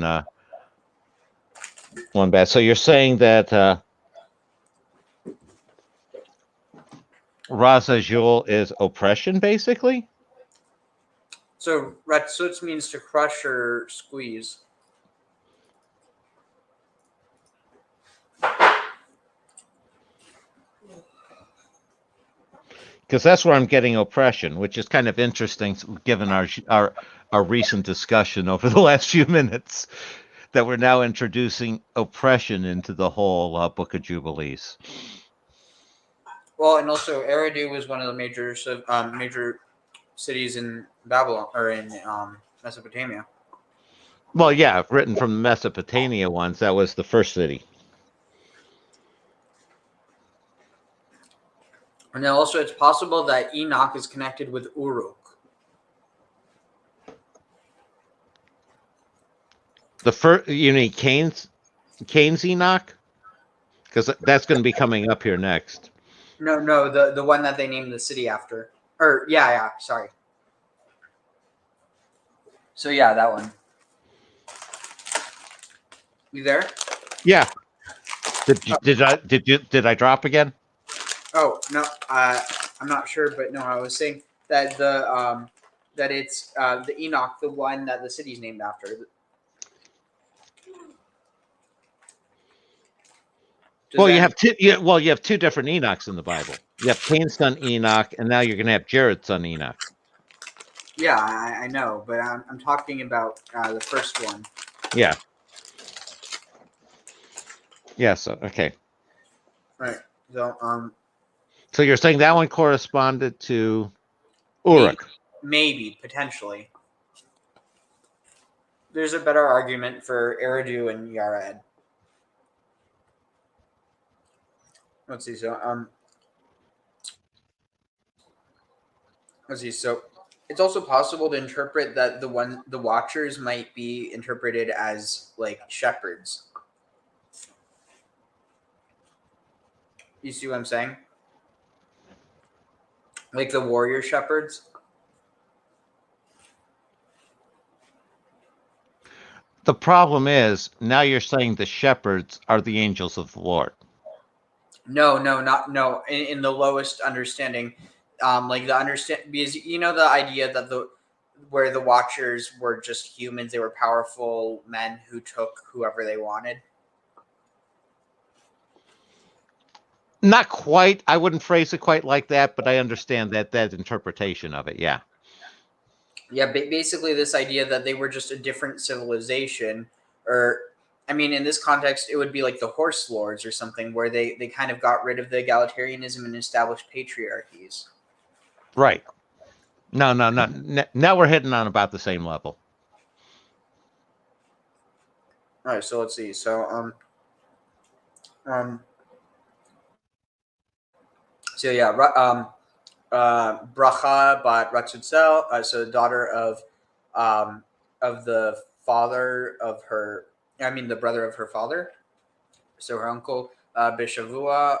bad. So you're saying that Razajul is oppression, basically? So Ratzutz means to crush or squeeze. Because that's where I'm getting oppression, which is kind of interesting given our recent discussion over the last few minutes, that we're now introducing oppression into the whole Book of Jubilees. Well, and also Eridu was one of the major cities in Babylon, or in Mesopotamia. Well, yeah, written from the Mesopotamia ones, that was the first city. And then also it's possible that Enoch is connected with Uruk. The first, you mean Cain's Enoch? Because that's going to be coming up here next. No, the one that they named the city after. Or yeah, sorry. So yeah, that one. You there? Yeah. Did I drop again? Oh no, I'm not sure, but no, I was saying that that it's the Enoch, the one that the city's named after. You have two. You have two different Enochs in the Bible. You have Cain's son Enoch, and now you're going to have Jared's son Enoch. Yeah, I know, but I'm talking about the first one. Yeah. Yeah. So okay. Right. So So you're saying that one corresponded to Uruk? Maybe potentially. There's a better argument for Eridu and Yared. Let's see. So let's see. So it's also possible to interpret that the Watchers might be interpreted as like shepherds. You see what I'm saying? Like the warrior shepherds. The problem is now you're saying the shepherds are the angels of the Lord. No. In the lowest understanding, like the understand because you know the idea that where the Watchers were just humans, they were powerful men who took whoever they wanted. Not quite. I wouldn't phrase it quite like that, but I understand that interpretation of it. Yeah. Yeah, basically this idea that they were just a different civilization, or I mean, in this context, it would be like the Horse Lords or something, where they kind of got rid of the egalitarianism and established patriarchies. Right. No. Now we're hitting on about the same level. All right, so let's see. So yeah, Bracha bat Ratzutzel, so the daughter of the father of her, the brother of her father, so her uncle, Bishavua,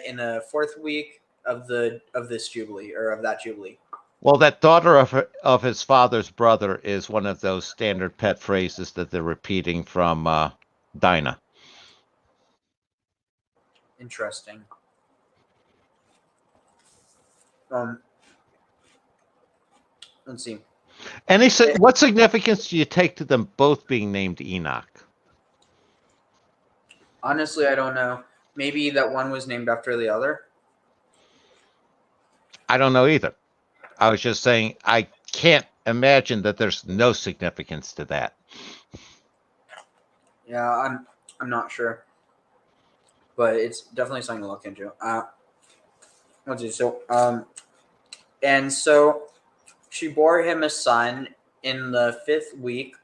in the 4th week of this jubilee, or of that jubilee. Well, that daughter of his father's brother is one of those standard pet phrases that they're repeating from Dinah. Interesting. Let's see. What significance do you take to them both being named Enoch? Honestly, I don't know. Maybe that one was named after the other. I don't know either. I was just saying I can't imagine that there's no significance to that. Yeah, I'm not sure, but it's definitely something to look into. Let's see. So and so she bore him a son in the 5th week,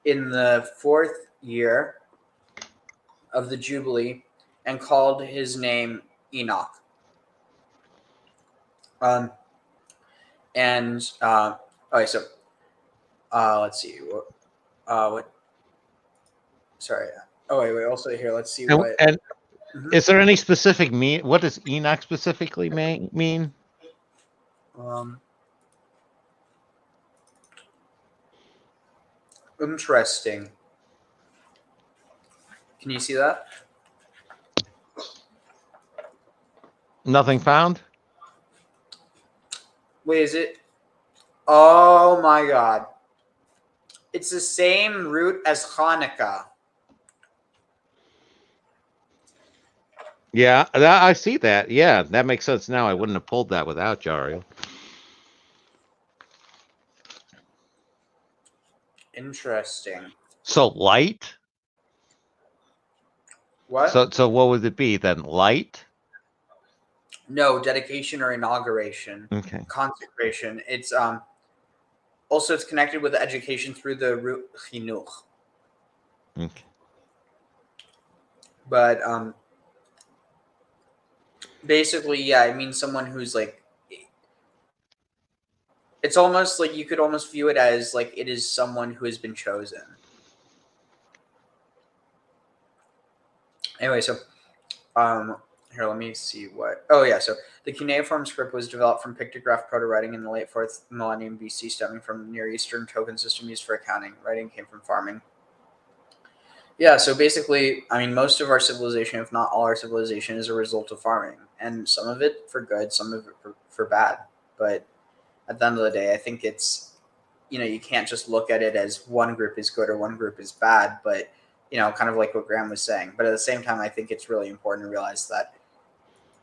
in the 4th year of the Jubilee, and called his name Enoch. Okay, so let's see. What? Sorry. Oh wait. Also here, let's see what. And is there any specific mean? What does Enoch specifically mean? Interesting. Can you see that? Nothing found? Wait, is it? Oh my god. It's the same root as Hanukkah. Yeah, I see that. Yeah, that makes sense now. I wouldn't have pulled that without Jariel. Interesting. So light? What? So what would it be then? Light? No, dedication or inauguration. Okay. Consecration. It's also it's connected with education through the root chinuch. Okay. But basically, yeah, it means someone who's like, it's almost like you could almost view it as like it is someone who has been chosen. Anyway, so here, let me see what. Oh yeah, so the cuneiform script was developed from pictograph proto-writing in the late 4th millennium BC, stemming from Near Eastern token system used for accounting. Writing came from farming. Yeah, so basically, I mean, most of our civilization, if not all our civilization, is a result of farming, and some of it for good, some of it for bad. But at the end of the day, I think it's, you can't just look at it as one group is good or one group is bad, but kind of like what Graham was saying. But at the same time, I think it's really important to realize that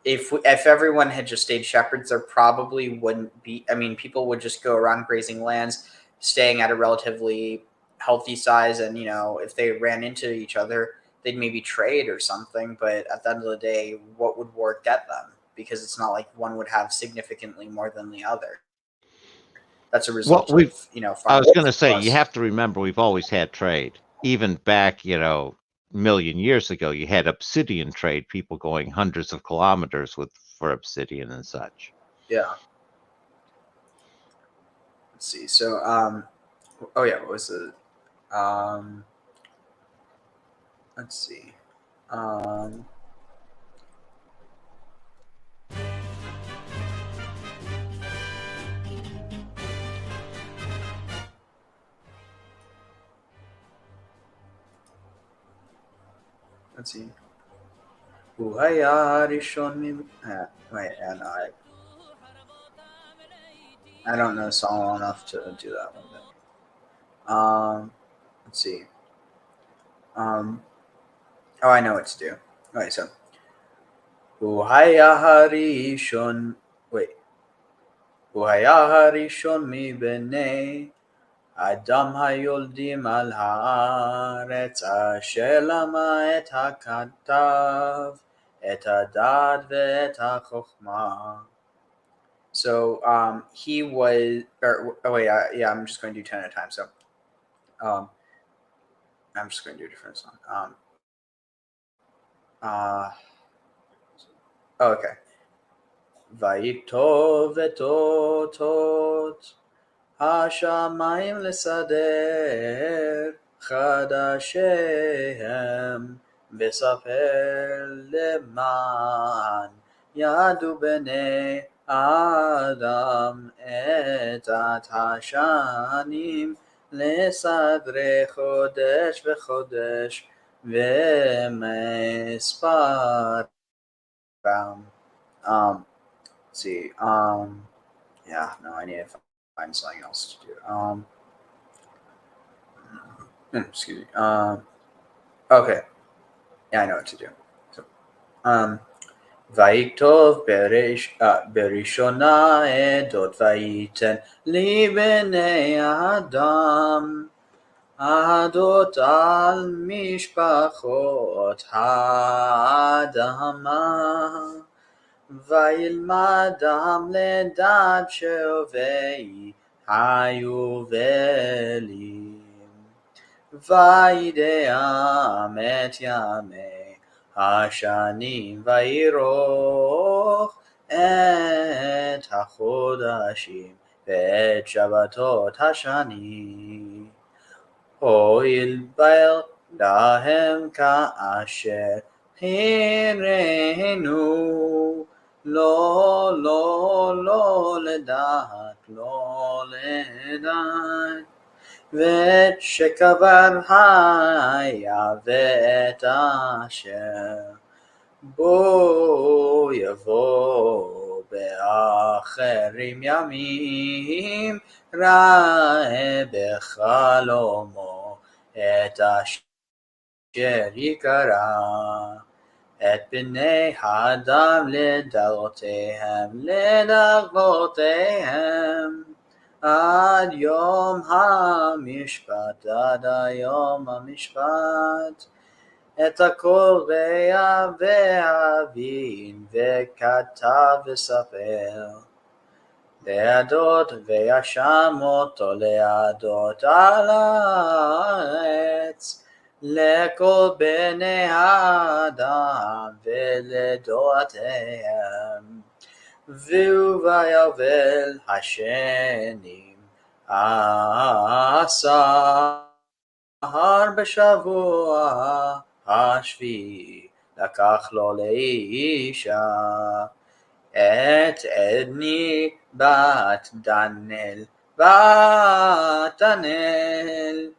if everyone had just stayed shepherds, there probably wouldn't be. I mean, people would just go around grazing lands, staying at a relatively healthy size, and if they ran into each other, they'd maybe trade or something. But at the end of the day, what would war get them? Because it's not like one would have significantly more than the other. that's a result Well, of I farming was going to say, you plus. have to remember, we've always had trade. Even back, million years ago, you had obsidian trade, people going hundreds of kilometers for obsidian and such. Yeah. Let's see. So, oh yeah, what was it? Let's see. Let's see. Wait, and I don't know the song well enough to do that one. But, let's see. Oh, I know what to do. Okay, so. הוא היה הראשון מבני אדם היולדים על הארץ, אשר למה את הכתב, את הדעת ואת החוכמה. So he was, yeah, I'm just going to do 10 at a time. So I'm just going to do a different song. Okay. ויכתוב את אותות השמיים לסדר חדשיהם וספר למען ידעו בני אדם את השנים לסדרי חודש וחודש ומספרם. Let's see. Yeah, no, I need to find something else to do. Excuse me. Okay. Yeah, I know what to do. So, ויכתוב בראשונה עדות וייתן לבני האדם עדות על משפחות האדמה וילמדם לדעת שעובי היובלים וידעם את ימי השנים וירוך את החודשים ואת שבתות השנים הואיל בל להם כאשר הראינו לא לדעת, לא לדעת ואת שקבר היה ואת אשר בו יבוא באחרים ימים ראה בחלומו את אשר יקרא את בני האדם לדלותיהם עד יום המשפט, עד היום המשפט את הכל ראה והבין וכתב וספר לעדות וישם אותו לעדות על הארץ לכל בני האדם ולדורותיהם וביובל השנים עשר בשבוע השביעי לקח לו לאישה את עדני בת דנאל בת ענאל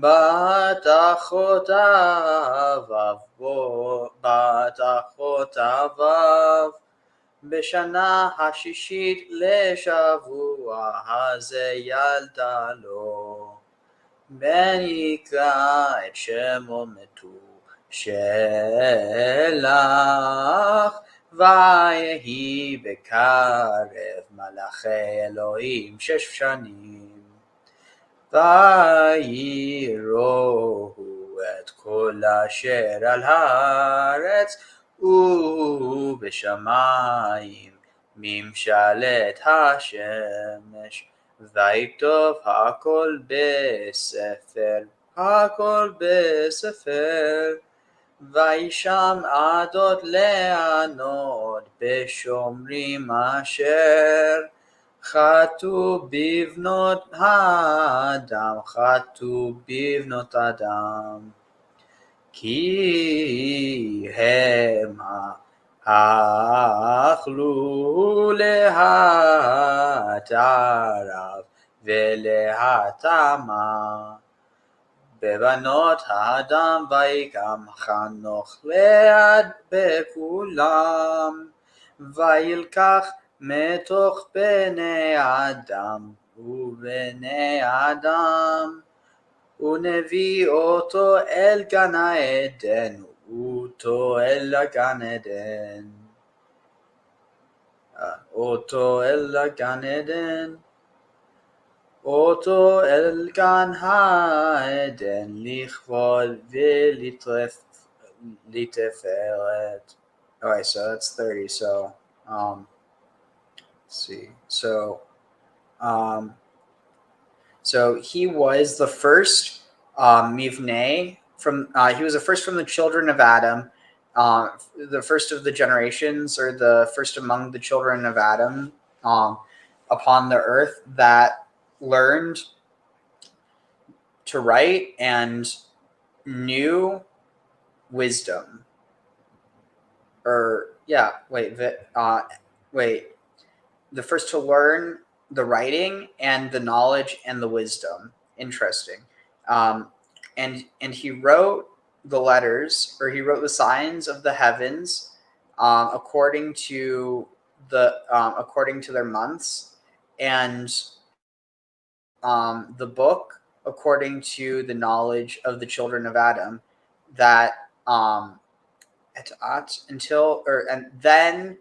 בת אחותיו בשנה השישית לשבוע הזה ילדה לו בן יקרא את שמו מתושלח ויהי בקרב מלאכי אלוהים 6 שנים ויראו את כל אשר על הארץ ובשמיים ממשלת השמש ויכתוב הכל בספר, הכל בספר, וישם עדות לענוד בשומרים אשר חטאו בבנות האדם, חטאו בבנות אדם. כי המה אכלו להט ערב ולהטעמה. בבנות האדם ויקם חנוך ליד בכולם, וילקח מתוך בני אדם ובני אדם, ונביא אותו אל גן העדן, אותו אל הגן עדן, אותו אל הגן עדן, אותו אל גן העדן, לכבוד ולתפארת. Alright, so that's 30. So, let's see. So he was the first mivnei from. He was the first from the children of Adam, the first of the generations, or the first among the children of Adam, upon the earth that learned to write and knew wisdom. The first to learn the writing and the knowledge and the wisdom. Interesting. And he wrote the letters, or he wrote the signs of the heavens, according to their months, and the book according to the knowledge of the children of Adam, that and then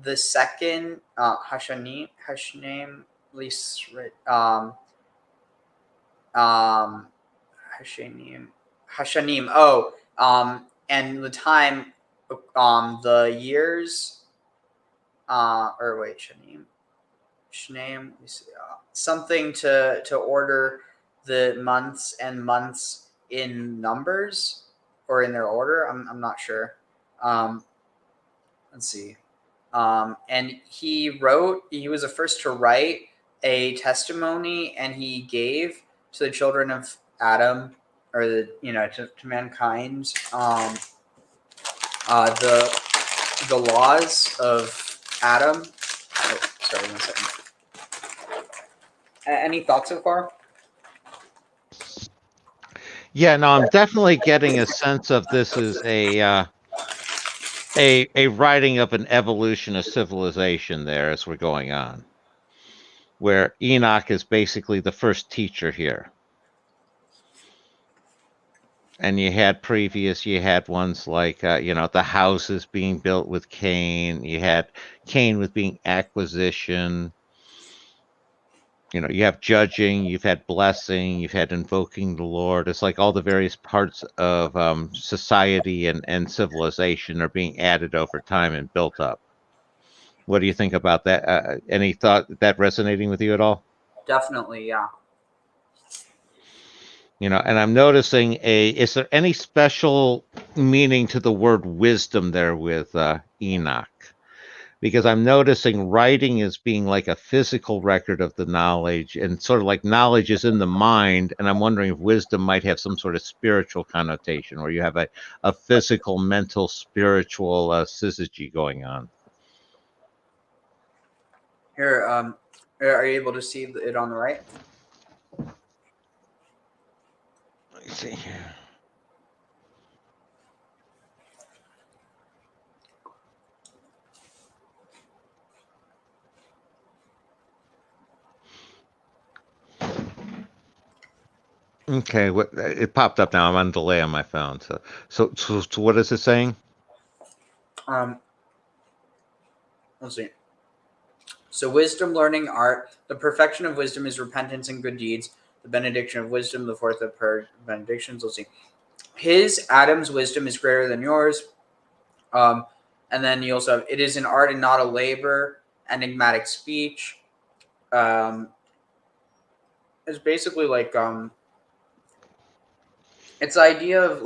the second Hashanim, and the time, the years, Shnaim, something to order the months and months in numbers or in their order. I'm not sure. Let's see. And he was the first to write a testimony, and he gave to the children of Adam, or to mankind, the laws of Adam. Oh, sorry, 1 second. Any thoughts so far? Yeah, no, I'm definitely getting a sense of this is a writing of an evolution of civilization there as we're going on, where Enoch is basically the first teacher here. And you had ones like, the houses being built with Cain. You had Cain with being acquisition. You have judging, you've had blessing, you've had invoking the Lord. It's like all the various parts of society and civilization are being added over time and built up. What do you think about that? Any thought that resonating with you at all? Definitely, yeah. And I'm noticing is there any special meaning to the word wisdom there with Enoch? Because I'm noticing writing as being like a physical record of the knowledge, and sort of like knowledge is in the mind, and I'm wondering if wisdom might have some sort of spiritual connotation, where you have a physical, mental, spiritual syzygy going on. Here, are you able to see it on the right? Let me see here. Okay, it popped up now. I'm on delay on my phone. So what is it saying? Let's see. So wisdom, learning, art. The perfection of wisdom is repentance and good deeds. The benediction of wisdom, the fourth of benedictions. Let's see. Adam's wisdom is greater than yours. And then you also have, it is an art and not a labor, enigmatic speech. It's basically like it's the idea of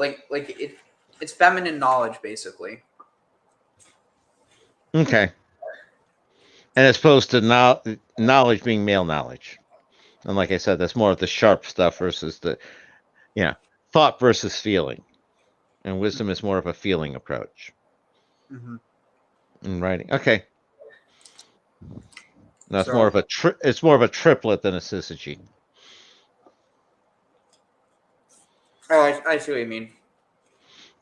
it's feminine knowledge basically. Okay. And as opposed to knowledge being male knowledge. And like I said, that's more of the sharp stuff versus the, thought versus feeling. And wisdom is more of a feeling approach. Mm-hmm. In writing. Okay. That's So- more of a it's more of a triplet than a syzygy. Oh, I see what you mean.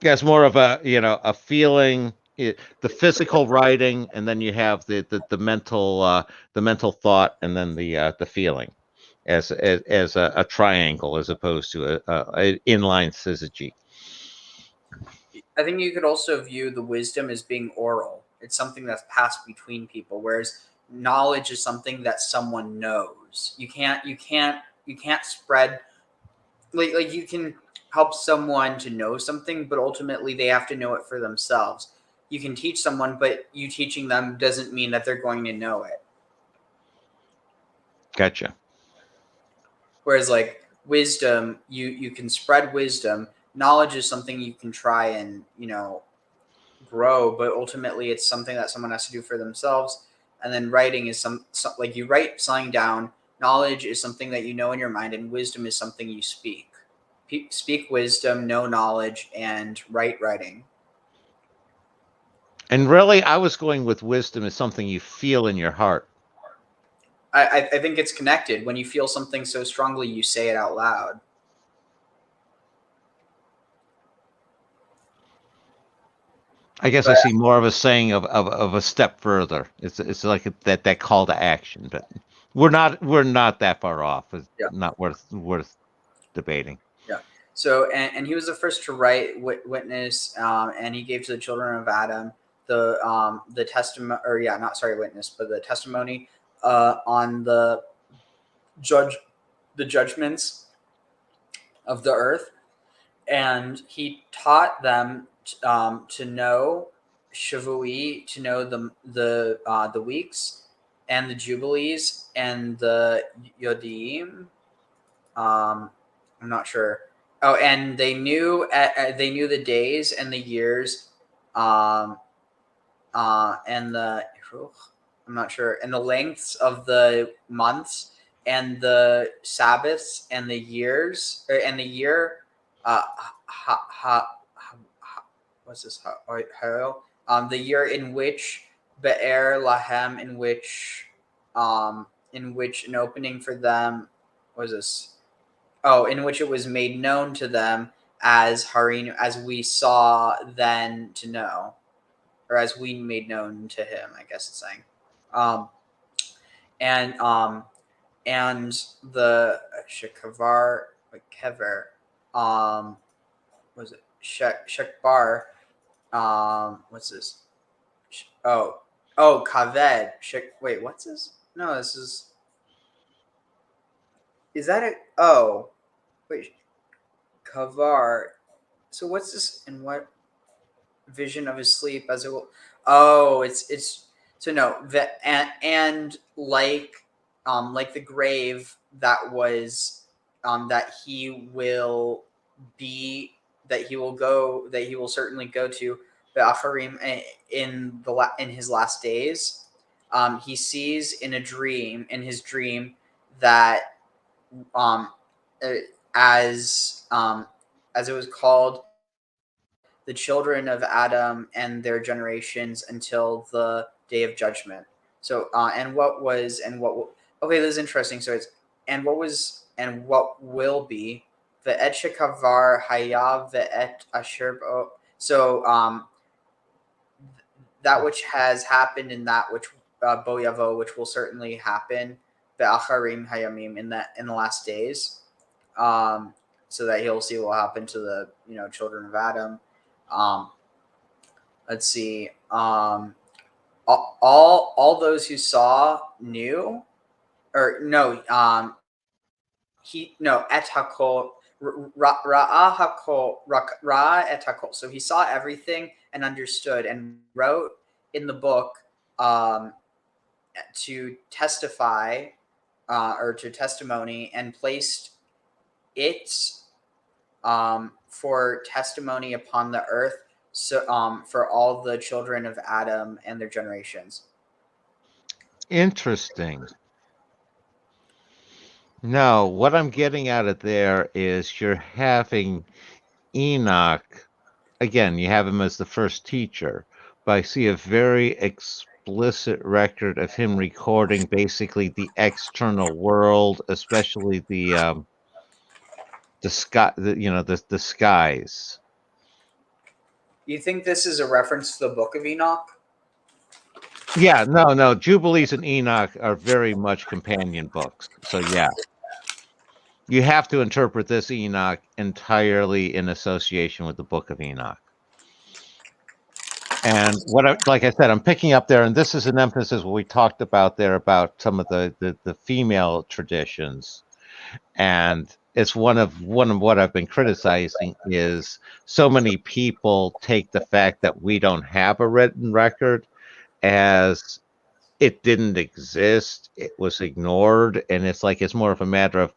Yeah, it's more of a a feeling, the physical writing, and then you have the mental thought, and then the feeling, as a triangle as opposed to a inline syzygy. I think you could also view the wisdom as being oral. It's something that's passed between people, whereas knowledge is something that someone knows. You can't spread like you can help someone to know something, but ultimately they have to know it for themselves. You can teach someone, but you teaching them doesn't mean that they're going to know it. Gotcha. Whereas like wisdom, you can spread wisdom. Knowledge is something you can try and, grow, but ultimately it's something that someone has to do for themselves. And then writing is some like you write something down. Knowledge is something that you know in your mind, and wisdom is something you speak. Speak wisdom, know knowledge, and write writing. And really, I was going with wisdom as something you feel in your heart. I think it's connected. When you feel something so strongly, you say it out loud. I guess I see more of a saying of a step further. It's like that call to action, but we're not that far off. It's not worth debating. Yeah. So and he was the first to write witness, and he gave to the children of Adam the testimony, or not witness, but the testimony on the judgments of the earth, and he taught them to know Shavui, to know the weeks and the Jubilees and the Yodim. I'm not sure. Oh, and they knew the days and the years, and the I'm not sure, and the lengths of the months and the Sabbaths and the years and the year. What's this? The year in which Be'er Lahem, in which an opening for them was this. Oh, in which it was made known to them as Harinu, as we saw then to know, or as we made known to him, I guess it's saying. And the Shekavar, Kever, was it Shekbar? What's this? Oh, Kaved. Wait, what's this? No, this is. Is that it? Oh, wait. Kavar. So what's this? And what vision of his sleep as it will? Oh, it's. So no, and like the grave that was, that he will be, that he will certainly go to the Acharim in his last days. He sees in his dream that as it was called, the children of Adam and their generations until the day of judgment. So and what was and what okay, this is interesting. So it's and what was and what will be the et shekavar hayav ve'et asher. So that which has happened and that which bo yavo, which will certainly happen, the acharim hayamim, in the last days, so that he'll see what will happen to the children of Adam. Let's see. All those who saw knew, or no. Et hakol ra'a hakol ra'a et hakol. So he saw everything and understood and wrote in the book to testify or to testimony, and placed it for testimony upon the earth, so for all the children of Adam and their generations. Interesting. No, what I'm getting out of there is you're having Enoch, again, you have him as the first teacher, but I see a very explicit record of him recording basically the external world, especially the sky, the skies. You think this is a reference to the Book of Enoch? Yeah, no, Jubilees and Enoch are very much companion books. So yeah. You have to interpret this Enoch entirely in association with the Book of Enoch. And like I said, I'm picking up there, and this is an emphasis what we talked about there about some of the female traditions. And it's one of what I've been criticizing is so many people take the fact that we don't have a written record as it didn't exist, it was ignored, and it's like it's more of a matter of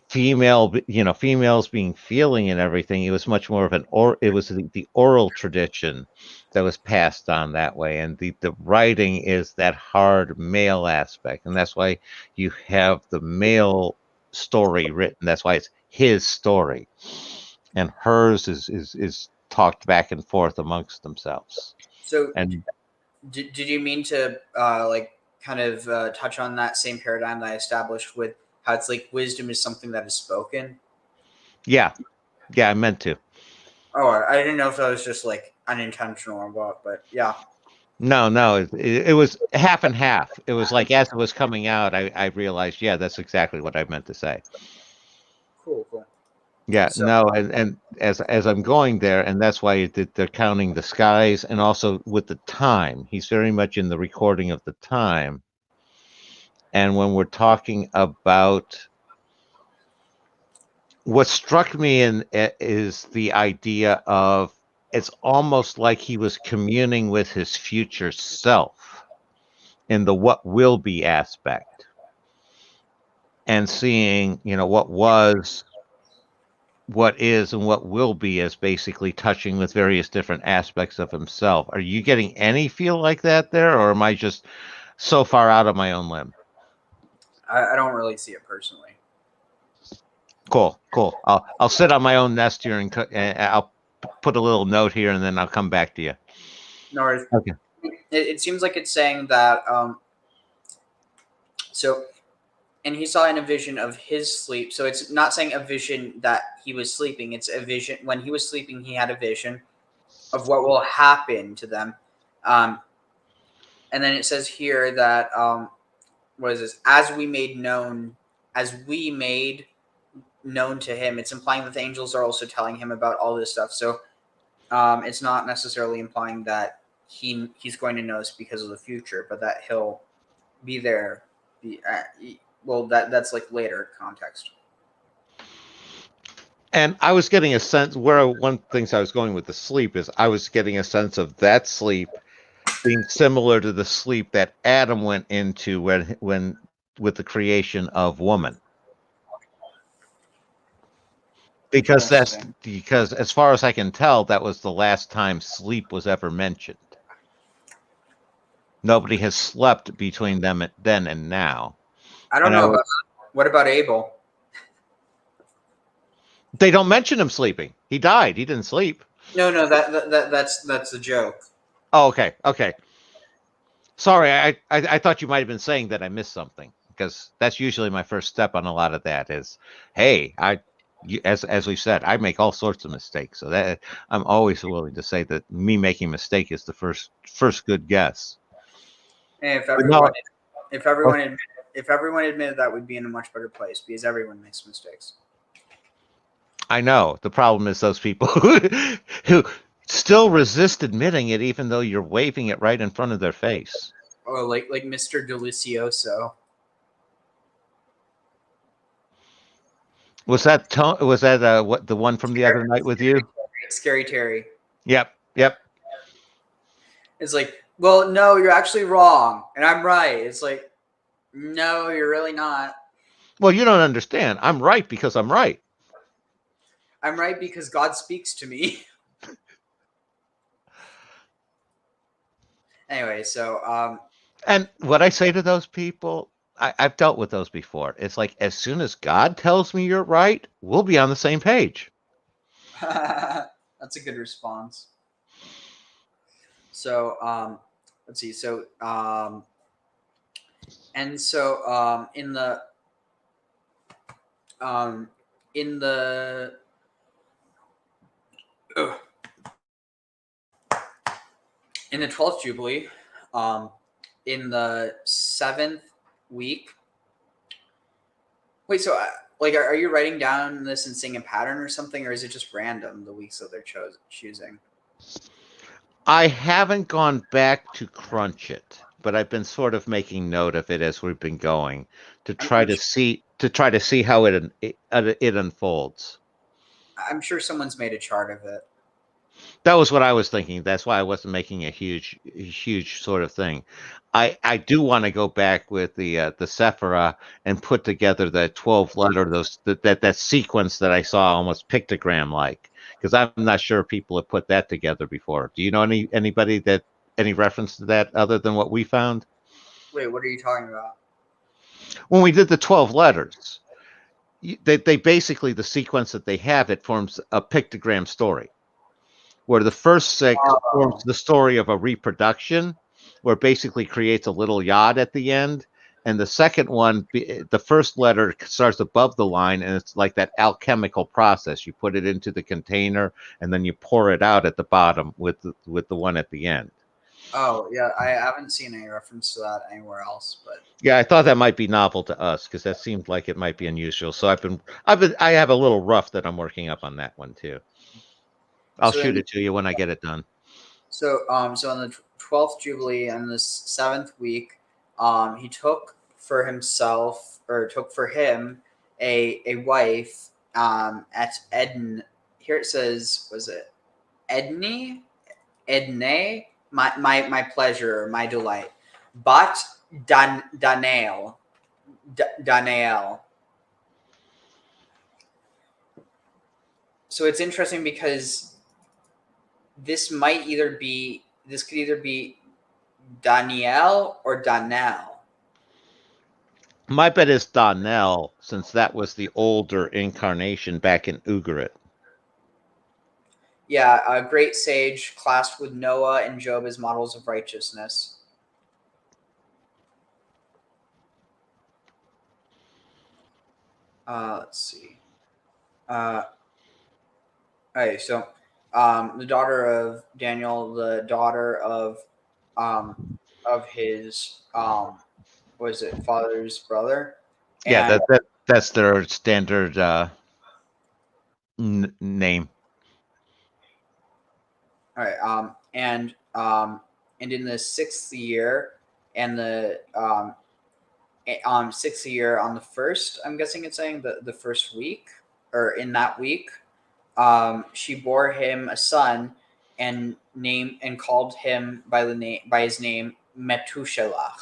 females being feeling and everything. It was much more of it was the oral tradition that was passed on that way, and the writing is that hard male aspect, and that's why you have the male story written. That's why it's his story, and hers is talked back and forth amongst themselves. So, and did you mean to touch on that same paradigm that I established with how it's like wisdom is something that is spoken? Yeah, I meant to. Oh, I didn't know if that was just like unintentional or what, but yeah. No, it was half and half. It was like as it was coming out, I realized, yeah, that's exactly what I meant to say. Cool. Yeah, So, no, and as I'm going there, and that's why they're counting the skies, and also with the time. He's very much in the recording of the time. And when we're talking about what struck me is the idea of it's almost like he was communing with his future self in the what will be aspect, and seeing, what was, what is, and what will be as basically touching with various different aspects of himself. Are you getting any feel like that there, or am I just so far out of my own limb? I don't really see it personally. Cool. I'll sit on my own nest here, and I'll put a little note here, and then I'll come back to you. No worries. Okay. It seems like it's saying that and he saw in a vision of his sleep. So it's not saying a vision that he was sleeping. It's a vision when he was sleeping. He had a vision of what will happen to them. And then it says here that what is this? As we made known to him. It's implying that the angels are also telling him about all this stuff. So it's not necessarily implying that he's going to know this because of the future, but that he'll be there. That's like later context. And I was getting a sense where one of the things I was going with the sleep is I was getting a sense of that sleep being similar to the sleep that Adam went into when with the creation of woman. Because as far as I can tell, that was the last time sleep was ever mentioned. Nobody has slept between them then and now. I don't know. What about Abel? They don't mention him sleeping. He died. He didn't sleep. No, that's a joke. Oh, okay. Sorry, I thought you might have been saying that I missed something, because that's usually my first step on a lot of that is, hey, as we've said, I make all sorts of mistakes. So that I'm always willing to say that me making a mistake is the first good guess. And if everyone admitted that, we'd be in a much better place because everyone makes mistakes. I know. The problem is those people who still resist admitting it, even though you're waving it right in front of their face. Oh, like Mr. Delicioso. Was that what the one from the other night with you? Scary Terry. Yep. It's like, well, no, you're actually wrong, and I'm right. It's like, No, you're really not. Well, you don't understand. I'm right because I'm right. I'm right because God speaks to me. Anyway, so And what I say to those people, I've dealt with those before. It's like, as soon as God tells me you're right, we'll be on the same page. that's a good response. So let's see. So and so in the ugh, in the 12th Jubilee, in the 7th week. Wait, so like, are you writing down this and seeing a pattern or something, or is it just random, the weeks that they're choosing? I haven't gone back to crunch it, but I've been sort of making note of it as we've been going to try to see how it unfolds. I'm sure someone's made a chart of it. That was what I was thinking. That's why I wasn't making a huge sort of thing. I do want to go back with the Sephira and put together the 12 letter that sequence that I saw almost pictogram like, because I'm not sure people have put that together before. Do you know anybody that any reference to that other than what we found? Wait, what are you talking about? When we did the 12 letters, they basically, the sequence that they have, it forms a pictogram story, where the first 6 forms the story of a reproduction, where it basically creates a little yod at the end. And the second one, the first letter starts above the line, and it's like that alchemical process. You put it into the container, and then you pour it out at the bottom with the one at the end. Oh, yeah, I haven't seen any reference to that anywhere else, but yeah, I thought that might be novel to us because that seemed like it might be unusual. So I have a little rough that I'm working up on that one too. I'll shoot it to you when I get it done. So so on the 12th Jubilee and the 7th week, he took for him a wife at Eden. Here it says, was it Edney? Edne? My pleasure, my delight. But Danael. So it's interesting because this could either be Daniel or Danel. My bet is Donnell, since that was the older incarnation back in Ugarit. Yeah, a great sage classed with Noah and Job as models of righteousness. Let's see. Okay, so the daughter of Daniel, the daughter of his was it father's brother? Yeah, that's their standard name. All right. And in the 6th year, and the 6th year on the first, I'm guessing it's saying the first week, or in that week, she bore him a son, and called him by his name Methuselah,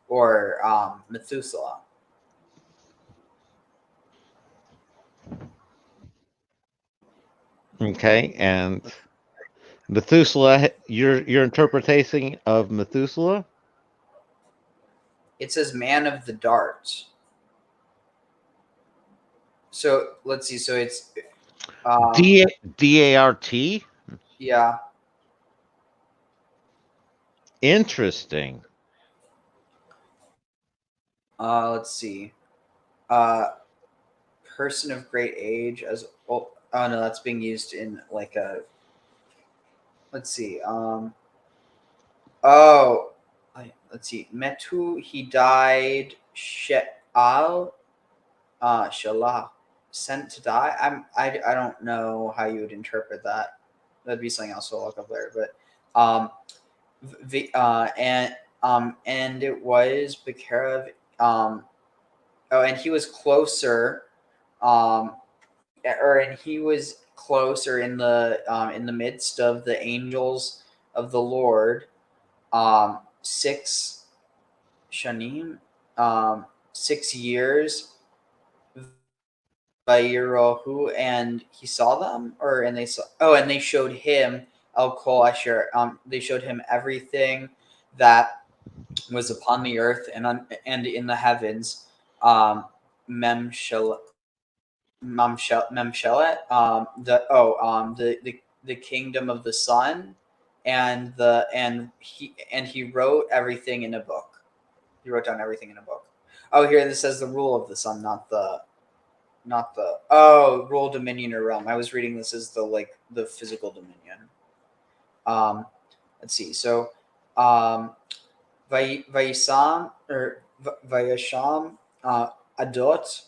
or Methuselah. Okay, and Methuselah, your interpretation of Methuselah? It says man of the dart. So let's see. So it's D-A-R-T? Yeah. Interesting. Let's see. Person of great age as oh no, that's being used in like a. Let's see. Let's see. Metu, he died. She'al, Shalah, sent to die. I don't know how you would interpret that. That'd be something else we'll look up later. But and it was Bekarev. And he was closer. And he was closer in the midst of the angels of the Lord. 6 Shanim. 6 years. Vayirohu, and he saw them, and they showed him El Kol Asher. They showed him everything that was upon the earth and in the heavens. Memshelet. The kingdom of the sun, and he wrote everything in a book. He wrote down everything in a book. Oh, here this says the rule of the sun, not the rule, dominion, or realm. I was reading this as the physical dominion. Let's see. So, Vayisam or Vayasham Adot,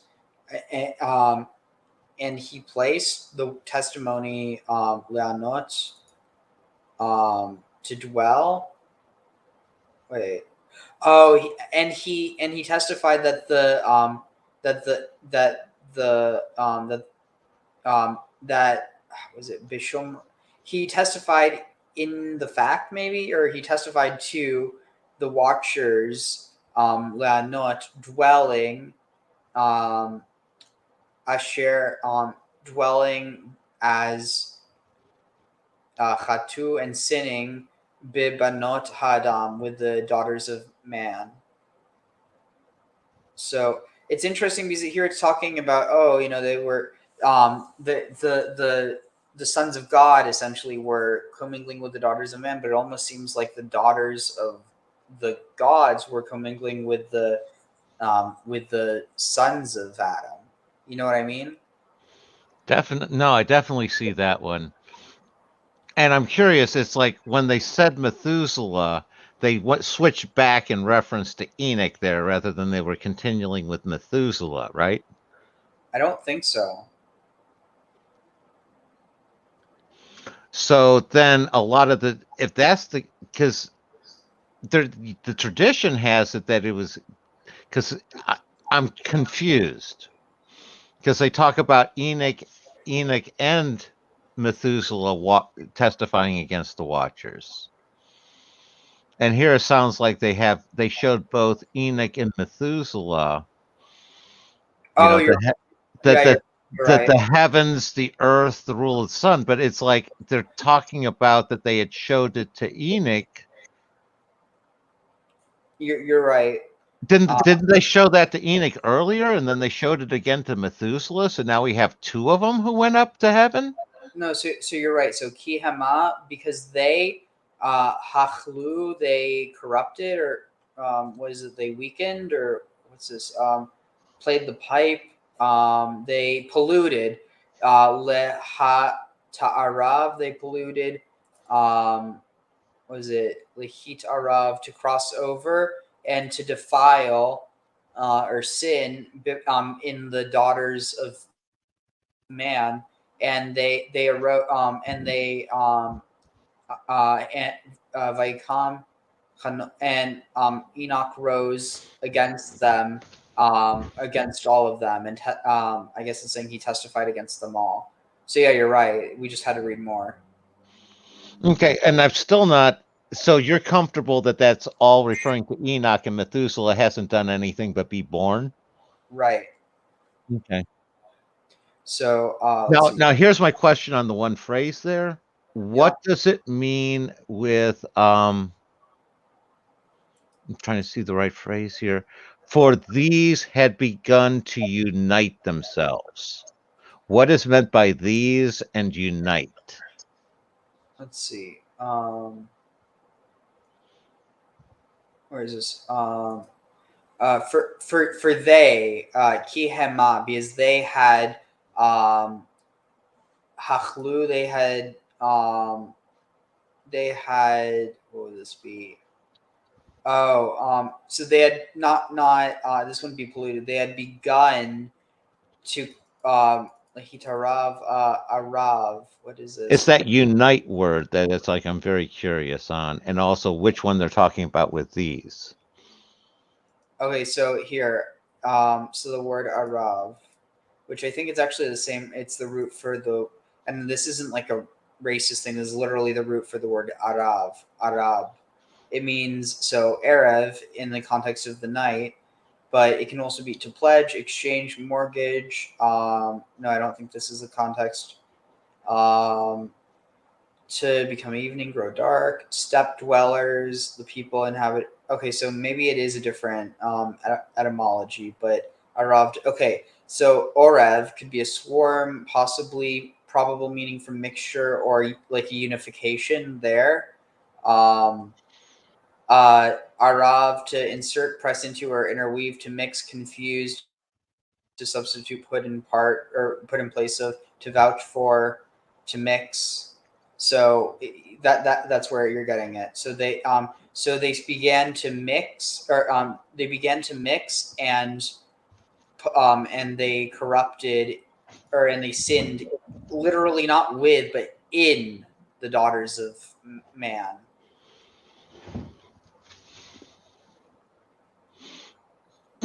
and he placed the testimony Leanot to dwell. Wait. Oh, he testified that that was it Bishum. He testified in the fact, maybe, or he testified to the watchers, Leanot, dwelling, Asher, dwelling as Chatu, and sinning Bibanot Hadam, with the daughters of man. So it's interesting because here it's talking about, they were the sons of God essentially were commingling with the daughters of man, but it almost seems like the daughters of the gods were commingling with the sons of Adam. You know what I mean? No, I definitely see that one. And I'm curious, it's like when they said Methuselah, they switched back in reference to Enoch there rather than they were continuing with Methuselah, right? I don't think so. So then a lot of because the tradition has it that it was, because I'm confused, because they talk about Enoch and Methuselah testifying against the Watchers. And here it sounds like they showed both Enoch and Methuselah. That the heavens, the earth, the rule of the sun, but it's like they're talking about that they had showed it to Enoch. You're right. Didn't they show that to Enoch earlier, and then they showed it again to Methuselah? So now we have two of them who went up to heaven. No, so you're right. So Kihama, because they hachlu, they corrupted, or what is it? They weakened, or what's this? Played the pipe. They polluted. Leha ta'arav, they polluted. Was it lehit arav, to cross over and to defile or sin in the daughters of man, and they arose and Vaikam and Enoch rose against them, against all of them, and I guess it's saying he testified against them all. So yeah, you're right. We just had to read more. Okay, and I'm still not. So you're comfortable that that's all referring to Enoch, and Methuselah hasn't done anything but be born? Right. Okay. So now here's my question on the one phrase there. What does it mean with I'm trying to see the right phrase here. For these had begun to unite themselves. What is meant by these and unite? Let's see. Where is this? For they, kihema, because they had hachlu, they had what would this be? So they had not this wouldn't be polluted. They had begun to hitarav arav. What is this? It's that unite word that it's like I'm very curious on, and also which one they're talking about with these. Okay, so here, so the word arav, which I think it's actually the same. It's the root for and this isn't like a racist thing. This is literally the root for the word arab. It means, so Erev in the context of the night, but it can also be to pledge, exchange, mortgage. No, I don't think this is the context. To become evening, grow dark. Steppe dwellers, the people inhabit. Okay, so maybe it is a different etymology, but Arav. Okay, so Orev could be a swarm, possibly probable meaning from mixture or like a unification there. Arav, to insert, press into, or interweave, to mix, confuse, to substitute, put in part or put in place of, to vouch for, to mix. So that's where you're getting it. So they began to mix, or they began to mix, and they corrupted, and they sinned, literally not with, but in the daughters of man.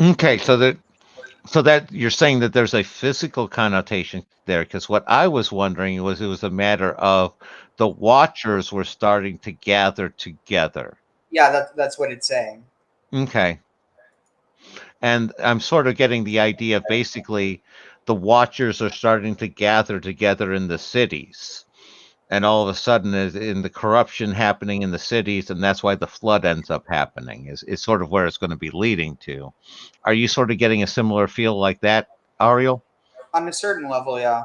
Okay, so that you're saying that there's a physical connotation there, because what I was wondering was it was a matter of the watchers were starting to gather together. Yeah, that's what it's saying. Okay. And I'm sort of getting the idea of basically the watchers are starting to gather together in the cities. And all of a sudden, in the corruption happening in the cities, and that's why the flood ends up happening, is sort of where it's going to be leading to. Are you sort of getting a similar feel like that, Ariel? On a certain level, yeah.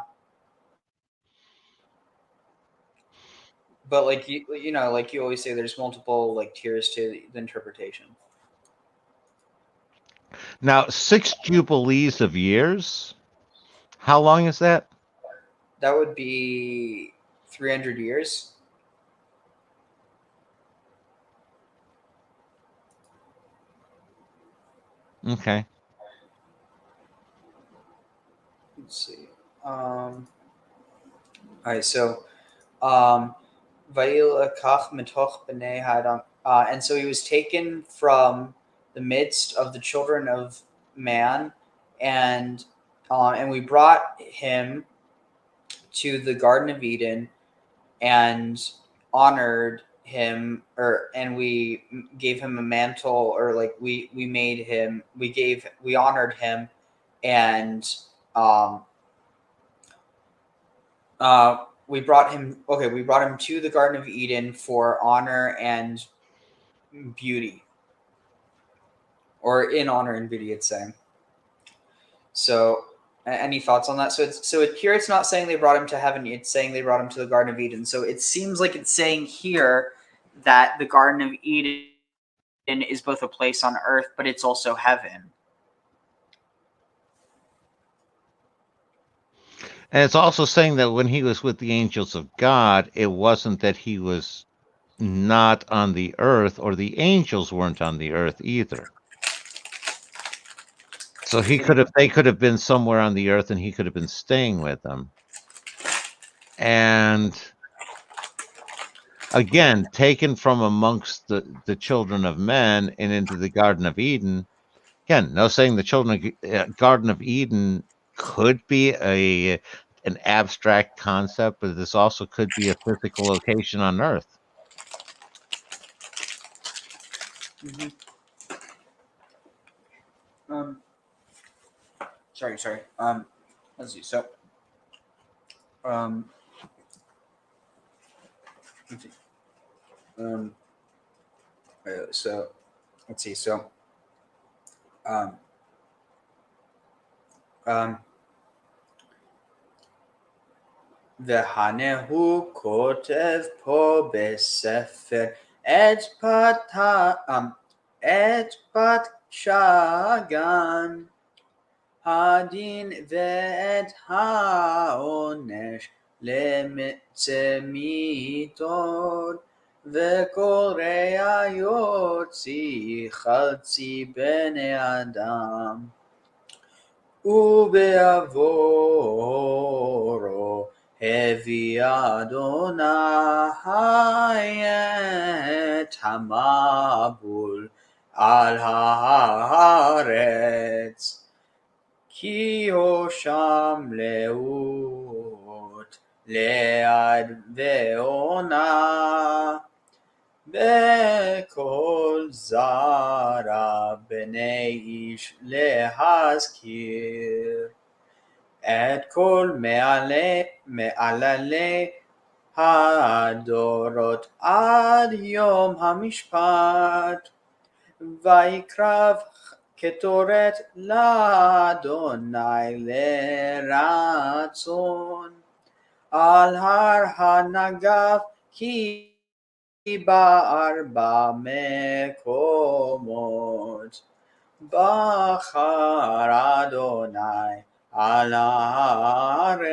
But like you know, like you always say, there's multiple like tiers to the interpretation. Now, 6 Jubilees of years, how long is that? That would be 300 years. Okay. Let's see. All right, so and so he was taken from the midst of the children of man, and we brought him to the Garden of Eden and honored him, and we gave him a mantle, or like we honored him, and we brought him to the Garden of Eden for honor and beauty, or in honor and beauty, it's saying. So any thoughts on that? Here it's not saying they brought him to heaven, it's saying they brought him to the Garden of Eden. So it seems like it's saying here that the Garden of Eden is both a place on earth, but it's also heaven. And it's also saying that when he was with the angels of God, it wasn't that he was not on the earth, or the angels weren't on the earth either. So they could have been somewhere on the earth, and he could have been staying with them. And again, taken from amongst the children of men and into the Garden of Eden. Again, no saying the children of Garden of Eden could be an abstract concept, but this also could be a physical location on Earth. Mm-hmm. Sorry. Let's see. So, let's see. So, let's see. So, והנהו כותב פה בספר את בת שגן, הדין ואת העונש לצמיתות, וקורא יוציא חצי בני אדם, ובעבורו הביא אדוני את המבול על הארץ, כי הושם לאות לעד ועונה, בכל זרע בני איש להזכיר את כל מעללי הדורות עד יום המשפט, ויקרב קטורת לאדוני לרצון, על הר הנגב כי בארבע מקומות בחר אדוני על הארץ,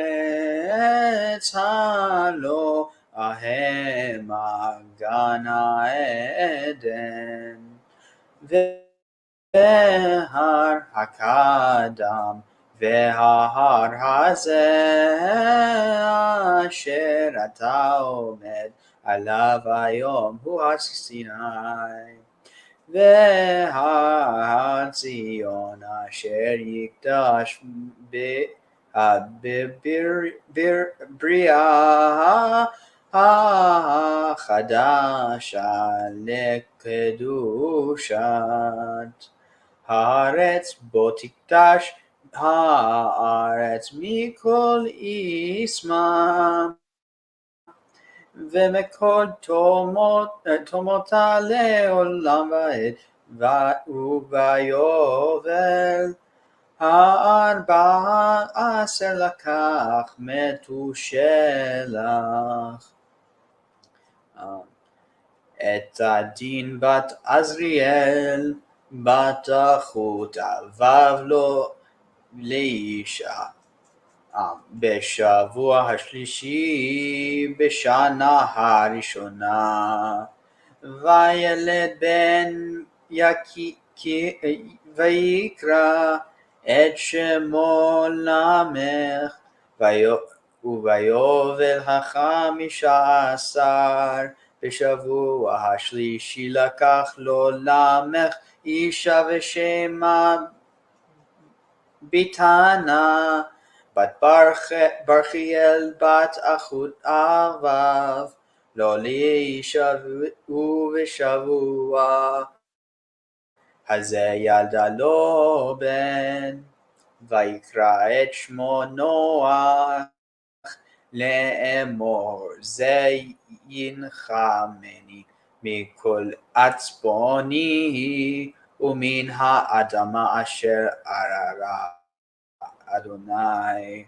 הלא ההמה גן העדן, והר הקדם וההר הזה אשר אתה עומד עליו היום הוא הר סיני, והר ציון אשר יקדש בבריאה החדשה לקדושת הארץ, בו תקדש הארץ מכל איסמה ומכל תומותה לעולם ועד, וביובל 14 לקח מתושלח את הדין בת עזריאל בת אחותה ובבלו לאישה בשבוע השלישי בשנה הראשונה, וילד בן ויקרא את שמו למך, וביובל 15 בשבוע השלישי לקח לו למך אישה ושמה ביתנה בת ברכיאל בת אחות אבב, לא לאישה ובשבוע הזה ילדה לו בן, ויקרא את שמו נוח, לאמור זה ינחמני מכל עצבוני ומן האדמה אשר אררה אדוני,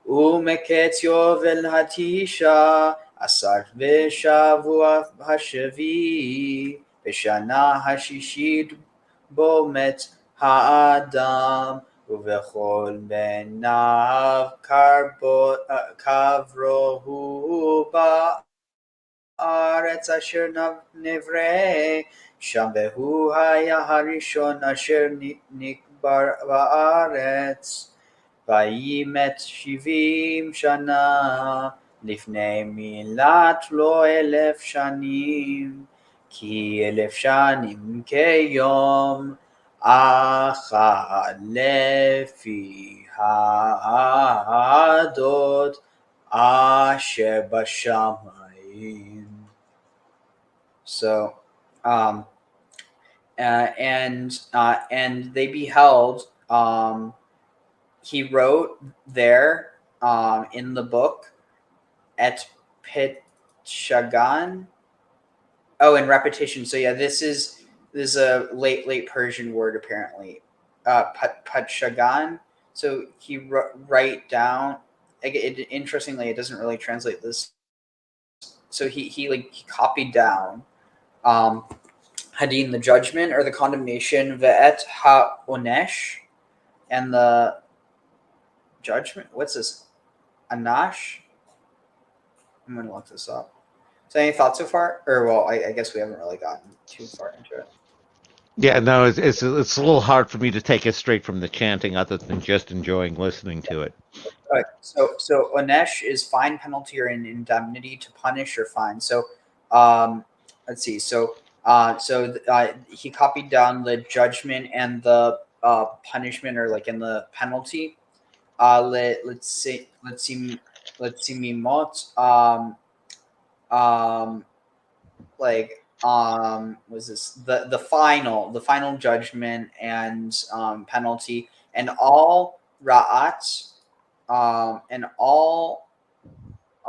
ומקץ יובל 19 בשבוע השביעי בשנה השישית בו מת האדם, ובכל בניו קברו הוא בארץ אשר נברא שם, והוא היה הראשון אשר נקבר בארץ. וימת 70 שנה לפני מילת לו 1000 שנים, כי 1000 שנים כיום אחד לפי העדות אשר בשמיים. So and they beheld, he wrote there in the book at Petshagan. Oh, in repetition. So yeah, this is a late Persian word apparently. Petshagan. So he write down. Interestingly, it doesn't really translate this. So he copied down Hadin, the judgment or the condemnation, ve'et ha'onesh, and the judgment. What's this? Anash? I'm going to look this up. So any thoughts so far? Or, well, I guess we haven't really gotten too far into it. Yeah, no, it's a little hard for me to take it straight from the chanting other than just enjoying listening to it. Right. So onesh is fine, penalty, or an indemnity, to punish or fine. So let's see. So he copied down the judgment and the punishment, or like in the penalty. Let's see mimot. Like was this the final judgment and penalty, and all ra'at, and all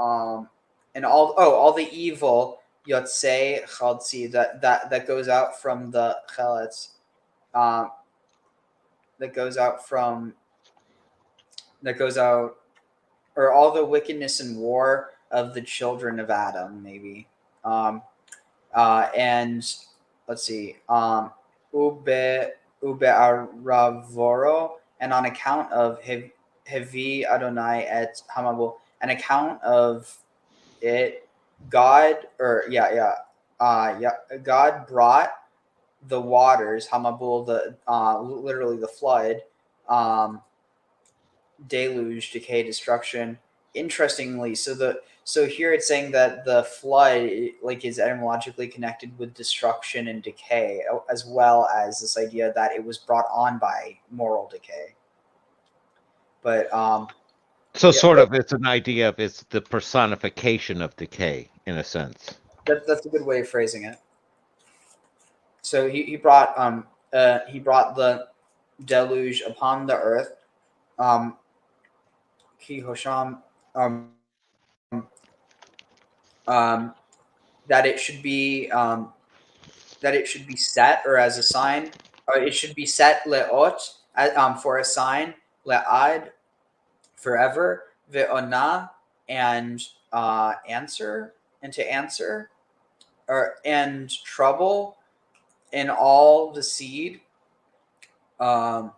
all the evil yotzei chaltzi that goes out from the cheletz, that goes out, or all the wickedness and war of the children of Adam, maybe. And let's see, ube aravoro, and on account of hevi Adonai et hamabul, an account of it, God, God brought the waters, hamabul, the literally the flood, deluge, decay, destruction. Interestingly, so here it's saying that the flood like is etymologically connected with destruction and decay, as well as this idea that it was brought on by moral decay. But so sort of it's an idea of it's the personification of decay in a sense. That's a good way of phrasing it. So he brought the deluge upon the earth. Ki Hosham, that it should be set, or as a sign, or it should be set leot, for a sign, le'ad, forever, ve'ona, and answer, and to answer, or and trouble in all the seed. Let's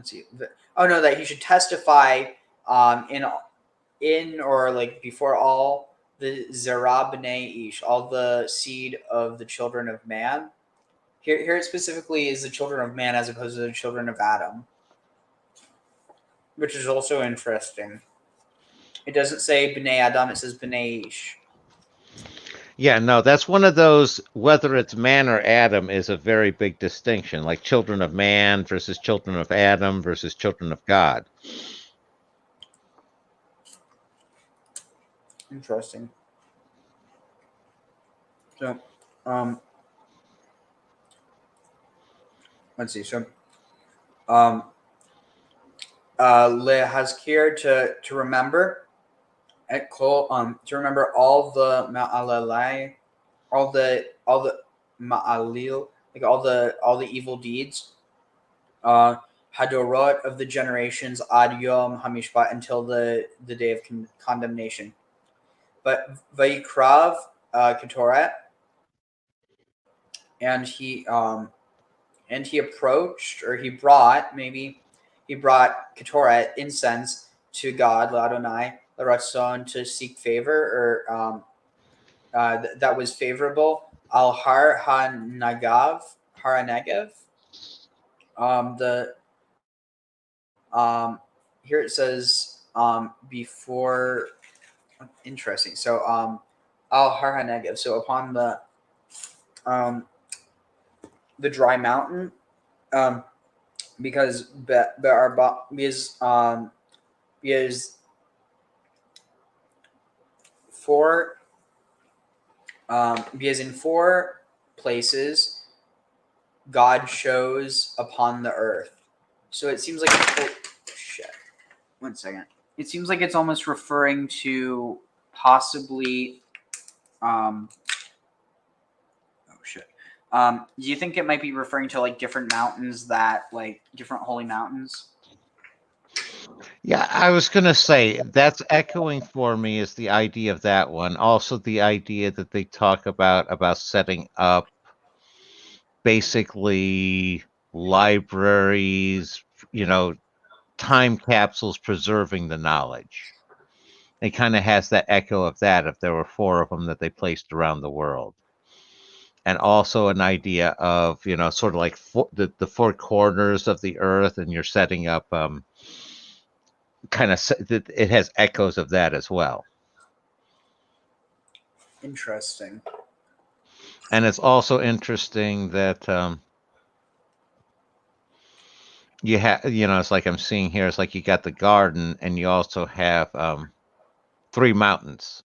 see. Oh no, that he should testify in or like before all the zera b'nei ish, all the seed of the children of man. Here it specifically is the children of man as opposed to the children of Adam, which is also interesting. It doesn't say b'nei Adam; it says b'nei ish. Yeah, no, that's one of those, whether it's man or Adam is a very big distinction, like children of man versus children of Adam versus children of God. Interesting. So, let's see. So, lehazkir, to remember, at kol, to remember all the ma'alalai, all the ma'alil, like all the evil deeds, hadorot, of the generations, ad yom hamishpat, until the day of condemnation. But vayikrav ketoret, and he approached, or he brought ketoret, incense, to God, l'Adonai, l'Ratson, to seek favor, or that was favorable, al har ha'negev, here it says before. Interesting. So al har ha'negev, so upon the dry mountain, because in 4 places God shows upon the earth. So it seems like it seems like it's almost referring to possibly do you think it might be referring to like different mountains, that like different holy mountains? Yeah, I was going to say that's echoing for me is the idea of that one. Also the idea that they talk about setting up basically libraries, time capsules preserving the knowledge. It kind of has that echo of that, if there were 4 of them that they placed around the world. And also an idea of, sort of like the 4 corners of the earth, and you're setting up it has echoes of that as well. Interesting. And it's also interesting that you have, it's like I'm seeing here, it's like you got the garden, and you also have 3 mountains.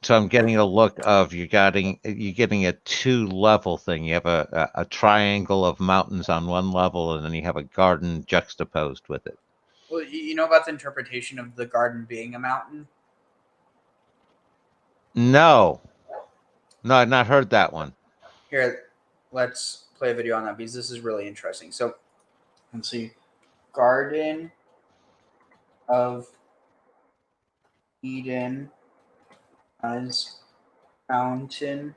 So I'm getting a look of you're getting a 2-level thing. You have a triangle of mountains on one level, and then you have a garden juxtaposed with it. Well, you know about the interpretation of the garden being a mountain? No, I've not heard that one. Here, let's play a video on that because this is really interesting. So, let's see. Garden of Eden as mountain.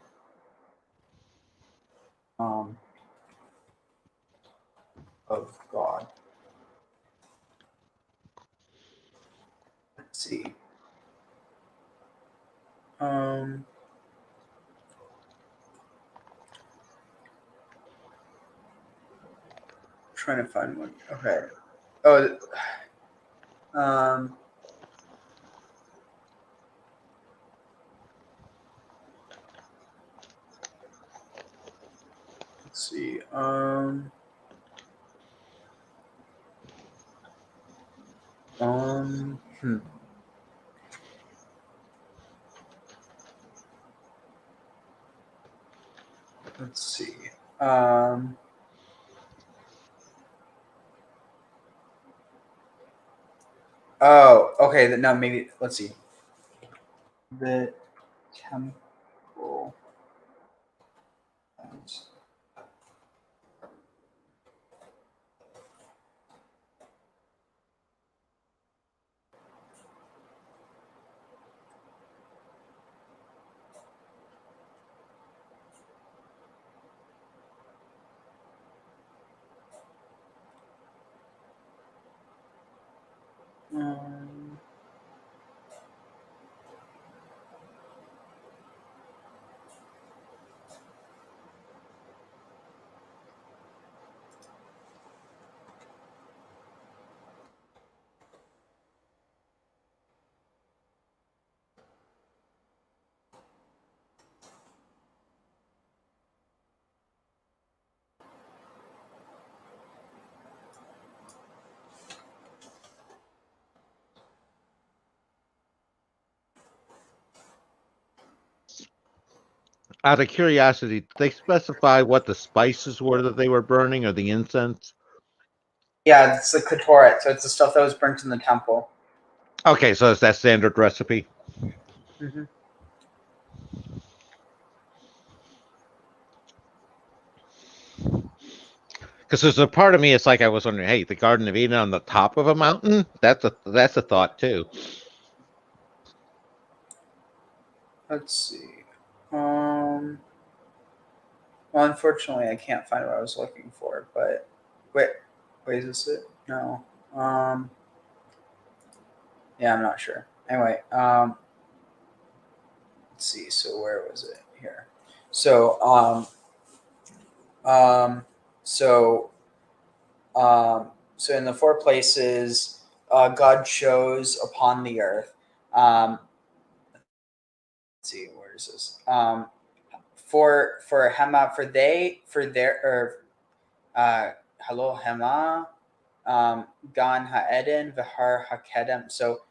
Of God. Let's see. Trying to find one. Okay. Oh. Let's see. Let's see. Oh, okay. No, maybe. Let's see. The temple. Out of curiosity, did they specify what the spices were that they were burning, or the incense? Yeah, it's the Ketoret, so it's the stuff that was burnt in the temple. Okay, so it's that standard recipe. Mm-hmm. Because there's a part of me, it's like I was wondering, hey, the Garden of Eden on the top of a mountain? That's a thought too. Let's see. Well, unfortunately, I can't find what I was looking for. But wait, is this it? No. Yeah, I'm not sure. Anyway, let's see. So where was it? Here. So so in the 4 places God chose upon the earth. Let's see, where is this? For Hema, for their hello Hema, Gan Ha'eden V'Har Hakedem. So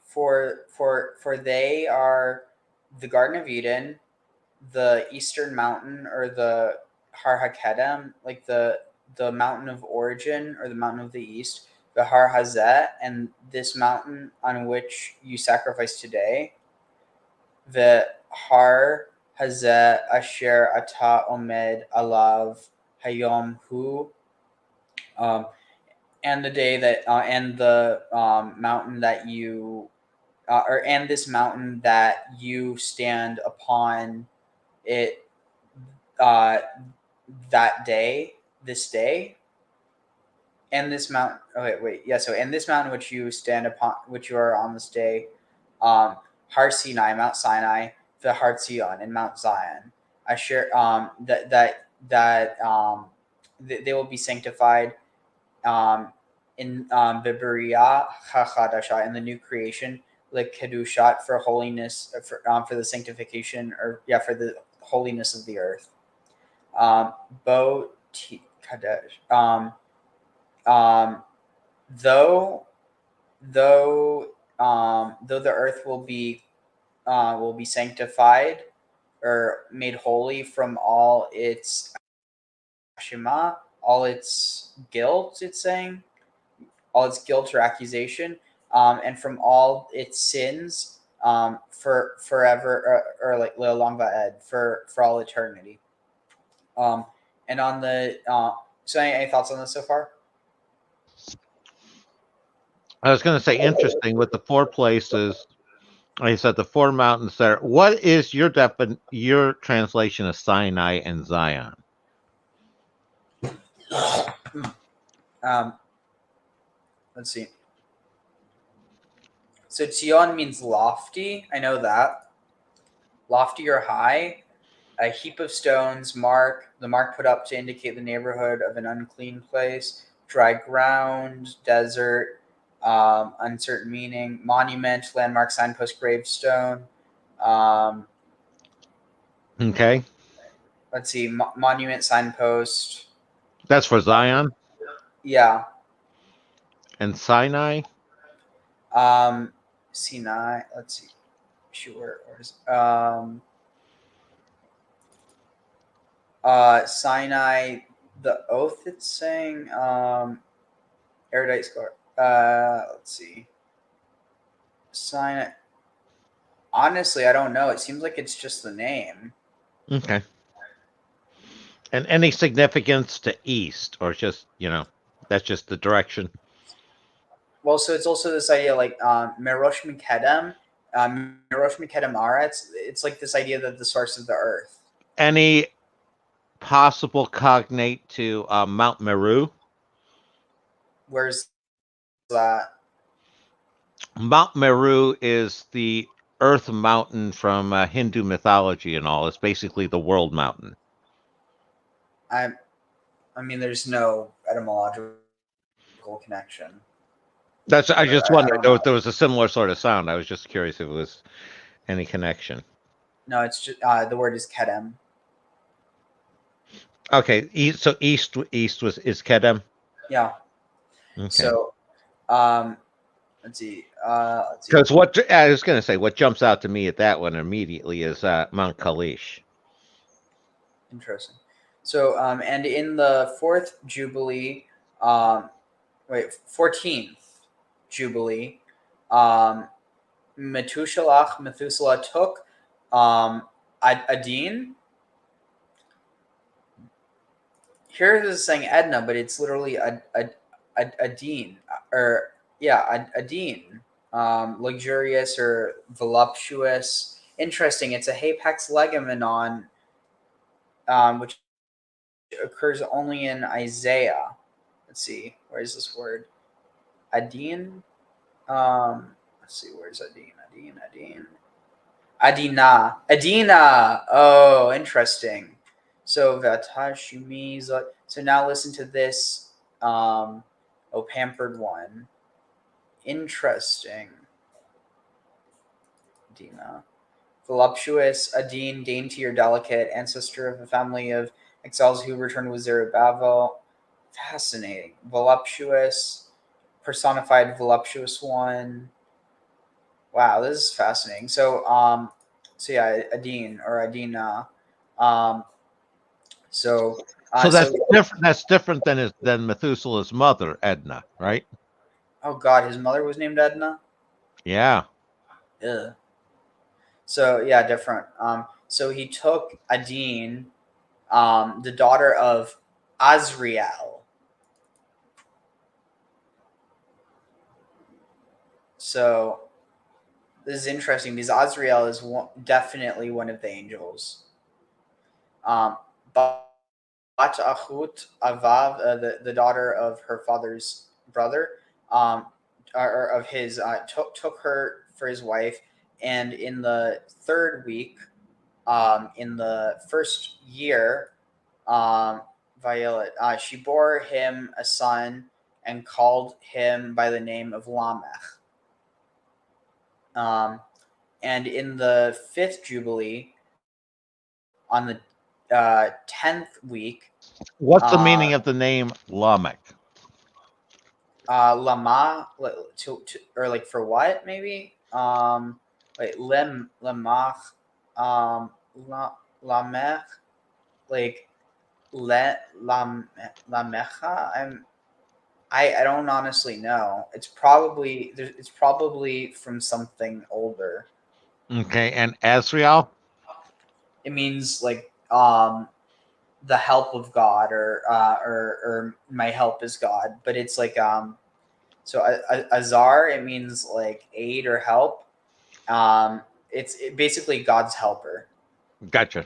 for they are the Garden of Eden, the Eastern Mountain, or the Har Hakedem, like the mountain of origin, or the mountain of the east, the Har Hazet, and this mountain on which you sacrifice today, the Har Hazet Asher Ata Omed Alav Hayom Hu, and the day that and the mountain that you and this mountain that you stand upon it that day, this day, and this mountain. Okay, wait, yeah. So, and this mountain which you stand upon, which you are on this day, Har Sinai, Mount Sinai, the Har Zion, and Mount Zion. I share they will be sanctified in Vibria Chachadasha, in the new creation, like Kedushat, for holiness, for the sanctification, or for the holiness of the earth. Bo Kadesh. Though the earth will be will be sanctified or made holy from all its shema, all its guilt. It's saying all its guilt or accusation, and from all its sins, for forever, or like long va'ed, for all eternity. And on the so any thoughts on this so far? I was going to say interesting with the 4 places. I said the 4 mountains there. What is your translation of Sinai and Zion? Let's see. So Zion means lofty. I know that. Lofty or high. A heap of stones, the mark put up to indicate the neighborhood of an unclean place. Dry ground, desert, uncertain meaning. Monument, landmark, signpost, gravestone. Okay. Let's see. Monument, signpost. That's for Zion? Yeah. And Sinai? Sinai. Let's see. Sure. Sinai, the oath it's saying. Erudite scholar. Let's see. Sinai. Honestly, I don't know. It seems like it's just the name. Okay. And any significance to east, or just, that's just the direction? Well, so it's also this idea like Merosh Mikedem, Merosh Mikedem Aretz. It's like this idea that the source of the earth. Any possible cognate to Mount Meru? Where's that? Mount Meru is the Earth Mountain from Hindu mythology and all. It's basically the world mountain. I mean, there's no etymological connection. I just wondered if there was a similar sort of sound. I was just curious if it was any connection. No, it's just the word is Kedem. Okay, east is Kedem. Yeah. Okay. So, let's see. Because what I was going to say, what jumps out to me at that one immediately is Mount Kalish. Interesting. So, and in the 4th Jubilee, 14th Jubilee, Methuselah took Adin. Here this is saying Edna, but it's literally Adin, or yeah, Adin, luxurious or voluptuous. Interesting. It's a hapax legomenon, which occurs only in Isaiah. Let's see, where is this word? Adin. Let's see, where's Adin? Adina. Oh, interesting. So Vatashumi. So now listen to this. Oh, pampered one. Interesting. Adina. Voluptuous, Adin, dainty or delicate, ancestor of a family of exiles who returned with Zerubbabel. Fascinating. Voluptuous, personified voluptuous one. Wow, this is fascinating. So yeah, Adin or Adina. So that's different. That's different than Methuselah's mother, Edna, right? Oh God, his mother was named Edna. Yeah. Ugh. So yeah, different. So he took Adin, the daughter of Azriel. So this is interesting because Azriel is definitely one of the angels. Bat Achut Avav, the daughter of her father's brother, or of his, took her for his wife, and in the 3rd week, in the 1st year, Violet, she bore him a son and called him by the name of Lamech. And in the 5th Jubilee, on the 10th week. What's the meaning of the name Lamech? Lama, or like for what, maybe? wait, lemach, lamech, like lamecha. I don't honestly know. It's probably from something older. Okay, and Azrael? It means like the help of God, or my help is God. But it's like so Azar, it means like aid or help. It's basically God's helper. Gotcha.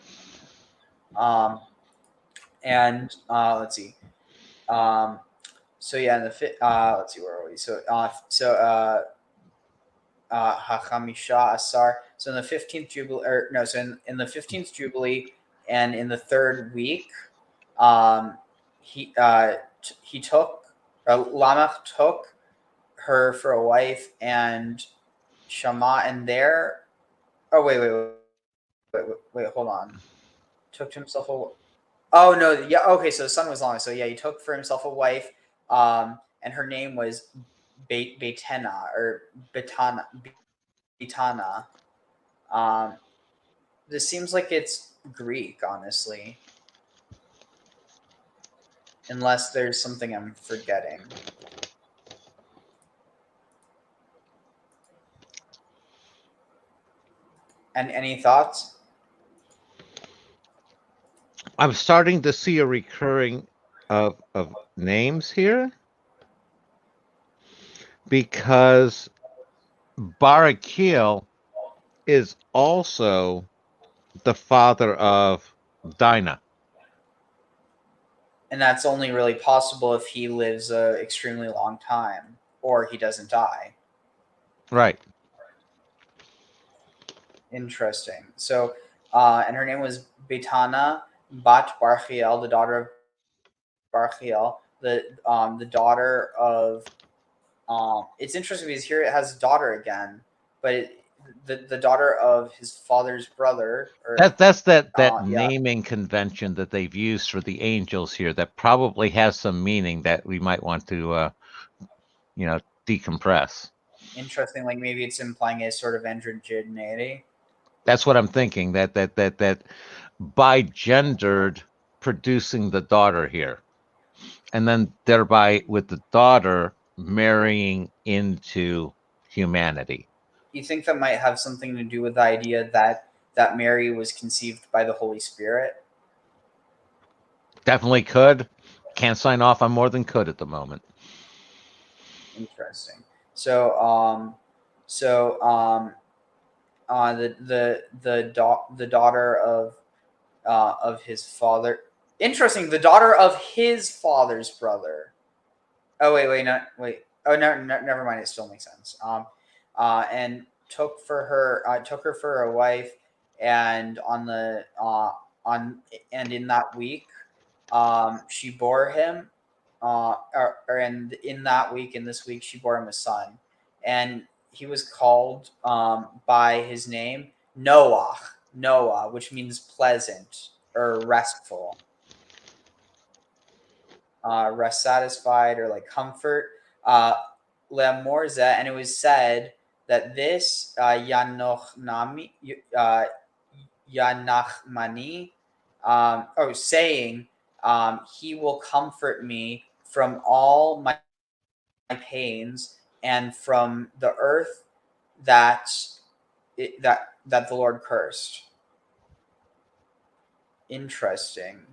And let's see. So yeah, in the let's see, where are we? So Hachamisha Asar. So in the 15th Jubilee, or no, so in the 15th Jubilee, and in the third week, he took, Lamech took her for a wife, and Shama, and there. Oh wait, hold on. Took to himself a. Oh no, yeah, okay. So the son was long. So yeah, he took for himself a wife, and her name was Betena, or Betana. Betana. This seems like it's Greek, honestly, unless there's something I'm forgetting. And any thoughts? I'm starting to see a recurring of names here, because Barakiel is also the father of Dinah. And that's only really possible if he lives a extremely long time, or he doesn't die. Right. Interesting. So, and her name was Betana Bat Barchiel, the daughter of Barchiel, the daughter of. It's interesting because here it has daughter again, but the daughter of his father's brother. Or That's that yeah. naming convention that they've used for the angels here that probably has some meaning that we might want to, decompress. Interesting. Like maybe it's implying a sort of androgyny. That's what I'm thinking. That bigendered producing the daughter here, and then thereby with the daughter marrying into humanity. You think that might have something to do with the idea that Mary was conceived by the Holy Spirit? Definitely could. Can't sign off on more than could at the moment. Interesting. So the daughter of his father. Interesting. The daughter of his father's brother. Oh wait. Oh no, never mind. It still makes sense. And took her for a wife, and and in that week, she bore him, and in that week, in this week, she bore him a son, and he was called by his name Noah, which means pleasant or restful, rest satisfied, or like comfort. Le'amorza, and it was said that this Yanachmani, saying, he will comfort me from all my pains, and from the earth that the Lord cursed. Interesting.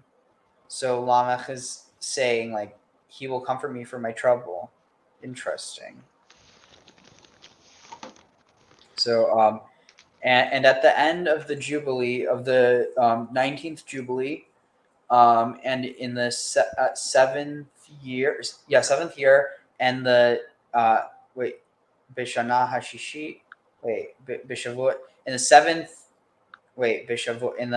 So Lamech is saying, like, he will comfort me from my trouble. Interesting. So and at the end of the Jubilee, of the 19th Jubilee, and in the seventh year, and the Bishana Hashishi, Bishavut, in the seventh, Bishavut, in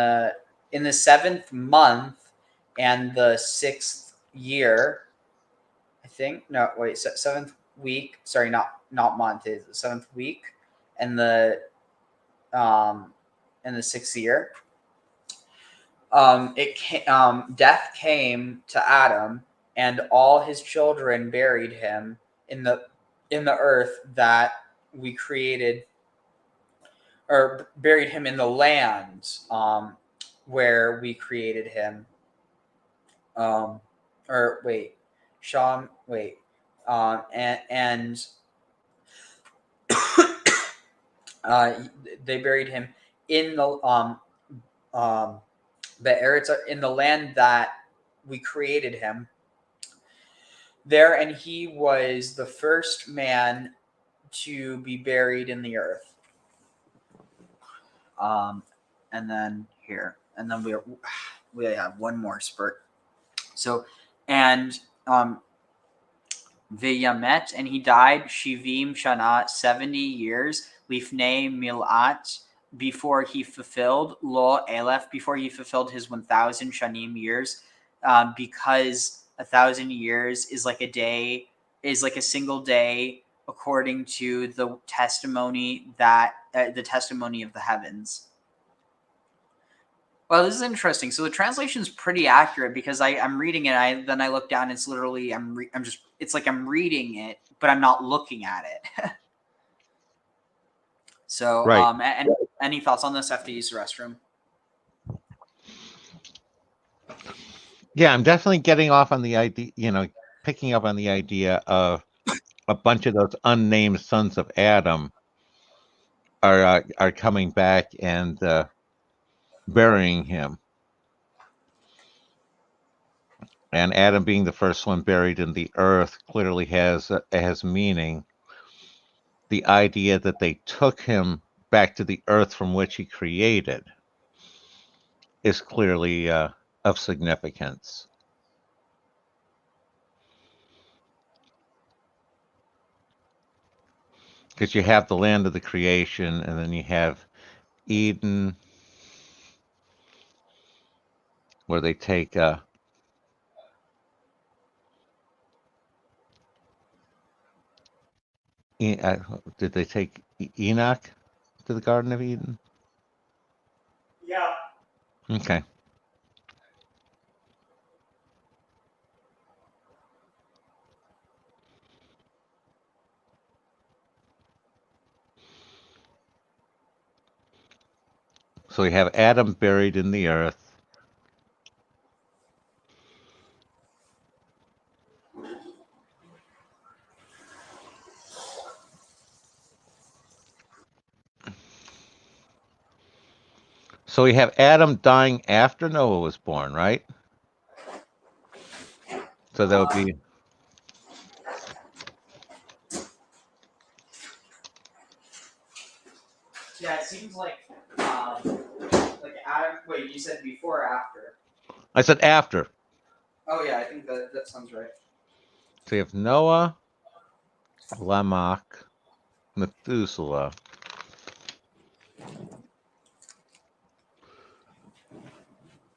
the seventh month, and the 6th year, I think. No, seventh week. Sorry, not month. Is the 7th week, and the 6th year. Death came to Adam, and all his children buried him in the earth that we created or buried him in the land where we created him. Or wait, Sham, wait, and they buried him in the Eretz, in the land that we created him there, and he was the first man to be buried in the earth. And then here, and then we have one more spurt. So, and Viyamet, and he died Shivim Shana, 70 years, Lifnei Milat, before he fulfilled Lo Elef, before he fulfilled his 1,000 Shanim years, because 1,000 years is like a day, is like a single day, according to the testimony that the testimony of the heavens. Well, this is interesting. So the translation is pretty accurate because I'm reading it. Then I look down. It's literally it's like I'm reading it, but I'm not looking at it. So, right. Any thoughts on this? I have to use the restroom. Yeah, I'm definitely getting off on the idea. Picking up on the idea of a bunch of those unnamed sons of Adam are coming back and burying him. And Adam being the first one buried in the earth clearly has meaning. The idea that they took him back to the earth from which he created is clearly of significance. Because you have the land of the creation, and then you have Eden, where they take did they take Enoch to the Garden of Eden? Yeah. Okay. So we have Adam buried in the earth. So we have Adam dying after Noah was born, right? So that would be... Yeah, it seems like Adam. Wait, you said before or after? I said after. Oh yeah, I think that sounds right. So you have Noah, Lamech, Methuselah,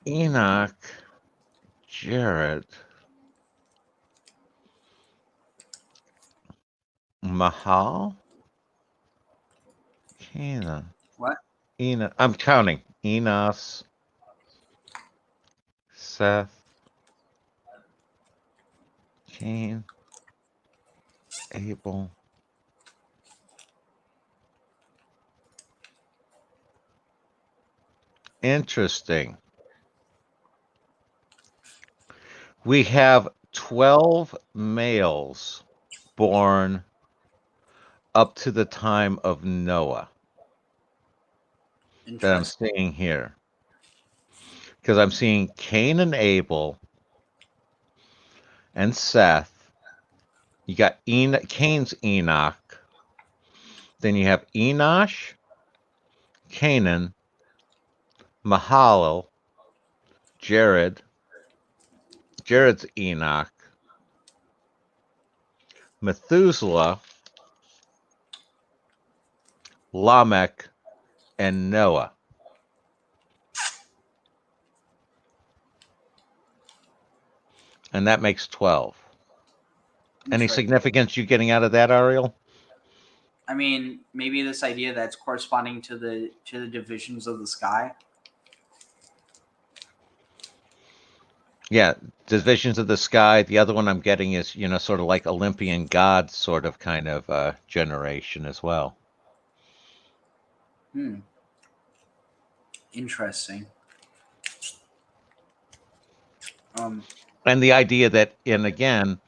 Enoch, Jared, Mahal, Cana. What? Enoch. I'm counting. Enos, Seth, Cain, Abel. Interesting. We have 12 males born up to the time of Noah that I'm seeing here. Because I'm seeing Cain and Abel and Seth. You got Cain's Enoch. Then you have Enosh, Canaan, Mahalalel, Jared's Enoch, Methuselah, Lamech, and Noah. And that makes 12. Any significance you getting out of that, Ariel? I mean, maybe this idea that's corresponding to the divisions of the sky. Yeah, divisions of the sky. The other one I'm getting is, sort of like Olympian gods sort of kind of generation as well. Interesting. And the idea that, and again,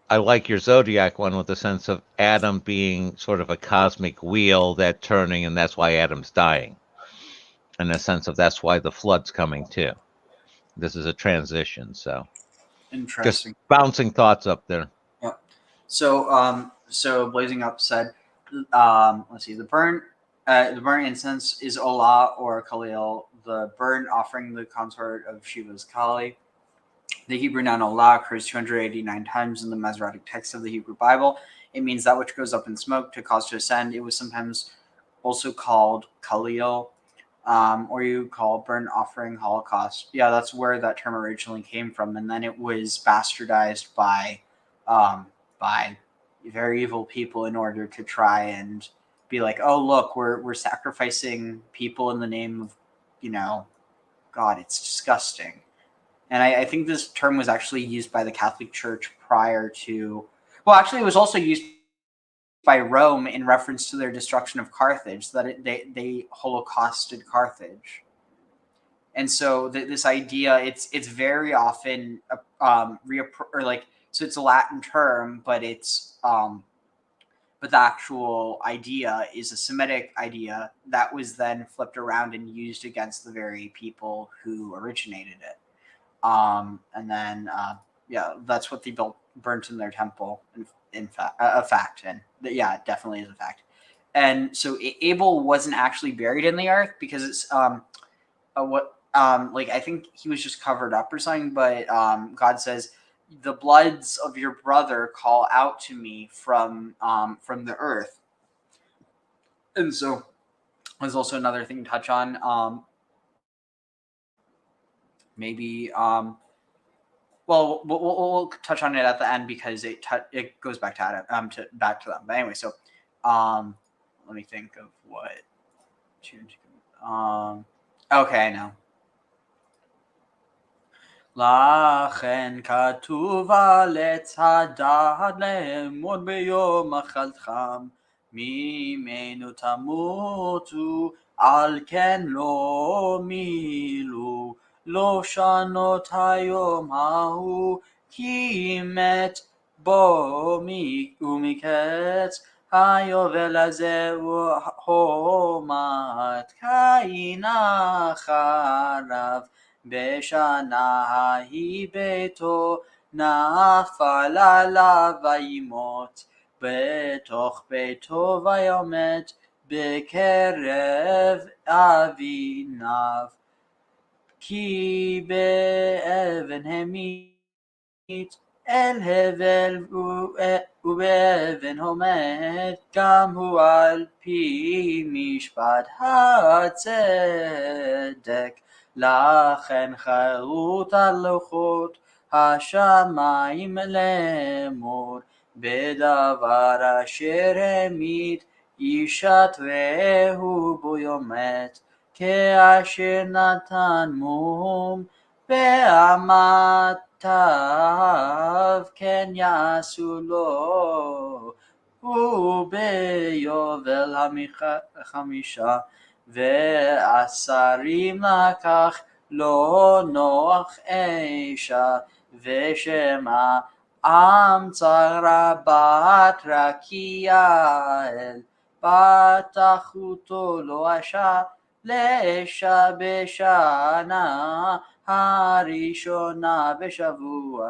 I like your zodiac one with the sense of Adam being sort of a cosmic wheel that turning, and that's why Adam's dying. In the sense of that's why the flood's coming too. This is a transition, so Interesting. just bouncing thoughts up there. Yep. So Blazing Up said, let's see, the burnt incense is Olah or Khalil, the burnt offering, the consort of Shiva's Kali. The Hebrew noun Olah occurs 289 times in the Masoretic text of the Hebrew Bible. It means that which goes up in smoke to cause to ascend. It was sometimes also called Khalil, or you call burnt offering, holocaust. Yeah, that's where that term originally came from, and then it was bastardized by very evil people in order to try and be like, oh look, we're sacrificing people in the name of, God. It's disgusting. And I think this term was actually used by the Catholic Church prior to, well, actually it was also used by Rome in reference to their destruction of Carthage, that they holocausted Carthage. And so this idea, it's very often so it's a Latin term, but it's but the actual idea is a Semitic idea that was then flipped around and used against the very people who originated it. And then that's what they burnt in their temple. In fact, a fact, and yeah, it definitely is a fact. And so Abel wasn't actually buried in the earth because it's I think he was just covered up or something. But God says, the bloods of your brother call out to me from the earth. And so there's also another thing to touch on. Maybe well, we'll touch on it at the end because it goes back to Adam, back to them. But anyway, so let me think of what. Okay, I know. לכן כתוב על עץ הדעת לאמור ביום אכלתכם ממנו תמותו, על כן לא מילו לא שנות היום ההוא, כי מת בו ומקץ היובל הזה הומת קין אחריו, בשנה ההיא ביתו נפל עליו וימות בתוך ביתו וימת בקרב אביניו, כי באבן המית אל הבל ובאבן הומת, גם הוא על פי משפט הצדק. לכן חרות הלוחות השמיים לאמור, בדבר אשר המית ישתרהו בו יומת, כאשר נתן מום באמתיו כן יעשו לו, וביובל החמישה ועשרים לקח לו נוח אישה, ושמה אמצע בת רקיעאל, פתחותו לו לאשה בשנה הראשונה בשבוע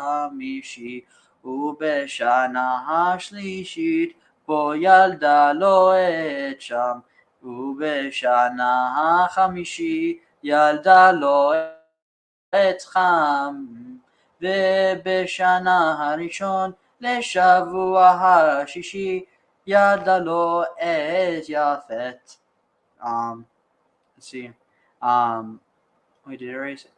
החמישי, ובשנה השלישית בו ילדה לו את שם, ובשנה החמישי ילדה לו את חם, ובשנה הראשון לשבוע השישי ילדה לו את יפת. Let's see. We did erase it.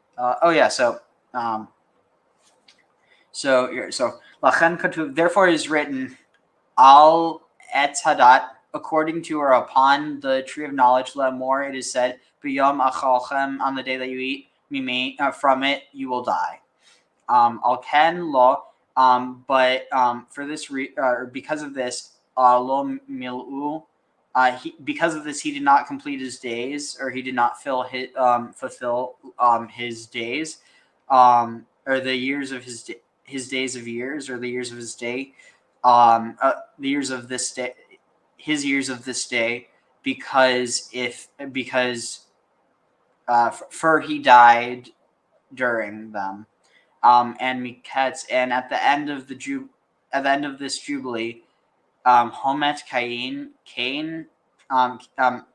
Lachan Katuv, therefore it is written, Al Etz Hadat, according to or upon the tree of knowledge, Lamor, it is said, B'yom achalchem, on the day that you eat from it, you will die. Al Ken Lo, but for this because of this, Lo Milu, because of this, he did not complete his days, or he did not fulfill his days, or the years of his days of years, or the years of his day, the years of this day, his years of this day, because for he died during them. And Miketz, and at the end of this jubilee, Homet Cain,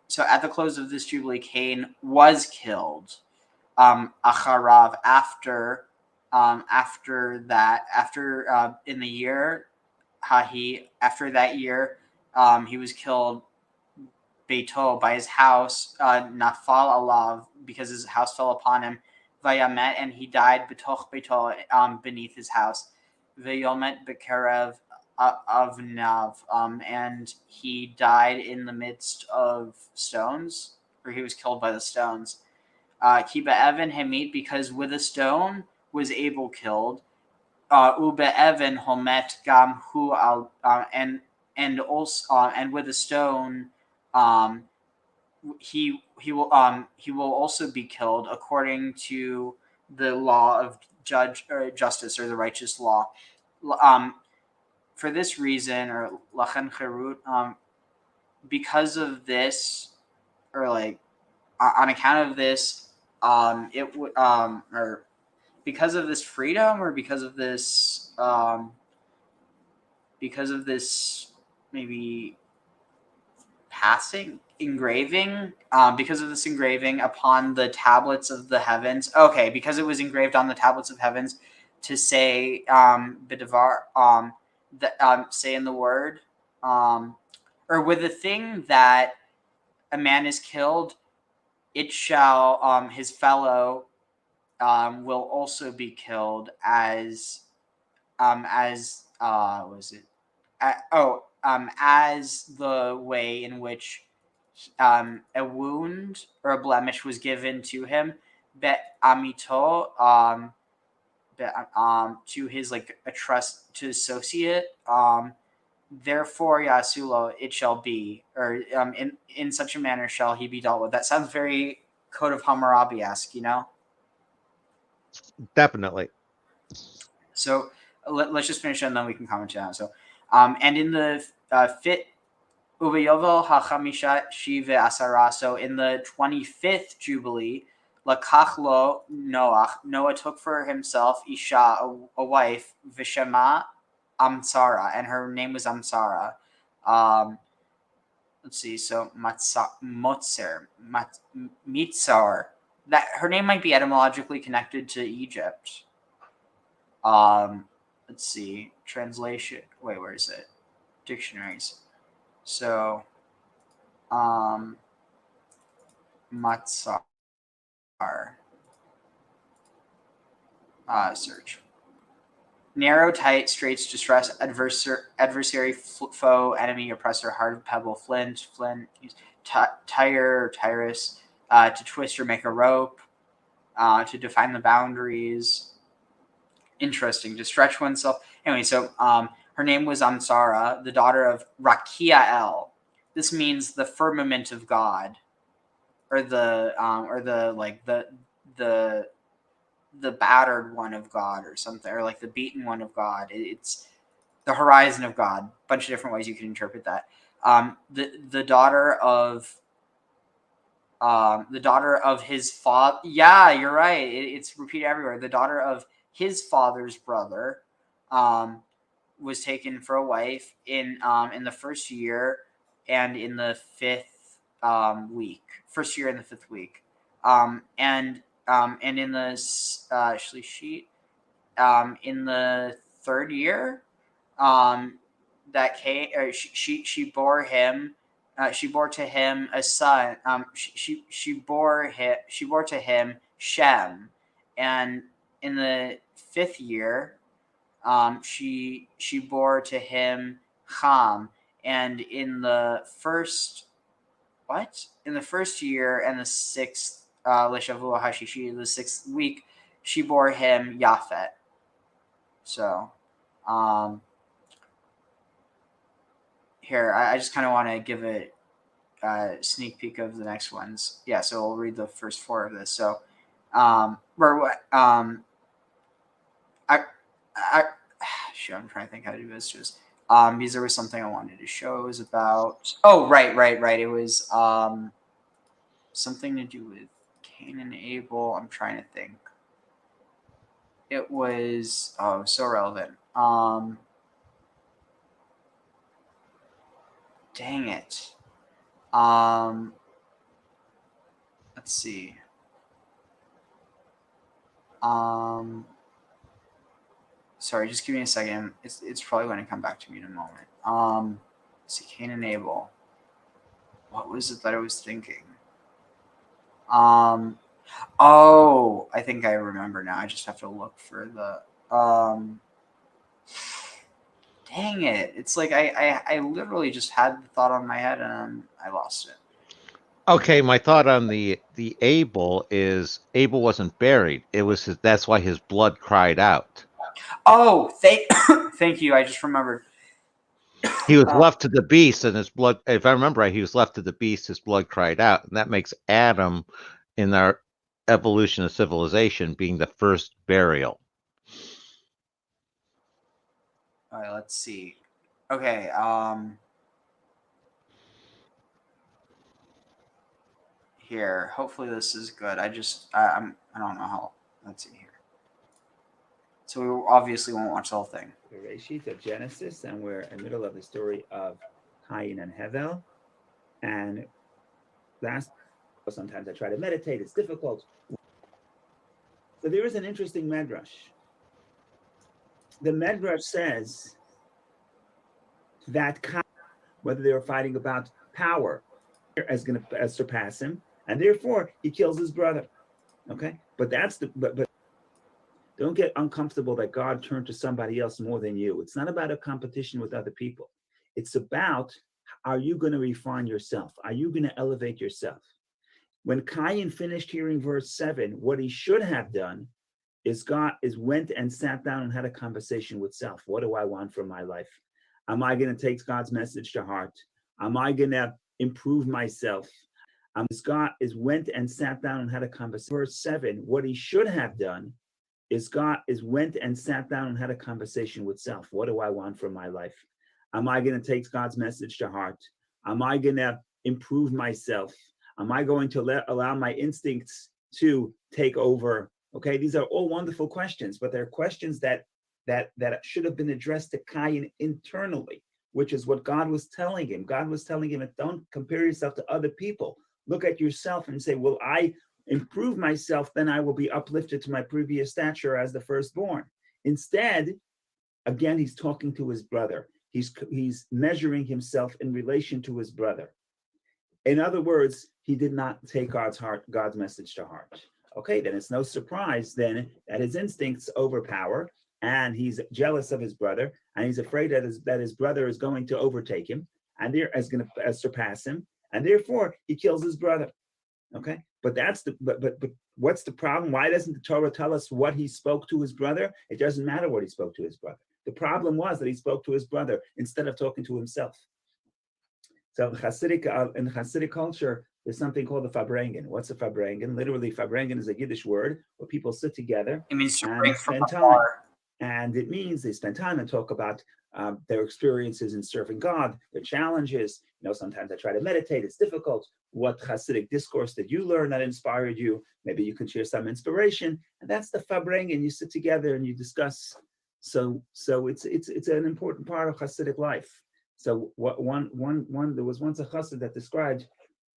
so at the close of this jubilee, Cain was killed. Acharav, in the year, after that year, he was killed. Beito, by his house, Nafal alav, because his house fell upon him. Vayamet, and he died betoch beito, beneath his house. Vayomet bekerev avnav, and he died in the midst of stones, or he was killed by the stones. Kiba Evan Hamid, because with a stone was Abel killed. Ube Evan Homet Gam Hu al, and also and with a stone, he will also be killed according to the law of justice, or the righteous law. For this reason, or lachen cherut, because of this, or like on account of this, it would or because of this freedom, or because of this maybe engraving, because of this engraving upon the tablets of the heavens. Okay, because it was engraved on the tablets of heavens to say bidavar, say in the word, or with the thing that a man is killed, it shall his fellow will also be killed as was it? As the way in which a wound or a blemish was given to him, bet amito, to his to associate. Therefore, Yasulo, it shall be, or in such a manner shall he be dealt with. That sounds very Code of Hammurabi-esque, you know? Definitely. So let's just finish it, and then we can comment on it. So, and in the fit Uvayovel HaChamisha Shive Asara, so in the 25th Jubilee, Lakachlo Noah took for himself Isha, a wife, Vishema Amsara, and her name was Amsara. Let's see, so Mitzar, that her name might be etymologically connected to Egypt. Let's see, translation. Wait, where is it? Dictionaries. So, Matsar. Search. Narrow, tight, straits, distress, adversary, foe, enemy, oppressor, hard pebble, flint, tire or tyrus, to twist or make a rope, to define the boundaries. Interesting, to stretch oneself. Anyway, so her name was Amsara, the daughter of Rakiael. This means the firmament of God, or the battered one of God, or something, or like the beaten one of God. It's the horizon of God. A bunch of different ways you can interpret that. The daughter of his father. Yeah, you're right. It's repeated everywhere. The daughter of his father's brother was taken for a wife in the first year and in the fifth week. First year and the fifth week. And in the Shlishit, in the third year, that came, or she bore him. She bore to him a son. She bore to him Shem, and in the fifth year, she bore to him Ham, and in the first year and the sixth Leshavua Hashishi, the sixth week, she bore him Yaphet. So, here I just kind of want to give it sneak peek of the next ones. Yeah, so we'll read the first 4 of this. So, shoot, I'm trying to think how to do this. Just because there was something I wanted to show. It was about. Oh, right. It was something to do with Cain and Abel. I'm trying to think. It was so relevant. Dang it. Let's see. Sorry, just give me a second. It's probably going to come back to me in a moment. Let's see, Cain and Abel. What was it that I was thinking? Oh, I think I remember now. I just have to look for the. Dang it! It's like I literally just had the thought on my head and I lost it. Okay, my thought on the Abel is Abel wasn't buried. It was that's why his blood cried out. Oh, thank you. I just remembered. He was left to the beast, and his blood. If I remember right, he was left to the beast. His blood cried out, and that makes Adam, in our evolution of civilization, being the first burial. All right, let's see. Okay. Here, hopefully this is good. I don't know how. Let's see here. So we obviously won't watch the whole thing. The Reshit of Genesis, and we're in the middle of the story of Cain and Hevel. And sometimes I try to meditate, it's difficult. So there is an interesting medrash. The medrash says that Cain, whether they were fighting about power, is going to surpass him, and therefore he kills his brother. Okay, but but don't get uncomfortable that God turned to somebody else more than you. It's not about a competition with other people. It's about, are you going to refine yourself? Are you going to elevate yourself? When Cain finished hearing verse 7, what he should have done is went and sat down and had a conversation with self. What do I want from my life? Am I going to take God's message to heart? Am I going to improve myself? God went and sat down and had a conversation. Verse 7, what he should have done is went and sat down and had a conversation with self. What do I want from my life? Am I going to take God's message to heart? Am I going to improve myself? Am I going to allow my instincts to take over? Okay, these are all wonderful questions, but they're questions that should have been addressed to Cain internally, which is what God was telling him. God was telling him, don't compare yourself to other people. Look at yourself and say, will I improve myself, then I will be uplifted to my previous stature as the firstborn. Instead, again, he's talking to his brother. He's measuring himself in relation to his brother. In other words, he did not take God's message to heart. Okay, then it's no surprise then that his instincts overpower, and he's jealous of his brother, and he's afraid that his brother is going to overtake him, and is going to surpass him, and therefore he kills his brother. Okay, but what's the problem? Why doesn't the Torah tell us what he spoke to his brother? It doesn't matter what he spoke to his brother. The problem was that he spoke to his brother instead of talking to himself. So in Hasidic culture, there's something called the Farbrengen. What's a Farbrengen? Literally, Farbrengen is a Yiddish word where people sit together and spend time. And it means they spend time and talk about their experiences in serving God, their challenges. Sometimes I try to meditate. It's difficult. What Hasidic discourse did you learn that inspired you? Maybe you can share some inspiration. And that's the Farbrengen. You sit together and you discuss. So it's an important part of Hasidic life. So there was once a Chassid that described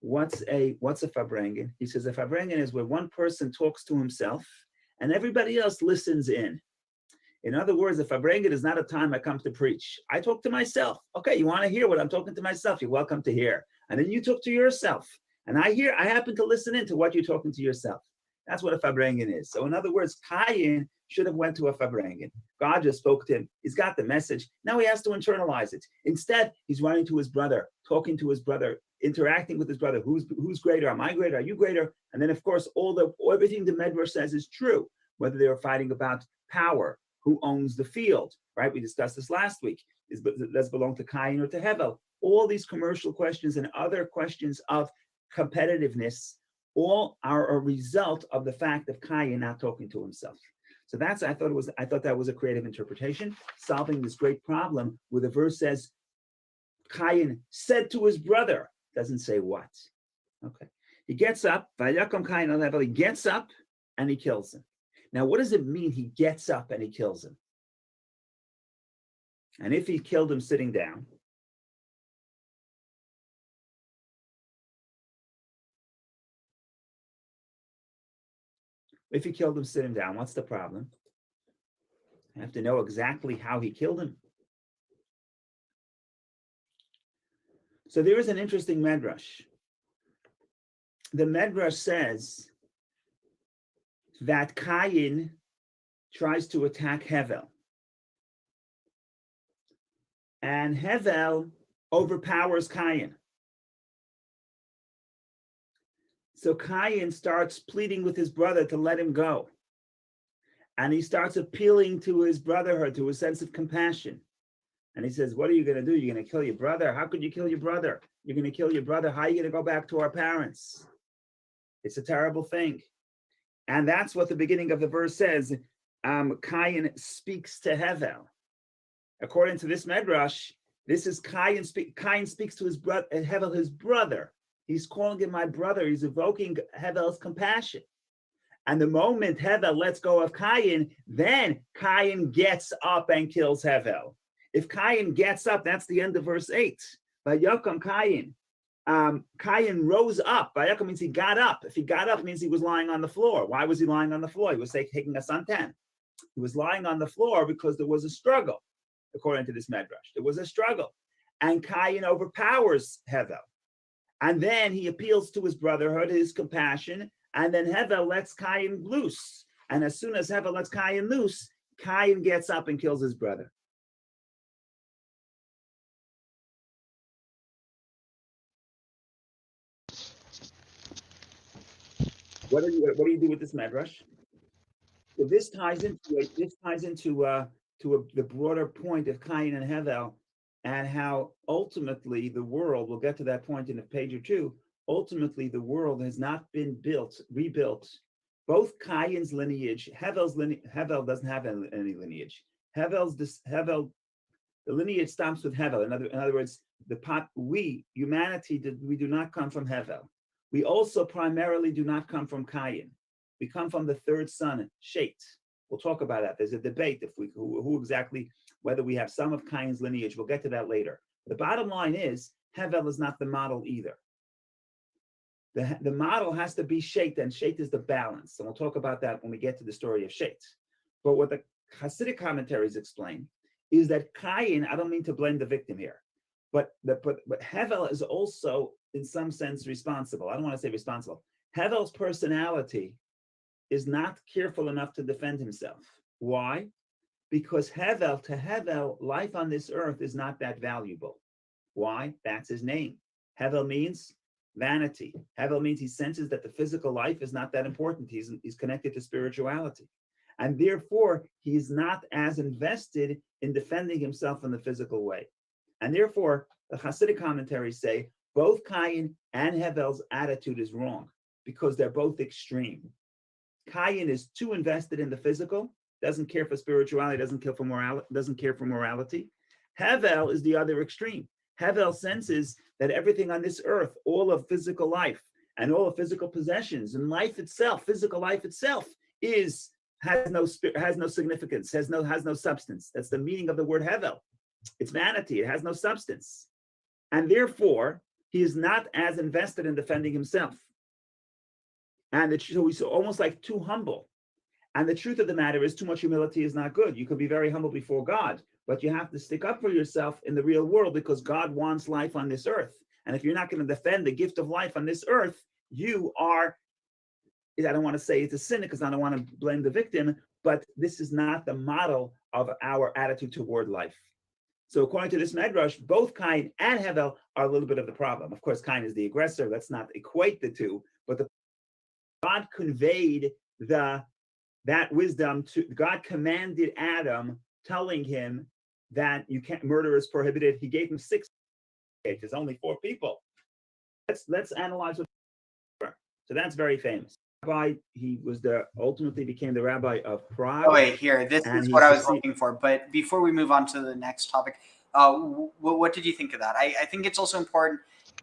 what's a Farbrengen. He says a Farbrengen is where one person talks to himself and everybody else listens in. In other words, a Farbrengen is not a time I come to preach. I talk to myself. Okay, you want to hear what I'm talking to myself? You're welcome to hear. And then you talk to yourself. And I happen to listen into what you're talking to yourself. That's what a Farbrengen is. So in other words, Cain should have went to a Farbrengen. God just spoke to him. He's got the message. Now he has to internalize it. Instead, he's running to his brother, talking to his brother, interacting with his brother. Who's greater? Am I greater? Are you greater? And then, of course, everything the Medrash says is true, whether they were fighting about power, who owns the field, right? We discussed this last week. Does it belong to Cain or to Hevel? all these commercial questions and other questions of competitiveness, all are a result of the fact of Cain not talking to himself. So I thought that was a creative interpretation, solving this great problem where the verse says, Cain said to his brother, doesn't say what. Okay. He gets up, Vayakom Cain on Abel, he gets up and he kills him. Now, what does it mean he gets up and he kills him? And if he killed him sitting down, what's the problem? I have to know exactly how he killed him. So there is an interesting medrash. The medrash says that Cain tries to attack Hevel. And Hevel overpowers Cain. So Cain starts pleading with his brother to let him go. And he starts appealing to his brotherhood, to his sense of compassion. And he says, what are you going to do? You're going to kill your brother? How could you kill your brother? You're going to kill your brother. How are you going to go back to our parents? It's a terrible thing. And that's what the beginning of the verse says. Cain speaks to Hevel. According to this medrash, this is Cain speaks to his brother, Hevel, his brother. He's calling him my brother. He's evoking Hevel's compassion. And the moment Hevel lets go of Cain, then Cain gets up and kills Hevel. If Cain gets up, that's the end of verse 8. Vayakom Cain. Cain rose up. Vayakom means he got up. If he got up, it means he was lying on the floor. Why was he lying on the floor? He was taking a suntan. He was lying on the floor because there was a struggle, according to this medrash. There was a struggle. And Cain overpowers Hevel. And then he appeals to his brotherhood, his compassion, and then Hevel lets Cain loose. And as soon as Hevel lets Cain loose, Cain gets up and kills his brother. What do you do with this medrash? So this ties into the broader point of Cain and Hevel, and how ultimately the world, we'll get to that point in a page or two, ultimately the world has not been rebuilt. Both Cain's lineage, Hevel doesn't have any lineage. The lineage stops with Hevel. In other words, humanity, we do not come from Hevel. We also primarily do not come from Cain. We come from the third son, Shet. We'll talk about that. There's a debate who exactly, whether we have some of Cain's lineage. We'll get to that later. The bottom line is, Hevel is not the model either. The model has to be Shet, and Shet is the balance. And we'll talk about that when we get to the story of Shet. But what the Hasidic commentaries explain is that Cain, I don't mean to blame the victim here, but Hevel is also, in some sense, responsible. I don't want to say responsible. Hevel's personality is not careful enough to defend himself. Why? Because to Hevel, life on this earth is not that valuable. Why? That's his name. Hevel means vanity. Hevel means he senses that the physical life is not that important. He's connected to spirituality. And therefore, he's not as invested in defending himself in the physical way. And therefore, the Hasidic commentaries say both Cain and Hevel's attitude is wrong because they're both extreme. Cain is too invested in the physical, doesn't care for spirituality, doesn't care for morality. Hevel is the other extreme. Hevel senses that everything on this earth, all of physical life and all of physical possessions and life itself, physical life itself, has no significance, has no substance. That's the meaning of the word Hevel. It's vanity. It has no substance, and therefore he is not as invested in defending himself. And so he's almost like too humble. And the truth of the matter is, too much humility is not good. You can be very humble before God, but you have to stick up for yourself in the real world because God wants life on this earth. And if you're not going to defend the gift of life on this earth, you are, I don't want to say it's a sin because I don't want to blame the victim, but this is not the model of our attitude toward life. So according to this medrash, both Cain and Hevel are a little bit of the problem. Of course, Cain is the aggressor. Let's not equate the two, but God conveyed that wisdom to God, commanded Adam, telling him that murder is prohibited. He gave him 6 There's only 4 people. Let's analyze what. So that's very famous. Rabbi, he was ultimately became the rabbi of Prague. Oh wait, here. This is what I was looking for. But before we move on to the next topic, what did you think of that? I think it's also important.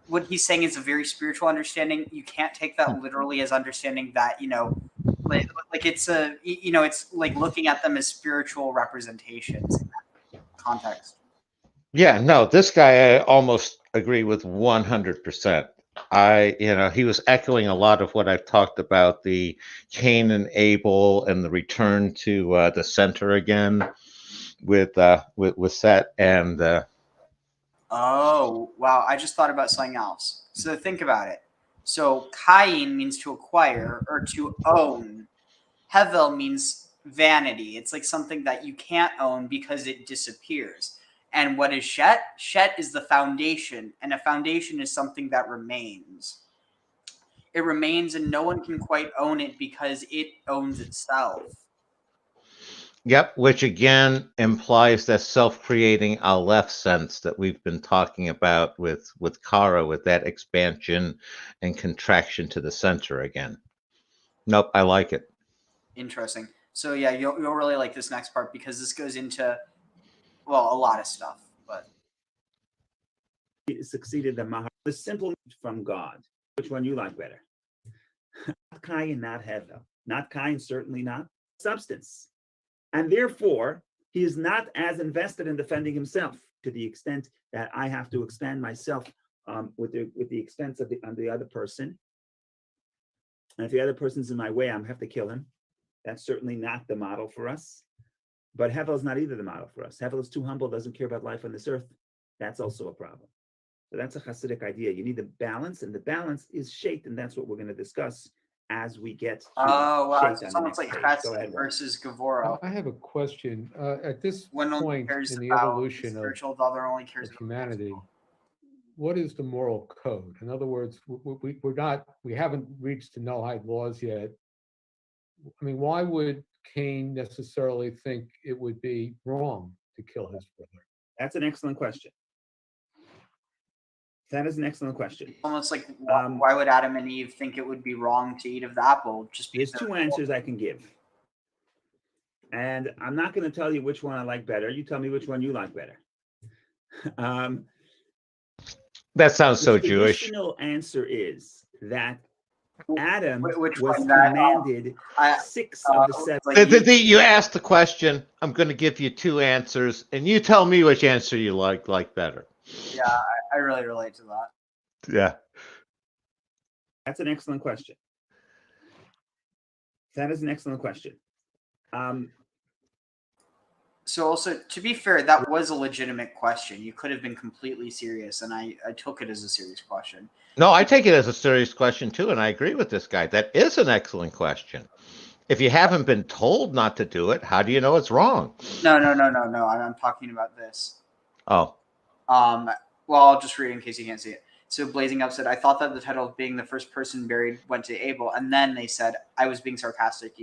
What he's saying is a very spiritual understanding. You can't take that literally as understanding that, like it's it's like looking at them as spiritual representations in that context. Yeah, no, this guy I almost agree with 100%. He was echoing a lot of what I've talked about, the Cain and Abel and the return to the center again with Set and. Oh, wow. I just thought about something else. So think about it. So Cain means to acquire or to own. Hevel means vanity. It's like something that you can't own because it disappears. And what is Shet? Shet is the foundation, and a foundation is something that remains. It remains, and no one can quite own it because it owns itself. Yep, which again implies that self-creating Aleph sense that we've been talking about with Kara, with that expansion and contraction to the center again. Nope, I like it. Interesting. So yeah, you'll really like this next part because this goes into, well, a lot of stuff. But it succeeded the Mahar. The simple from God. Which one you like better? Not Cain, not Hevel. Not Cain, certainly not substance. And therefore, he is not as invested in defending himself to the extent that I have to expand myself with the expense of the other person. And if the other person's in my way, I have to kill him. That's certainly not the model for us. But Hevel is not either the model for us. Hevel is too humble, doesn't care about life on this earth. That's also a problem. So that's a Hasidic idea. You need a balance, and the balance is Sheit, and that's what we're going to discuss as we get to wow, it's almost like Chesed versus Gevurah. I have a question. At this One only point cares in the about evolution spiritual, the other only cares of about humanity, what is the moral code? In other words, we haven't reached the Noahide laws yet. I mean, why would Cain necessarily think it would be wrong to kill his brother? That's an excellent question. That is an excellent question. Almost like why would Adam and Eve think it would be wrong to eat of the apple? Just because there's 2 answers I can give. And I'm not going to tell you which one I like better. You tell me which one you like better. That sounds so Jewish. The traditional answer is that Adam which was one that, commanded 6 of the 7. You asked the question. I'm going to give you 2 answers, and you tell me which answer you like better. Yeah, I really relate to that. Yeah. That's an excellent question. That is an excellent question. So also, to be fair, that was a legitimate question. You could have been completely serious, and I took it as a serious question. No, I take it as a serious question too, and I agree with this guy. That is an excellent question. If you haven't been told not to do it, how do you know it's wrong? No. I'm talking about this. Oh. Well, I'll just read it in case you can't see it. So Blazing Up said, I thought that the title of being the first person buried went to Abel, and then they said I was being sarcastic,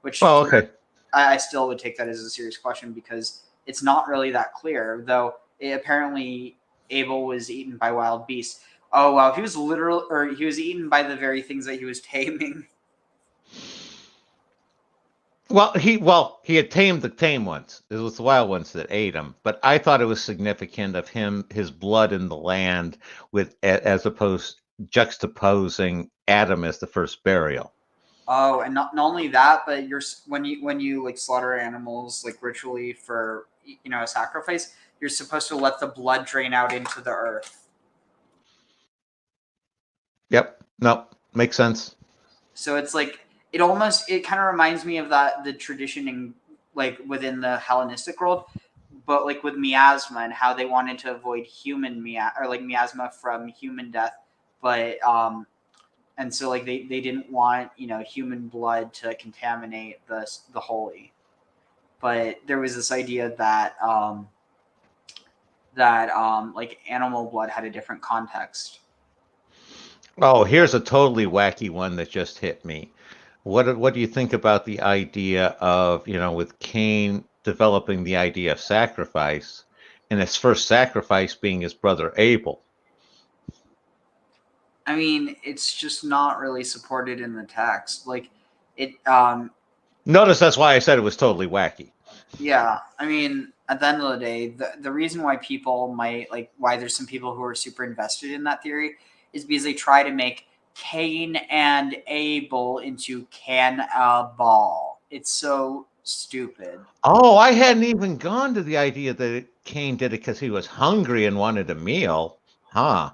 which okay. I still would take that as a serious question because it's not really that clear, though apparently Abel was eaten by wild beasts. Oh, wow. He was eaten by the very things that he was taming. Well, he had tamed the tame ones. It was the wild ones that ate him. But I thought it was significant of his blood in the land, as opposed juxtaposing Adam as the first burial. Oh, and not only that, but when you like slaughter animals like ritually for a sacrifice, you're supposed to let the blood drain out into the earth. Yep. No, makes sense. So it's like it kind of reminds me of the tradition in like within the Hellenistic world, but like with miasma and how they wanted to avoid human miasma from human death, but and so like they didn't want human blood to contaminate the holy, but there was this idea that like animal blood had a different context. Oh, here's a totally wacky one that just hit me. What do you think about the idea of, with Cain developing the idea of sacrifice, and his first sacrifice being his brother Abel? I mean, it's just not really supported in the text. Like, it. Notice that's why I said it was totally wacky. Yeah, I mean, at the end of the day, the reason why people might why there's some people who are super invested in that theory is because they try to make Cain and Abel into cannibal. It's so stupid. Oh, I hadn't even gone to the idea that Cain did it because he was hungry and wanted a meal. Huh.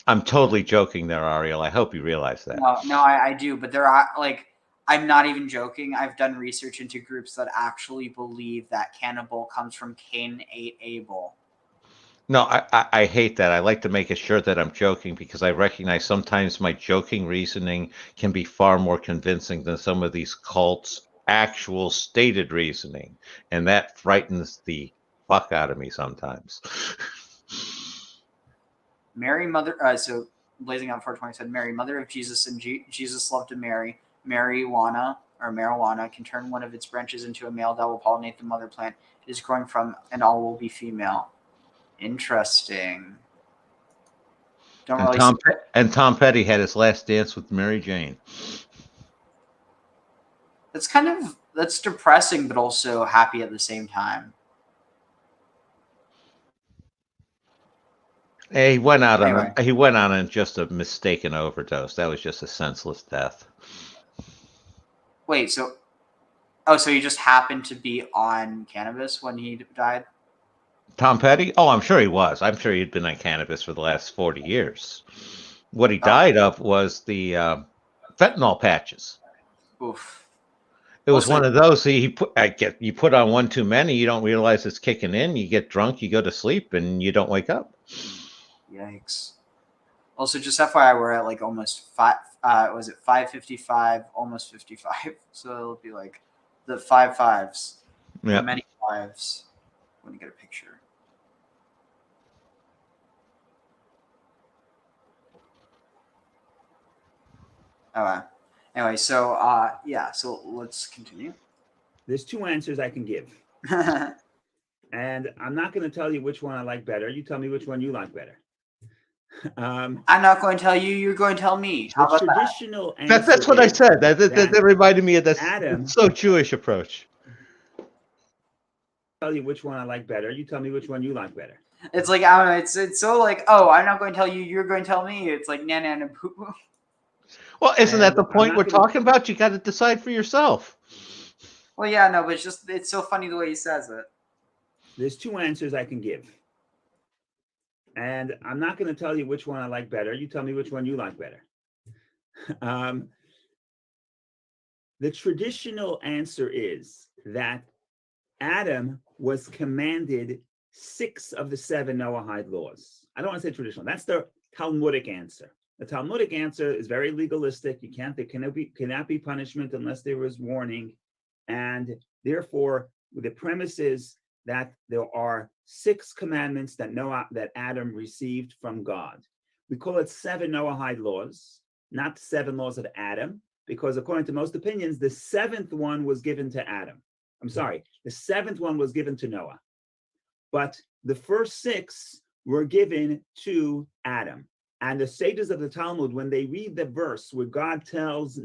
I'm totally joking there, Ariel. I hope you realize that. No, I do, but there are I'm not even joking. I've done research into groups that actually believe that cannibal comes from Cain ate Abel. No, I hate that. I like to make it sure that I'm joking because I recognize sometimes my joking reasoning can be far more convincing than some of these cults' actual stated reasoning. And that frightens the fuck out of me sometimes. Mary, mother. So Blazing Out 420 said, Mary, mother of Jesus, and Jesus loved to marry. Marijuana can turn one of its branches into a male that will pollinate the mother plant it is growing from, and all will be female. Interesting. Tom Petty had his last dance with Mary Jane. That's depressing, but also happy at the same time. He went out on just a mistaken overdose. That was just a senseless death. Wait, so he just happened to be on cannabis when he died? Tom Petty? Oh, I'm sure he was. I'm sure he'd been on cannabis for the last 40 years. What he died of was the fentanyl patches. Oof. It was one of those. You put on one too many, you don't realize it's kicking in. You get drunk, you go to sleep, and you don't wake up. Yikes. Also, just FYI, we're at almost 5:55, almost 55. So it'll be the 5 5s. Yeah. Many 5s. Let me get a picture. Okay. Anyway, so so let's continue. There's 2 answers I can give. And I'm not going to tell you which one I like better. You tell me which one you like better. I'm not going to tell you. You're going to tell me. How about traditional that? That's what I said. That reminded me of that Adam, so Jewish approach. Tell you which one I like better. You tell me which one you like better. It's I don't know. It's so oh, I'm not going to tell you. You're going to tell me. It's na poo poo. Well, isn't that the point we're talking about? You got to decide for yourself. Well, yeah, no, but it's so funny the way he says it. There's 2 answers I can give. And I'm not going to tell you which one I like better. You tell me which one you like better. The traditional answer is that Adam was commanded 6 of the 7 Noahide laws. I don't want to say traditional. That's the Talmudic answer. The Talmudic answer is very legalistic. There cannot be punishment unless there was warning. And therefore, the premise is that there are 6 commandments that Adam received from God. We call it 7 Noahide laws, not 7 laws of Adam, because according to most opinions, the 7th one was given to Adam. I'm sorry, the 7th one was given to Noah. But the first 6 were given to Adam. And the sages of the Talmud, when they read the verse where God tells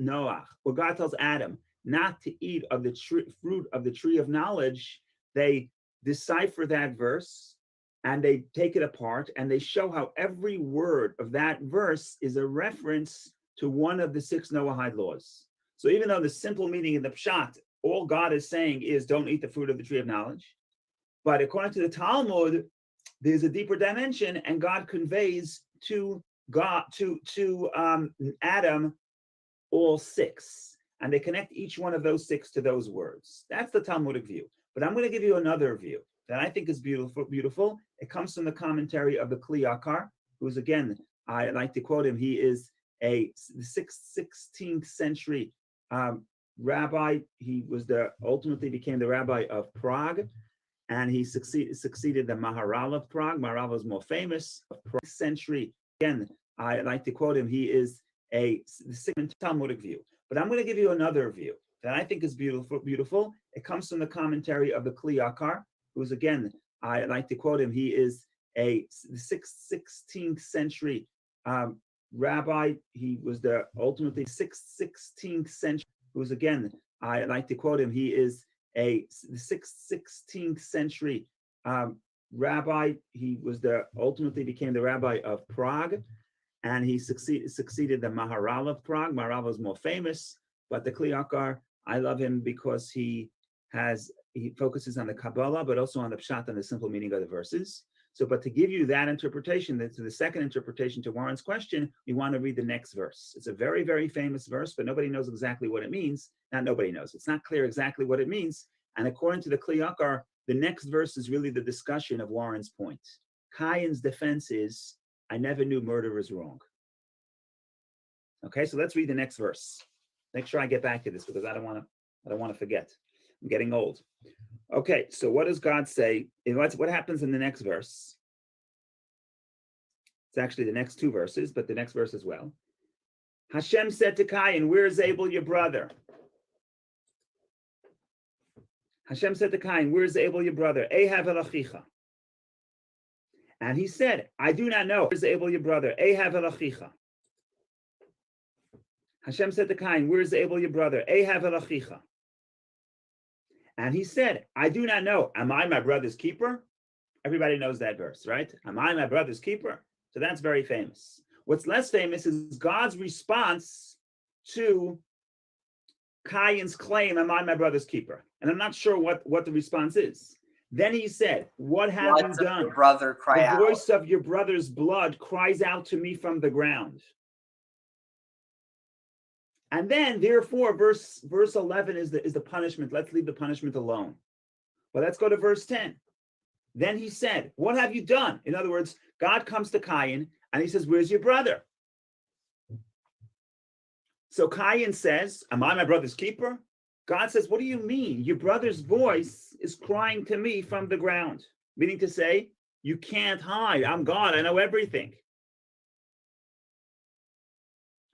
Adam not to eat of the fruit of the tree of knowledge, they decipher that verse and they take it apart and they show how every word of that verse is a reference to one of the 6 Noahide laws. So even though the simple meaning in the Pshat, all God is saying is don't eat the fruit of the tree of knowledge, but according to the Talmud, there's a deeper dimension, and God conveys to Adam all 6, and they connect each one of those 6 to those words. That's the Talmudic view. But I'm going to give you another view that I think is beautiful. It comes from the commentary of the Kli Yakar, who's, again, I like to quote him. He is a 16th century rabbi. He was ultimately became the rabbi of Prague, and he succeeded the Maharal of Prague. Maharal was more famous. Of Prague century. Again, I like to quote him. He is a Talmudic view. But I'm going to give you another view that I think is beautiful. It comes from the commentary of the Kli Yakar, who's, again, I like to quote him. He is a 16th century rabbi. He was the ultimately 16th century. Who was, again, I like to quote him. He is a 16th century rabbi. He was ultimately became the rabbi of Prague, and he succeeded the Maharal of Prague. Maharal was more famous, but the Kli Yakar, I love him because he focuses on the Kabbalah, but also on the Pshat and the simple meaning of the verses. So, but to give you that interpretation, to the second interpretation to Warren's question, we want to read the next verse. It's a very, very famous verse, but nobody knows exactly what it means. Not nobody knows. It's not clear exactly what it means. And according to the Kli Yakar, the next verse is really the discussion of Warren's point. Cain's defense is, I never knew murder is wrong. Okay, so let's read the next verse. Make sure I get back to this because I don't want to forget. I'm getting old. Okay, so what does God say? What happens in the next verse? It's actually the next two verses, but the next verse as well. Hashem said to Cain, where is Abel, your brother? Hashem said to Cain, where is Abel, your brother? Ehav el achicha. And he said, I do not know. Where is Abel, your brother? Ehav el achicha. Hashem said to Cain, where is Abel, your brother? Ehav el achicha. And he said, I do not know. Am I my brother's keeper? Everybody knows that verse, right? Am I my brother's keeper? So that's very famous. What's less famous is God's response to Cain's claim, am I my brother's keeper? And I'm not sure what the response is. Then he said, what have you done? Your brother cry out. The voice of your brother's blood cries out to me from the ground. And then, therefore, verse 11 is the punishment. Let's leave the punishment alone. But let's go to verse 10. Then he said, what have you done? In other words, God comes to Cain and he says, where's your brother? So Cain says, am I my brother's keeper? God says, what do you mean? Your brother's voice is crying to me from the ground. Meaning to say, you can't hide. I'm God. I know everything.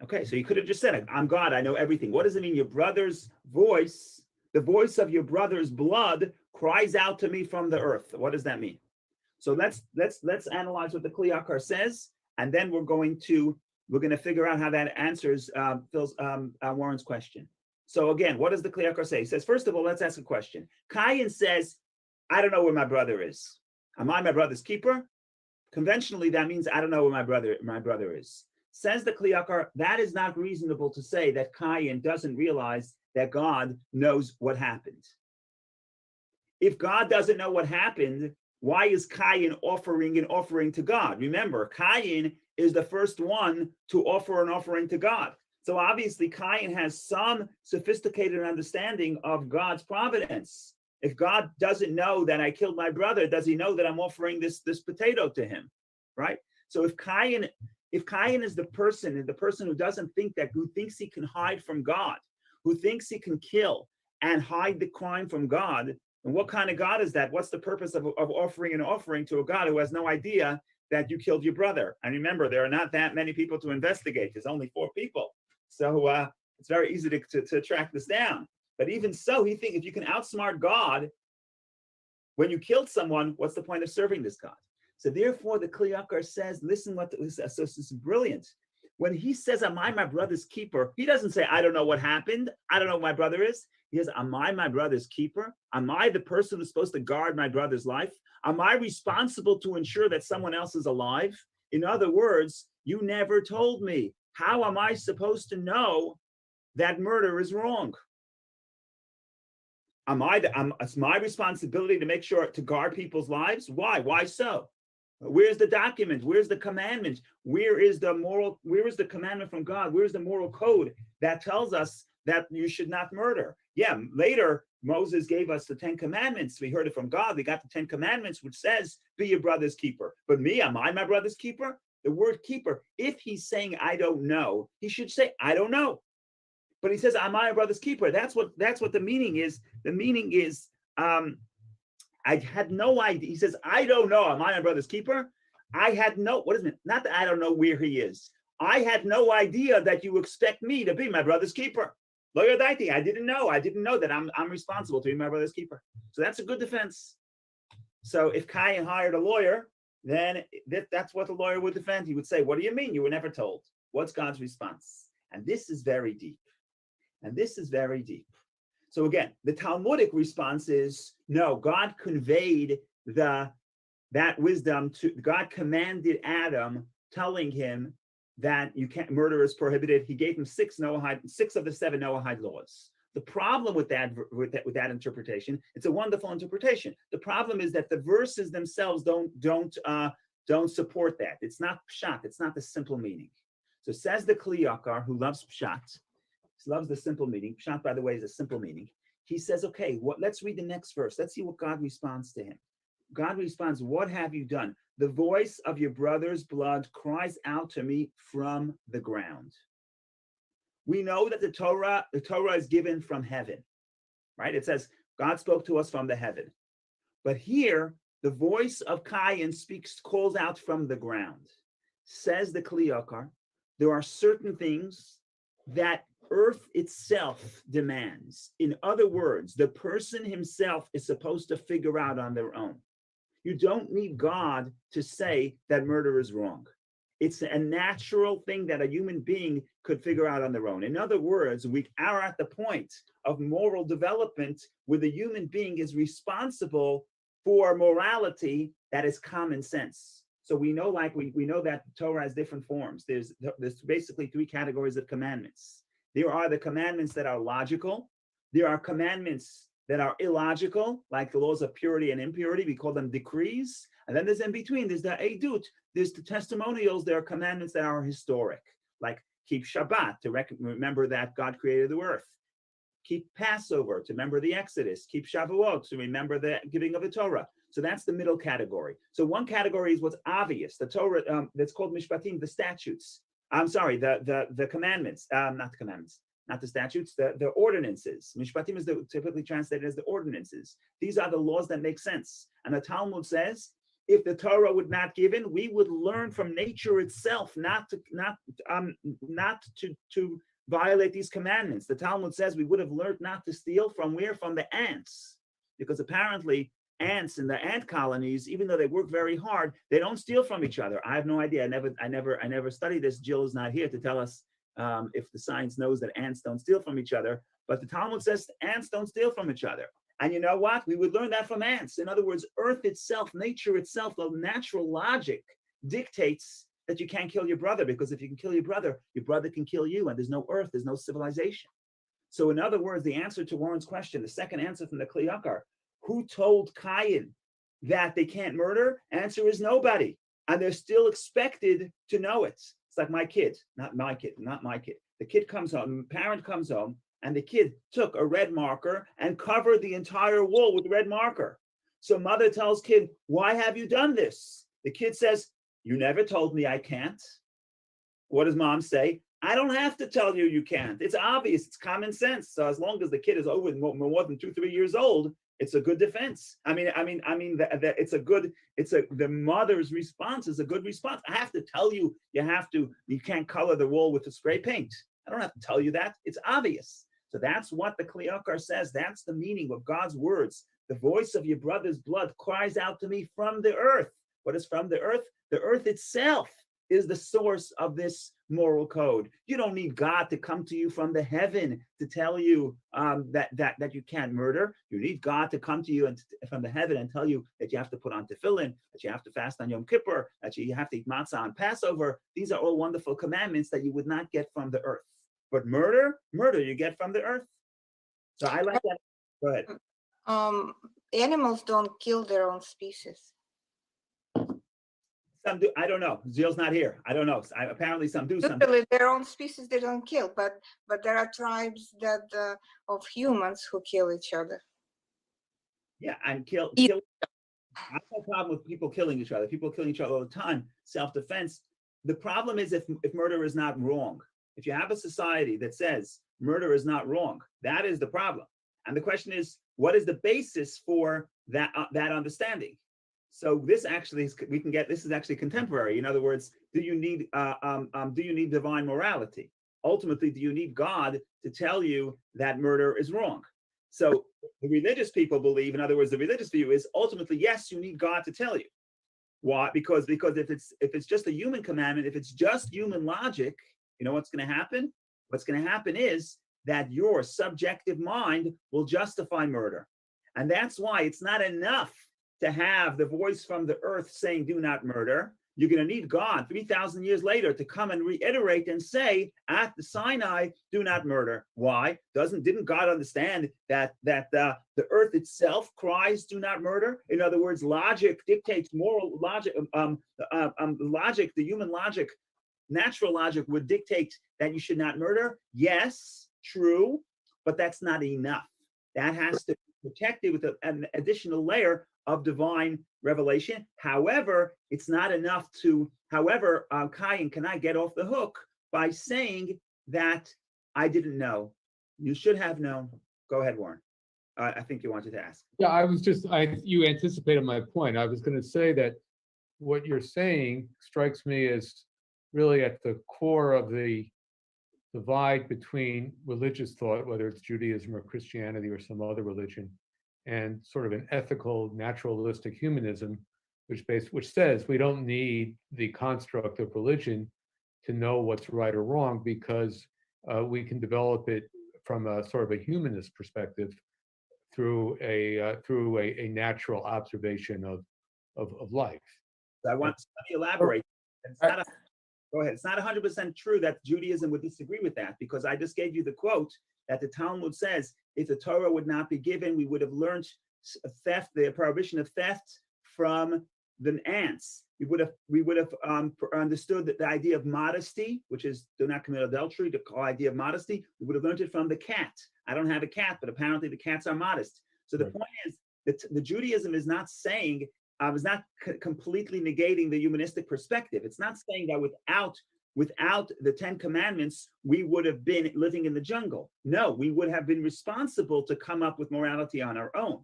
Okay, so you could have just said, I'm God, I know everything. What does it mean? Your brother's voice, the voice of your brother's blood cries out to me from the earth. What does that mean? So let's analyze what the Kli Yakar says, and then we're going to figure out how that answers Warren's question. So again, what does the Kli Yakar say? He says, first of all, let's ask a question. Cain says, I don't know where my brother is. Am I my brother's keeper? Conventionally, that means I don't know where my brother is. Says the Kli Yakar, that is not reasonable to say that Cain doesn't realize that God knows what happened. If God doesn't know what happened, why is Cain offering an offering to God? Remember, Cain is the first one to offer an offering to God. So obviously, Cain has some sophisticated understanding of God's providence. If God doesn't know that I killed my brother, does he know that I'm offering this potato to him, right? So if Cain is the person who doesn't think that, who thinks he can hide from God, who thinks he can kill and hide the crime from God, and what kind of God is that? What's the purpose of offering an offering to a God who has no idea that you killed your brother? And remember, there are not that many people to investigate. There's only 4 people. So it's very easy to track this down. But even so, he thinks if you can outsmart God when you killed someone, what's the point of serving this God? So therefore, the Kli Yakar says, listen what this is brilliant. When he says, am I my brother's keeper? He doesn't say, I don't know what happened. I don't know who my brother is. He says, am I my brother's keeper? Am I the person who's supposed to guard my brother's life? Am I responsible to ensure that someone else is alive? In other words, you never told me. How am I supposed to know that murder is wrong? It's my responsibility to make sure to guard people's lives. Why? Why so? Where's the document? Where's the commandment? Where is the commandment from God? Where's the moral code that tells us that you should not murder? Yeah, later Moses gave us the 10 commandments. We heard it from God. We got the 10 commandments, which says, be your brother's keeper. But me, am I my brother's keeper? The word keeper, if he's saying, I don't know, he should say, I don't know. But he says, am I a brother's keeper? That's what the meaning is. The meaning is, I had no idea. He says, I don't know. Am I my brother's keeper? I had no, what is it? Not that I don't know where he is. I had no idea that you expect me to be my brother's keeper. Lawyer Daiti, I didn't know. I didn't know that I'm responsible to be my brother's keeper. So that's a good defense. So if Cain hired a lawyer, then that's what the lawyer would defend. He would say, what do you mean? You were never told. What's God's response? And this is very deep. And this is very deep. So again, the Talmudic response is, no, God conveyed that wisdom to, God commanded Adam, telling him that you can't, murder is prohibited. He gave him six of the 7 Noahide laws. The problem with that interpretation, it's a wonderful interpretation. The problem is that the verses themselves don't support that. It's not pshat. It's not the simple meaning. So says the Kli Yakar, who loves pshat, loves the simple meaning. Pshat, by the way, is a simple meaning. He says, okay, let's read the next verse. Let's see what God responds to him. God responds, what have you done? The voice of your brother's blood cries out to me from the ground. We know that the Torah is given from heaven, right? It says, God spoke to us from the heaven. But here, the voice of Cain calls out from the ground. Says the Kli Yakar, there are certain things that earth itself demands. In other words, the person himself is supposed to figure out on their own. You don't need God to say that murder is wrong. It's a natural thing that a human being could figure out on their own. In other words, we are at the point of moral development where the human being is responsible for morality that is common sense. So we know, we know that Torah has different forms. There's basically 3 categories of commandments. There are the commandments that are logical. There are commandments that are illogical, like the laws of purity and impurity. We call them decrees. And then there's in between, there's the edut, there's the testimonials. There are commandments that are historic, like keep Shabbat, to remember that God created the earth. Keep Passover, to remember the Exodus. Keep Shavuot, to remember the giving of the Torah. So that's the middle category. So one category is what's obvious, the Torah, that's called Mishpatim, the statutes. I'm sorry, the commandments, not the commandments, not the statutes, the ordinances. Mishpatim is typically translated as the ordinances. These are the laws that make sense. And the Talmud says, if the Torah would not given, we would learn from nature itself not to violate these commandments. The Talmud says we would have learned not to steal from where? From the ants, because apparently ants in the ant colonies, even though they work very hard, they don't steal from each other. I have no idea. I never studied this. Jill is not here to tell us if the science knows that ants don't steal from each other. But the Talmud says ants don't steal from each other. And you know what? We would learn that from ants. In other words, earth itself, nature itself, the natural logic dictates that you can't kill your brother, because if you can kill your brother can kill you, and there's no earth, there's no civilization. So in other words, the answer to Warren's question, the second answer from the Kli Yakar, who told Cain that they can't murder? Answer is nobody. And they're still expected to know it. It's like my kid, not my kid. The kid comes home, parent comes home, and the kid took a red marker and covered the entire wall with red marker. So mother tells kid, why have you done this? The kid says, you never told me I can't. What does mom say? I don't have to tell you can't. It's obvious, it's common sense. So as long as the kid is over more than 2-3 years old, it's a good defense. The mother's response is a good response. I have to tell you, you can't color the wall with the spray paint. I don't have to tell you that. It's obvious. So that's what the Kli Yakar says. That's the meaning of God's words. The voice of your brother's blood cries out to me from the earth. What is from the earth? The earth itself is the source of this moral code. You don't need God to come to you from the heaven to tell you that you can't murder. You need God to come to you from the heaven and tell you that you have to put on tefillin, that you have to fast on Yom Kippur, that you have to eat matzah on Passover. These are all wonderful commandments that you would not get from the earth. But murder you get from the earth. So I like that. Go ahead. Animals don't kill their own species. Some do. I don't know. Jill's not here. I don't know. Apparently some do. Some Usually their own species they don't kill, but there are tribes that of humans who kill each other. Yeah, and kill. I have no problem with people killing each other. People killing each other all the time. Self-defense. The problem is if murder is not wrong. If you have a society that says murder is not wrong, that is the problem. And the question is, what is the basis for that understanding? So this actually this is actually contemporary. In other words, do you need divine morality? Ultimately, do you need God to tell you that murder is wrong? So the religious people believe, in other words, the religious view is ultimately, yes, you need God to tell you. Why? Because if it's just a human commandment, if it's just human logic, you know what's going to happen? What's going to happen is that your subjective mind will justify murder. And that's why it's not enough to have the voice from the earth saying, do not murder. You're going to need God 3,000 years later to come and reiterate and say at the Sinai, do not murder. Why? Didn't God understand that the earth itself cries, do not murder? In other words, logic dictates moral logic. Logic, the human logic, natural logic would dictate that you should not murder. Yes, true, but that's not enough. That has to be protected with an additional layer of divine revelation. However, it's not enough to, Cain cannot get off the hook by saying that I didn't know. You should have known. Go ahead, Warren. I think you wanted to ask. Yeah, you anticipated my point. I was going to say that what you're saying strikes me as really at the core of the divide between religious thought, whether it's Judaism or Christianity or some other religion, and sort of an ethical, naturalistic humanism, which says we don't need the construct of religion to know what's right or wrong, because we can develop it from a sort of a humanist perspective through a natural observation of life. I want to elaborate. Go ahead. It's not 100% true that Judaism would disagree with that, because I just gave you the quote that the Talmud says, if the Torah would not be given, we would have learned theft, the prohibition of theft from the ants. We would have understood that the idea of modesty, which is do not commit adultery, the idea of modesty, we would have learned it from the cat. I don't have a cat, but apparently the cats are modest. So the point is that the Judaism is not saying, is not completely negating the humanistic perspective. It's not saying that without the 10 Commandments, we would have been living in the jungle. No, we would have been responsible to come up with morality on our own.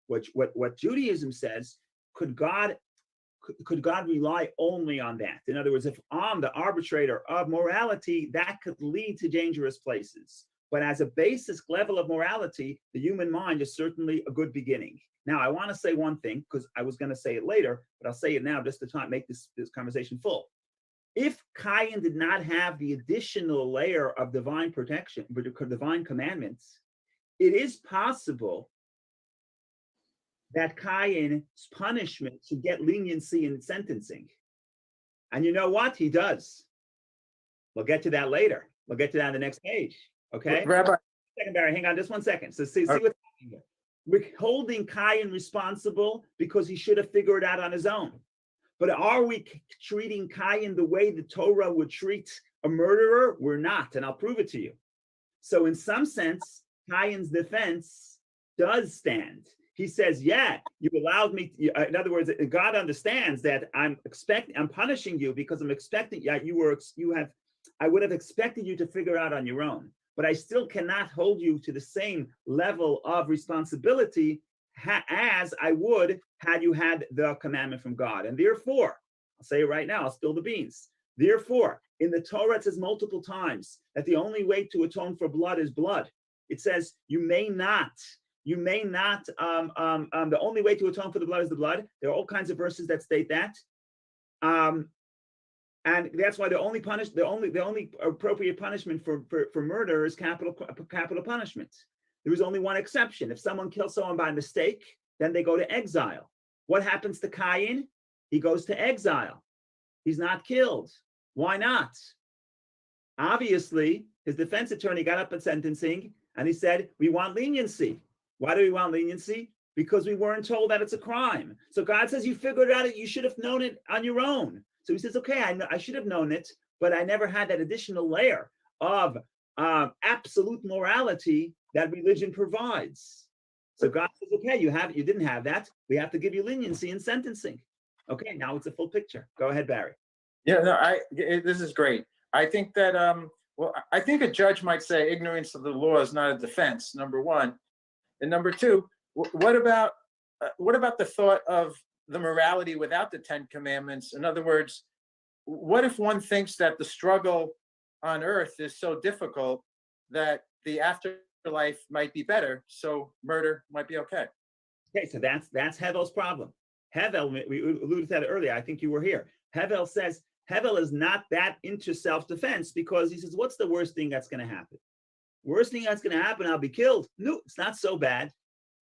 What Judaism says, could God rely only on that? In other words, if I'm the arbitrator of morality, that could lead to dangerous places. But as a basic level of morality, the human mind is certainly a good beginning. Now, I want to say one thing, because I was going to say it later, but I'll say it now just to make this conversation full. If Cain did not have the additional layer of divine protection, divine commandments, it is possible that Cain's punishment should get leniency in sentencing. And you know what? He does. We'll get to that later. We'll get to that on the next page. Okay? Rabbi. Second, Barry, hang on just 1 second. So see what's happening here. We're holding Cain responsible because he should have figured it out on his own. But are we treating Cain the way the Torah would treat a murderer? We're not, and I'll prove it to you. So in some sense, Cain's defense does stand. He says, yeah, you allowed me, in other words, God understands that I'm punishing you because I'm expecting, I would have expected you to figure out on your own, but I still cannot hold you to the same level of responsibility as I would had you had the commandment from God. And therefore, I'll say it right now, I'll spill the beans. Therefore, in the Torah, it says multiple times that the only way to atone for blood is blood. It says the only way to atone for the blood is the blood. There are all kinds of verses that state that. And that's why the only appropriate punishment for murder is capital punishment. There is only one exception. If someone kills someone by mistake, then they go to exile. What happens to Cain? He goes to exile. He's not killed. Why not? Obviously, his defense attorney got up at sentencing and he said, we want leniency. Why do we want leniency? Because we weren't told that it's a crime. So God says, you figured it out, you should have known it on your own. So he says, okay, I should have known it, but I never had that additional layer of absolute morality that religion provides. So God says, okay, you didn't have that. We have to give you leniency in sentencing. Okay, now it's a full picture. Go ahead, Barry. Yeah, no, this is great. I think that, I think a judge might say ignorance of the law is not a defense, number one. And number two, what about the thought of the morality without the 10 Commandments? In other words, what if one thinks that the struggle on earth is so difficult that the afterlife might be better, so murder might be okay? Okay, so that's Hevel's problem. Hevel, we alluded to that earlier. I think you were here. Hevel says Hevel is not that into self-defense because he says, what's the worst thing that's going to happen? Worst thing that's going to happen, I'll be killed. No, it's not so bad.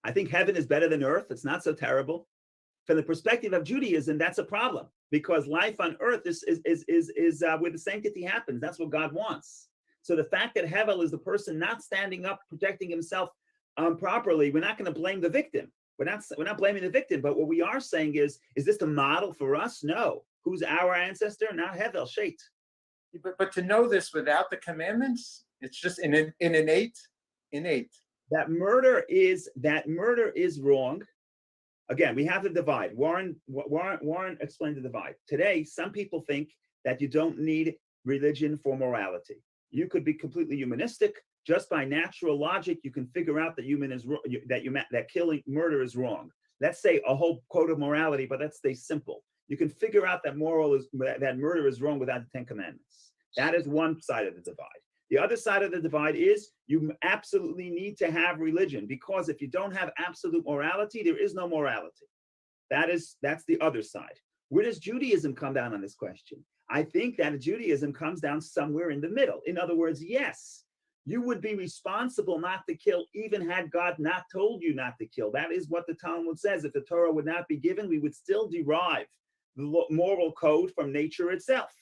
I think heaven is better than earth. It's not so terrible. From the perspective of Judaism, that's a problem because life on earth is where the sanctity happens. That's what God wants. So the fact that Hevel is the person not standing up, protecting himself properly, we're not going to blame the victim. We're not blaming the victim, but what we are saying is this the model for us? No. Who's our ancestor? Not Hevel, Shet. But to know this without the commandments, it's just innate. That murder is wrong. Again, we have the divide. Warren explained the divide. Today, some people think that you don't need religion for morality. You could be completely humanistic. Just by natural logic, you can figure out that murder is wrong. Let's say a whole code of morality, but let's stay simple. You can figure out that murder is wrong without the Ten Commandments. That is one side of the divide. The other side of the divide is you absolutely need to have religion, because if you don't have absolute morality, there is no morality. That's the other side. Where does Judaism come down on this question? I think that Judaism comes down somewhere in the middle. In other words, yes, you would be responsible not to kill even had God not told you not to kill. That is what the Talmud says. If the Torah would not be given, we would still derive the moral code from nature itself.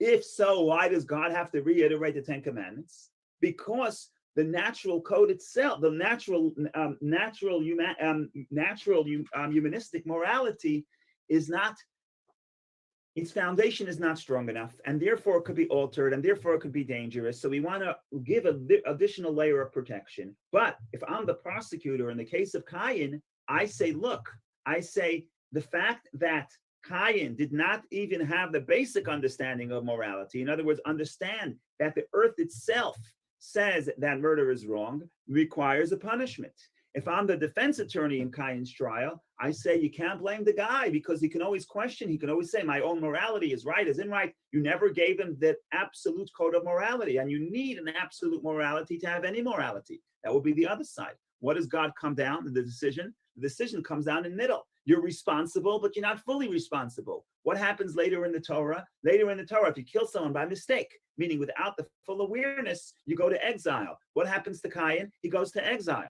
If so, why does God have to reiterate the Ten Commandments? Because the natural code itself, the humanistic morality is not, its foundation is not strong enough, and therefore it could be altered, and therefore it could be dangerous. So we want to give an additional layer of protection. But if I'm the prosecutor in the case of Cain, I say, look, the fact that Cain did not even have the basic understanding of morality. In other words, understand that the earth itself says that murder is wrong, requires a punishment. If I'm the defense attorney in Cain's trial, I say you can't blame the guy because he can always question. He can always say my own morality is right, is in right. You never gave him that absolute code of morality, and you need an absolute morality to have any morality. That will be the other side. What does God come down to the decision? The decision comes down in the middle. You're responsible, but you're not fully responsible. What happens later in the Torah? Later in the Torah, if you kill someone by mistake, meaning without the full awareness, you go to exile. What happens to Cain? He goes to exile.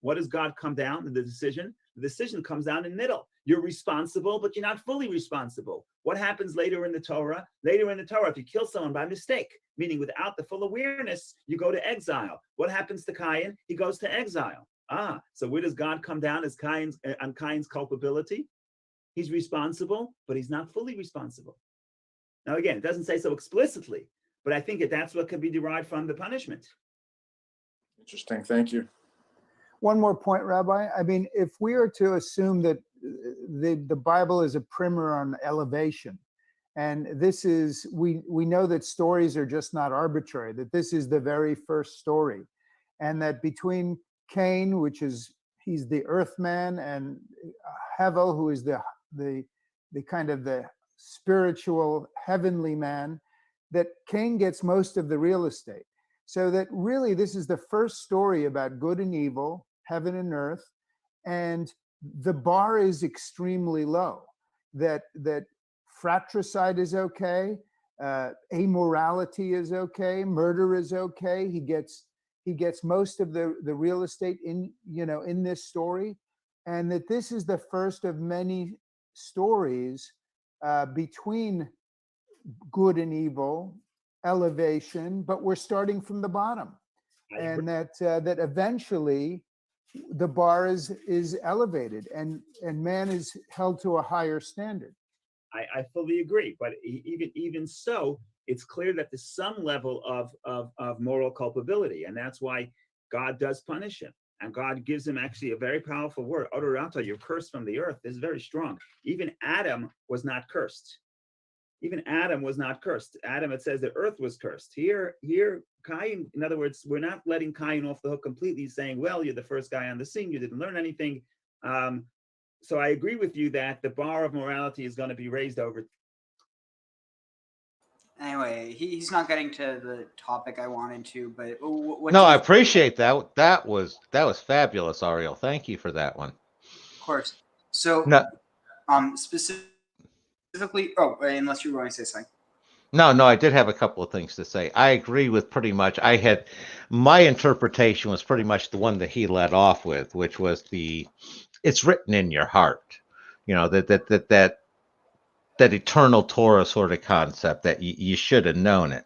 What does God come down to the decision? The decision comes down in the middle. You're responsible, but you're not fully responsible. What happens later in the Torah? Later in the Torah, if you kill someone by mistake, meaning without the full awareness, you go to exile. What happens to Cain? He goes to exile. So where does God come down as on Cain's culpability? He's responsible, but he's not fully responsible. Now, again, it doesn't say so explicitly, but I think that's what can be derived from the punishment. Interesting. Thank you. One more point, Rabbi. I mean, if we are to assume that the Bible is a primer on elevation, and this is, we know that stories are just not arbitrary, that this is the very first story, and that between Cain, he's the earth man, and Hevel, who is the kind of the spiritual heavenly man, that Cain gets most of the real estate. So that really this is the first story about good and evil, heaven and earth, and the bar is extremely low. That fratricide is okay, amorality is okay, murder is okay. He gets most of the real estate in this story, and that this is the first of many stories between good and evil, elevation, but we're starting from the bottom, and that eventually the bar is elevated, and man is held to a higher standard. I fully agree, but even so, it's clear that there's some level of moral culpability, and that's why God does punish him, and God gives him actually a very powerful word. Odorata, you're cursed from the earth. This is very strong. Even Adam was not cursed. Even Adam was not cursed. Adam, it says the earth was cursed. Here, Cain, in other words, we're not letting Cain off the hook completely, saying, well, you're the first guy on the scene, you didn't learn anything. So I agree with you that the bar of morality is going to be raised over. Anyway, he's not getting to the topic I wanted to, but no, I appreciate that. That was fabulous, Ariel. Thank you for that one. Of course. So, no. Specific specifically, oh, unless you were going to say something. No, I did have a couple of things to say. I agree with pretty much. My interpretation was pretty much the one that he led off with, which was it's written in your heart. That eternal Torah sort of concept that you should have known it.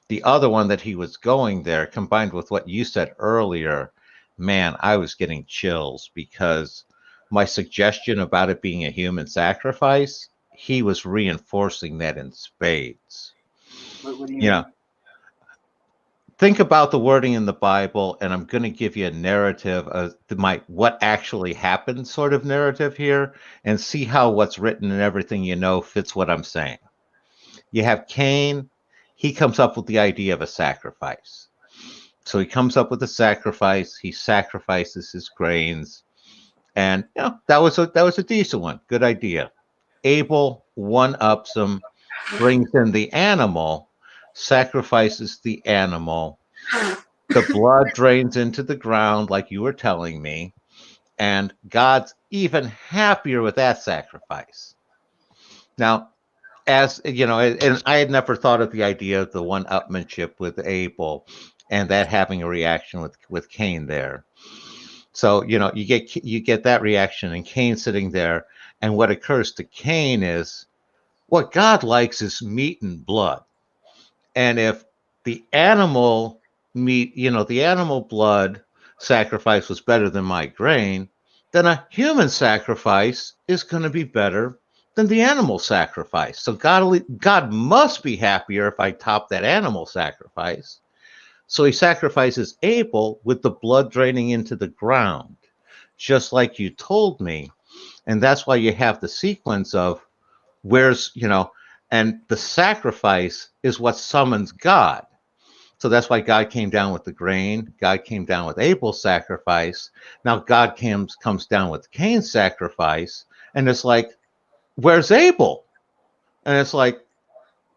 The other one that he was going there, combined with what you said earlier, man, I was getting chills because my suggestion about it being a human sacrifice, he was reinforcing that in spades. What do you mean? Think about the wording in the Bible, and I'm going to give you a narrative of what actually happened sort of narrative here, and see how what's written and everything fits what I'm saying. You have Cain. He comes up with the idea of a sacrifice. So he comes up with a sacrifice. He sacrifices his grains, and that was a decent one. Good idea. Abel one-ups him, brings in the animal, sacrifices the animal. The blood drains into the ground, like you were telling me, and God's even happier with that sacrifice. Now, as you know, and I had never thought of the idea of the one-upmanship with Abel and that having a reaction with Cain there. So you get that reaction, and Cain sitting there, and what occurs to Cain is what God likes is meat and blood. And if the animal meat, the animal blood sacrifice was better than my grain, then a human sacrifice is going to be better than the animal sacrifice. So God must be happier if I top that animal sacrifice. So he sacrifices Abel with the blood draining into the ground, just like you told me. And that's why you have the sequence of and the sacrifice is what summons God. So that's why God came down with the grain. God came down with Abel's sacrifice. Now God comes down with Cain's sacrifice. And it's like, where's Abel? And it's like,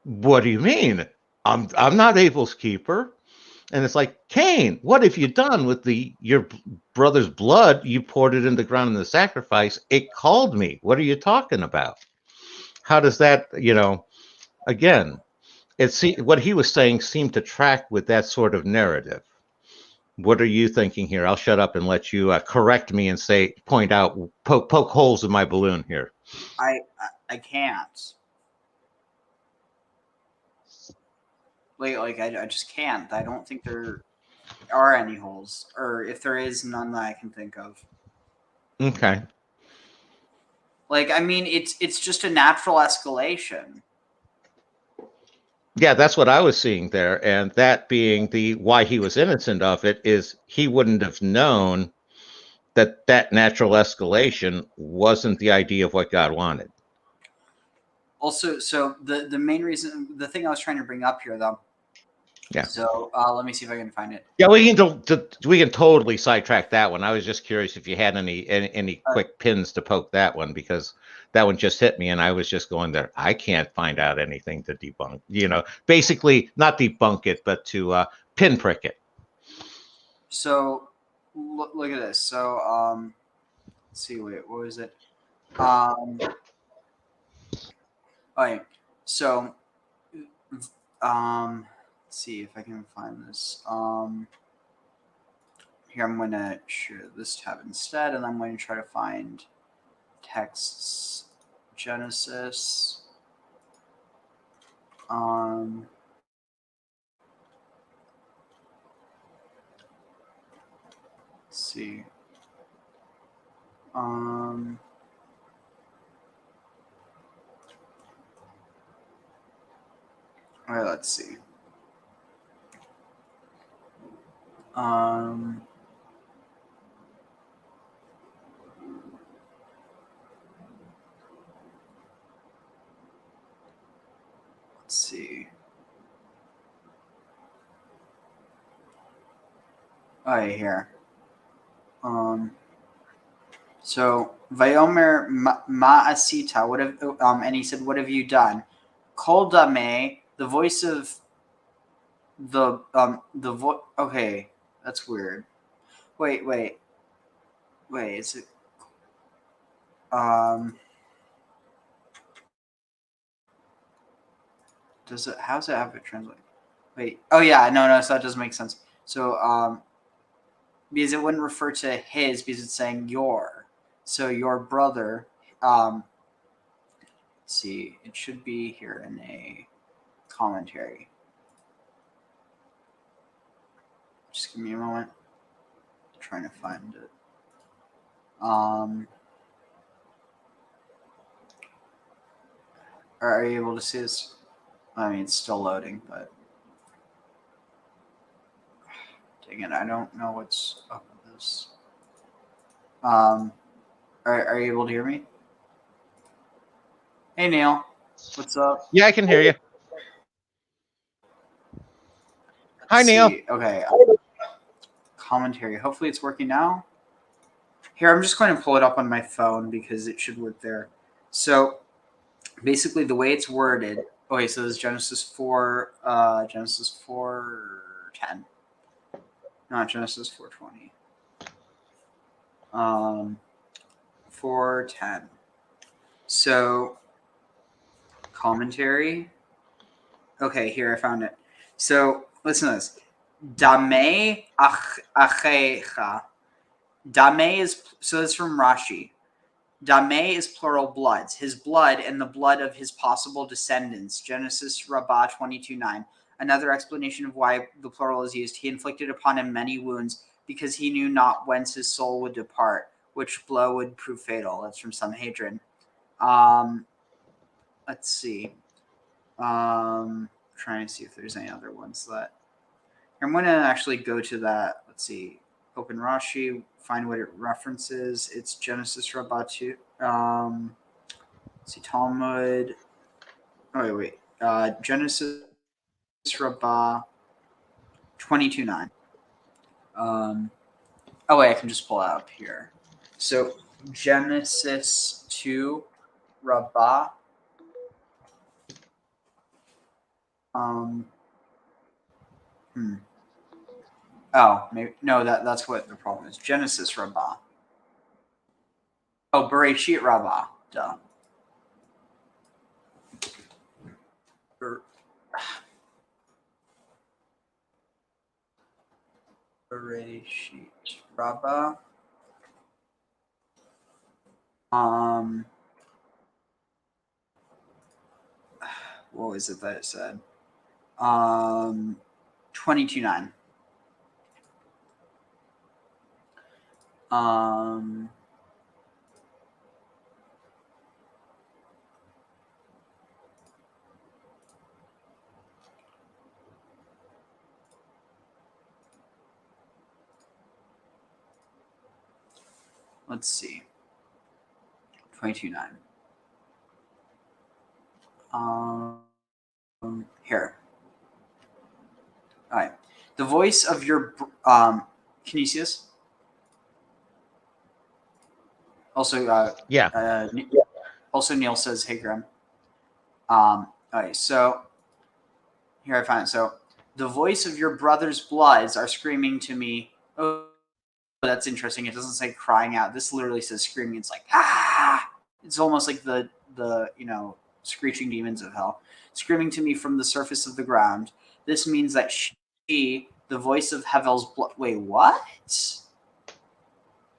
what do you mean? I'm not Abel's keeper. And it's like, Cain, what have you done with your brother's blood? You poured it in the ground in the sacrifice. It called me. What are you talking about? How does that, again, what he was saying seemed to track with that sort of narrative. What are you thinking here? I'll shut up and let you correct me and point out, poke holes in my balloon here. I can't. I just can't. I don't think there are any holes, or if there is, none that I can think of. Okay. It's just a natural escalation. Yeah, that's what I was seeing there, and that being why he was innocent of it is he wouldn't have known that natural escalation wasn't the idea of what God wanted. Also, so the main reason, the thing I was trying to bring up here, though. Yeah. So let me see if I can find it. Yeah, we can totally sidetrack that one. I was just curious if you had any quick pins to poke that one, because that one just hit me, and I was just going there. I can't find out anything to debunk. Basically not debunk it, but to pinprick it. So look at this. So let's see. Wait, what was it? Okay. So let's see if I can find this. Here I'm going to share this tab instead, and I'm going to try to find texts. Genesis. Let's see. All right, let's see. Let's see. Oh, right, here. So Vayomer Ma'asita, what have and he said, what have you done? Kol Dameh, the voice of the voice. Okay, that's weird. Wait, is it does it? How does it have it translate? Wait. Oh yeah, no. So that doesn't make sense. So because it wouldn't refer to his because it's saying your. So your brother. Let's see, it should be here in a commentary. Just give me a moment. I'm trying to find it. Are you able to see this? I mean, it's still loading, but dang it, I don't know what's up with this. Are you able to hear me? Hey, Neil. What's up? Yeah, I can hear you. Hi, Neil. Okay. Commentary. Hopefully it's working now. Here, I'm just going to pull it up on my phone because it should work there. So basically the way it's worded. Okay, so this is Genesis 4, Genesis 4:10. Not Genesis 4:20. 4:10. So commentary. Okay, here I found it. So listen to this. Dame achecha. Dame is, so it's from Rashi. Dame is plural bloods. His blood and the blood of his possible descendants. Genesis Rabbah 22:9. Another explanation of why the plural is used. He inflicted upon him many wounds because he knew not whence his soul would depart, which blow would prove fatal. That's from Sanhedrin. Let's see. Trying to see if there's any other ones that I'm going to actually go to that. Let's see. Open Rashi, find what it references. It's Genesis Rabbah 2. Let's see, Talmud. Oh, wait. Genesis Rabbah 22:9. Oh, wait, I can just pull it up here. So, Genesis 2 Rabbah. Oh, maybe no. That's what the problem is. Genesis Rabbah. Oh, Bereshit Rabbah. Duh. Bereshit Rabbah. What was it that it said? 22:9. Let's see. 22:9. Here. All right. The voice of your can you see this? Also, yeah. Also, Neil says, "Hey, Graham." All right. So here I find it. So the voice of your brother's bloods are screaming to me. Oh, that's interesting. It doesn't say crying out. This literally says screaming. It's like ah. It's almost like the screeching demons of hell, screaming to me from the surface of the ground. This means that she, the voice of Hevel's blood. Wait, what?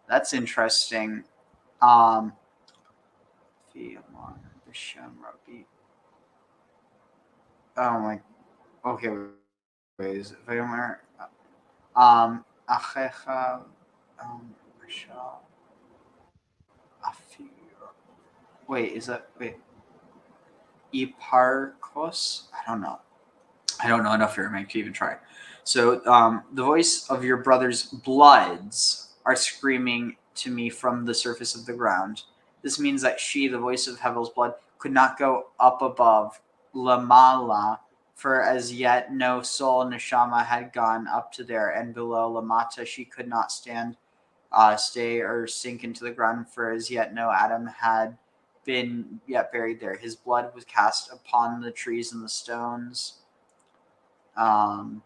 That's interesting. Oh my. Okay. Wait. Is it Vayomer? Achecha. Wait. Is that wait? Eparchos? I don't know. I don't know enough Aramaic to even try. So the voice of your brother's bloods are screaming to me from the surface of the ground. This means that she, the voice of Hevel's blood, could not go up above Lamala, for as yet no soul neshama had gone up to there, and below Lamata she could not stay or sink into the ground, for as yet no Adam had been yet buried there. His blood was cast upon the trees and the stones. And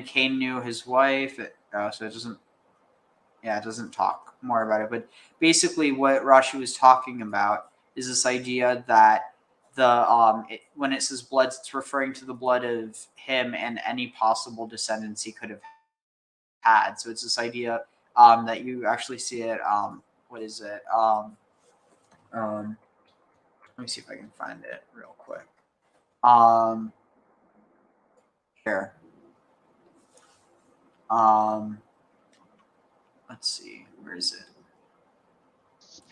Cain knew his wife. So it doesn't. Yeah, it doesn't talk more about it. But basically, what Rashi was talking about is this idea that when it says blood, it's referring to the blood of him and any possible descendants he could have had. So it's this idea that you actually see it. What is it? Let me see if I can find it real quick. Here. Let's see. Where is it?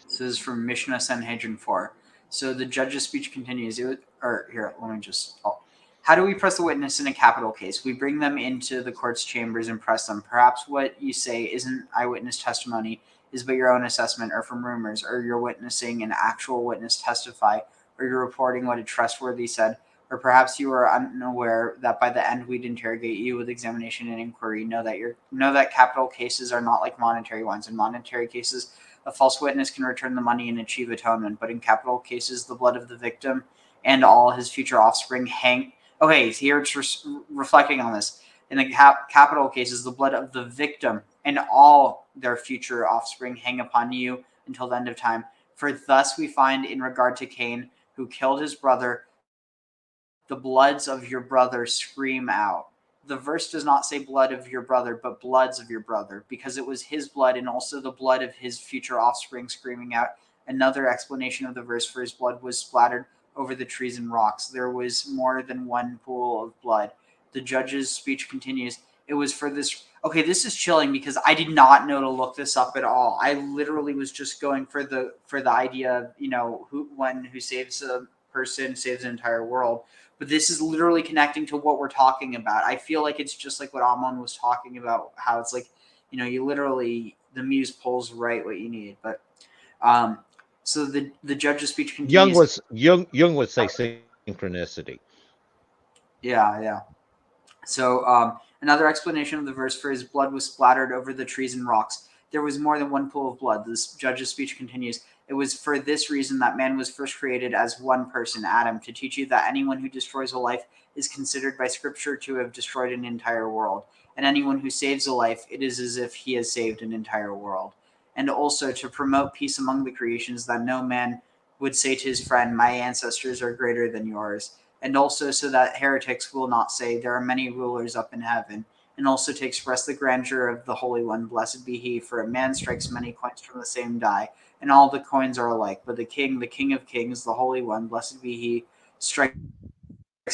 So this is from Mishnah Sanhedrin 4. So the judge's speech continues. Here, let me just... How do we press the witness in a capital case? We bring them into the court's chambers and press them. Perhaps what you say isn't eyewitness testimony, is but your own assessment, or from rumors, or you're witnessing an actual witness testify, or you're reporting what a trustworthy said, or perhaps you are unaware that by the end we'd interrogate you with examination and inquiry. Know that capital cases are not like monetary ones. In monetary cases, a false witness can return the money and achieve atonement, but in capital cases, the blood of the victim and all his future offspring hang. Okay, here it's reflecting on this. In the capital cases, the blood of the victim and all their future offspring hang upon you until the end of time. For thus we find in regard to Cain, who killed his brother, the bloods of your brother scream out. The verse does not say blood of your brother, but bloods of your brother, because it was his blood and also the blood of his future offspring screaming out. Another explanation of the verse for his blood was splattered over the trees and rocks. There was more than one pool of blood. The judge's speech continues. It was for this. Okay, this is chilling because I did not know to look this up at all. I literally was just going for the idea of, who saves a person saves an entire world. But this is literally connecting to what we're talking about. I feel like it's just like what Amon was talking about, how it's like, you literally, the muse pulls right what you need. But so the judge's speech continues. Jung would say synchronicity. Yeah. So another explanation of the verse for his blood was splattered over the trees and rocks. There was more than one pool of blood. This judge's speech continues. It was for this reason that man was first created as one person, Adam, to teach you that anyone who destroys a life is considered by Scripture to have destroyed an entire world. And anyone who saves a life, it is as if he has saved an entire world. And also to promote peace among the creations, that no man would say to his friend, my ancestors are greater than yours. And also so that heretics will not say, there are many rulers up in heaven. And also to express the grandeur of the Holy One, blessed be he, for a man strikes many coins from the same die, and all the coins are alike. But the King of Kings, the Holy One, blessed be he, strikes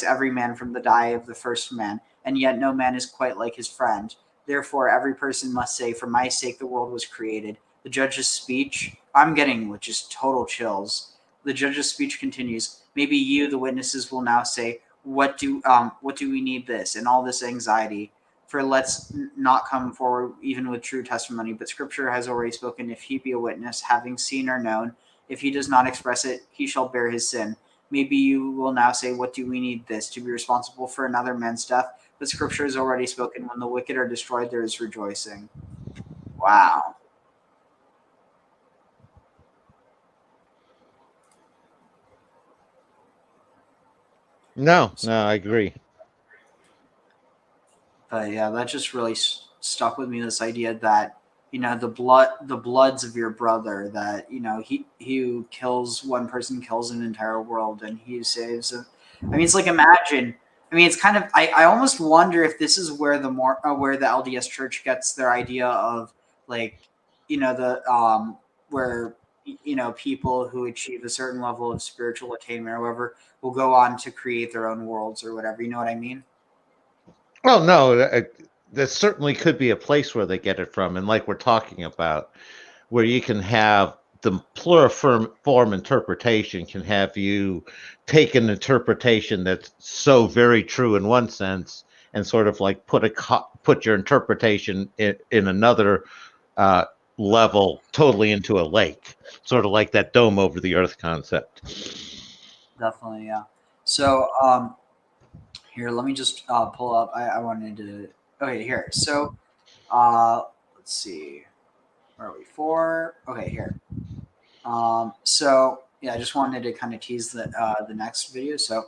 every man from the die of the first man, and yet no man is quite like his friend. Therefore every person must say, for my sake the world was created. The judge's speech, I'm getting just total chills. The judge's speech continues. Maybe you, the witnesses, will now say, what do we need this and all this anxiety? For let's not come forward even with true testimony, but Scripture has already spoken. If he be a witness, having seen or known, if he does not express it, he shall bear his sin. Maybe you will now say, what do we need this? To be responsible for another man's death? But Scripture has already spoken. When the wicked are destroyed, there is rejoicing. Wow. No, I agree. But yeah, that just really stuck with me. This idea that the bloods of your brother. That he who kills one person kills an entire world, and he who saves. It's like imagine. It's kind of. I almost wonder if this is where where the LDS Church gets their idea of where people who achieve a certain level of spiritual attainment or whatever will go on to create their own worlds or whatever. You know what I mean? Well, no, there certainly could be a place where they get it from. And like we're talking about, where you can have the pluriform interpretation can have you take an interpretation that's so very true in one sense and sort of like put your interpretation in another level totally into a lake, sort of like that dome over the earth concept. Definitely, yeah. So here, let me just pull up. I wanted to. Okay, here. So let's see. Where are we? 4. Okay, here. So yeah, I just wanted to kind of tease the next video. So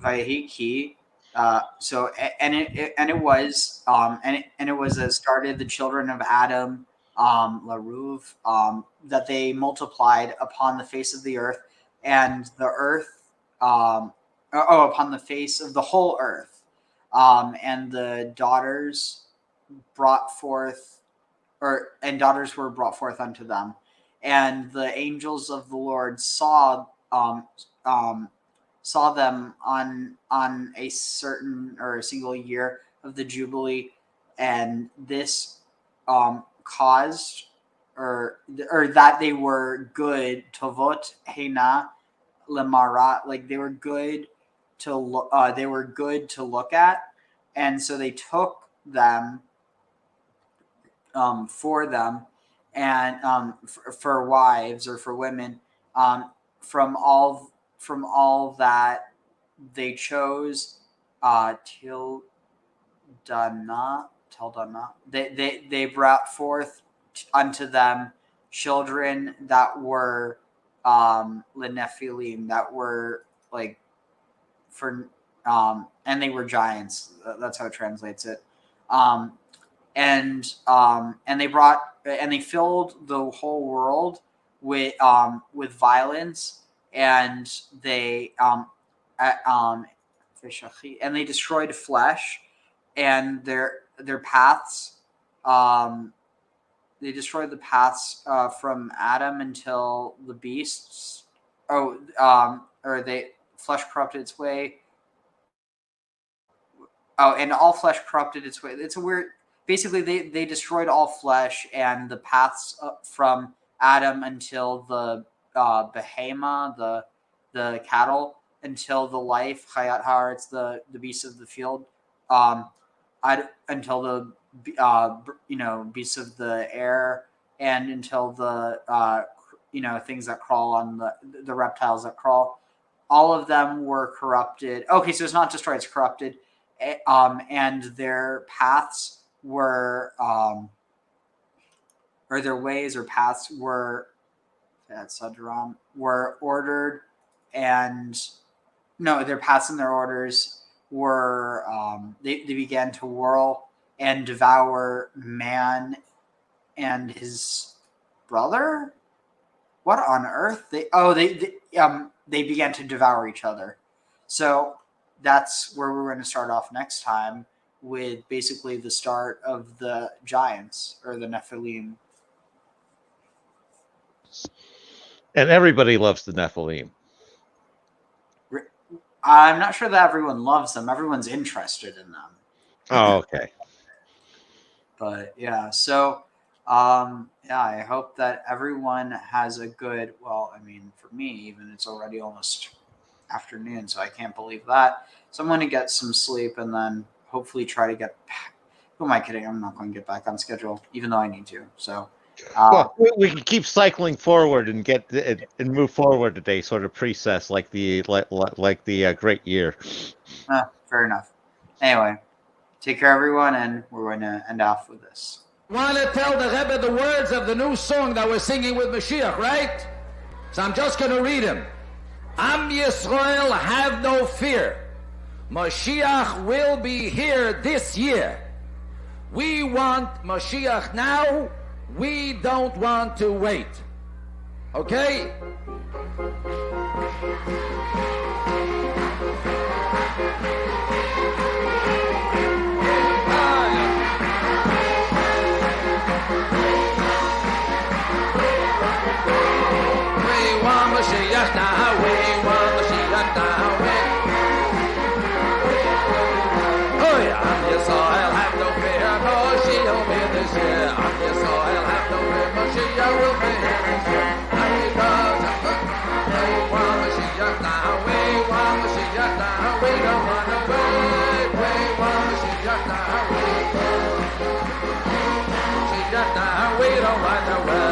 Vayiki. So it was started the children of Adam Laruv, that they multiplied upon the face of the earth, and the earth, upon the face of the whole earth, and the daughters brought forth, and daughters were brought forth unto them, and the angels of the Lord saw them on a certain or a single year of the Jubilee, and this caused or that they were good, tovot hena lemarat, like they were good to look at, and so they took them for them, and for wives or for women, from all that they chose, Tildana, they brought forth unto them children that were Lenephilim, that were like for and they were giants. That's how it translates it. And they filled the whole world with violence, and they destroyed flesh, and their paths. They destroyed the paths from Adam until the beasts. Flesh corrupted its way. And all flesh corrupted its way. It's a weird. Basically, they destroyed all flesh, and the paths from Adam until the behema, the cattle, until the life, chayat haaretz, the beasts of the field, until the beasts of the air, and until the things that crawl on the reptiles that crawl. All of them were corrupted. Okay, so it's not destroyed; it's corrupted, and their paths were or their ways or paths were ordered, and their paths and their orders were they began to whirl and devour man and his brother. What on earth? They began to devour each other. So that's where we're going to start off next time, with basically the start of the giants or the Nephilim. And everybody loves the Nephilim. I'm not sure that everyone loves them. Everyone's interested in them. Oh, okay. But yeah, so I hope that everyone has a good, well, I mean, for me, even it's already almost afternoon, so I can't believe that. So I'm going to get some sleep and then hopefully try to get back. Who am I kidding? I'm not going to get back on schedule, even though I need to. So well, we can keep cycling forward and move forward today, sort of precess like the great year. Fair enough. Anyway, take care, everyone, and we're going to end off with this. Want to tell the Rebbe the words of the new song that we're singing with Mashiach, right? So I'm just going to read them. Am Yisrael, have no fear. Mashiach will be here this year. We want Mashiach now. We don't want to wait. Okay? We want Mashiach now. We want Mashiach now. Oh yeah, Am Yisrael, have no fear. Mashiach will be this year. Am Yisrael, have no fear. Mashiach will be here this year. And because we want Mashiach now. We want Mashiach now. We don't want to wait. We want Mashiach now. Mashiach now. We don't want to wait.